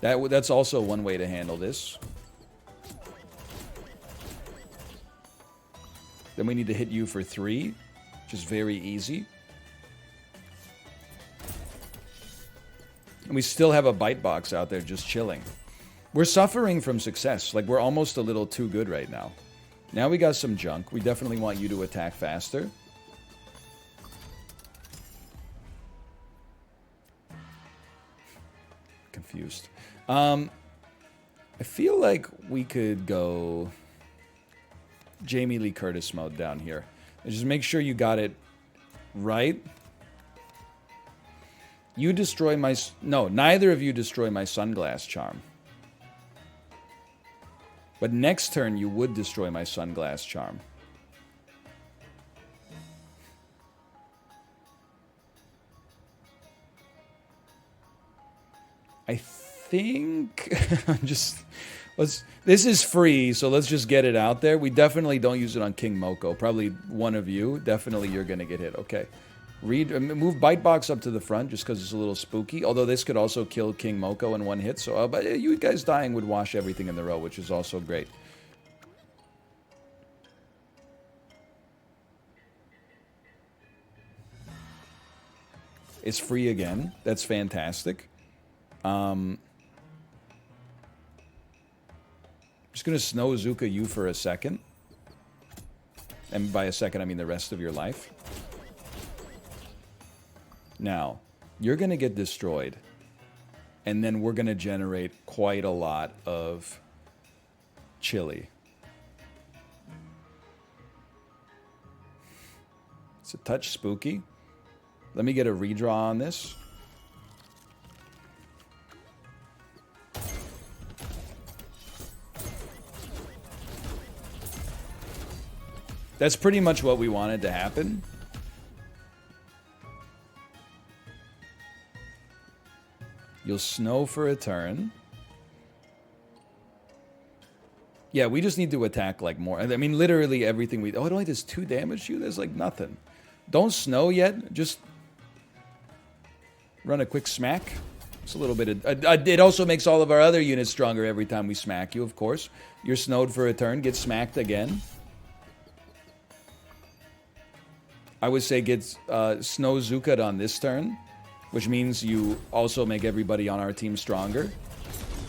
That's also one way to handle this. Then we need to hit you for 3, which is very easy. And we still have a bite box out there just chilling. We're suffering from success. Like, we're almost a little too good right now. Now we got some junk. We definitely want you to attack faster. Confused. I feel like we could go Jamie Lee Curtis mode down here. And just make sure you got it right. You destroy my... No, neither of you destroy my sunglass charm. But next turn, you would destroy my sunglass charm. I think... This is free, so let's just get it out there. We definitely don't use it on King Moko. Probably one of you. Definitely you're going to get hit. Okay. Move Bite Box up to the front just because it's a little spooky. Although this could also kill King Moko in one hit. So, but you guys dying would wash everything in the row, which is also great. It's free again. That's fantastic. Just going to Snow Zuka you for a second. And by a second, I mean the rest of your life. Now, you're going to get destroyed. And then we're going to generate quite a lot of chili. It's a touch spooky. Let me get a redraw on this. That's pretty much what we wanted to happen. You'll snow for a turn. Yeah, we just need to attack like more. I mean, literally everything we... Oh, it only does 2 damage to you? There's like nothing. Don't snow yet. Just run a quick smack. It's a little bit of... it also makes all of our other units stronger every time we smack you, of course. You're snowed for a turn. Get smacked again. I would say get Snow Zuka'd on this turn, which means you also make everybody on our team stronger.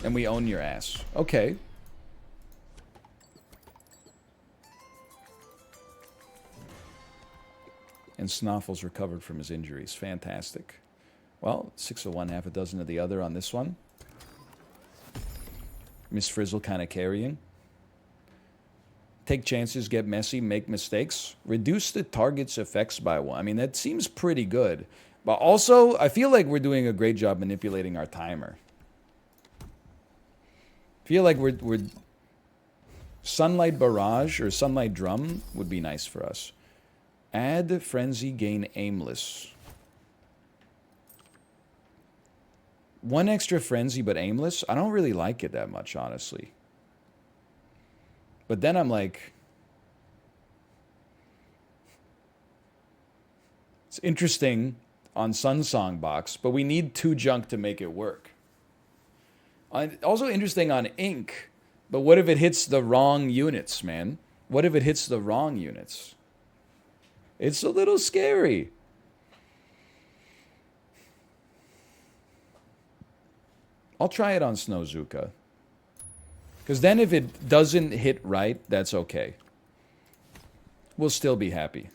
And we own your ass. Okay. And Snoffle's recovered from his injuries. Fantastic. Well, 6 of one, half a dozen of the other on this one. Miss Frizzle kind of carrying. Take chances, get messy, make mistakes. Reduce the target's effects by 1. I mean, that seems pretty good. But also, I feel like we're doing a great job manipulating our timer. I feel like we're... Sunlight Barrage or Sunlight Drum would be nice for us. Add Frenzy, gain Aimless. 1 extra Frenzy, but Aimless? I don't really like it that much, honestly. But then I'm like... It's interesting on Sunsong box, but we need 2 junk to make it work. Also interesting on Ink, but what if it hits the wrong units, man? What if it hits the wrong units? It's a little scary. I'll try it on Snowzuka. Because then if it doesn't hit right, that's okay. We'll still be happy.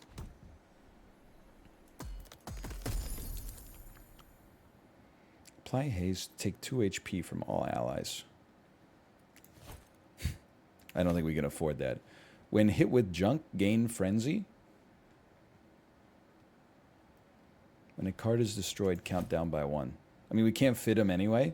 Apply haste, take 2 HP from all allies. I don't think we can afford that. When hit with junk, gain frenzy. When a card is destroyed, count down by 1. I mean, we can't fit him anyway.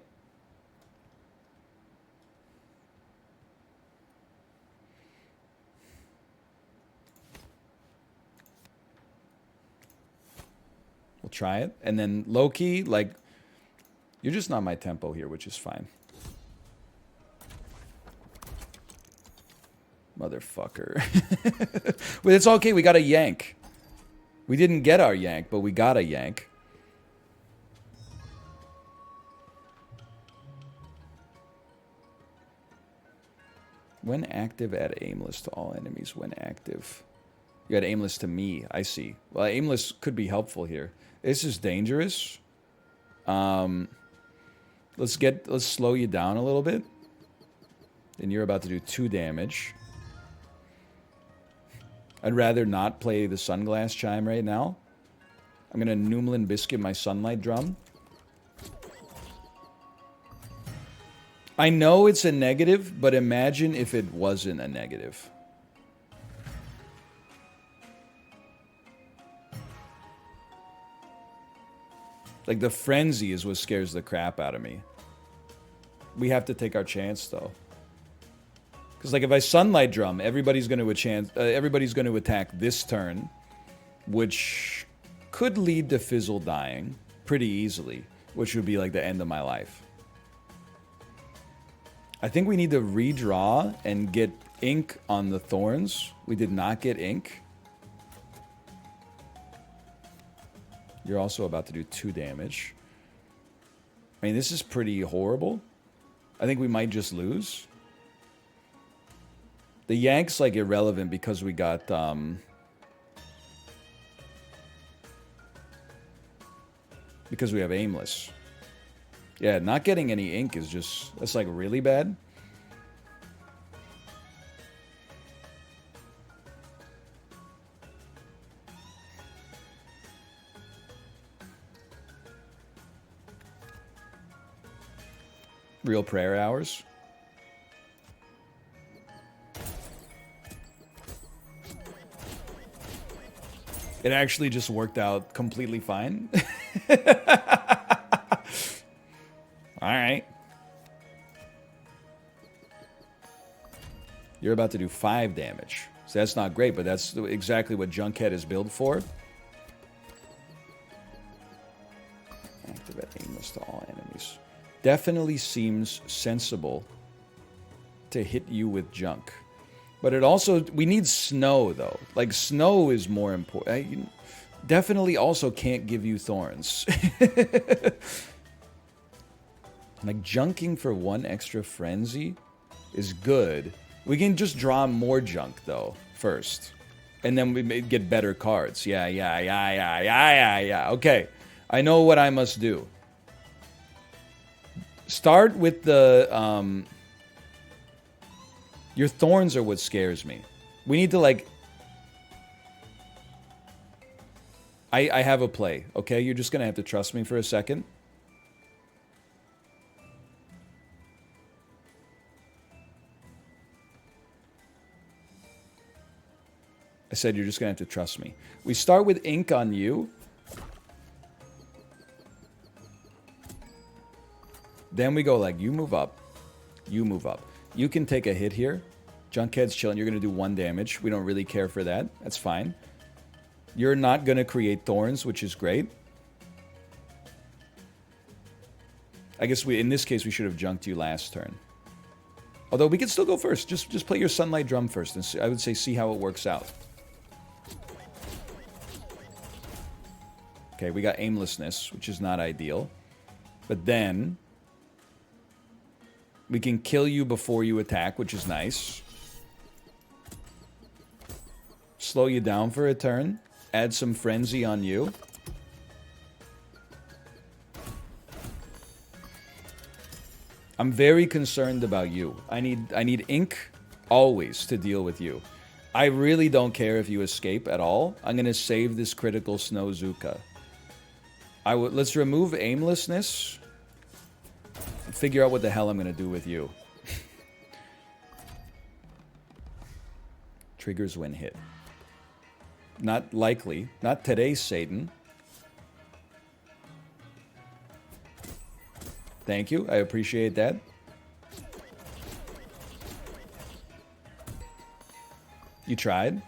We'll try it. And then low-key, like, you're just not my tempo here, which is fine. Motherfucker. But it's okay, we got a yank. We didn't get our yank, but we got a yank. When active, add aimless to all enemies when active. You got aimless to me. I see. Well, aimless could be helpful here. This is dangerous. Let's slow you down a little bit. And you're about to do 2 damage. I'd rather not play the Sunglass Chime right now. I'm gonna Numlin Biscuit my Sunlight Drum. I know it's a negative, but imagine if it wasn't a negative. Like, the frenzy is what scares the crap out of me. We have to take our chance, though. Because, like, if I Sunlight Drum, everybody's going to attack this turn, which could lead to Fizzle dying pretty easily, which would be, like, the end of my life. I think we need to redraw and get ink on the Thorns. We did not get ink. You're also about to do 2 damage. I mean, this is pretty horrible. I think we might just lose. The Yank's, like, irrelevant because we got, because we have aimless. Yeah, not getting any ink is just... That's, like, really bad. Real prayer hours. It actually just worked out completely fine. Alright. You're about to do 5 damage. So that's not great, but that's exactly what Junkhead is built for. Activate aimless to all enemies. Definitely seems sensible to hit you with junk. But it also... We need snow, though. Like, snow is more important. Definitely also can't give you thorns. Like, junking for 1 extra frenzy is good. We can just draw more junk, though, first. And then we may get better cards. Yeah. Okay. I know what I must do. Start with the... Your thorns are what scares me. We need to, like... I have a play, okay? You're just gonna have to trust me for a second. I said you're just gonna have to trust me. We start with ink on you. Then we go like, you move up. You move up. You can take a hit here. Junkhead's chilling. You're going to do 1 damage. We don't really care for that. That's fine. You're not going to create thorns, which is great. I guess in this case, we should have junked you last turn. Although we could still go first. Just play your Sunlight Drum first. And I would say see how it works out. Okay, we got aimlessness, which is not ideal. But then... we can kill you before you attack, which is nice. Slow you down for a turn. Add some frenzy on you. I'm very concerned about you. I need ink always to deal with you. I really don't care if you escape at all. I'm going to save this critical Snow Zuka. Let's remove aimlessness. Figure out what the hell I'm going to do with you. Triggers when hit. Not likely. Not today, Satan. Thank you. I appreciate that. You tried.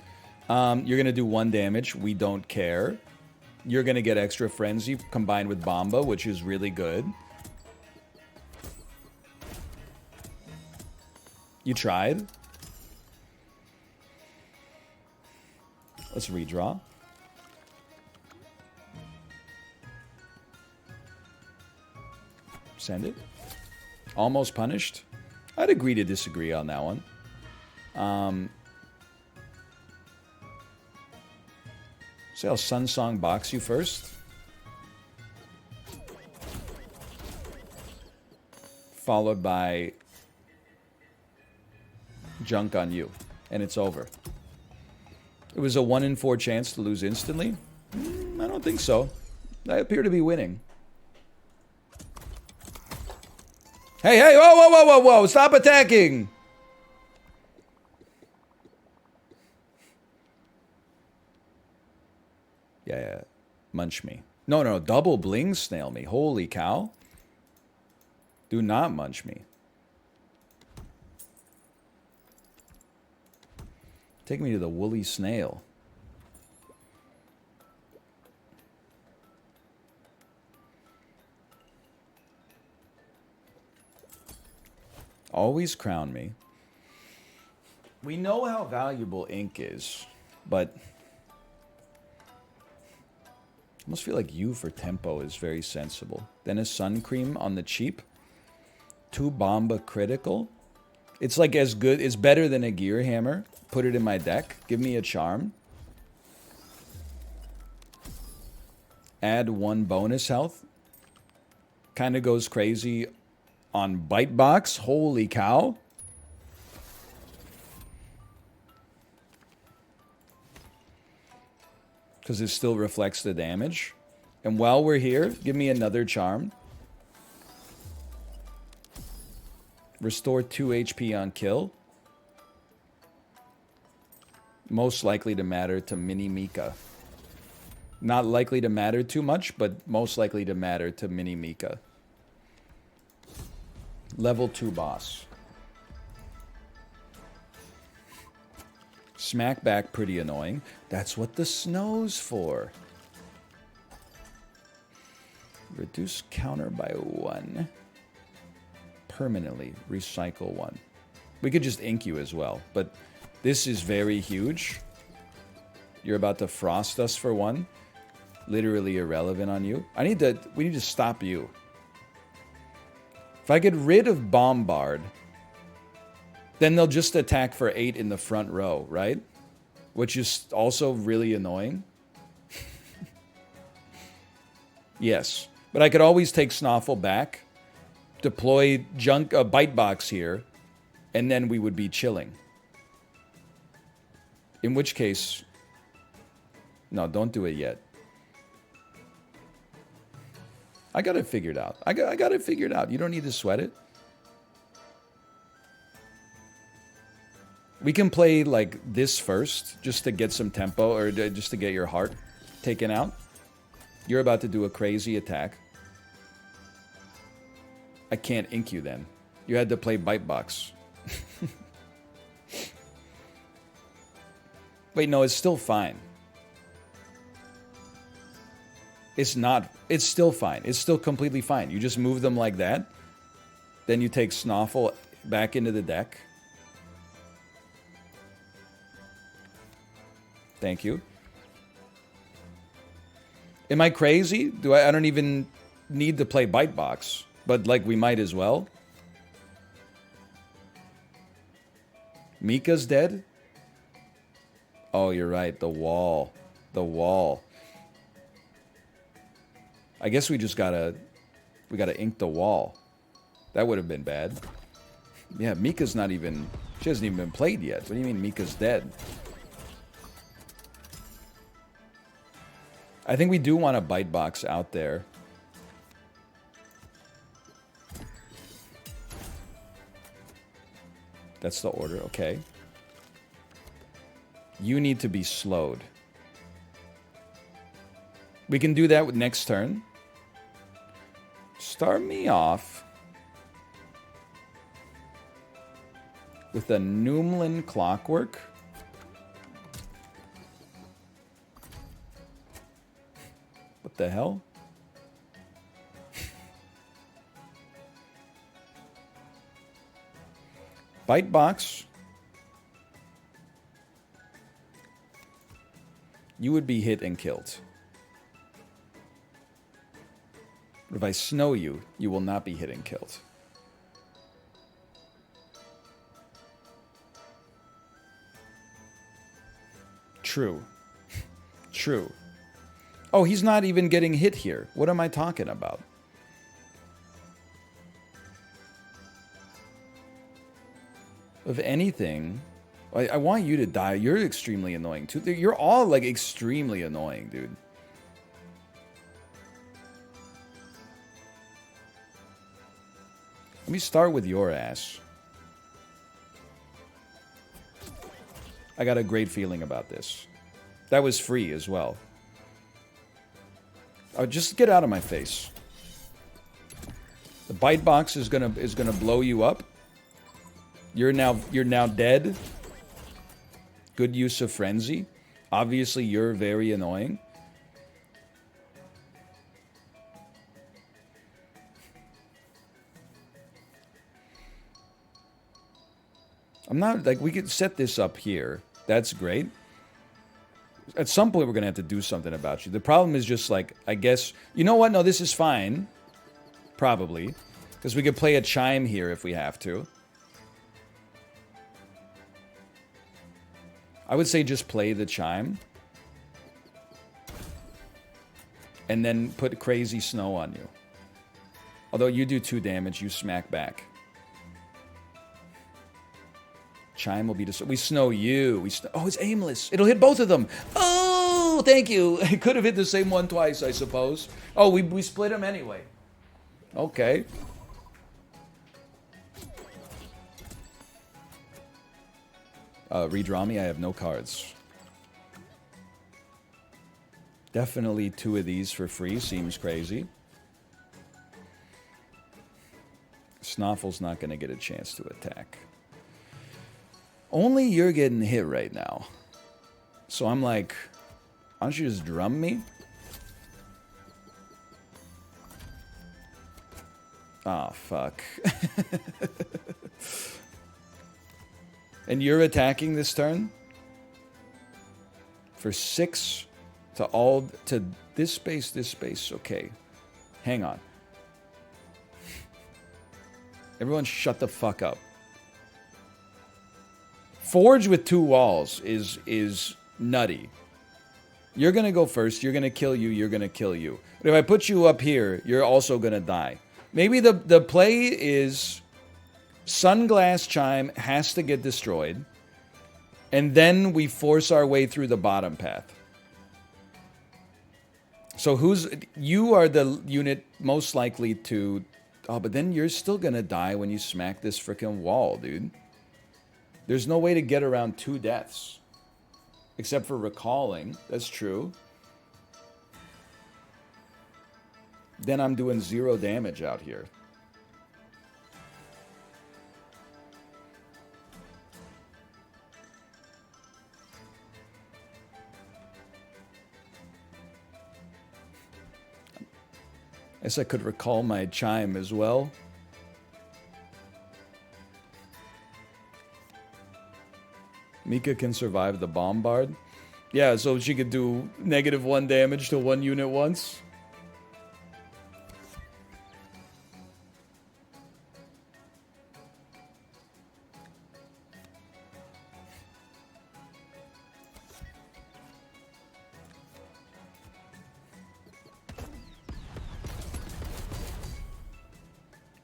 You're going to do 1 damage. We don't care. You're going to get extra frenzy combined with Bomba, which is really good. You tried. Let's redraw. Send it. Almost punished. I'd agree to disagree on that one. See how Sun Song box you first? Followed by junk on you. And it's over. It was a 1 in 4 chance to lose instantly? I don't think so. I appear to be winning. Hey, hey, whoa, whoa, whoa, whoa, whoa, stop attacking! Yeah, munch me. No, no, double bling snail me. Holy cow. Do not munch me. Take me to the woolly snail. Always crown me. We know how valuable ink is, but I almost feel like you for tempo is very sensible. Then a sun cream on the cheap. 2 Bomba critical. It's like as good, it's better than a gear hammer. Put it in my deck. Give me a charm. Add 1 bonus health. Kind of goes crazy on Bite Box. Holy cow. Because it still reflects the damage. And while we're here, give me another charm. Restore 2 HP on kill. Most likely to matter to Mini Mika. Not likely to matter too much, but most likely to matter to Mini Mika. Level 2 boss. Smack back pretty annoying. That's what the snow's for. Reduce counter by 1. Permanently recycle 1. We could just ink you as well, but this is very huge. You're about to frost us for 1. Literally irrelevant on you. We need to stop you. If I get rid of Bombard, then they'll just attack for 8 in the front row, right? Which is also really annoying. Yes. But I could always take Snoffle back, deploy Bite Box here, and then we would be chilling. In which case... No, don't do it yet. I got it figured out. I got it figured out. You don't need to sweat it. We can play like this first, just to get some tempo, or just to get your heart taken out. You're about to do a crazy attack. I can't ink you then. You had to play Bite Box. Wait, no, it's still fine. It's not. It's still fine. It's still completely fine. You just move them like that. Then you take Snoffle back into the deck. Thank you. Am I crazy? I don't even need to play Bite Box. But, like, we might as well. Mika's dead? Oh, you're right. The wall. The wall. I guess we just gotta... We gotta ink the wall. That would have been bad. Yeah, Mika's not even... She hasn't even been played yet. What do you mean Mika's dead? I think we do want a Bite Box out there. That's the order, okay. You need to be slowed. We can do that with next turn. Start me off with a Noomlin Clockwork. What the hell? Bite Box. You would be hit and killed. But if I snow you, you will not be hit and killed. True. True. Oh, he's not even getting hit here. What am I talking about? If anything, I want you to die. You're extremely annoying too. You're all like extremely annoying, dude. Let me start with your ass. I got a great feeling about this. That was free as well. Oh, just get out of my face. The bite box is gonna blow you up. You're now dead. Good use of frenzy. Obviously, you're very annoying. I'm not, like, we could set this up here. That's great. At some point, we're going to have to do something about you. The problem is just, like, I guess... You know what? No, this is fine. Probably. Because we could play a chime here if we have to. I would say just play the chime. And then put crazy snow on you. Although you do 2 damage, you smack back. Chime will be we snow you. Oh, it's aimless. It'll hit both of them. Oh, thank you. It could have hit the same one twice, I suppose. Oh, we split them anyway. Okay. Redraw me. I have no cards. Definitely 2 of these for free. Seems crazy. Snoffel's not going to get a chance to attack. Only you're getting hit right now. So I'm like, why don't you just drum me? Oh, fuck. And you're attacking this turn? For 6 to this space. Okay. Hang on. Everyone shut the fuck up. Forge with 2 walls is nutty. You're going to go first. You're going to kill you. You're going to kill you. But if I put you up here, you're also going to die. Maybe the play is Sunglass Chime has to get destroyed. And then we force our way through the bottom path. So you are the unit most likely to... Oh, but then you're still going to die when you smack this freaking wall, dude. There's no way to get around 2 deaths. Except for recalling. That's true. Then I'm doing 0 damage out here. I guess I could recall my chime as well. Mika can survive the bombard. Yeah, so she could do -1 damage to 1 unit once.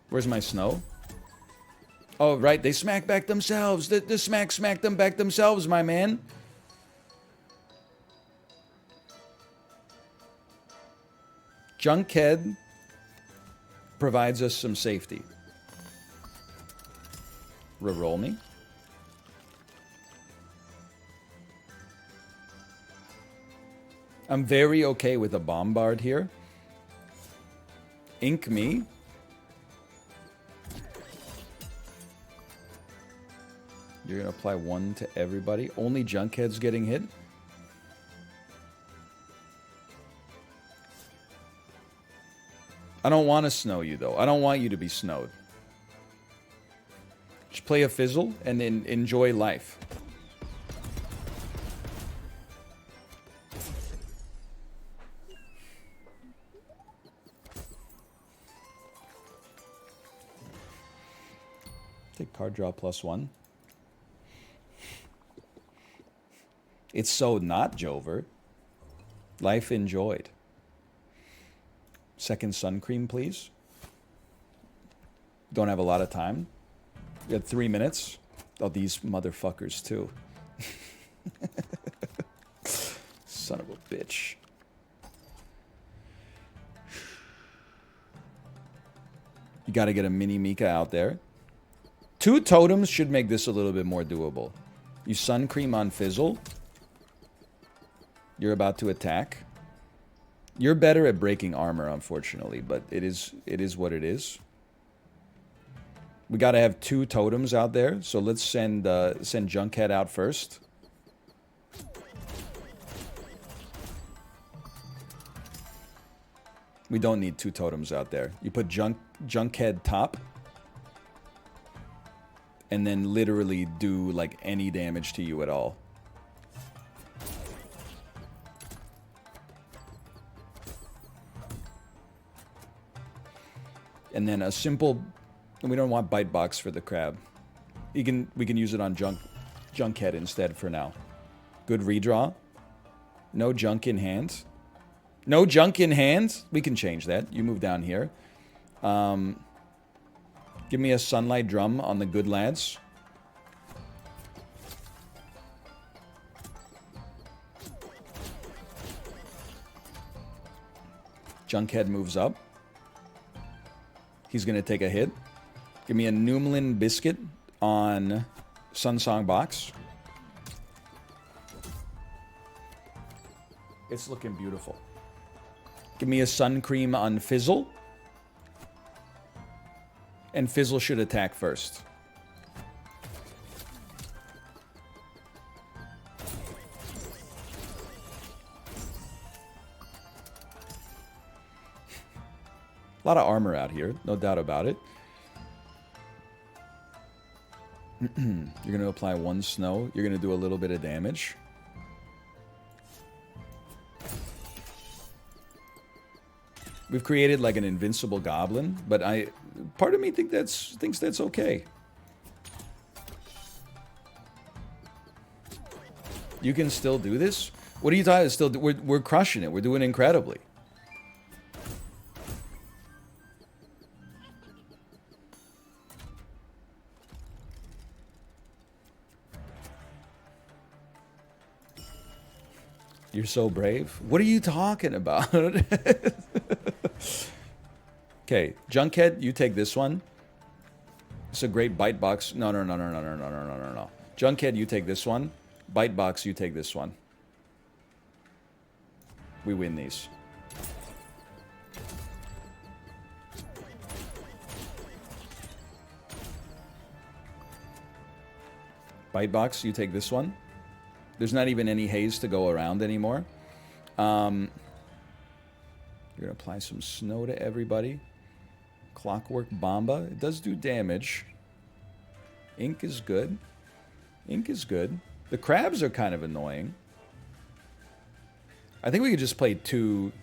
Where's my snow? Oh, right, they smack back themselves. The smack them back themselves, my man. Junkhead provides us some safety. Reroll me. I'm very okay with a bombard here. Ink me. You're going to apply 1 to everybody. Only Junkhead's getting hit. I don't want to snow you, though. I don't want you to be snowed. Just play a fizzle and then enjoy life. Take card draw +1. It's so not Jover. Life enjoyed. Second sun cream, please. Don't have a lot of time. We had 3 minutes. Oh, these motherfuckers, too. Son of a bitch. You got to get a mini Mika out there. 2 totems should make this a little bit more doable. You sun cream on Fizzle. You're about to attack. You're better at breaking armor, unfortunately, but it is what it is. We got to have 2 totems out there, so let's send Junkhead out first. We don't need 2 totems out there. You put Junkhead top, and then literally do like any damage to you at all. And then a simple... We don't want Bite Box for the crab. We can use it on Junkhead instead for now. Good redraw. No junk in hand. No junk in hand? We can change that. You move down here. Give me a Sunlight Drum on the good lads. Junkhead moves up. He's going to take a hit. Give me a Noomlin Biscuit on Sunsong Box. It's looking beautiful. Give me a Sun Cream on Fizzle. And Fizzle should attack first. A lot of armor out here, no doubt about it. You're going to apply 1 snow. You're going to do a little bit of damage. We've created like an invincible goblin, but part of me thinks that's okay. You can still do this? What are you talking? Still, we're crushing it. We're doing incredibly. You're so brave. What are you talking about? Okay, Junkhead, you take this one. It's a great bite box. No. Junkhead, you take this one. Bite box, you take this one. We win these. Bite box, you take this one. There's not even any haze to go around anymore. You're going to apply some snow to everybody. Clockwork Bomba. It does do damage. Ink is good. Ink is good. The crabs are kind of annoying. I think we could just play two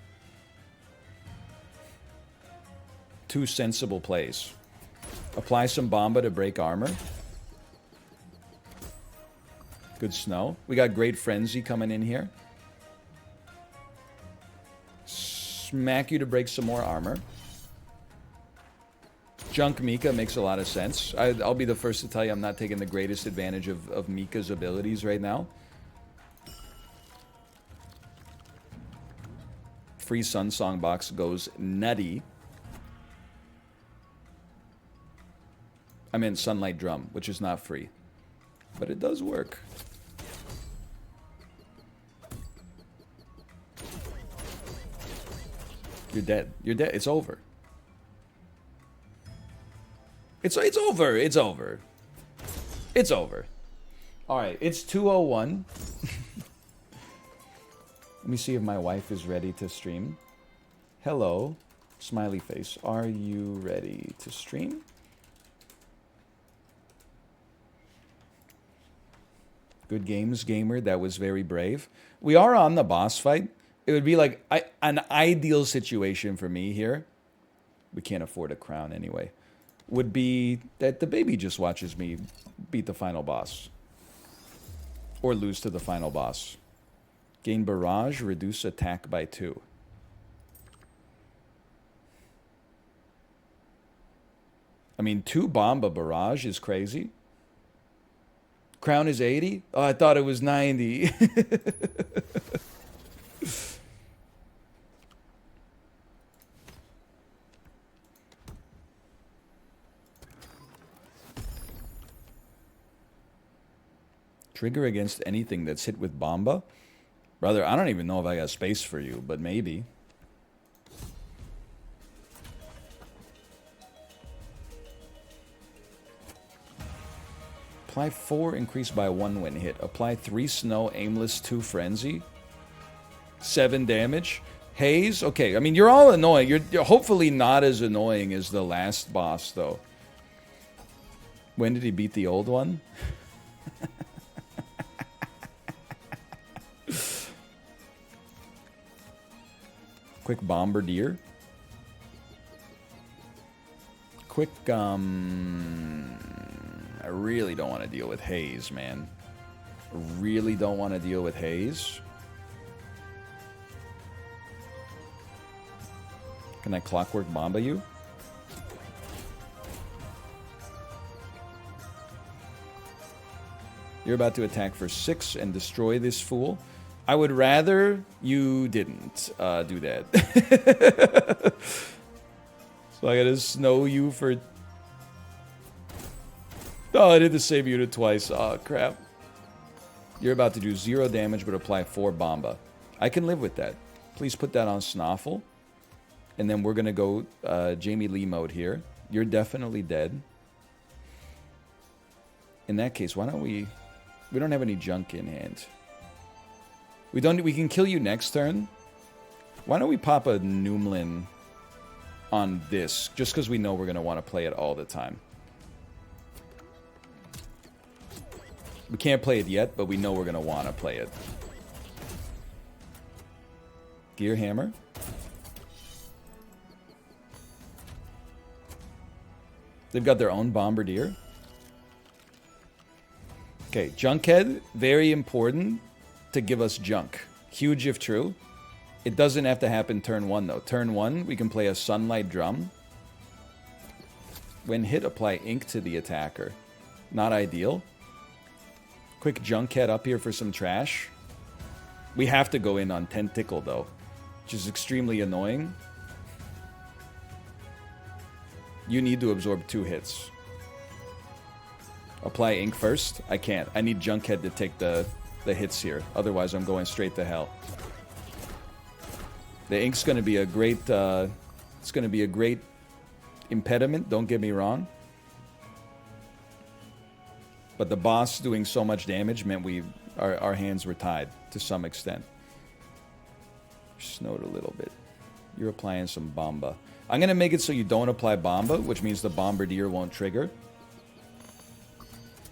sensible plays. Apply some Bomba to break armor. Good snow. We got Great Frenzy coming in here. Smack you to break some more armor. Junk Mika makes a lot of sense. I'll be the first to tell you I'm not taking the greatest advantage of Mika's abilities right now. Free Sunsong box goes nutty. I meant Sunlight Drum, which is not free. But it does work. You're dead. You're dead. It's over. It's over. It's over. It's over. All right. It's 2:01. Let me see if my wife is ready to stream. Hello, smiley face. Are you ready to stream? Good games, gamer. That was very brave. We are on the boss fight. It would be like an ideal situation for me here. We can't afford a crown anyway. Would be that the baby just watches me beat the final boss. Or lose to the final boss. Gain barrage, reduce attack by 2. I mean, 2 Bomba Barrage is crazy. Crown is 80? Oh, I thought it was 90. Trigger against anything that's hit with Bomba? Brother, I don't even know if I got space for you, but maybe. Apply 4, increase by 1 when hit. Apply 3 snow, aimless, 2 frenzy. 7 damage. Haze? Okay, I mean, you're all annoying. You're hopefully not as annoying as the last boss, though. When did he beat the old one? Quick Bombardier. Quick, I really don't want to deal with Haze, man. I really don't want to deal with Haze. Can I Clockwork Bomba you? You're about to attack for 6 and destroy this fool. I would rather you didn't do that. So I gotta snow you for... Oh, I did the same unit twice. Oh, crap. You're about to do 0 damage, but apply 4 Bomba. I can live with that. Please put that on Snoffle. And then we're gonna go Jamie Lee mode here. You're definitely dead. In that case, why don't we... We don't have any junk in hand. We can kill you next turn. Why don't we pop a Noomlin on this, just because we know we're going to want to play it all the time. We can't play it yet, but we know we're going to want to play it. Gear Hammer. They've got their own Bombardier. Okay, Junkhead, very important to give us junk. Huge if true. It doesn't have to happen turn 1, though. Turn 1, we can play a Sunlight Drum. When hit, apply ink to the attacker. Not ideal. Quick Junkhead up here for some trash. We have to go in on Tentacle, though, which is extremely annoying. You need to absorb 2 hits. Apply ink first? I can't. I need Junkhead to take the hits here. Otherwise, I'm going straight to hell. The ink's going to be a great... it's going to be a great impediment, don't get me wrong. But the boss doing so much damage meant our hands were tied to some extent. Snowed a little bit. You're applying some Bomba. I'm going to make it so you don't apply Bomba, which means the Bombardier won't trigger.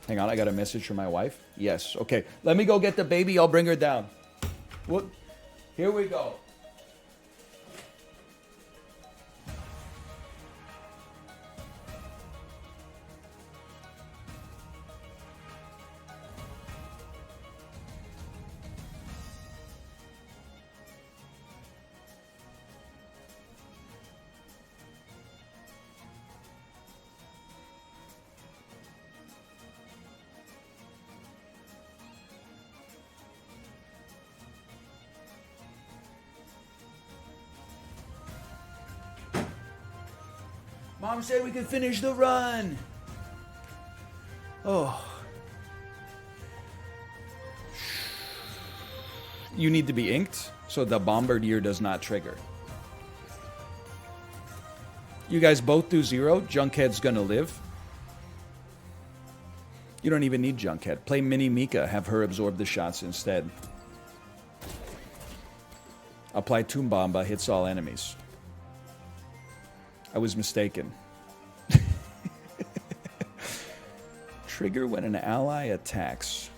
Hang on, I got a message from my wife. Yes, okay. Let me go get the baby. I'll bring her down. What? Here we go. Mom said we could finish the run. Oh. You need to be inked, so the Bombardier does not trigger. You guys both do 0. Junkhead's gonna live. You don't even need Junkhead. Play Mini Mika. Have her absorb the shots instead. Apply Tomb Bomba. Hits all enemies. I was mistaken. Trigger when an ally attacks.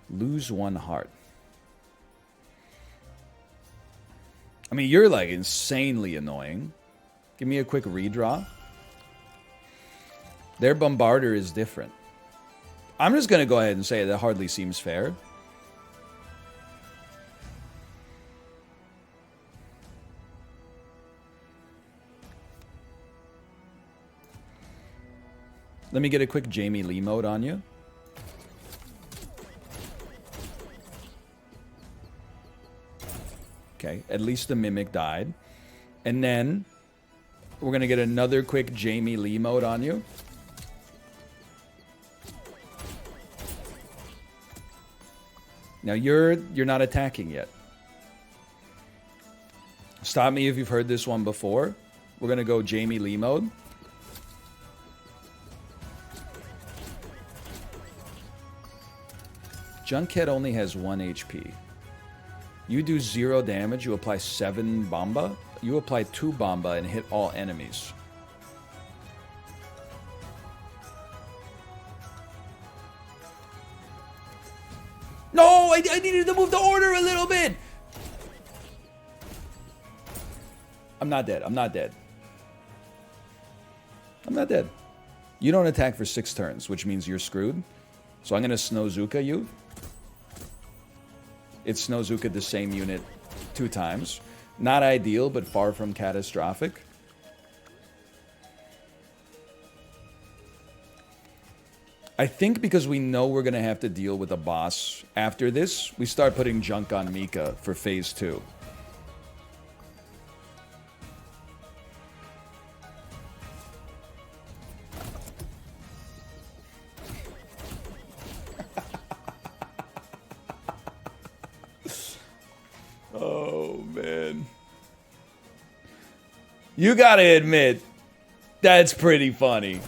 Lose 1 heart. I mean, you're like insanely annoying. Give me a quick redraw. Their Bombardier is different. I'm just going to go ahead and say that hardly seems fair. Let me get a quick Jamie Lee mode on you. Okay, at least the Mimic died. And then we're going to get another quick Jamie Lee mode on you. Now you're not attacking yet. Stop me if you've heard this one before. We're going to go Jamie Lee mode. Junkhead only has 1 HP. You do 0 damage, you apply 7 Bomba. You apply 2 Bomba and hit all enemies. No, I needed to move the order a little bit. I'm not dead. I'm not dead. I'm not dead. You don't attack for 6 turns, which means you're screwed. So I'm going to Snowzuka you. It's Snowzuka the same unit 2 times. Not ideal, but far from catastrophic. I think because we know we're going to have to deal with a boss after this, we start putting junk on Mika for phase 2. Oh, man. You gotta admit, that's pretty funny.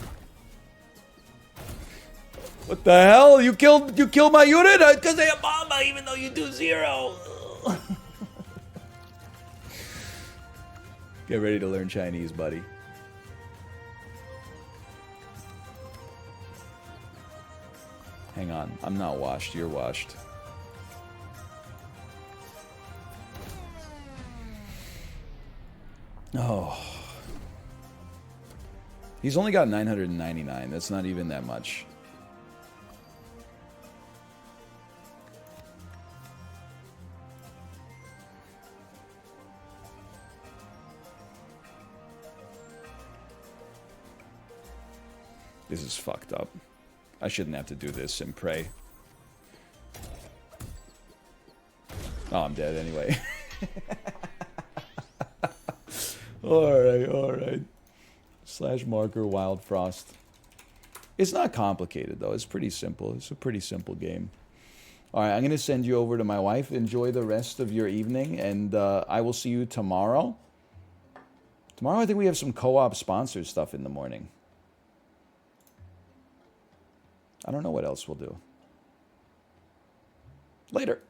What the hell? You killed my unit? Because they have Mama, even though you do 0. Get ready to learn Chinese, buddy. Hang on. I'm not washed. You're washed. Oh. He's only got 999. That's not even that much. This is fucked up. I shouldn't have to do this and pray. Oh, I'm dead anyway. Alright, alright. / marker WildFrost. It's not complicated though. It's pretty simple. It's a pretty simple game. Alright, I'm going to send you over to my wife. Enjoy the rest of your evening, and I will see you tomorrow. Tomorrow I think we have some co-op sponsored stuff in the morning. I don't know what else we'll do. Later.